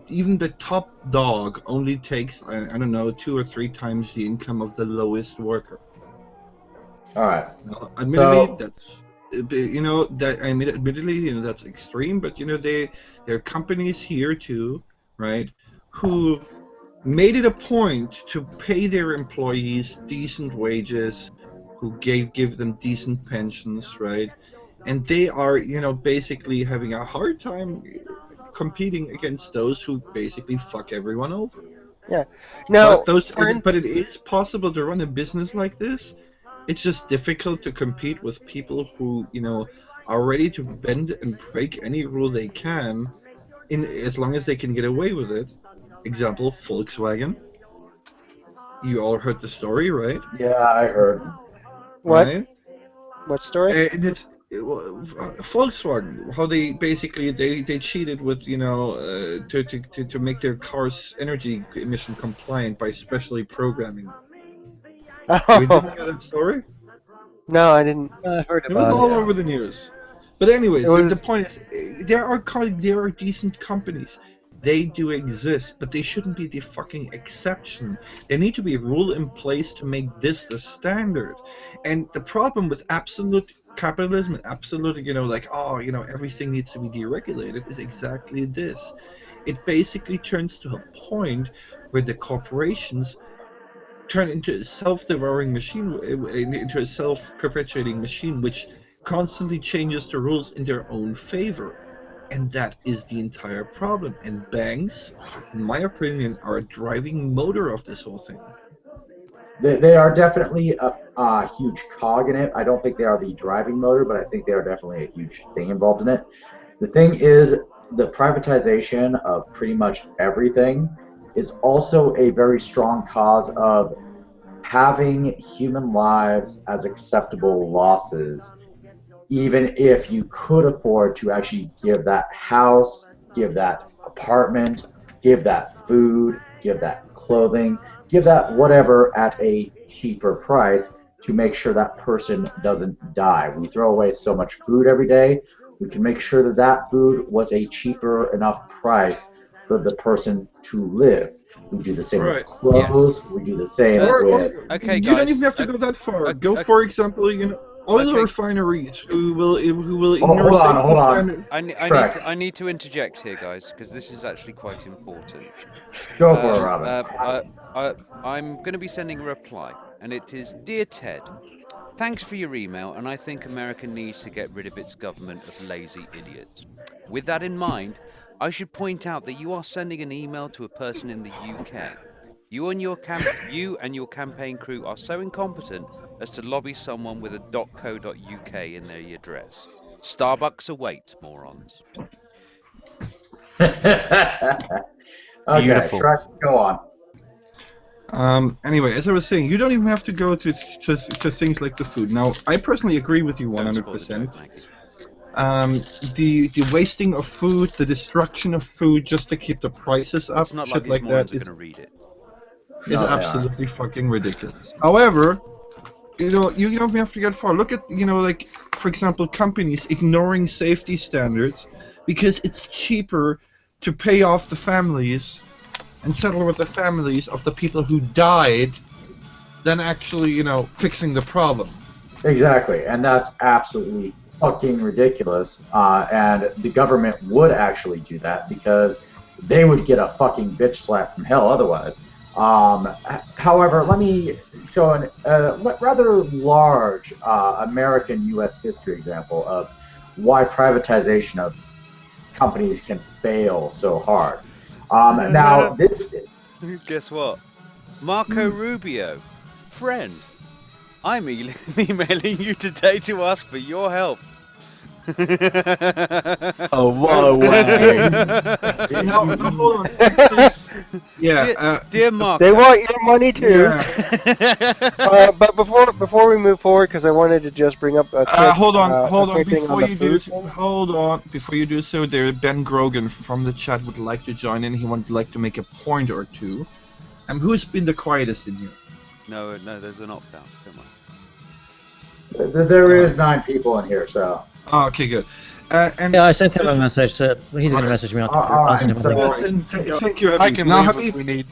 even the top dog only takes I don't know 2 or 3 times the income of the lowest worker. All right. Now, admittedly, So- that's admittedly, that's extreme. But there are companies here too, right, who made it a point to pay their employees decent wages, who give them decent pensions, right? And they are, basically having a hard time competing against those who basically fuck everyone over. Yeah. No. But it is possible to run a business like this. It's just difficult to compete with people who, are ready to bend and break any rule they can, as long as they can get away with it. Example, Volkswagen. You all heard the story, right? Yeah, I heard. What? Right? What story? Volkswagen. How they basically they cheated with to make their cars energy emission compliant by specially programming them. Oh. You didn't hear that story? No, I didn't. I heard It was about all it. over the news. But anyways, It was- the point is, there are decent companies. They do exist, but they shouldn't be the fucking exception. There need to be a rule in place to make this the standard. And the problem with absolute capitalism and absolute, everything needs to be deregulated is exactly this. It basically turns to a point where the corporations turn into a self-devouring machine, into a self-perpetuating machine, which constantly changes the rules in their own favor. And that is the entire problem. And banks, in my opinion, are a driving motor of this whole thing. They are definitely a huge cog in it. I don't think they are the driving motor, but I think they are definitely a huge thing involved in it. The thing is, the privatization of pretty much everything is also a very strong cause of having human lives as acceptable losses, even if you could afford to actually give that house, give that apartment, give that food, give that clothing, give that whatever at a cheaper price to make sure that person doesn't die. We throw away so much food every day. We can make sure that that food was a cheaper enough price for the person to live. We do the same with clothes. We do the same with. You don't even have to go that far. For example, oil Okay. refineries who will Hold ignore on, safety hold on. standards. I need to interject here, guys, because this is actually quite important. Go for it, Robin. I'm going to be sending a reply, and it is, Dear Ted, thanks for your email, and I think America needs to get rid of its government of lazy idiots. With that in mind, I should point out that you are sending an email to a person in the UK. You and your campaign crew are so incompetent as to lobby someone with a .co.uk in their address. Starbucks awaits, morons. Okay, Beautiful. Shrek, go on. Anyway, as I was saying, you don't even have to go to things like the food. Now, I personally agree with you 100%. The wasting of food, the destruction of food just to keep the prices up, It's not like shit these like morons that are is, going to read it. is No, they absolutely fucking ridiculous. However, you don't have to get far. Look at, like, for example, companies ignoring safety standards because it's cheaper to pay off the families and settle with the families of the people who died than actually, fixing the problem. Exactly, and that's absolutely fucking ridiculous. And the government would actually do that because they would get a fucking bitch slap from hell otherwise. However, let me show a rather large American U.S. history example of why privatization of companies can fail so hard. Now, this. Guess what? Marco Rubio, friend. I'm emailing you today to ask for your help. Oh, whoa, way. No, hold on. Yeah, dear Marco. They want your money too. Yeah. But before we move forward, because I wanted to just bring up a quick, hold on. thing Before on the you do, food. hold on. Before you do so, there, Ben Grogan from the chat would like to join in. He would like to make a point or two. And who's been the quietest in here? No, there's an opt-out. Don't worry. There is 9 people in here, so. Oh, okay, good. And Yeah, I sent him a message. So he's going to message me on Twitter. I'll send him a link. Thank you, Habib. I can now, leave Habib, if we need.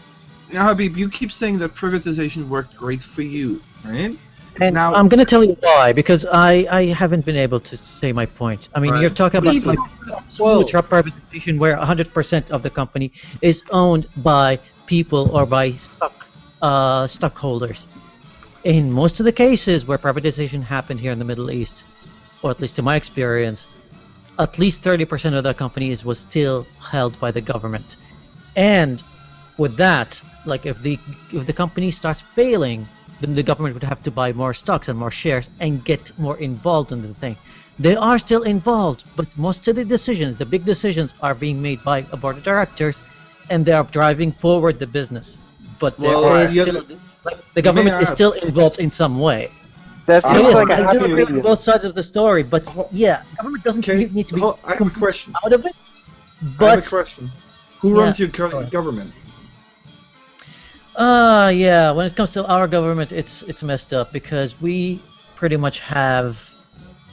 Now, Habib, you keep saying that privatization worked great for you, right? And now, I'm going to tell you why, because I haven't been able to say my point. I mean, Right. you're talking about People- like smooth privatization where 100% of the company is owned by people or by stockholders. In most of the cases where privatization happened here in the Middle East, or at least to my experience, at least 30% of the companies was still held by the government. And with that, like if the company starts failing, then the government would have to buy more stocks and more shares and get more involved in the thing. They are still involved, but most of the decisions, the big decisions, are being made by a board of directors, and they are driving forward the business. But there is still, like, the government is still involved in some way. That So seems yes, like a I happy do agree with medium. both sides of the story, but yeah, government doesn't need to be I have a question. out of it. I have But a question. Who Yeah, runs your go ahead. government? Yeah, when it comes to our government, it's messed up because we pretty much have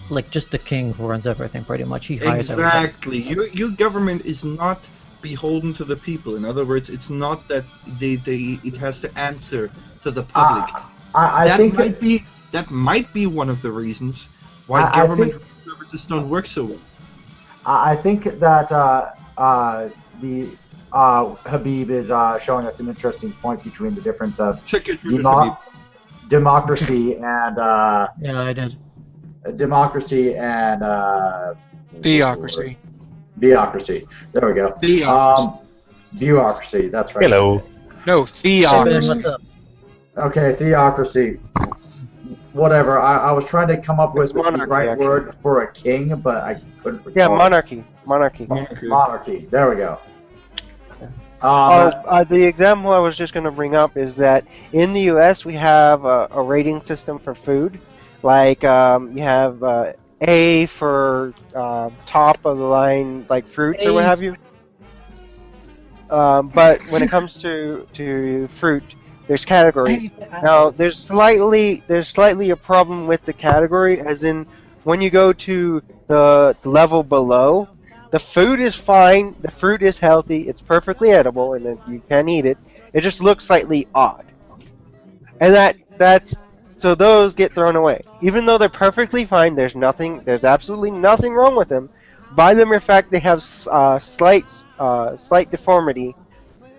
like just the king who runs everything. Pretty much, he hires everything. Exactly. Your government is not beholden to the people. In other words, it's not that it has to answer to the public. I think that might be one of the reasons why I government think- services don't work so well. I think that Habib is showing us an interesting point between the difference of Check your Twitter, Habib. democracy and Yeah, I did. democracy and Theocracy. bureaucracy. There we go. Bureaucracy. That's right. Hello. No, Hey, Ben, theocracy. what's up? Okay, theocracy. Whatever. I was trying to come up with the right actually. word for a king, but I couldn't. Yeah, recall. monarchy. Monarchy. There we go. The example I was just going to bring up is that in the U.S. we have a rating system for food, like you have A for top of the line, like fruits or what have you. But when it comes to fruit, there's categories. Now there's slightly a problem with the category, as in when you go to the level below. The food is fine, the fruit is healthy, it's perfectly edible, and you can eat it. It just looks slightly odd. And that's So those get thrown away. Even though they're perfectly fine, there's absolutely nothing wrong with them. By the mere fact they have slight deformity,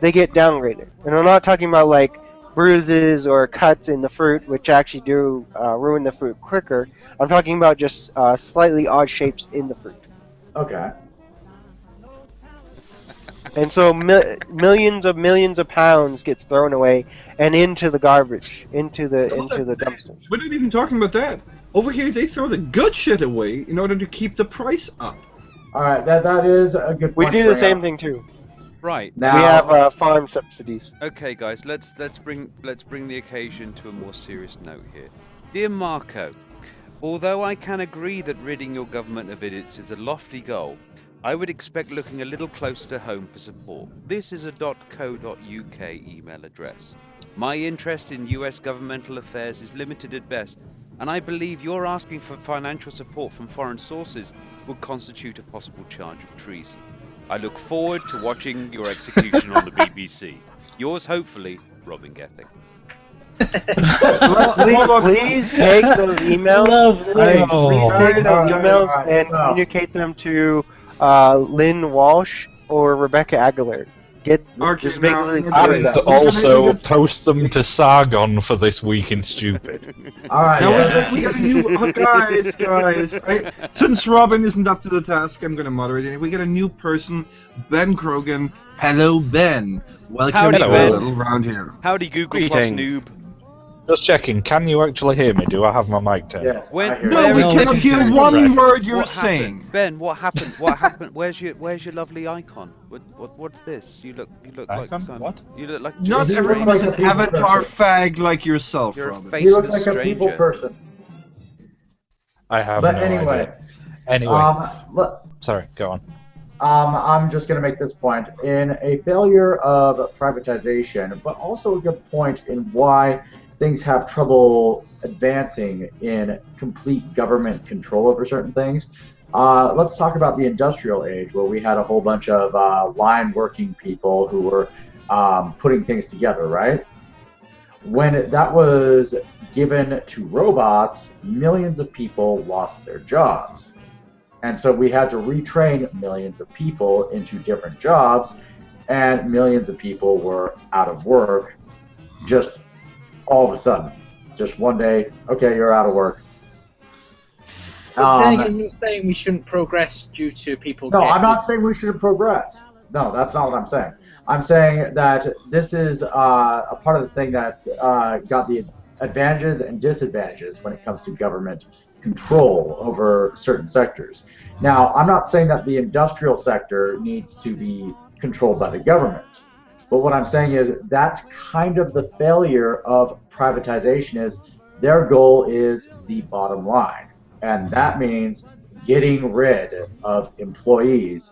they get downgraded. And I'm not talking about like bruises or cuts in the fruit, which actually do ruin the fruit quicker. I'm talking about just slightly odd shapes in the fruit. Okay. And so millions of pounds gets thrown away and into the garbage, into the dumpsters. We're not even talking about that. Over here, they throw the good shit away in order to keep the price up. All right, that is a good We point. do the same thing too. Right. Now, we have farm subsidies. Okay, guys, let's bring the occasion to a more serious note here. Dear Marco, although I can agree that ridding your government of idiots is a lofty goal, I would expect looking a little closer to home for support. This is a .co.uk email address. My interest in US governmental affairs is limited at best, and I believe your asking for financial support from foreign sources would constitute a possible charge of treason. I look forward to watching your execution on the BBC. Yours, hopefully, Robin Gething. Please take those emails. Please take those emails and communicate them to Lynn Walsh or Rebecca Aguilar. Just basically and also post them to Sargon for this week in stupid. Alright. Now we got a new guys. Since Robin isn't up to the task, I'm gonna moderate it. We got a new person, Ben Krogan. Hello, Ben. Welcome Howdy, to Ben. a little round here. Howdy, Google Plus noob. Just checking, can you actually hear me? Do I have my mic turned? Yes. No, we cannot hear one word you're saying. Ben, what happened? What happened? Where's your lovely icon? What's this? You look like some. What? You look like Not just everyone is an avatar fag like yourself, You're a Robin. He looks faceless like a people stranger. person. I have But no anyway. idea. Anyway. Sorry, go on. I'm just going to make this point. In a failure of privatization, but also a good point in why things have trouble advancing in complete government control over certain things. Let's talk about the industrial age, where we had a whole bunch of line working people who were putting things together, right? When that was given to robots, millions of people lost their jobs. And so we had to retrain millions of people into different jobs, and millions of people were out of work just all of a sudden. Just one day, okay, you're out of work. But then again, you're saying we shouldn't progress due to people. No, I'm not saying we shouldn't progress. No, that's not what I'm saying. I'm saying that this is a part of the thing that's got the advantages and disadvantages when it comes to government control over certain sectors. Now, I'm not saying that the industrial sector needs to be controlled by the government, but what I'm saying is that's kind of the failure of privatization. Is their goal is the bottom line, and that means getting rid of employees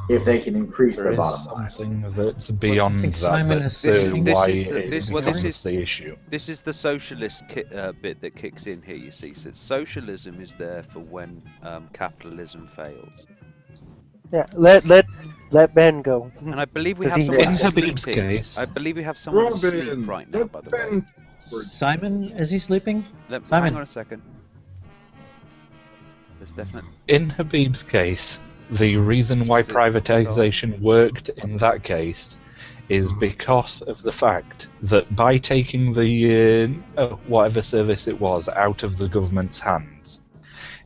if they can increase their bottom line. Something that's beyond that. Simon That's is- why this it is becomes the issue. This is the socialist bit that kicks in here. You see, so socialism is there for when capitalism fails. Yeah, let Ben go. And I believe we 'Cause have he someone knows. In Habib's sleeping. case- I believe we have someone Robin, asleep right now. By the way, Simon, is he sleeping? hang Simon. on a second. There's definitely. In Habib's case, the reason why privatization worked in that case is because of the fact that by taking the whatever service it was out of the government's hands,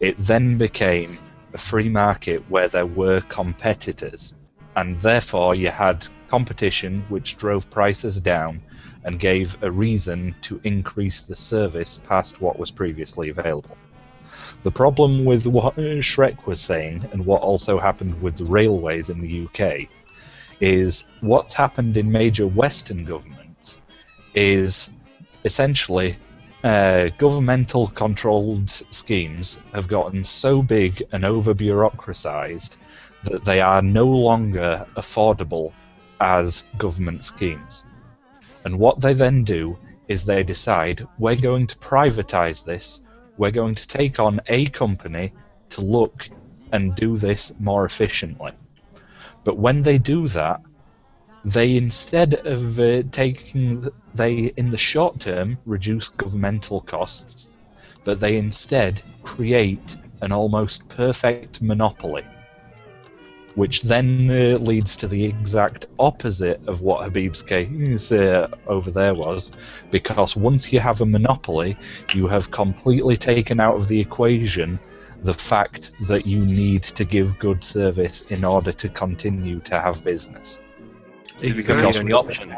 it then became a free market where there were competitors, and therefore you had competition which drove prices down and gave a reason to increase the service past what was previously available. The problem with what Shrek was saying, and what also happened with the railways in the UK, is what's happened in major Western governments is essentially governmental controlled schemes have gotten so big and over-bureaucratized that they are no longer affordable as government schemes. And what they then do is they decide, we're going to privatize this, we're going to take on a company to look and do this more efficiently. But when they do that, They, instead of in the short term, reduce governmental costs, but they instead create an almost perfect monopoly, which then leads to the exact opposite of what Habib's case over there was, because once you have a monopoly, you have completely taken out of the equation the fact that you need to give good service in order to continue to have business. It becomes the only option.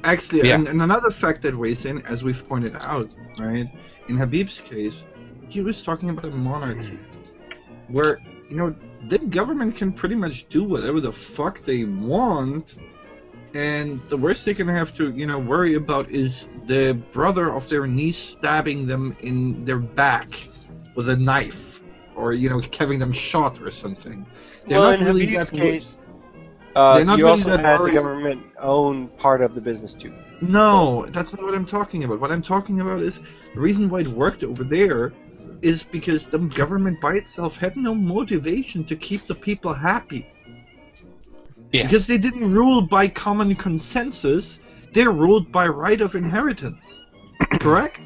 Actually, Yeah. and another fact that weighs in, as we've pointed out, right? In Habib's case, he was talking about a monarchy, where, you know, the government can pretty much do whatever the fuck they want, and the worst they can have to, you know, worry about is the brother of their niece stabbing them in their back with a knife, or, you know, having them shot or something. They're Well, not in really Habib's that case, they're not you really also that had the worried. government own part of the business too. No, that's not what I'm talking about. What I'm talking about is the reason why it worked over there is because the government by itself had no motivation to keep the people happy. Yes. Because they didn't rule by common consensus, they ruled by right of inheritance. Correct?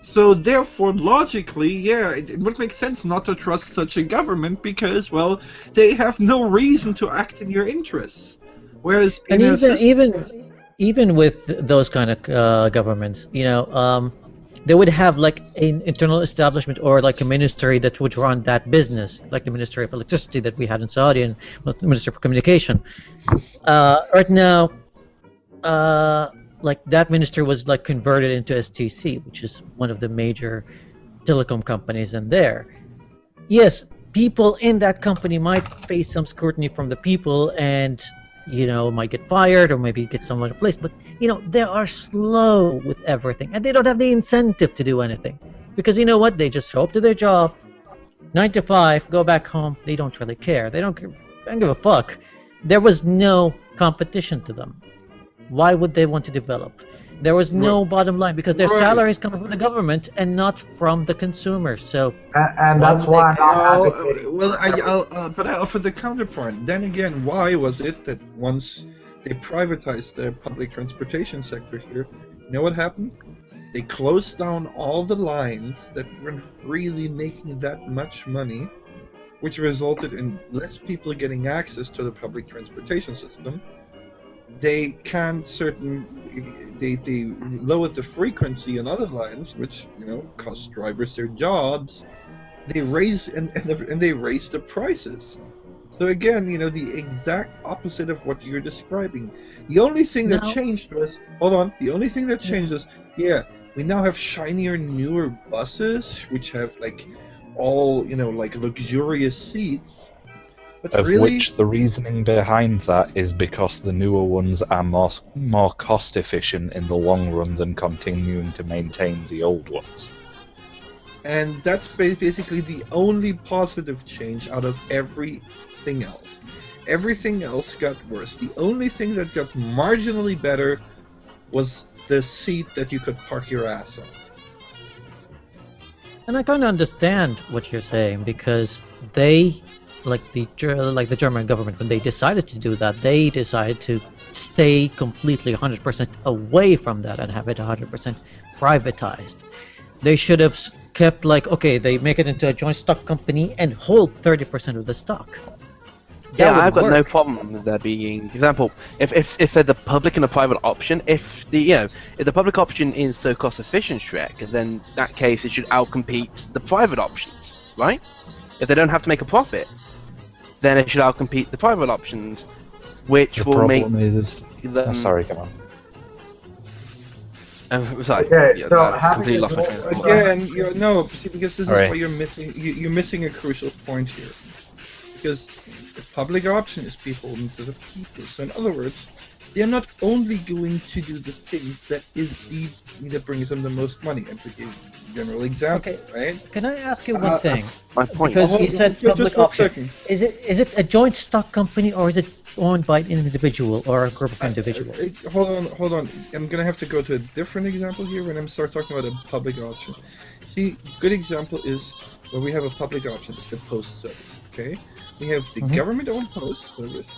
So therefore, logically, yeah, it would make sense not to trust such a government because, well, they have no reason to act in your interests. Whereas And in a system, even with those kind of governments, you know, they would have like an internal establishment or like a ministry that would run that business, like the Ministry of Electricity that we had in Saudi and the Ministry for Communication. Right now, like that ministry was like converted into STC, which is one of the major telecom companies in there. Yes, people in that company might face some scrutiny from the people and, you know, might get fired or maybe get someone replaced, but, you know, they are slow with everything and they don't have the incentive to do anything. Because you know what? They just show up to their job, 9 to 5, go back home. They don't really care. They don't give a fuck. There was no competition to them. Why would they want to develop? There was no bottom line because their salaries come from the government and not from the consumer. So, and that's why I'm not advocating. but I offer the counterpoint. Then again, why was it that once they privatized the public transportation sector here, you know what happened? They closed down all the lines that weren't really making that much money, which resulted in less people getting access to the public transportation system. They lowered the frequency on other lines, which, you know, cost drivers their jobs. They raised and they raised the prices. So again, you know, the exact opposite of what you're describing. The only thing that changed was, the only thing that changed is, we now have shinier, newer buses, which have like all, you know, like luxurious seats. But Of really, which the reasoning behind that is because the newer ones are more cost efficient in the long run than continuing to maintain the old ones. and that's basically the only positive change out of everything else. Everything else got worse. The only thing that got marginally better was the seat that you could park your ass on. and I kind of understand what you're saying because they, like the German government, when they decided to do that, they decided to stay completely 100% away from that and have it 100% privatized. They should have kept like, okay, they make it into a joint stock company and hold 30% of the stock. Yeah, I've got no problem with there being, for example, if there's a public and a private option, if the public option is so cost efficient, Shrek, then in that case it should outcompete the private options, right? If they don't have to make a profit, then it should outcompete the private options, which The will make problem is... them... sorry, come on. Sorry, Okay, yeah, so I having completely a lost my goal- train of thought. Again, because this is Alright. why you're missing a crucial point here. Because the public option is beholden to the people. So in other words, they're not only going to do the things that brings them the most money. And to give a general example, right? Can I ask you one thing? My point. Because you said just public 1 option. second. Is it a joint stock company or is it owned by an individual or a group of individuals? Hold on. I'm gonna have to go to a different example here when I start talking about a public option. See, good example is where we have a public option. It's the post service. Okay, we have the government-owned post service,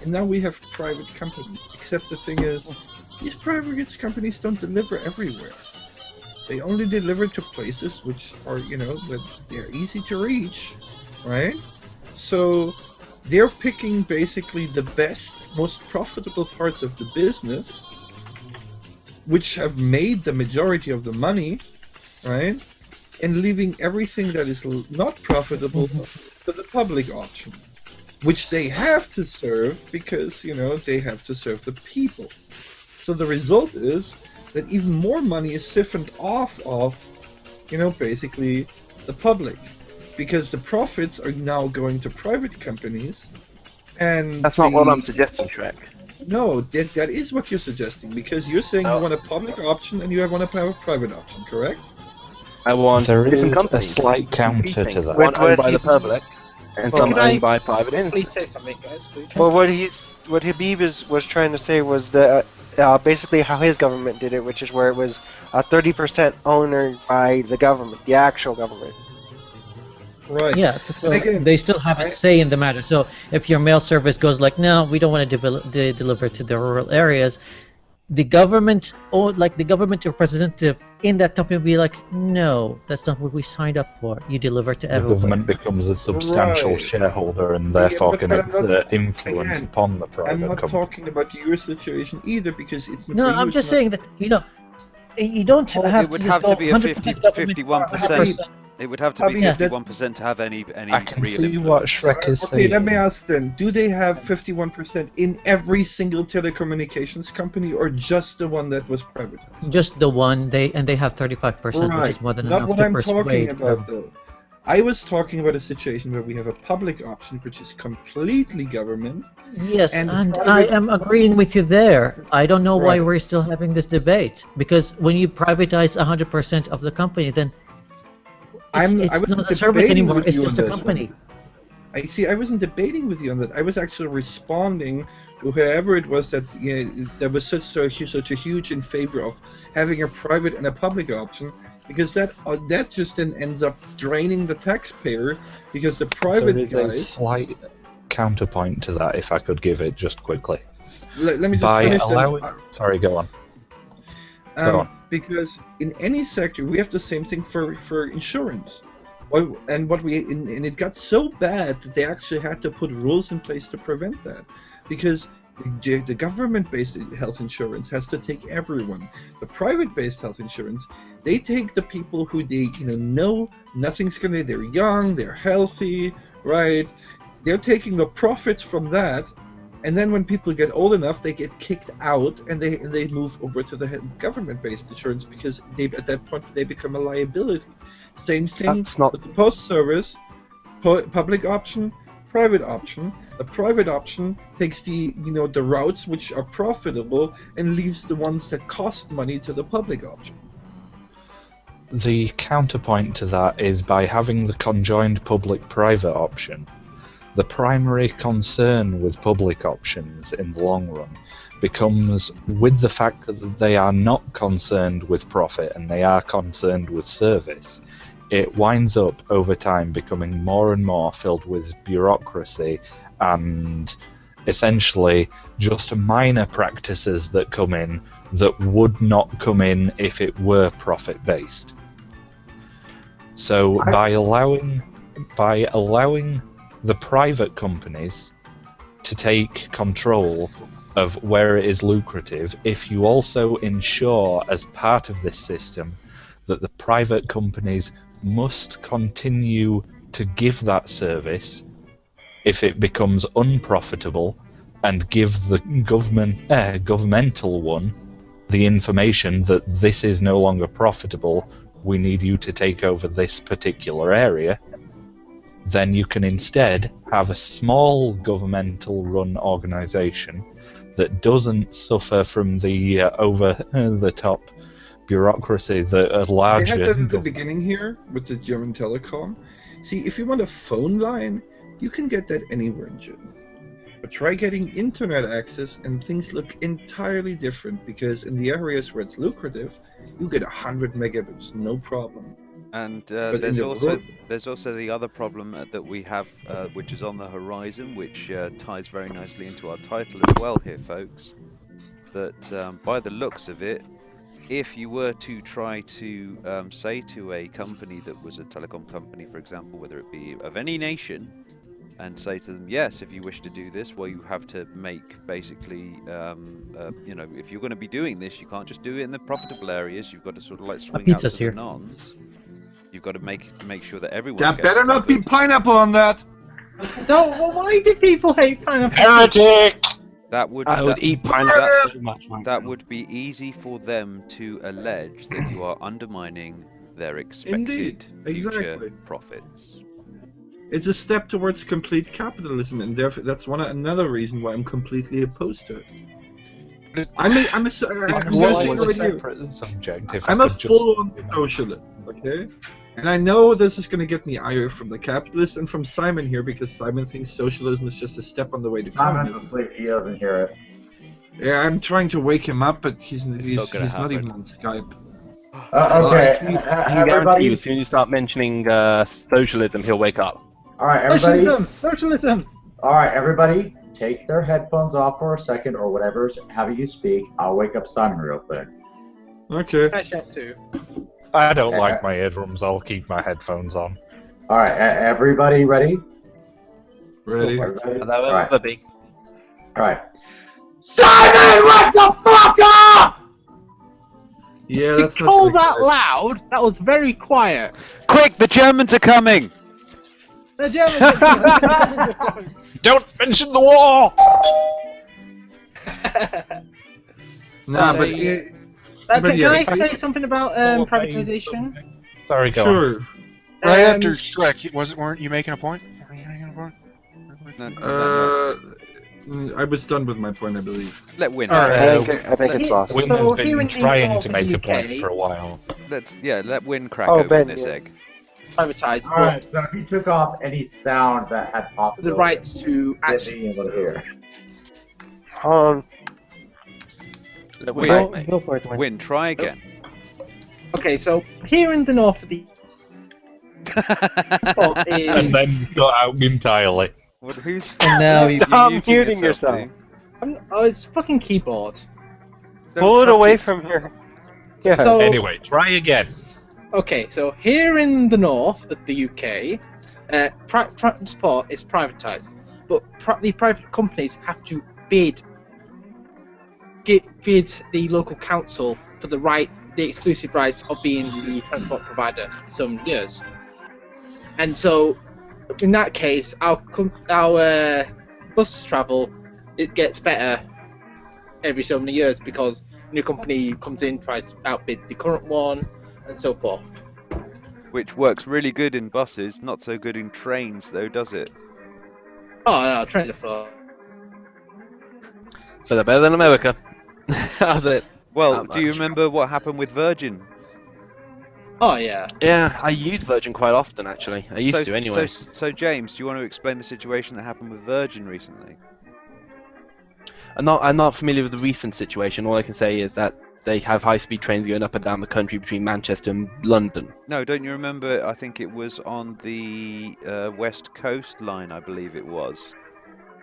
and now we have private companies. Except the thing is, these private companies don't deliver everywhere. They only deliver to places which are, that they're easy to reach, right? So they're picking basically the best, most profitable parts of the business, which have made the majority of the money, right? And leaving everything that is not profitable to the public option, which they have to serve because, they have to serve the people. So the result is that even more money is siphoned off of, basically the public, because the profits are now going to private companies, and that's not what I'm suggesting, Shrek. No, that is what you're suggesting, because you're saying you want a public option and you want to have a private option, correct? I want There different is companies a slight counter competing, to that. one owned by the public and some owned by private Please entities. say something, guys, please. Well, what Habib was trying to say was that basically how his government did it, which is where it was 30% owned by the government, the actual government. Right. Yeah, so they still have a say in the matter. So if your mail service goes like, no, we don't want to deliver to the rural areas, the government, or like the government representative in that company will be like, no, that's not what we signed up for. You deliver to The everywhere. government becomes a substantial Right. shareholder and therefore but can I'm not- exert influence again, upon the private I'm not company. talking about your situation either, because it's No, for you, I'm it's just not- saying that, you don't have It would to have go to be a 100% government 51%. It would have to be Habib, 51% to have any I can real see influence. what Shrek is Okay, saying. let me ask then, do they have 51% in every single telecommunications company, or just the one that was privatized? Just the one, they have 35%, which is more than Not enough what to I'm persuade talking about, them. though. I was talking about a situation where we have a public option, which is completely government. Yes, and and I private- am agreeing with you there. I don't know why Right. we're still having this debate, because when you privatize 100% of the company, then I it's wasn't not a service debating anymore, with it's you just on a this company. I wasn't debating with you on that. I was actually responding to whoever it was that there was such a huge in favor of having a private and a public option, because that just then ends up draining the taxpayer, because the private There is a guys. slight counterpoint to that, if I could give it just quickly. Let me just By finish. allowing... Sorry, go on. Go on. Because in any sector we have the same thing for insurance. And it got so bad that they actually had to put rules in place to prevent that, because the government-based health insurance has to take everyone. The private-based health insurance, they take the people who they know nothing's gonna. They're young, they're healthy, right? They're taking the profits from that. And then when people get old enough, they get kicked out, and they move over to the government-based insurance, because at that point they become a liability. Same thing with the post service, public option, private option. The private option takes the routes which are profitable and leaves the ones that cost money to the public option. The counterpoint to that is by having the conjoined public-private option. The primary concern with public options in the long run becomes with the fact that they are not concerned with profit and they are concerned with service. It winds up over time becoming more and more filled with bureaucracy and essentially just minor practices that come in that would not come in if it were profit-based. So by allowing the private companies to take control of where it is lucrative, if you also ensure as part of this system that the private companies must continue to give that service if it becomes unprofitable, and give the governmental one the information that this is no longer profitable, we need you to take over this particular area, then you can instead have a small governmental run organization that doesn't suffer from the over-the-top bureaucracy that a larger... They had that at the beginning here with the German Telecom. See, if you want a phone line, you can get that anywhere in Germany. But try getting internet access and things look entirely different, because in the areas where it's lucrative, you get 100 megabits, no problem. And But in there's also the other problem that we have, which is on the horizon, which ties very nicely into our title as well here, folks. That by the looks of it, if you were to try to say to a company that was a telecom company, for example, whether it be of any nation, and say to them, yes, if you wish to do this, well, you have to make basically, if you're going to be doing this, you can't just do it in the profitable areas. You've got to sort of like swing out to the nons. You've got to make sure that everyone. That gets better not be covered. pineapple on that. No, well, why do people hate pineapple? Heretic! I would eat pineapple so much. That would be easy for them to allege that you are undermining their expected future profits. It's a step towards complete capitalism, and therefore that's another reason why I'm completely opposed to it. I'm a full-on socialist, okay? And I know this is going to get me ire from the capitalist and from Simon here, because Simon thinks socialism is just a step on the way to Simon's communism. asleep. He doesn't hear it. Yeah, I'm trying to wake him up, but he's not even on Skype. Okay, I can guarantee you, as soon as you start mentioning socialism, he'll wake up. All right, everybody. Socialism. All right, everybody, take their headphones off for a second, or whatever's having you speak. I'll wake up Simon real quick. Okay. I check too. I don't like my eardrums. I'll keep my headphones on. All right, everybody ready? Ready. All right. All right. Simon, wake the fuck up! Yeah, You called that loud. That was very quiet. Quick, the Germans are coming! The Germans are coming. Don't mention the war! Nah, but can I say something about privatization? Sorry, go on. Right after Shrek, weren't you making a point? I was done with my point, I believe. Let Win. I think it's lost. Win has been trying to make a point for a while. Let Win crack Oh, open Ben, this yeah. egg. Privatized. All right, so he took off any sound that had possibility. The rights to being able to hear. Go for it, Win. Win, try again. Okay, so here in the north of the And then got out entirely. Who's? And now stop muting yourself. Oh, it's fucking keyboard. Pull it away from here. Yeah. So, Anyway, try again. okay, so here in the north of the UK, transport is privatised, but the private companies have to bid the local council for the exclusive rights of being the transport provider for some years. And so, in that case, our bus travel, it gets better every so many years because a new company comes in, tries to outbid the current one, and so forth. Which works really good in buses, not so good in trains, though, does it? Oh no, trains are fun. But they're better than America. How's it? Well, do you remember what happened with Virgin? Oh yeah. Yeah, I use Virgin quite often, actually. I used to anyway. So James, do you want to explain the situation that happened with Virgin recently? I'm not familiar with the recent situation. All I can say is that they have high-speed trains going up and down the country between Manchester and London. No, don't you remember? I think it was on the West Coast line, I believe it was.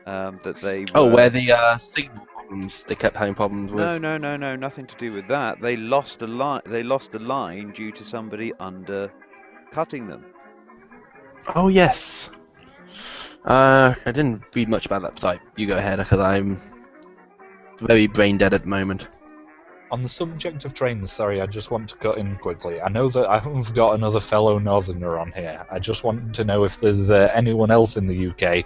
That they were... Oh, where the signal problems they kept having problems with. No, nothing to do with that. They lost a line. They lost a line due to somebody undercutting them. Oh yes. I didn't read much about that site. You go ahead, because I'm very brain dead at the moment. On the subject of trains, sorry, I just want to cut in quickly. I know that I've got another fellow Northerner on here. I just want to know if there's anyone else in the UK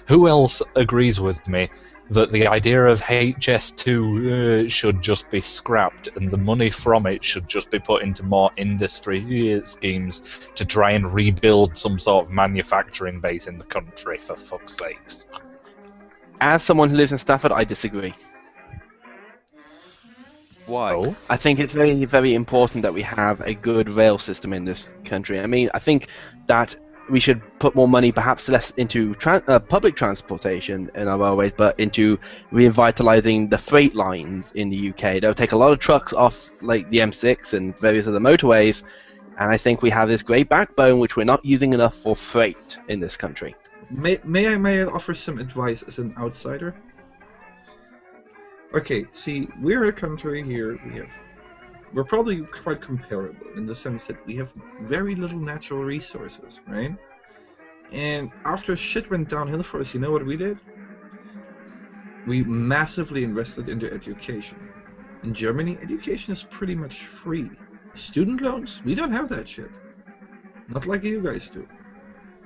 who else agrees with me that the idea of HS2 should just be scrapped and the money from it should just be put into more industry schemes to try and rebuild some sort of manufacturing base in the country, for fuck's sakes. As someone who lives in Stafford, I disagree. Why? Oh? I think it's very, very important that we have a good rail system in this country. I mean, I think that we should put more money, perhaps less into public transportation in our railways, but into revitalising the freight lines in the UK. They'll take a lot of trucks off, like the M6 and various other motorways, And I think we have this great backbone which we're not using enough for freight in this country. May I offer some advice as an outsider? Okay, see, we're a country here. We're probably quite comparable in the sense that we have very little natural resources, right? And after shit went downhill for us, you know what we did? We massively invested into education. In Germany, education is pretty much free. Student loans, we don't have that shit. Not like you guys do.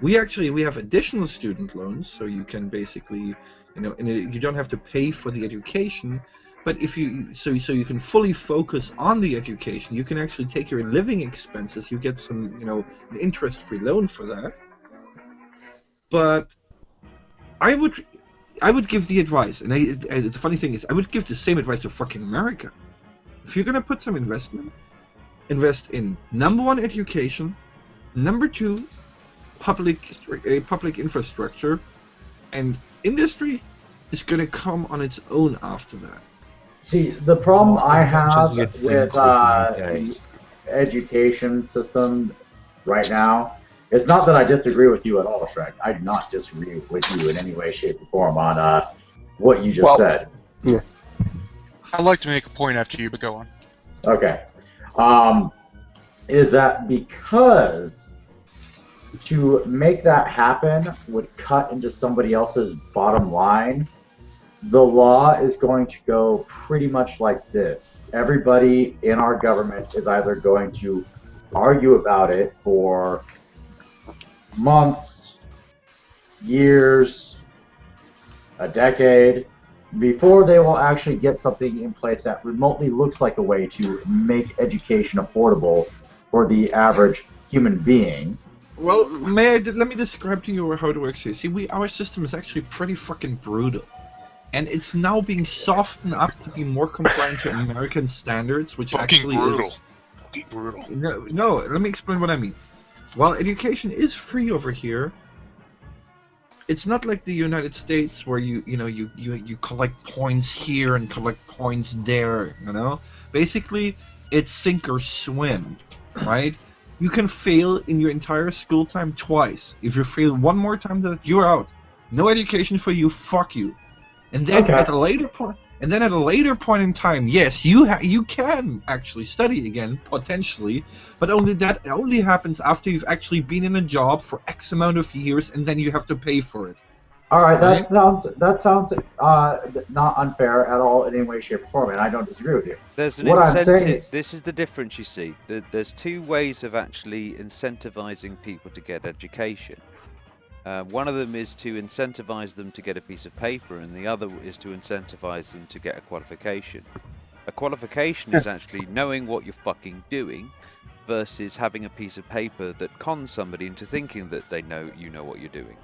We have additional student loans, so you can basically, you don't have to pay for the education, but if you you can fully focus on the education, you can actually take your living expenses. You get some, an interest-free loan for that. But I would give the advice, and the funny thing is, I would give the same advice to fucking America. If you're gonna put some investment, invest in number one, education, number two, public infrastructure, and industry is going to come on its own after that. See, the problem I have you'd with think the education system right now is not that I disagree with you at all, Shrek. I do not disagree with you in any way, shape, or form on what you just said. Yeah. I'd like to make a point after you, but go on. Okay. Is that because to make that happen would cut into somebody else's bottom line, the law is going to go pretty much like this. Everybody in our government is either going to argue about it for months, years, a decade, before they will actually get something in place that remotely looks like a way to make education affordable for the average human being. Well, let me describe to you how it works here. See, our system is actually pretty fucking brutal. And it's now being softened up to be more compliant to American standards, which Fucking actually brutal. is... Fucking brutal. No, let me explain what I mean. While education is free over here, it's not like the United States where you collect points here and collect points there, Basically, it's sink or swim, right? You can fail in your entire school time twice. If you fail one more time, then you're out. No education for you. Fuck you. And then at a later point in time, yes, you can actually study again potentially, but that only happens after you've actually been in a job for X amount of years, and then you have to pay for it. All right, that sounds not unfair at all in any way, shape, or form, and I don't disagree with you. There's an what incentive. I'm saying... This is the difference, you see. There's two ways of actually incentivizing people to get education. One of them is to incentivize them to get a piece of paper, and the other is to incentivize them to get a qualification. A qualification is actually knowing what you're fucking doing, versus having a piece of paper that cons somebody into thinking that you know what you're doing.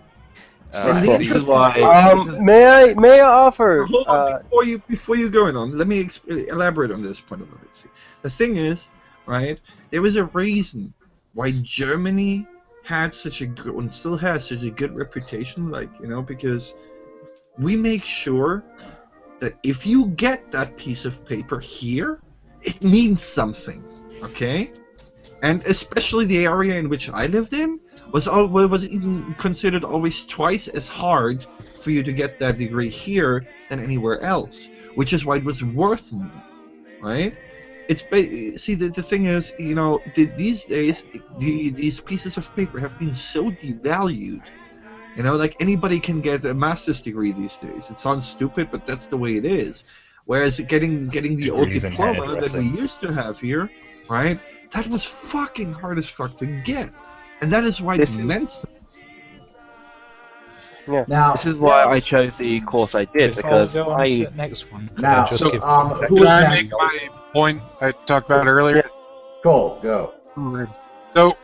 This is why. May I offer? Hold on, before you go on, let me elaborate on this point a little bit. See, the thing is, right? There was a reason why Germany had such a good and still has such a good reputation, because we make sure that if you get that piece of paper here, it means something, okay? And especially the area in which I lived in was even considered always twice as hard for you to get that degree here than anywhere else, which is why it was worth more, right? See, the thing is, these days these pieces of paper have been so devalued. Like anybody can get a master's degree these days. It sounds stupid, but that's the way it is. Whereas getting the old diploma that we used to have here, right? That was fucking hard as fuck to get, and that is why it meant something. Yeah. Now, this is why I chose the course I did, because go on to the next one. Now, Just so, give who Can is I next? make my point I talked about earlier? Go. So,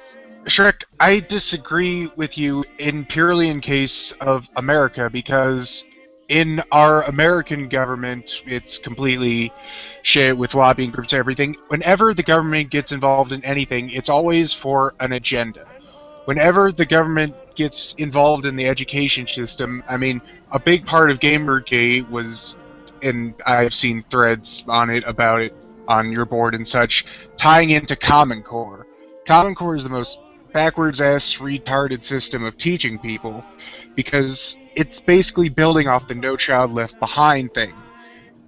Shrek, I disagree with you purely in case of America, because in our American government, it's completely shit with lobbying groups and everything. Whenever the government gets involved in anything, it's always for an agenda. Whenever the government gets involved in the education system, I mean, a big part of Gamergate was, and I've seen threads on it about it on your board and such, tying into Common Core. Common Core is the most backwards-ass, retarded system of teaching people, because it's basically building off the No Child Left Behind thing.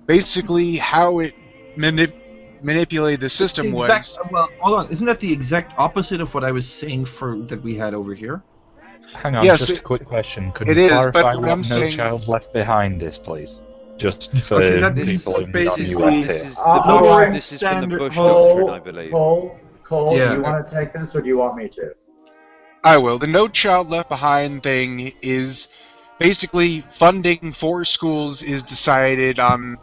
Basically, how it manipulated the system was... Well, hold on. Isn't that the exact opposite of what I was saying that we had over here? Hang on, Yes, just a quick question. Could it you is, clarify but what I'm No saying- Child Left Behind is, please? Just for Okay, that people is in basically- the US This here. is the Bush. This is from the Bush doctrine, I believe. Cole, Yeah. do you want to take this or do you want me to? I will. The No Child Left Behind thing is basically funding for schools is decided on...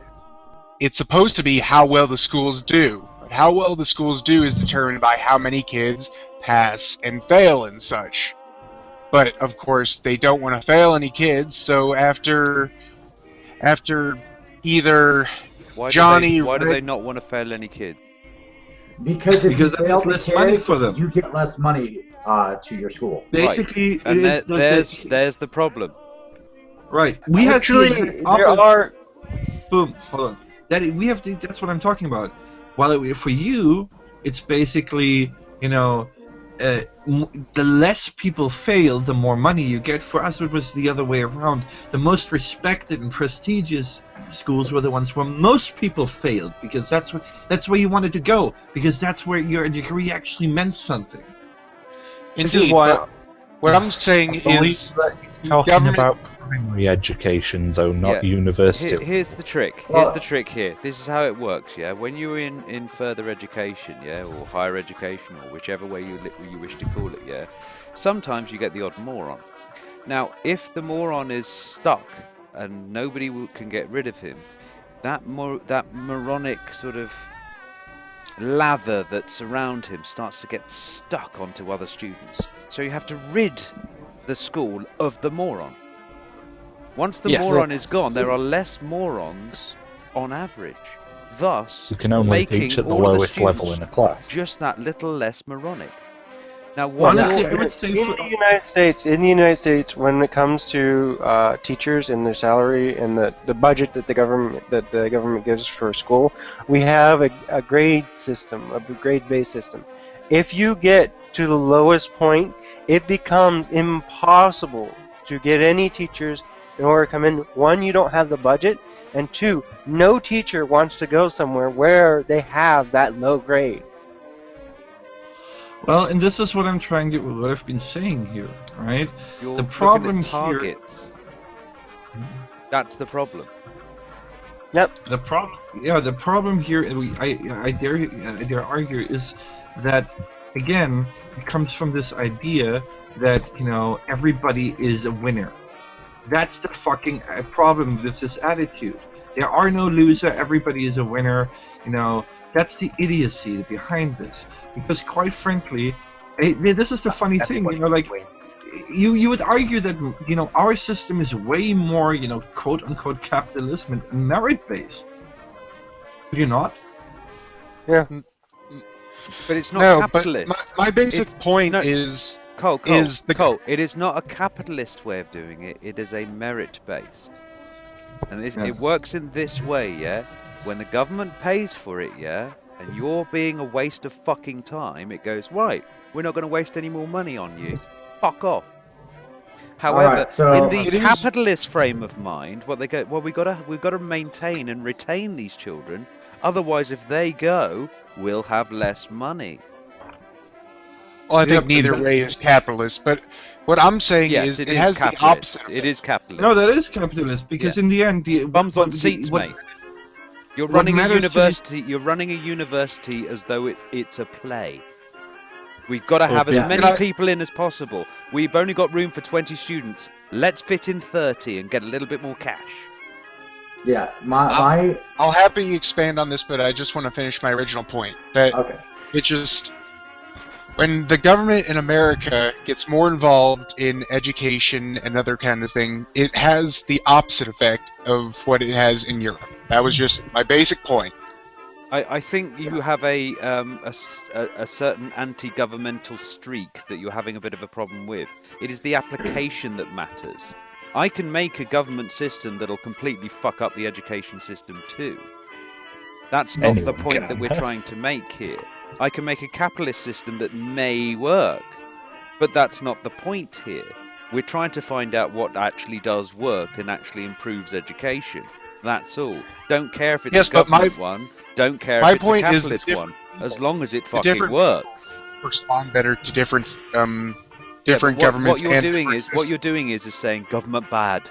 It's supposed to be how well the schools do. But how well the schools do is determined by how many kids pass and fail and such. But, of course, they don't want to fail any kids, so after either Why Johnny... do they not want to fail any kids? Because if you Because that fail is the less money kids, for them. you get less money to your school. Basically, right. And it is there's the problem. Right. We Actually, have the exact there opposite. are... Boom. Hold on. That's what I'm talking about. While for you, it's basically, the less people fail, the more money you get. For us, it was the other way around. The most respected and prestigious schools were the ones where most people failed, because that's where you wanted to go, because that's where your degree actually meant something. Indeed, This is why but what I'm saying I believe is... that you're talking government- about primary education, though, not Yeah. university. Here's the trick. Here's the trick here. This is how it works, yeah? When you're in further education, yeah, or higher education, or whichever way you wish to call it, yeah, sometimes you get the odd moron. Now, if the moron is stuck and nobody can get rid of him, that moronic sort of lather that's around him starts to get stuck onto other students. So you have to rid the school of the moron. Once the Yes. moron is gone, there are less morons on average. Thus, You can only making teach at the all of lowest level students in a class. just that little less moronic. Now, what Honestly, you're- I would say in the United States, when it comes to teachers and their salary and the budget that the government gives for school, we have a grade system, a grade-based system. If you get to the lowest point, it becomes impossible to get any teachers in order to come in. One, you don't have the budget, and two, no teacher wants to go somewhere where they have that low grade. Well, and this is what I've been saying here, right? You're The looking problem at here. targets. That's the problem. Yep. The problem here, and I dare argue, is that again it comes from this idea that everybody is a winner. That's the fucking problem with this attitude. There are no loser. Everybody is a winner. That's the idiocy behind this. Because quite frankly, this is the funny thing. You would argue that our system is way more quote unquote capitalism and merit based. Would you not? Yeah. But it's not No, capitalist. but my basic point is... Cole, is the- Cole, it is not a capitalist way of doing it. It is a merit-based. And it works in this way, yeah? When the government pays for it, yeah, and you're being a waste of fucking time, it goes, right, we're not going to waste any more money on you. Fuck off. However, Alright, so- in the capitalist frame of mind, what they go, well, we've got to maintain and retain these children. Otherwise, if they go, we'll have less money. Well, I think neither way is capitalist, but what I'm saying Yes, is it it is has the capitalist. opposite. It is capitalist. No, that is capitalist because in the end, bums on seats, mate. You're what running a matters to university. You're running a university as though it's a play. We've got to have as yeah. many people in as possible. We've only got room for 20 students. Let's fit in 30 and get a little bit more cash. Yeah, I'll happily expand on this, but I just want to finish my original point. That it just... When the government in America gets more involved in education and other kind of thing, it has the opposite effect of what it has in Europe. That was just my basic point. I think you have a certain anti-governmental streak that you're having a bit of a problem with. It is the application that matters. I can make a government system that'll completely fuck up the education system too. That's not the Anyone point can. that we're trying to make here. I can make a capitalist system that may work, but that's not the point here. We're trying to find out what actually does work and actually improves education. That's all. Don't care if it's Yes, a but government one. Don't care my if it's a point is capitalist one. As long as it the fucking different works. respond better to different Yeah, different but governments what you're and doing different is what you're doing is saying government bad.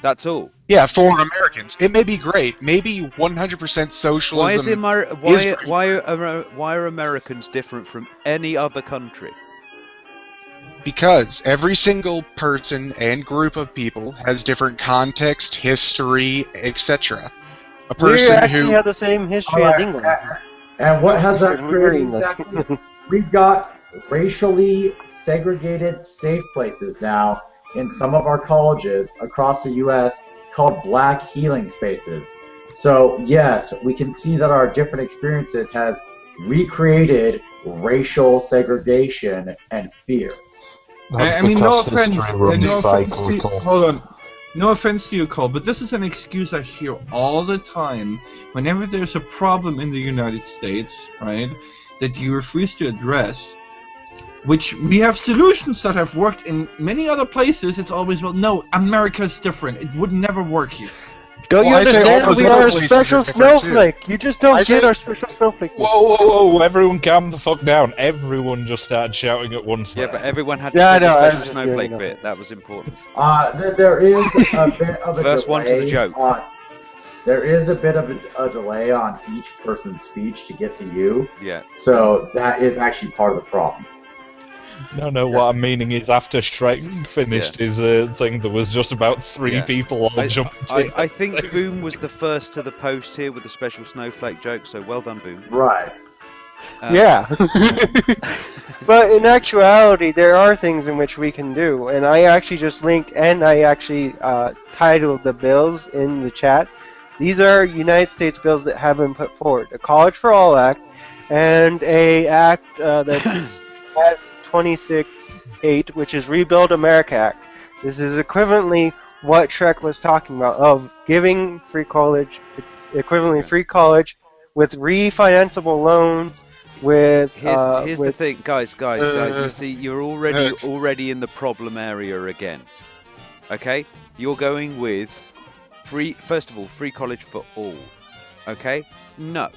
That's all. Yeah, for Americans, it may be great. Maybe 100% socialism. Why are Americans different from any other country? Because every single person and group of people has different context, history, etc. A We person actually who have the same history as England. And what has that We're created England. exactly? We've got racially segregated safe places now in some of our colleges across the U.S. called Black Healing Spaces. So yes, we can see that our different experiences has recreated racial segregation and fear. That's I mean, no because offense. history runs No offense to, cyclical. hold on. No offense to you, Cole, but this is an excuse I hear all the time whenever there's a problem in the United States, right, that you refuse to address, which we have solutions that have worked in many other places. It's always, well, no, America's different. It would never work here. Don't you I say all understand? those We other are a places special are different, too. snowflake. You just don't get our special snowflake. Whoa, everyone calm the fuck down. Everyone just started shouting at once. Yeah, but everyone had to Yeah, I say the know, I special was just snowflake doing it. bit. That was important. There is a bit of a First delay one to the joke. There is a bit of a delay on each person's speech to get to you. Yeah. So that is actually part of the problem. No, what I'm meaning is after Shrek finished his thing, there was just about three Yeah. people all jumped in. I think Boom was the first to the post here with the special snowflake joke, so well done, Boom. Right. Yeah. But in actuality, there are things in which we can do, and I actually just linked and I actually titled the bills in the chat. These are United States bills that have been put forward: a College for All Act and a act that has 26.8, which is Rebuild America Act. This is equivalently what Shrek was talking about, of giving free college, equivalently free college with refinanceable loans. Here's the thing, guys. You see, you're already in the problem area again. Okay, you're going with first of all, free college for all. Okay, no.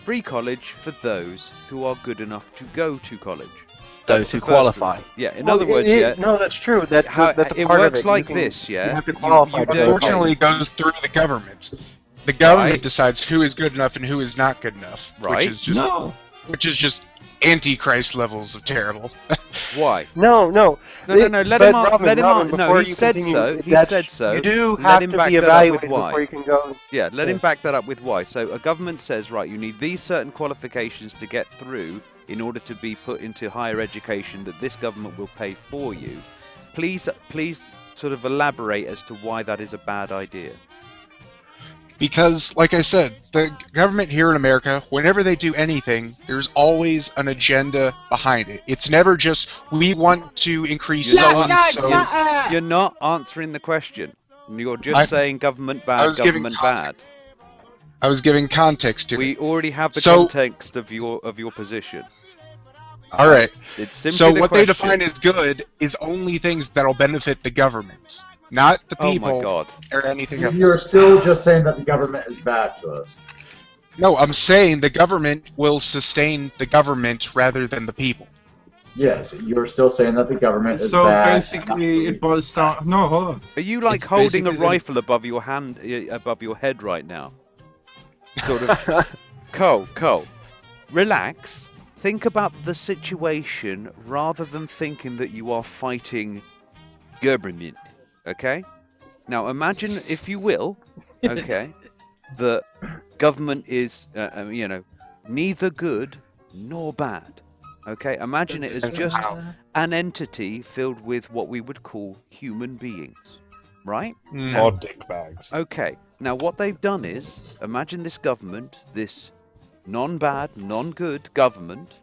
Free college for those who are good enough to go to college. Those who qualify. Yeah, in other words, No, that's true. That's a part it of works it. like You this, yeah. You have to qualify. Unfortunately, it goes through the government. The government decides who is good enough and who is not good enough. Right. Which is just Antichrist levels of terrible. Why? No. No. Let him on. No, before he you said continue, so. He that's- said so. You do Let have him to back be that up with evaluated why. before you can go. Yeah, let him back that up with why. So a government says, right, you need these certain qualifications to get through in order to be put into higher education that this government will pay for you. Please sort of elaborate as to why that is a bad idea. Because, like I said, the government here in America, whenever they do anything, there's always an agenda behind it. It's never just, we want to increase so-and-so. You're not answering the question. You're just saying government bad, government bad. I was giving context to it. We already have the So- context of your position. All right. It's simply So the what question. they define as good is only things that'll benefit the government, not the Oh people my God. or anything else. You're still just saying that the government is bad to us. No, I'm saying the government will sustain the government rather than the people. Yes, you're still saying that the government is So bad. basically, it boils down. No, hold on. Are you like It's holding a basically the- rifle above your above your head right now? Sort of. Cole, relax. Think about the situation rather than thinking that you are fighting government. Okay? Now imagine, if you will, okay, that government is, neither good nor bad. Okay? Imagine it as just an entity filled with what we would call human beings. Right? Or dick bags. Okay. Now what they've done is, imagine this government, this non-bad, non-good government,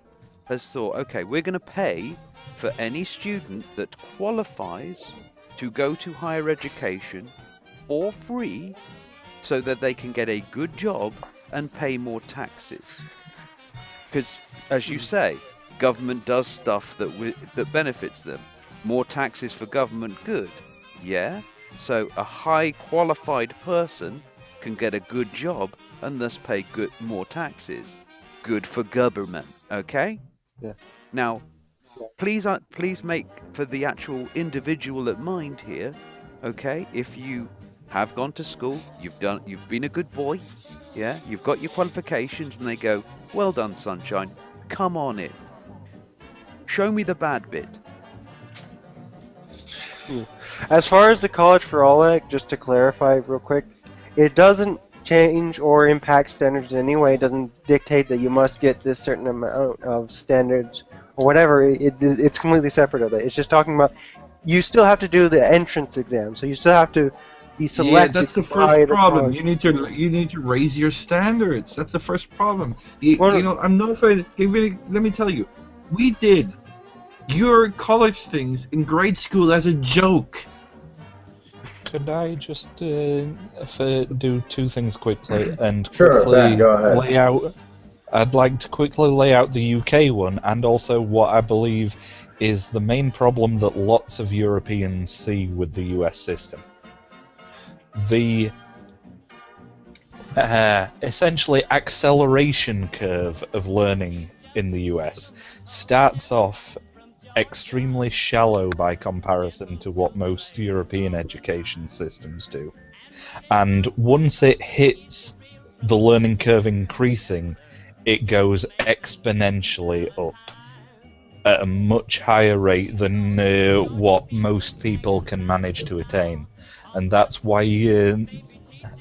has thought, okay, we're going to pay for any student that qualifies to go to higher education for free so that they can get a good job and pay more taxes. Because, as you say, government does stuff that benefits them. More taxes for government, good. Yeah? So a high qualified person can get a good job and thus pay more taxes. Good for government, okay? Yeah. Now, please make for the actual individual at mind here, okay? If you have gone to school, you've been a good boy, yeah? You've got your qualifications, and they go, well done, sunshine, come on in. Show me the bad bit. As far as the College for All Act, just to clarify real quick, it doesn't change or impact standards in any way. It doesn't dictate that you must get this certain amount of standards or whatever. It's completely separate of it. It's just talking about you still have to do the entrance exam, so you still have to be selected. Yeah, that's the first problem. You need to raise your standards. That's the first problem. You know, I'm not afraid. Let me tell you, we did your college things in grade school as a joke. Could I just do two things quickly and Sure, quickly Ben, go ahead. lay out? I'd like to quickly lay out the UK one and also what I believe is the main problem that lots of Europeans see with the US system. The essentially acceleration curve of learning in the US starts off extremely shallow by comparison to what most European education systems do. And once it hits the learning curve increasing, it goes exponentially up at a much higher rate than what most people can manage to attain. And that's why,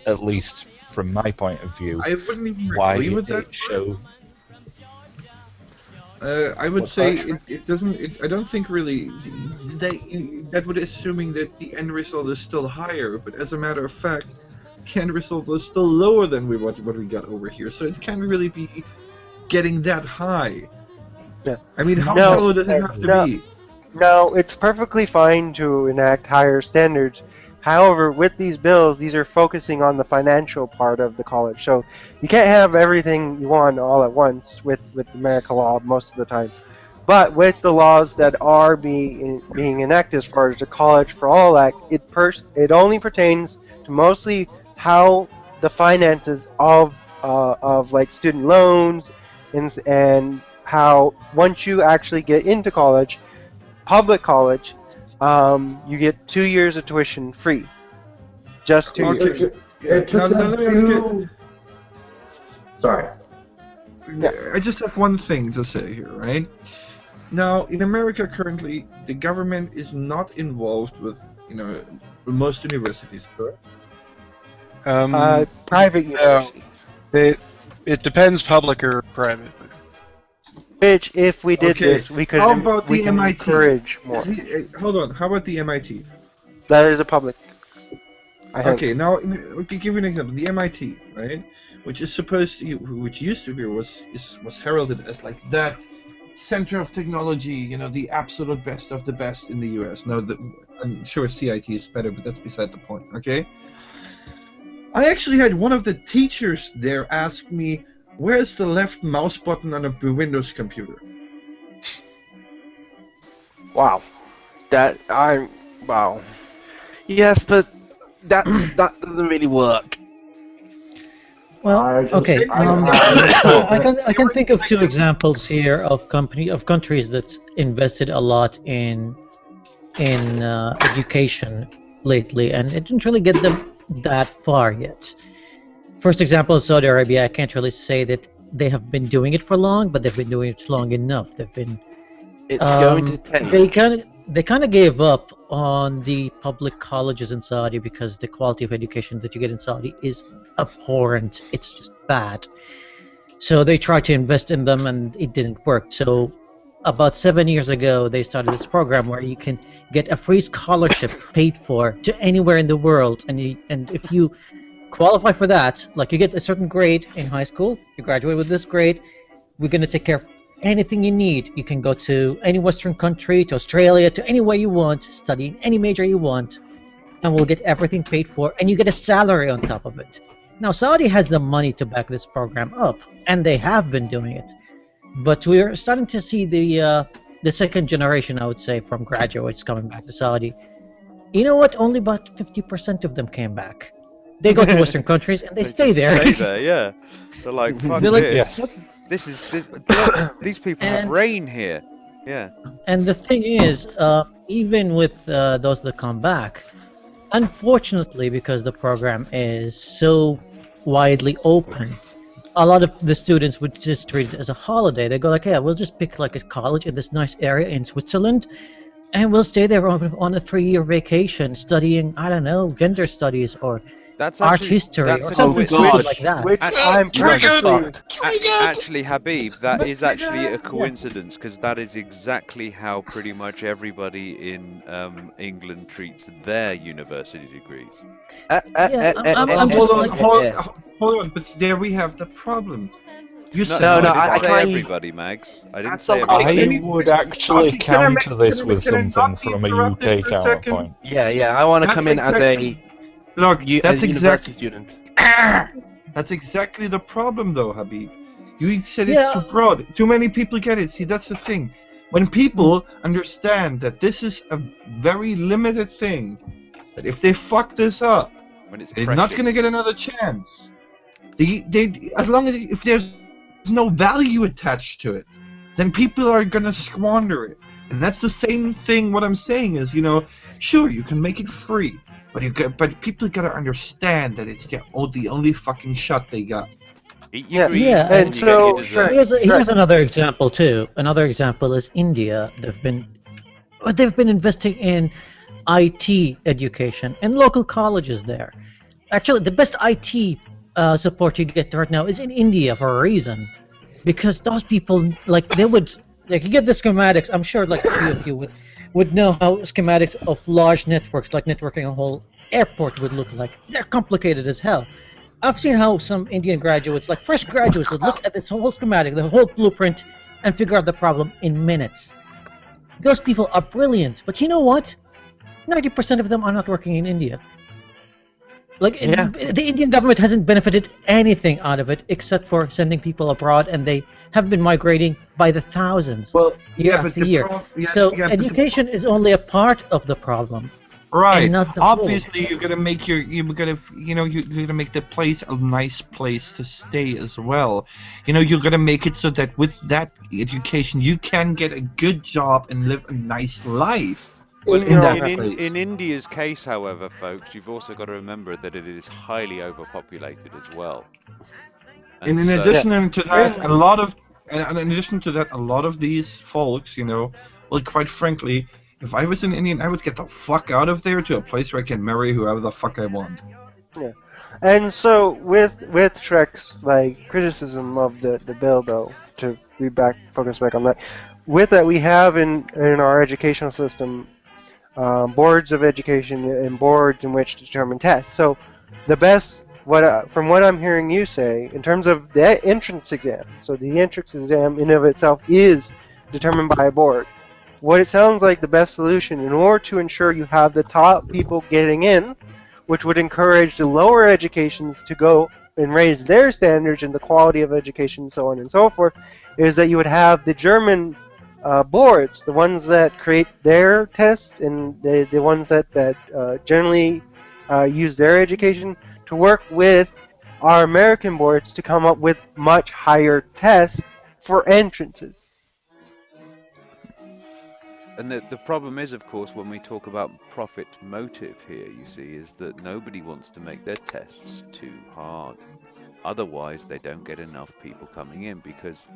at least from my point of view, I wouldn't even why agree with that. I would say it doesn't. I don't think really that would assuming that the end result is still higher. But as a matter of fact, the end result is still lower than what we got over here. So it can't really be getting that high. Yeah. I mean, how shallow does it have to be? No, it's perfectly fine to enact higher standards. However, with these bills, these are focusing on the financial part of the college. So you can't have everything you want all at once with America law most of the time. But with the laws that are being enacted as far as the College for All Act, it only pertains to mostly how the finances of like student loans and how once you actually get into college, public college, you get 2 years of tuition free. Just 2 years. It took Now them let me ask you. two... Sorry. I just have one thing to say here, right? Now, in America currently, the government is not involved with, most universities, correct? Private university. It depends, public or private. Which, if we did Okay, this, we could how about the MIT? encourage more. Hold on. How about the MIT? That is a public. Okay, now okay, give you an example. The MIT, right, which is supposed to, which used to be was heralded as like that center of technology, the absolute best of the best in the U.S. Now, I'm sure CIT is better, but that's beside the point. Okay. I actually had one of the teachers there ask me, "Where's the left mouse button on a Windows computer?" Wow. Wow. Yes, but that doesn't really work. Well, okay. I can think of two examples here of countries that invested a lot in education lately, and it didn't really get them that far yet. First example is Saudi Arabia. I can't really say that they have been doing it for long, but they've been doing it long enough. They've been. It's going to take. They kind of gave up on the public colleges in Saudi because the quality of education that you get in Saudi is abhorrent. It's just bad. So they tried to invest in them, and it didn't work. So about 7 years ago, they started this program where you can get a free scholarship paid for to anywhere in the world, and if you qualify for that, like you get a certain grade in high school, you graduate with this grade, we're going to take care of anything you need. You can go to any Western country, to Australia, to anywhere you want, study in any major you want, and we'll get everything paid for, and you get a salary on top of it. Now, Saudi has the money to back this program up, and they have been doing it. but we're starting to see the second generation, I would say, from graduates coming back to Saudi. You know what? Only about 50% of them came back. They go to Western countries and they stay just there. Stay there, yeah. They're like, fuck They're like, this. "What?" Look, these people have And- rain here. Yeah. And the thing is, even with those that come back, unfortunately, because the program is so widely open, a lot of the students would just treat it as a holiday. They go like, "Yeah, we'll just pick like a college in this nice area in Switzerland, and we'll stay there on a 3-year vacation, studying, I don't know, gender studies or That's art actually history that's or a something coincidence. stupid like that." Which I'm Triggered. Actually, Habib, that is actually a coincidence because that is exactly how pretty much everybody in England treats their university degrees. I'm Hold just on, like, hold on, but there we have the problem. You No, said no, I I didn't say can't- everybody, Mags. I didn't That's say okay. everybody. I would actually Okay, can I make- counter this can I- with can I something not be from a interrupted UK for a second? counterpoint. Yeah, I want to That's come in exactly- Look, as that's a university exactly student. That's exactly the problem, though, Habib. You said Yeah. it's too broad. Too many people get it. See, that's the thing. When people understand that this is a very limited thing, that if they fuck this up, When it's they're not going to precious. get another chance. They as long as if there's no value attached to it, then people are going to squander it. And that's the same thing. What I'm saying is, sure, you can make it free, but people got to understand that it's the only fucking shot they got. Eat your greens Yeah, and and you get your so- dessert. here's another example too. Another example is India. They've been investing in IT education and local colleges there. Actually, the best IT support you get right now is in India for a reason, because those people you get the schematics. I'm sure like a few of you would know how schematics of large networks, like networking a whole airport, would look like. They're complicated as hell. I've seen how some Indian graduates, like fresh graduates, would look at this whole schematic, the whole blueprint, and figure out the problem in minutes. Those people are brilliant, but you know what? 90% of them are not working in India. The Indian government hasn't benefited anything out of it except for sending people abroad, and they have been migrating by the thousands year after year. So education is only a part of the problem. Right. And not the whole. Obviously, you're gonna make you're gonna make the place a nice place to stay as well. You're gonna make it so that with that education, you can get a good job and live a nice life. Well, in that place. in India's case, however, folks, you've also got to remember that it is highly overpopulated as well. And in so- addition to that, a lot of these folks, well, quite frankly, if I was an Indian, I would get the fuck out of there to a place where I can marry whoever the fuck I want. Yeah. And so with Shrek's criticism of the bill, though, to be focus back on that, with that we have in our educational system boards of education and boards in which to determine tests. So the best, from what I'm hearing you say, in terms of the entrance exam, so the entrance exam in of itself is determined by a board. What it sounds like the best solution in order to ensure you have the top people getting in, which would encourage the lower educations to go and raise their standards and the quality of education, so on and so forth, is that you would have the German boards, the ones that create their tests and the ones that generally use their education, to work with our American boards to come up with much higher tests for entrances. And the problem is, of course, when we talk about profit motive here, you see, is that nobody wants to make their tests too hard. Otherwise, they don't get enough people coming in, because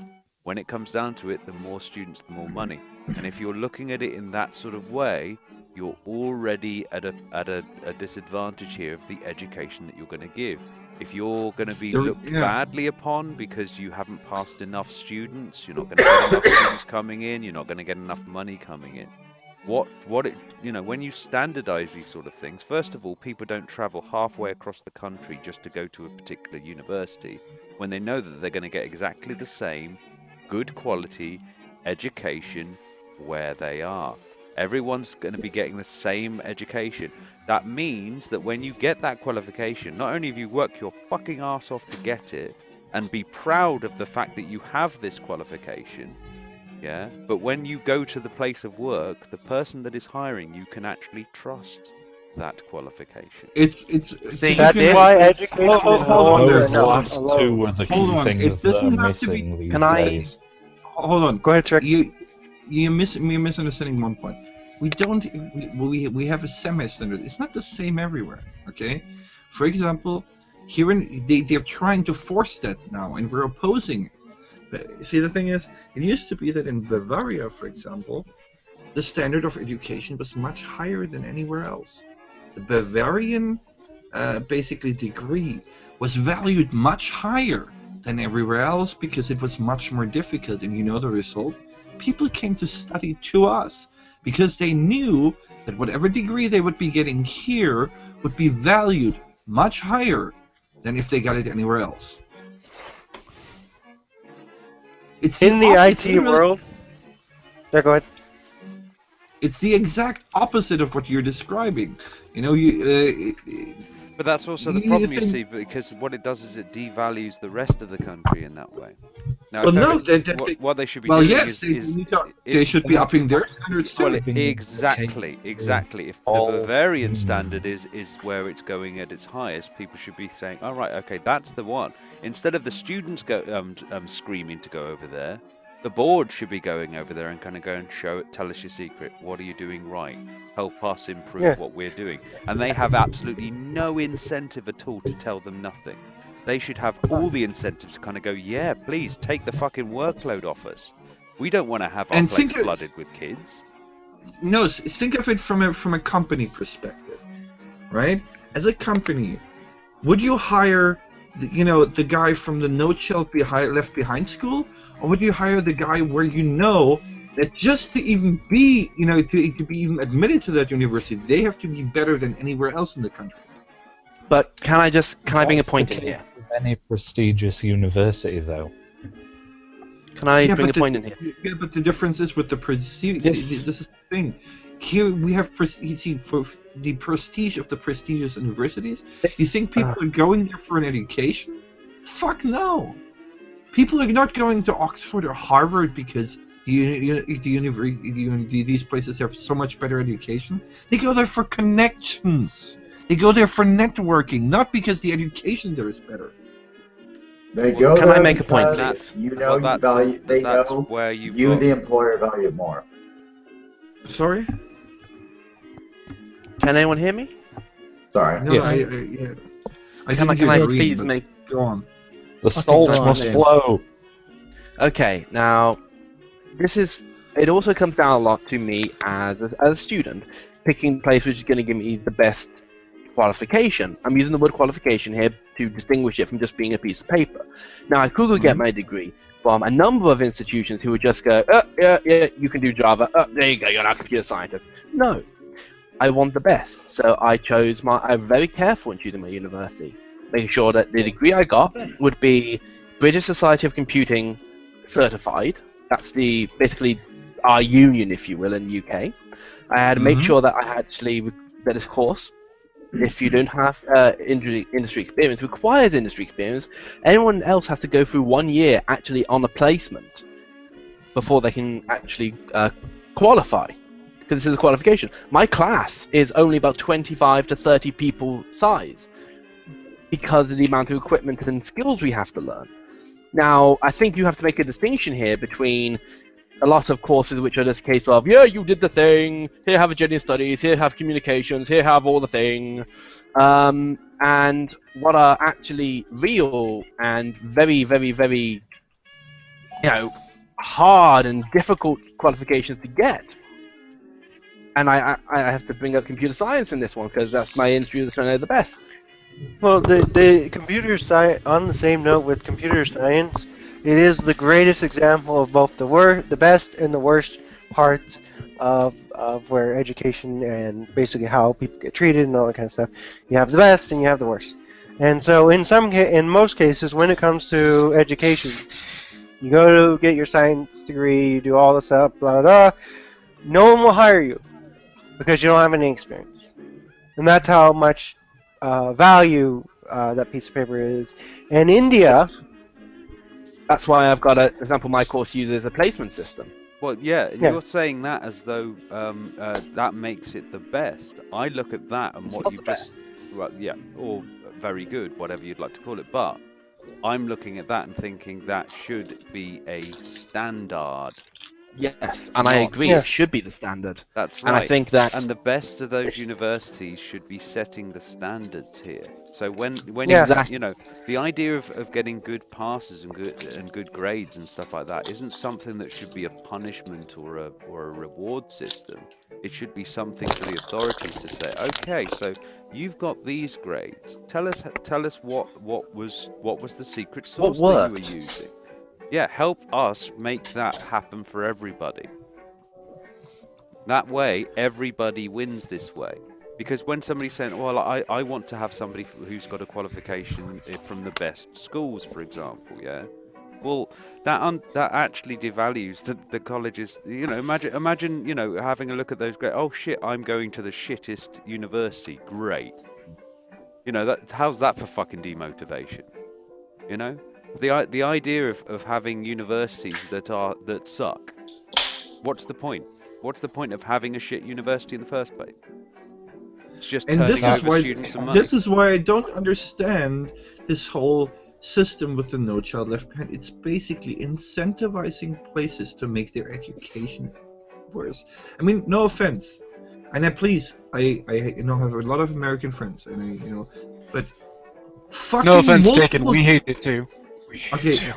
when it comes down to it, the more students, the more money. And if you're looking at it in that sort of way, you're already at a disadvantage here of the education that you're going to give. If you're going to be looked badly upon because you haven't passed enough students, you're not going to get enough students coming in, you're not going to get enough money coming in. When you standardize these sort of things, first of all, people don't travel halfway across the country just to go to a particular university when they know that they're going to get exactly the same good quality education where they are. Everyone's going to be getting the same education. That means that when you get that qualification, not only have you worked your fucking ass off to get it, and be proud of the fact that you have this qualification. Yeah, but when you go to the place of work, the person that is hiring you can actually trust that qualification. It's See, That's why education is hold on there. Those last two are the key Hold on. things It that are doesn't have to be. missing these Can I? days. Hold on. Go ahead, Trick. You're misunderstanding one point. We have a semi-standard. It's not the same everywhere. Okay. For example, here they're trying to force that now, and we're opposing it. But see, the thing is, it used to be that in Bavaria, for example, the standard of education was much higher than anywhere else. The Bavarian, basically degree was valued much higher than everywhere else because it was much more difficult. And you know the result? People came to study to us because they knew that whatever degree they would be getting here would be valued much higher than if they got it anywhere else. It's in the IT world. Yeah, go ahead. It's the exact opposite of what you're describing. You know, But that's also the problem, you see, because what it does is it devalues the rest of the country in that way. Now, well, no, what they should be well, doing yes, they should be upping their standards too. Well, exactly. If the Bavarian standard is where it's going at its highest, people should be saying, "All right, okay, that's the one." Instead of the students screaming to go over there, the board should be going over there and kind of go and tell us your secret. What are you doing right? Help us improve what we're doing. And they have absolutely no incentive at all to tell them nothing. They should have all the incentive to kind of go, yeah, please take the fucking workload off us. We don't want to have our place flooded with kids. No, think of it from a company perspective, right? As a company, would you hire the guy from the No Child Left Behind school, or would you hire the guy where you know that just to even be, to be even admitted to that university, they have to be better than anywhere else in the country? But can I bring a point in here? Any prestigious university, though. Can I bring a point in here? Yeah, but the difference is with the prestige. This is the thing. Here we have for the prestige of the prestigious universities. You think people are going there for an education? Fuck no. People are not going to Oxford or Harvard because these places have so much better education. They go there for connections. They go there for networking, not because the education there is better. They go Can there I make a point? because you value. They know where you, the employer, value it more. Sorry? Can anyone hear me? Sorry. No, Yeah. Can I please make... Go on. The salt must flow. Okay, now, it also comes down a lot to me as a student, picking the place which is going to give me the best qualification. I'm using the word qualification here to distinguish it from just being a piece of paper. Now, I could get my degree from a number of institutions who would just go, oh, yeah, you can do Java. Oh, there you go, you're not a computer scientist. No. I want the best, so I'm very careful in choosing my university, making sure that the degree I got would be British Society of Computing certified. That's basically our union, if you will, in the UK. I had to make sure that I actually that this course, if you don't have industry experience, requires industry experience. Anyone else has to go through 1 year actually on a placement before they can actually qualify. Because this is a qualification. My class is only about 25 to 30 people size because of the amount of equipment and skills we have to learn. Now, I think you have to make a distinction here between a lot of courses which are just a case of, yeah, you did the thing, here have gender studies, here have communications, here have all the thing, and what are actually real and very, very, very, hard and difficult qualifications to get. And I have to bring up computer science in this one because that's my industry that I know the best. Well, the computer science, on the same note with computer science, it is the greatest example of both the best and the worst parts of where education and basically how people get treated and all that kind of stuff. You have the best and you have the worst. And so in most cases, when it comes to education, you go to get your science degree, you do all this stuff, blah, blah, blah. No one will hire you because you don't have any experience. And that's how much value that piece of paper is. And India That's why I've got a, for example, my course uses a placement system. Well, yeah, Yeah. you're saying that as though that makes it the best. I look at that and what you've just, well, yeah, or very good, whatever you'd like to call it. But I'm looking at that and thinking that should be a standard. Yes, and I agree. It should be the standard. That's And right. I think that and the best of those universities should be setting the standards here. So when Exactly. you know, the idea of getting good passes and good grades and stuff like that isn't something that should be a punishment or a reward system. It should be something for the authorities to say, okay, so you've got these grades. Tell us what was the secret sauce that you were using. Yeah, help us make that happen for everybody. That way, everybody wins this way. Because when somebody's saying, well, I want to have somebody who's got a qualification from the best schools, for example, yeah? Well, that actually devalues the colleges. You know, imagine, you know, having a look at those grades. Oh, shit, I'm going to the shittest university. Great. You know, how's that for fucking demotivation? You know? The idea of having universities that suck. What's the point? What's the point of having a shit university in the first place? It's just And turning over students and money. this is why I don't understand this whole system with the No Child Left Behind. It's basically incentivizing places to make their education worse. I mean, no offense, and I have a lot of American friends, and but fucking No offense taken, we hate it too.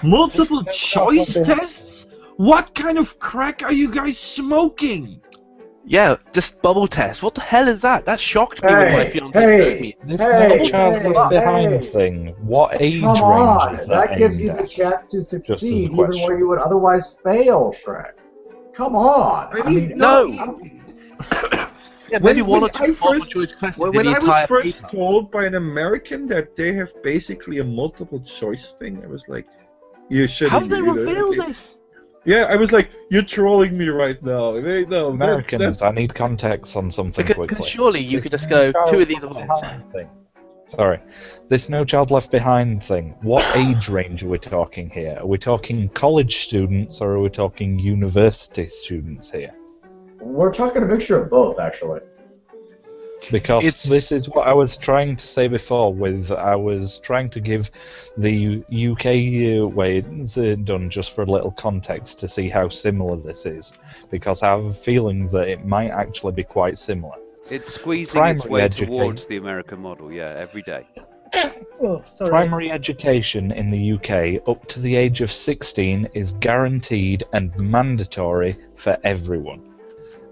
Multiple choice tests? What kind of crack are you guys smoking? Yeah, just bubble test. What the hell is that? That shocked me when my fiance showed me. This No Child Left Behind thing. What age Come range on, is that gives aimed you the at? chance to Just as a succeed even question. where you would otherwise fail, Shrek. Come on. I mean, no. Yeah, maybe one or I two multiple first- choice questions When in the I was entire first paper. told by an American that they have basically a multiple choice thing, I was like, "You shouldn't." How did they reveal this? Yeah, I was like, "You're trolling me right now." Americans, I need context on something quickly. Because surely you This could just No go, Child two of these are Left false. Behind thing. Sorry. This No Child Left Behind thing, what age range are we talking here? Are we talking college students or are we talking university students here? We're talking a mixture of both, actually. Because this is what I was trying to say before. I was trying to give the UK way it's done just for a little context to see how similar this is. Because I have a feeling that it might actually be quite similar. It's squeezing its Primary way education. towards the American model, yeah, every day. Primary education in the UK up to the age of 16 is guaranteed and mandatory for everyone,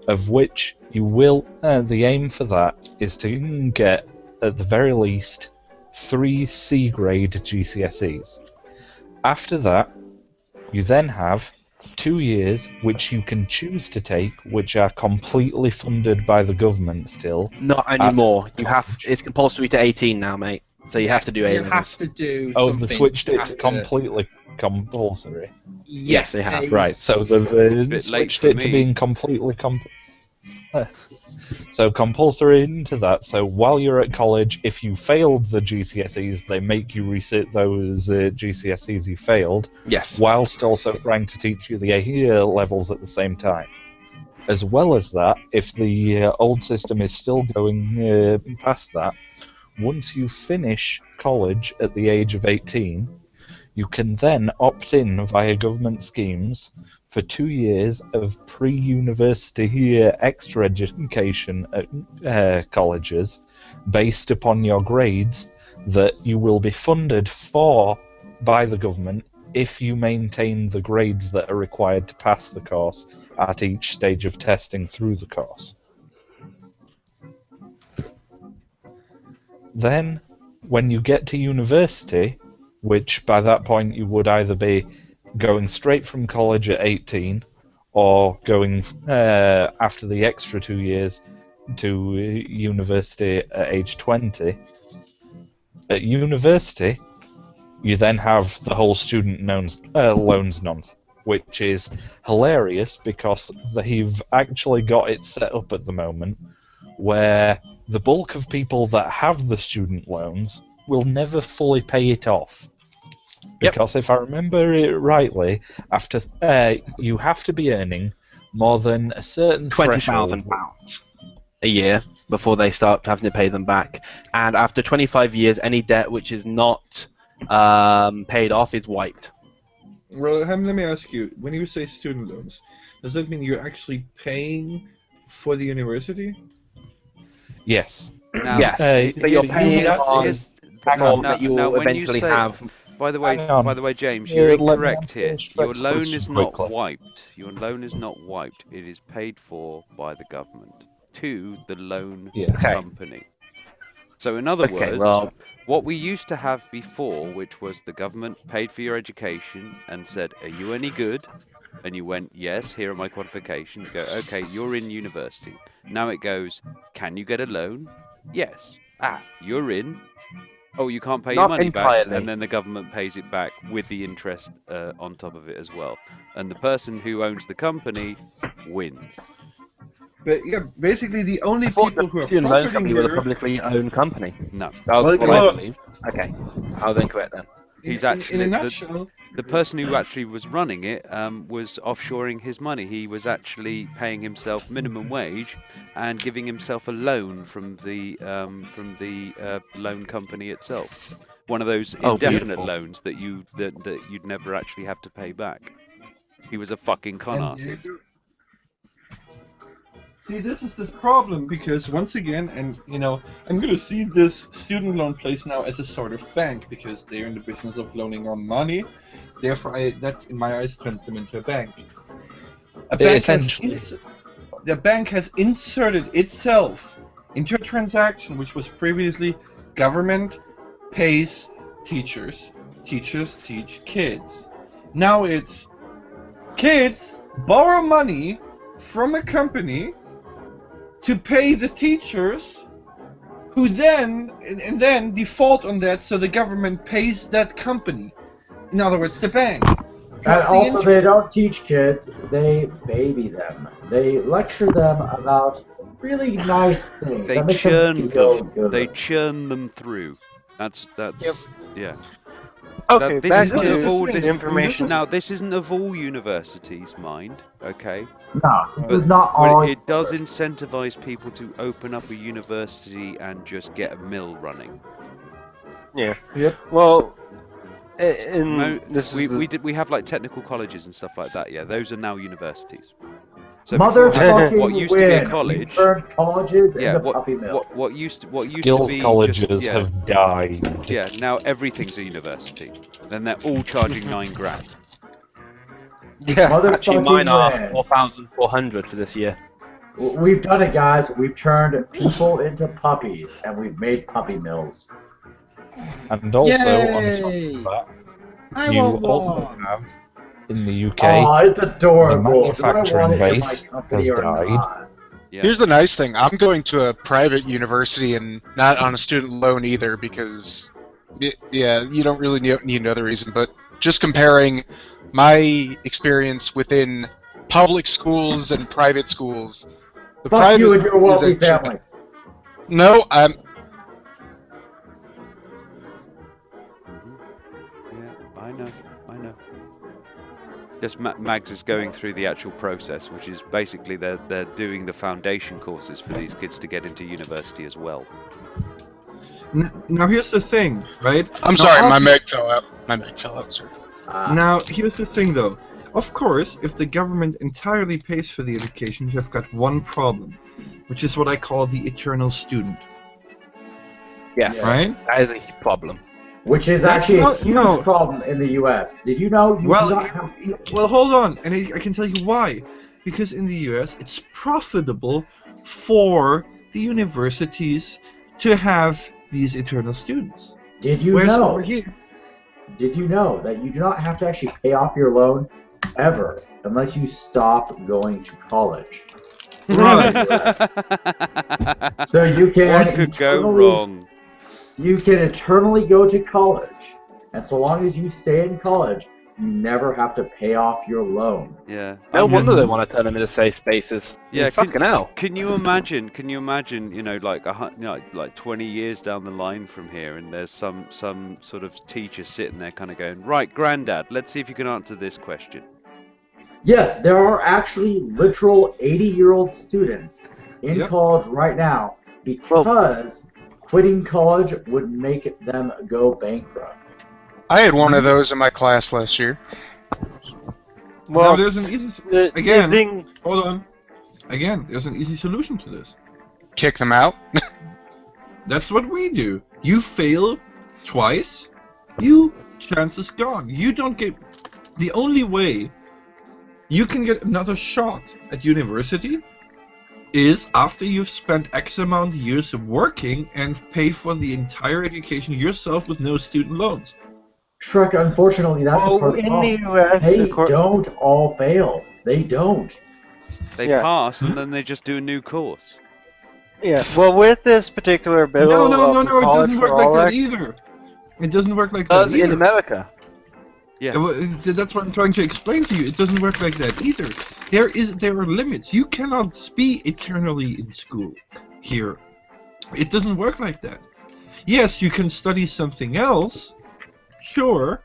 of which you will. The aim for that is to get, at the very least, 3 C grade GCSEs. After that, you then have 2 years which you can choose to take, which are completely funded by the government still. Not anymore. It's compulsory to 18 now, mate. So you have to do A You levels. have to do Oh, something. they switched it to after- completely compulsory. Yes, they have. Right, so they've Bit late switched for it me. to being completely so compulsory into that. So while you're at college, if you failed the GCSEs, they make you resit those GCSEs you failed. Yes. Whilst also trying to teach you the A levels at the same time. As well as that, if the old system is still going past that, once you finish college at the age of 18, you can then opt in via government schemes for 2 years of pre-university extra education at colleges based upon your grades that you will be funded for by the government if you maintain the grades that are required to pass the course at each stage of testing through the course. Then, when you get to university, which by that point you would either be going straight from college at 18 or going after the extra 2 years to university at age 20. At university, you then have the whole student loans nonsense, which is hilarious because they've actually got it set up at the moment where the bulk of people that have the student loans will never fully pay it off. Because if I remember it rightly, after you have to be earning more than a certain threshold. £20,000 a year before they start having to pay them back. And after 25 years, any debt which is not paid off is wiped. Well, let me ask you, when you say student loans, does that mean you're actually paying for the university? Yes. Now, Yes, so you're paying on the loan that you will eventually have. By the way, James, Yeah, you're let me incorrect here. finish Your the loan is explanation not quickly. wiped. Your loan is not wiped. It is paid for by the government to the loan company. So, in other words, what we used to have before, which was the government paid for your education and said, "Are you any good?" And you went, "Yes, here are my qualifications." You go, "Okay, you're in university." Now it goes, "Can you get a loan?" "Yes." "Ah, you're in." "Oh, you can't pay your Not money back," entirely. and then the government pays it back with the interest on top of it as well. And the person who owns the company wins. But yeah, basically the only people who are Student loan profiting company with a here. publicly owned company. No. That was Well, what I believed. Okay, I was incorrect then. He's in actually a nutshell, the person who actually was running it was offshoring his money. He was actually paying himself minimum wage and giving himself a loan from the loan company itself. One of those indefinite loans that you'd never actually have to pay back. He was a fucking con artist. See, this is the problem because once again, and I'm going to see this student loan place now as a sort of bank because they're in the business of loaning on money. Therefore, that in my eyes turns them into a bank. The bank has inserted itself into a transaction which was previously government pays teachers, teachers teach kids. Now it's kids borrow money from a company to pay the teachers, who then default on that, so the government pays that company. In other words, the bank. And also, they don't teach kids; they baby them. They lecture them about really nice things. They that make churn them feel them. good. They churn them through. That's yeah. Okay, this back isn't to of all, information. Now, this isn't of all universities' mind, okay? No, this But is not all. it does incentivize people to open up a university and just get a mill running. Yeah. Yep. Well, we have like technical colleges and stuff like that. Yeah, those are now universities. So Motherfucking what used to be a win. college, We turned colleges yeah, into puppy mills. what used to Skills be colleges have died. Yeah, now everything's a university. Then they're all charging $9,000. Yeah, actually, mine are 4,400 for this year. We've done it, guys. We've turned people into puppies, and we've made puppy mills. And also, Yay! on top I of that, you want also one. have, in the UK, Oh, it's adorable. the manufacturing base has died. Yeah. Here's the nice thing. I'm going to a private university and not on a student loan either because, yeah, you don't really need another reason. But just comparing my experience within public schools and private schools, the Fuck private you and your wealthy is family. No, I'm. Yeah, I know. Just Mags is going through the actual process, which is basically they're doing the foundation courses for these kids to get into university as well. Now here's the thing, right? I'm sorry, my mic fell out. My mic fell out, sir. Now here's the thing, though. Of course, if the government entirely pays for the education, you've got one problem, which is what I call the eternal student. Yes, right? That is a problem. Which is That's actually not- a huge no. problem in the U.S. Did you know? You Well, do not have... well, hold on, and I can tell you why. Because in the U.S., it's profitable for the universities to have these eternal students. Did you Whereas know? over here, Did you know that you do not have to actually pay off your loan ever unless you stop going to college? So you can What could go eternally- wrong? You can eternally go to college, and so long as you stay in college, you never have to pay off your loan. Yeah. No wonder they want to turn them into safe spaces. Yeah, fucking hell. Can you imagine? Can you imagine? You know, like 20 years down the line from here, and there's some sort of teacher sitting there, kind of going, "Right, Granddad, let's see if you can answer this question." Yes, there are actually literal 80-year-old students in college right now because quitting college would make them go bankrupt. I had one of those in my class last year. Well, there's an easy hold on. Again, there's an easy solution to this. Kick them out? That's what we do. You fail twice, you chance is gone. You don't get. The only way you can get another shot at university is after you've spent X amount of years working and pay for the entire education yourself with no student loans. Shrek, unfortunately, that's a part of the in problem. the US, They don't all fail. They don't. They pass, and then they just do a new course. Yeah, well, with this particular bill, No, of the it College doesn't for work like All that Act- either. It doesn't work like that either. In America. Yeah. That's what I'm trying to explain to you. It doesn't work like that either. There are limits. You cannot be eternally in school here. It doesn't work like that. Yes, you can study something else, sure,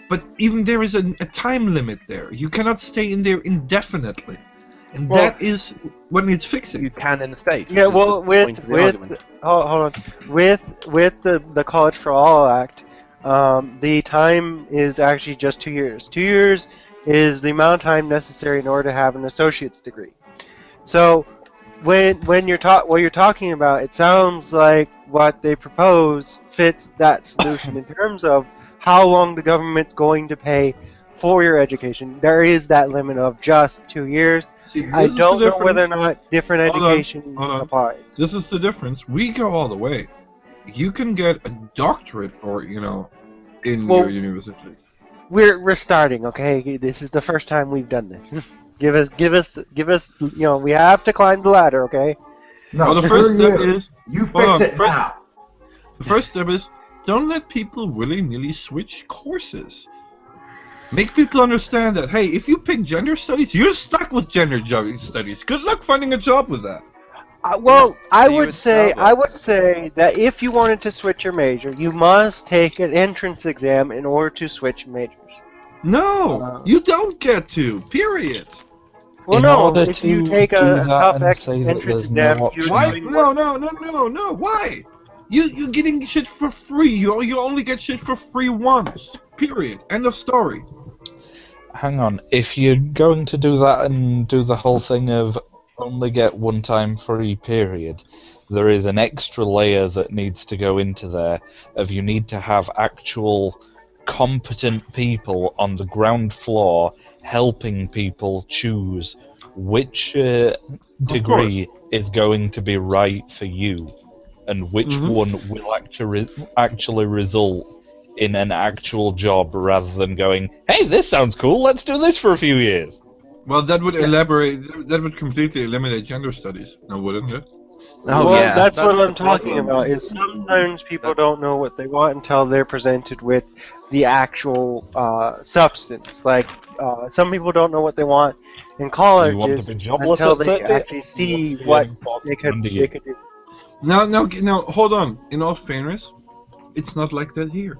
but even there is a time limit there. You cannot stay in there indefinitely, and that is what needs fixing. You can in the States. Yeah, well, with hold on, with the College for All Act, the time is actually just 2 years. 2 years is the amount of time necessary in order to have an associate's degree. So when what you're talking about, it sounds like what they propose fits that solution in terms of how long the government's going to pay for your education. There is that limit of just 2 years. See, I this is don't the know whether or difference. not different Hold on, education hold on. applies. This is the difference. We go all the way. You can get a doctorate, or in your university. We're starting, okay? This is the first time we've done this. give us. We have to climb the ladder, okay? No, Well, the first step is you hold on, fix it first- now. The first step is don't let people willy-nilly switch courses. Make people understand that, hey, if you pick gender studies, you're stuck with gender studies. Good luck finding a job with that. I would say that if you wanted to switch your major, you must take an entrance exam in order to switch majors. No, you don't get to. Period. Well, In no, order if you to take do a that tough and say that entrance there's no exam, option. Why? No. Why? You're getting shit for free. You only get shit for free once. Period. End of story. Hang on, if you're going to do that and do the whole thing of only get one time free period, there is an extra layer that needs to go into there of you need to have actual competent people on the ground floor helping people choose which degree is going to be right for you and which one will actually result in an actual job rather than going, hey, this sounds cool, let's do this for a few years. Well, that would that would completely eliminate gender studies, now wouldn't it? That's what I'm talking about. Is sometimes people don't know what they want until they're presented with the actual substance. Like some people don't know what they want in college want to be jobless until at they 30? actually see what they could do. Now, hold on. In all fairness, it's not like that here.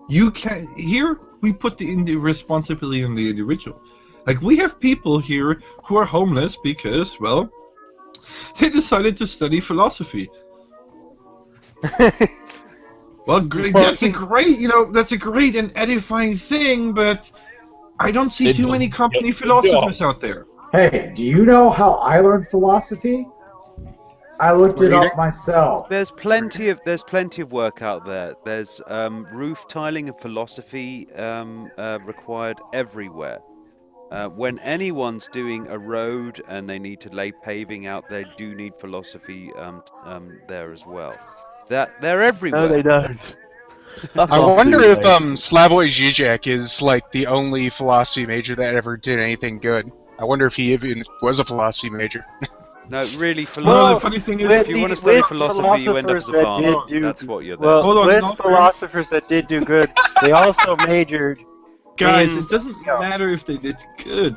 You can here we put the responsibility on the individual. Like we have people here who are homeless because, well, they decided to study philosophy. Well, great. That's a great and edifying thing, but I don't see too many company philosophers out there. Hey, do you know how I learned philosophy? I looked it up myself. There's plenty of work out there. There's roof tiling and philosophy required everywhere. When anyone's doing a road and they need to lay paving out, they do need philosophy there as well. They're everywhere. No, they don't. I wonder if Slavoj Žižek is like the only philosophy major that ever did anything good. I wonder if he even was a philosophy major. No, really, Well, the funny thing is, if you want to study philosophy, you end up as a barman. That's what you're there. Philosophers that did do good, they also majored Guys, mean, it doesn't matter if they did good.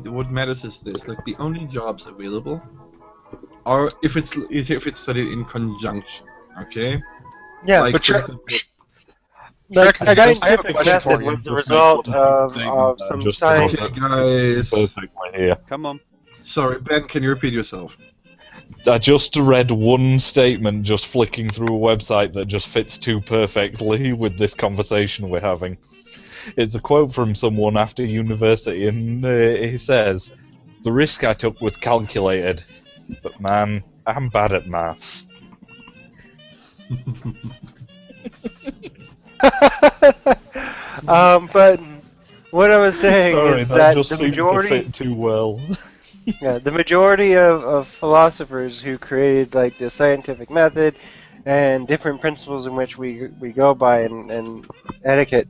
What matters is this: like the only jobs available are if it's studied in conjunction. Okay. Yeah, Like but for Shrek, example, like Shrek, a I have a scientific question method for you. was the result of some science. okay, guys. Perfectly here. Come on. Sorry, Ben. Can you repeat yourself? I just read one statement just flicking through a website that just fits too perfectly with this conversation we're having. It's a quote from someone after university, and he says, "The risk I took was calculated, but man, I'm bad at maths." But what I was saying Sorry, is that that just the seemed to majority, fit too well. yeah, the majority of philosophers who created like the scientific method and different principles in which we go by and etiquette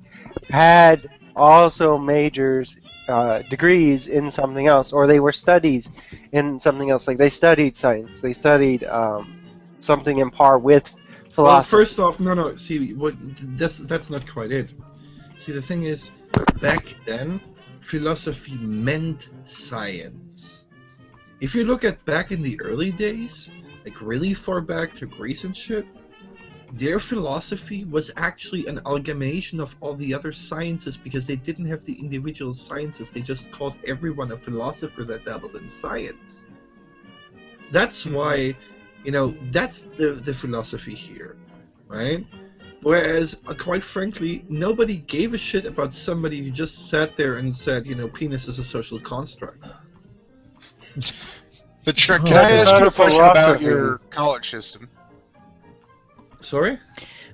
had also majors, degrees in something else, or they were studies in something else. Like they studied science, they studied something in par with Well, philosophy. first off, no. See, that's not quite it. See, the thing is, back then, philosophy meant science. If you look at back in the early days, like really far back to Greece and shit, their philosophy was actually an amalgamation of all the other sciences because they didn't have the individual sciences. They just called everyone a philosopher that dabbled in science. That's why, that's the philosophy here, right? Whereas, quite frankly, nobody gave a shit about somebody who just sat there and said, penis is a social construct. But Shrek, can I ask you a question about your college system? Sorry?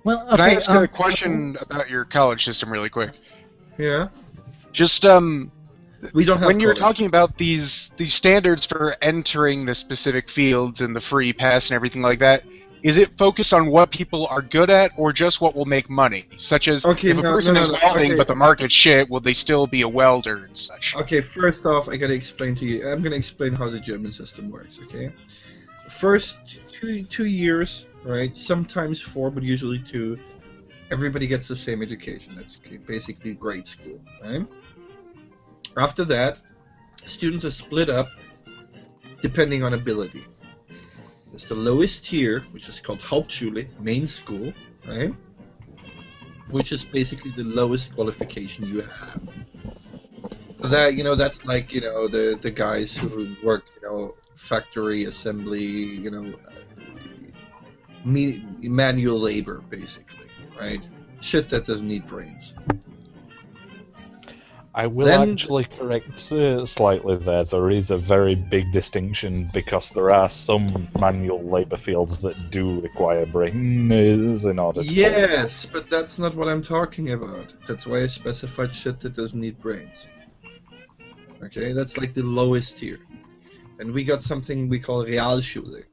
Well, Can I okay. ask a question about your college system really quick? Yeah. Just we don't have when you're college. talking about these standards for entering the specific fields and the free pass and everything like that, is it focused on what people are good at or just what will make money? Such as if a person is welding but the market's shit, will they still be a welder and such? Okay, first off, I gotta explain to you. I'm gonna explain how the German system works. Okay, first two years, right? Sometimes 4, but usually 2. Everybody gets the same education. That's basically grade school, right? After that, students are split up depending on ability. There's the lowest tier, which is called Hauptschule, main school, right? Which is basically the lowest qualification you have. So that, that's like, the guys who work, factory, assembly, manual labor, basically, right? Shit that doesn't need brains. I will actually correct slightly there. There is a very big distinction because there are some manual labour fields that do require brains in order to... Yes, but that's not what I'm talking about. That's why I specified shit that doesn't need brains. Okay, that's like the lowest tier. And we got something we call Realschule,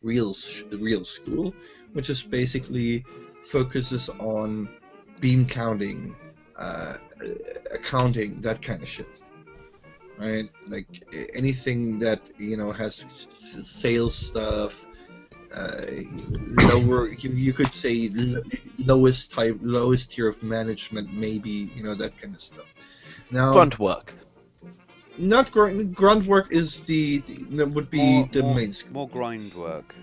real school, which is basically focuses on bean counting, accounting, that kind of shit, right? Like anything that has sales stuff, lower. You could say lowest tier of management, maybe that kind of stuff. Now grunt work. Not grunt work is would be the main school. More grind work.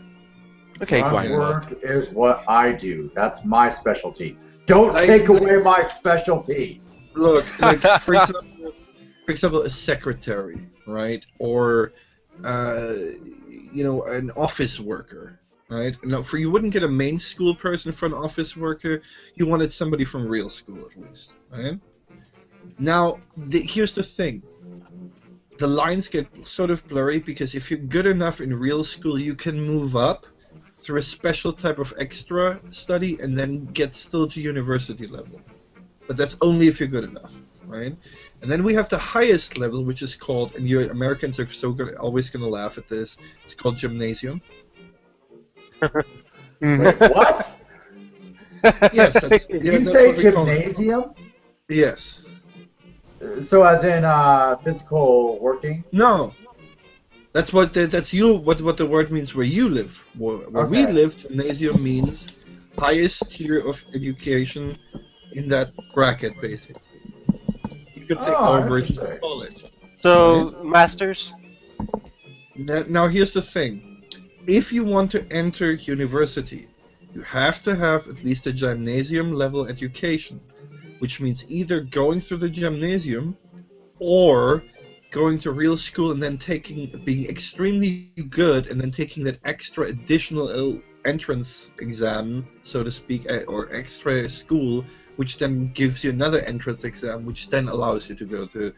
Okay, grunt work is what I do. That's my specialty. Don't take away my specialty. Look, like for example, a secretary, right, or an office worker, right? No, you wouldn't get a main school person for an office worker. You wanted somebody from real school at least, right? Now, here's the thing. The lines get sort of blurry because if you're good enough in real school, you can move up through a special type of extra study and then get still to university level. But that's only if you're good enough, right? And then we have the highest level, which is called, and you Americans are always going to laugh at this, it's called gymnasium. Wait, what? Yes. Did you say gymnasium? Yes. So as in physical working? No. That's what the word means where you live. Where we live, gymnasium means highest tier of education in that bracket, basically. you could say Oh, our version interesting. of college. So, masters? Now here's the thing. If you want to enter university, you have to have at least a gymnasium level education, which means either going through the gymnasium or going to real school and then being extremely good and then taking that extra additional entrance exam, so to speak, or extra school, which then gives you another entrance exam, which then allows you to go to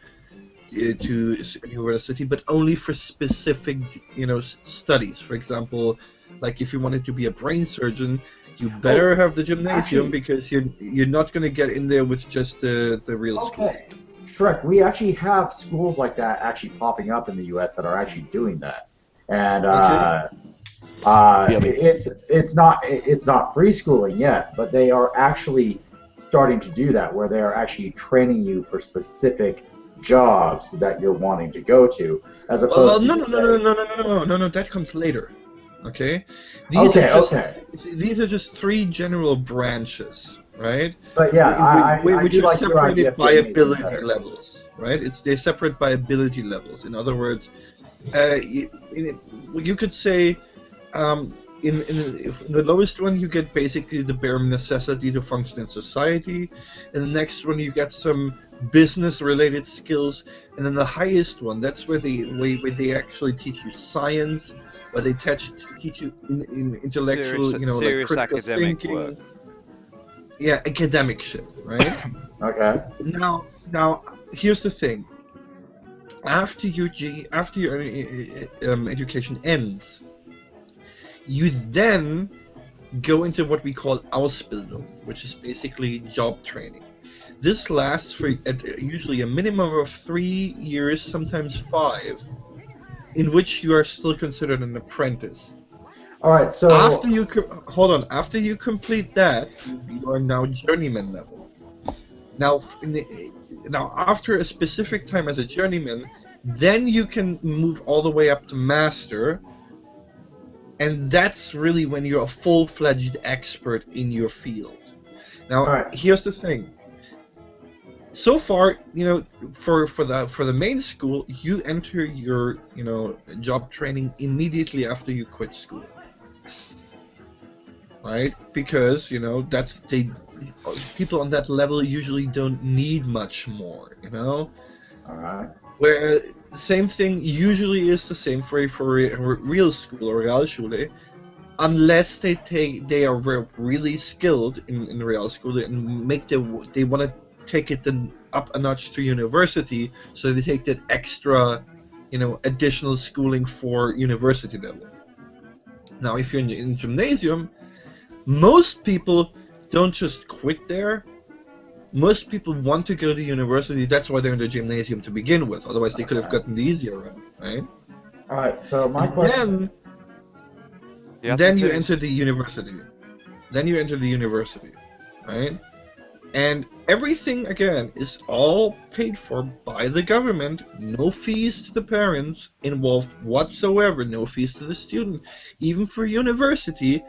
university, but only for specific, studies. For example, like if you wanted to be a brain surgeon, you better have the gymnasium, because you're not going to get in there with just the real school. Shrek, we actually have schools like that actually popping up in the U.S. that are actually doing that, and it's not free schooling yet, but they are actually starting to do that, where they are actually training you for specific jobs that you're wanting to go to, as opposed No, to that comes later. Okay? These are just three general branches, right? But yeah, which do are like your idea separated of by gymnasium ability better. levels, right? They're separate by ability levels. In other words, you could say, in the lowest one, you get basically the bare necessity to function in society. In the next one, you get some business-related skills, and then the highest one, that's where they actually teach you science, where they teach you in intellectual, serious like critical academic thinking. work. Yeah, academic shit, right? Okay. Now, here's the thing. After your education ends, you then go into what we call Ausbildung, which is basically job training. This lasts for usually a minimum of 3 years, sometimes 5, in which you are still considered an apprentice. All right, so after you complete that, you are now journeyman level. Now, after a specific time as a journeyman, then you can move all the way up to master, and that's really when you're a full-fledged expert in your field. Now, here's the thing. So far, for the main school, you enter your job training immediately after you quit school, right? Because people on that level usually don't need much more, All right. Where the same thing usually is the same for real school or Realschule, unless they are really skilled in real school and they want to take it then up a notch to university, so they take that extra, additional schooling for university level. Now, if you're in gymnasium, most people don't just quit there. Most people want to go to university. That's why they're in the gymnasium to begin with. Otherwise, they could have gotten the easier route, right? All right. So my question. Then you enter the university. Right? And everything, again, is all paid for by the government. No fees to the parents involved whatsoever. No fees to the student. Even for university,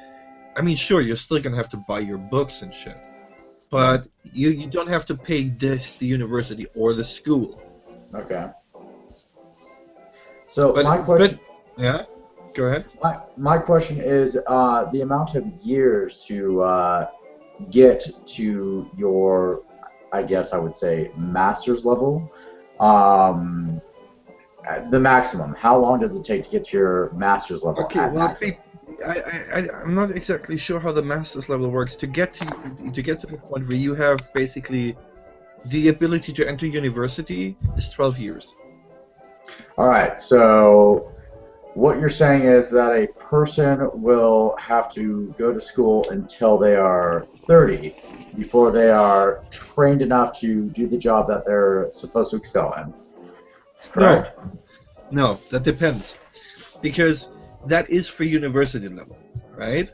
I mean, sure, you're still going to have to buy your books and shit. But you don't have to pay the university or the school. Okay. So my question. Yeah, go ahead. My question is the amount of years to get to your, I guess I would say, master's level. The maximum. How long does it take to get to your master's level? Okay, well, I'm not exactly sure how the master's level works. To get to the point where you have basically the ability to enter university is 12 years. All right, so what you're saying is that a person will have to go to school until they are 30 before they are trained enough to do the job that they're supposed to excel in. Correct? No, that depends. Because that is for university level, right?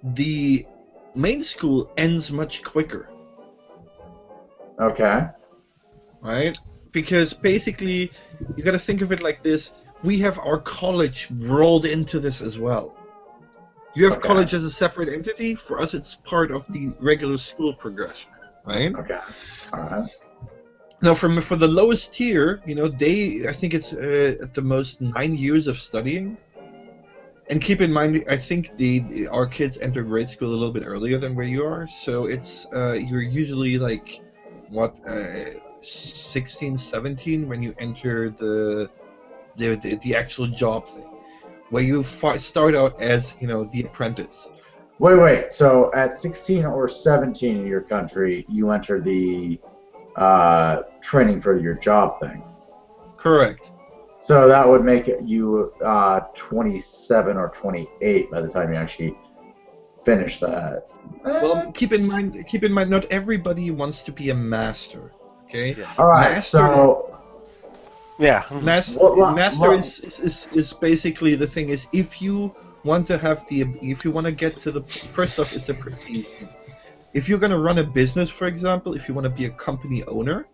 The main school ends much quicker. Okay. Right? Because basically, you got to think of it like this. We have our college rolled into this as well. You have college as a separate entity. For us, it's part of the regular school progression, right? Okay. All right. Now, for the lowest tier, I think it's at the most 9 years of studying. And keep in mind, I think our kids enter grade school a little bit earlier than where you are, so it's you're usually like 16, 17 when you enter the actual job thing, where you start out as the apprentice. Wait. So at 16 or 17 in your country, you enter the training for your job thing. Correct. So that would make you 27 or 28 by the time you actually finish that. Well, keep in mind, not everybody wants to be a master. Okay. Yeah. All right. Master is basically the thing is if you want to get to the first off, it's a prestige. If you're gonna run a business, for example, if you want to be a company owner,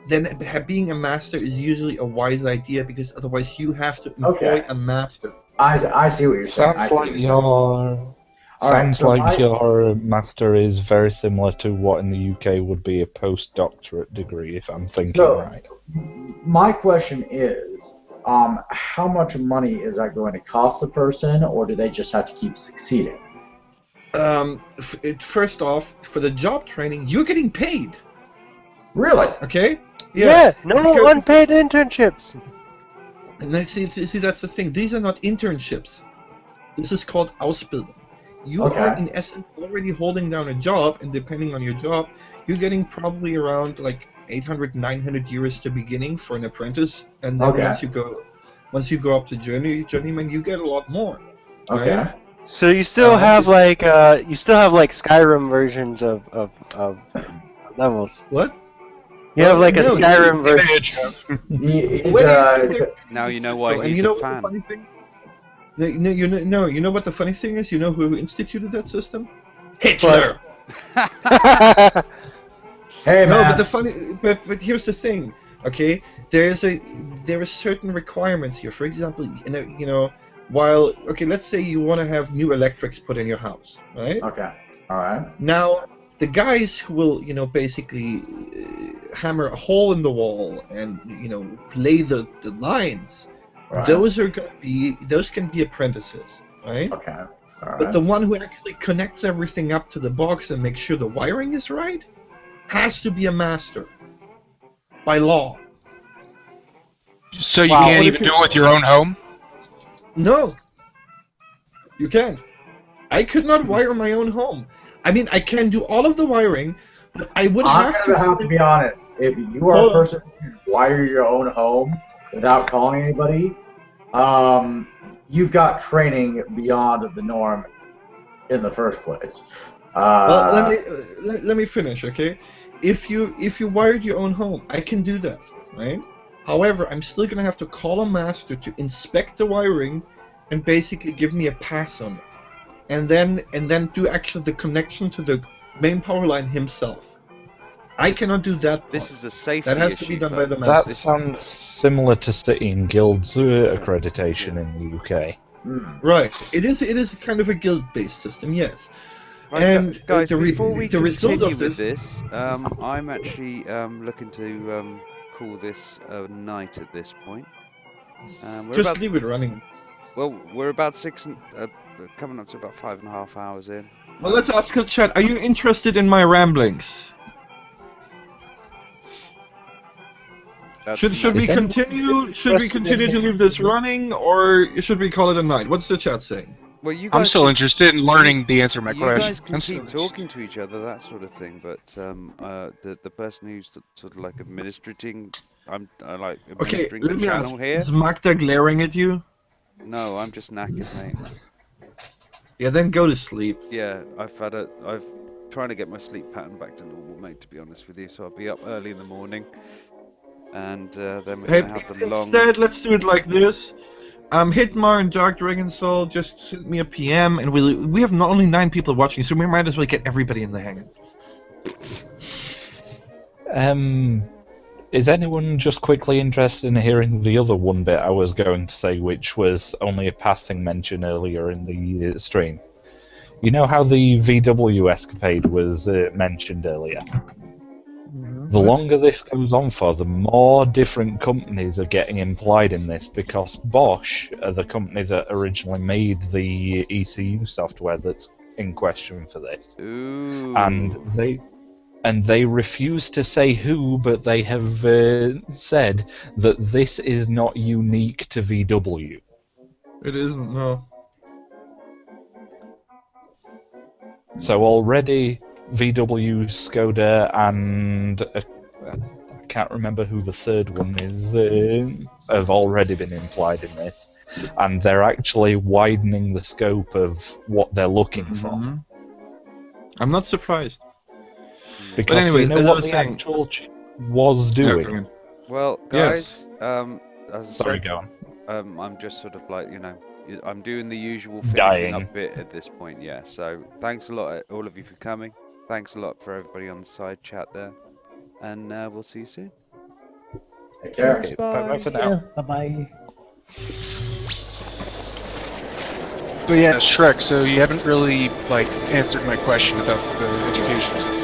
then being a master is usually a wise idea because otherwise you have to employ a master. I see what you're saying. Sounds like your master is very similar to what in the UK would be a postdoctorate degree, if I'm thinking right. My question is, how much money is that going to cost the person, or do they just have to keep succeeding? First off, for the job training, you're getting paid. Really? Okay. Yeah. No unpaid internships. And I see. That's the thing. These are not internships. This is called Ausbildung. You are in essence already holding down a job, and depending on your job, you're getting probably around like 800, 900 euros to beginning for an apprentice, and then once you go up to journeyman, you get a lot more. Okay. Right? So you still have Skyrim versions of levels. What? You have like a Skyrim version. Now you know why and he's you know a fan. What the funny thing? You know what the funny thing is? You know who instituted that system? Hitler. Hey man. But here's the thing. Okay, there are certain requirements here. For example, let's say you want to have new electrics put in your house, right? Okay. All right. Now, the guys who will, basically hammer a hole in the wall and lay the lines. Right. Those can be apprentices, right? Okay. All right. But the one who actually connects everything up to the box and makes sure the wiring is right has to be a master by law. So you can't even do it with your own home? No. You can't. I could not wire my own home. I mean, I can do all of the wiring, but I would have to be honest. If you are a person who can wire your own home without calling anybody, you've got training beyond the norm in the first place. Well, let me finish, okay? If you wired your own home, I can do that, right? However, I'm still gonna have to call a master to inspect the wiring and basically give me a pass on it, and then do actually the connection to the main power line himself. I cannot do that part. This is a safety That has issue, to be done by the master. That sounds similar to City and Guilds accreditation in the UK. Right. It is kind of a guild-based system, yes. Right, And guys, the before we result continue of with this, I'm actually looking to call this a night at this point. Just leave it running. Well, we're about coming up to about 5.5 hours in. Well, let's ask the chat. Are you interested in my ramblings? Should we continue? Should we continue to leave this running, or should we call it a night? What's the chat saying? Well, you I'm guys still interested in learning the answer to my question. You guys can keep talking to each other, that sort of thing, but the person who's sort of like administrating, administering the let me channel ask, here. is Magda glaring at you? No, I'm just knackered, mate. Yeah, then go to sleep. Yeah, I've trying to get my sleep pattern back to normal, mate. To be honest with you, so I'll be up early in the morning, and then we're gonna have the long. Instead, let's do it like this. Hitmar and Dark Dragon Soul, just send me a PM, and we have not only 9 people watching, so we might as well get everybody in the hangout. Is anyone just quickly interested in hearing the other one bit I was going to say, which was only a passing mention earlier in the stream? You know how the VW escapade was mentioned earlier? Mm-hmm. The longer this goes on for, the more different companies are getting implied in this, because Bosch are the company that originally made the ECU software that's in question for this. Ooh. And they refuse to say who, but they have said that this is not unique to VW. It isn't, no. So already VW, Skoda, and I can't remember who the third one is, have already been implied in this, and they're actually widening the scope of what they're looking for. I'm not surprised. Because but anyways, you know as I what was the saying, actual chip was doing. Well, Yes. guys, as I Sorry, said, go on. I'm just sort of like, I'm doing the usual Dying. finishing up bit at this point, yeah. So thanks a lot, all of you, for coming. Thanks a lot for everybody on the side chat there, and we'll see you soon. Take care. Cheers, Bye for now. Yeah, bye-bye. So yeah, Shrek. So you haven't really answered my question about the education system.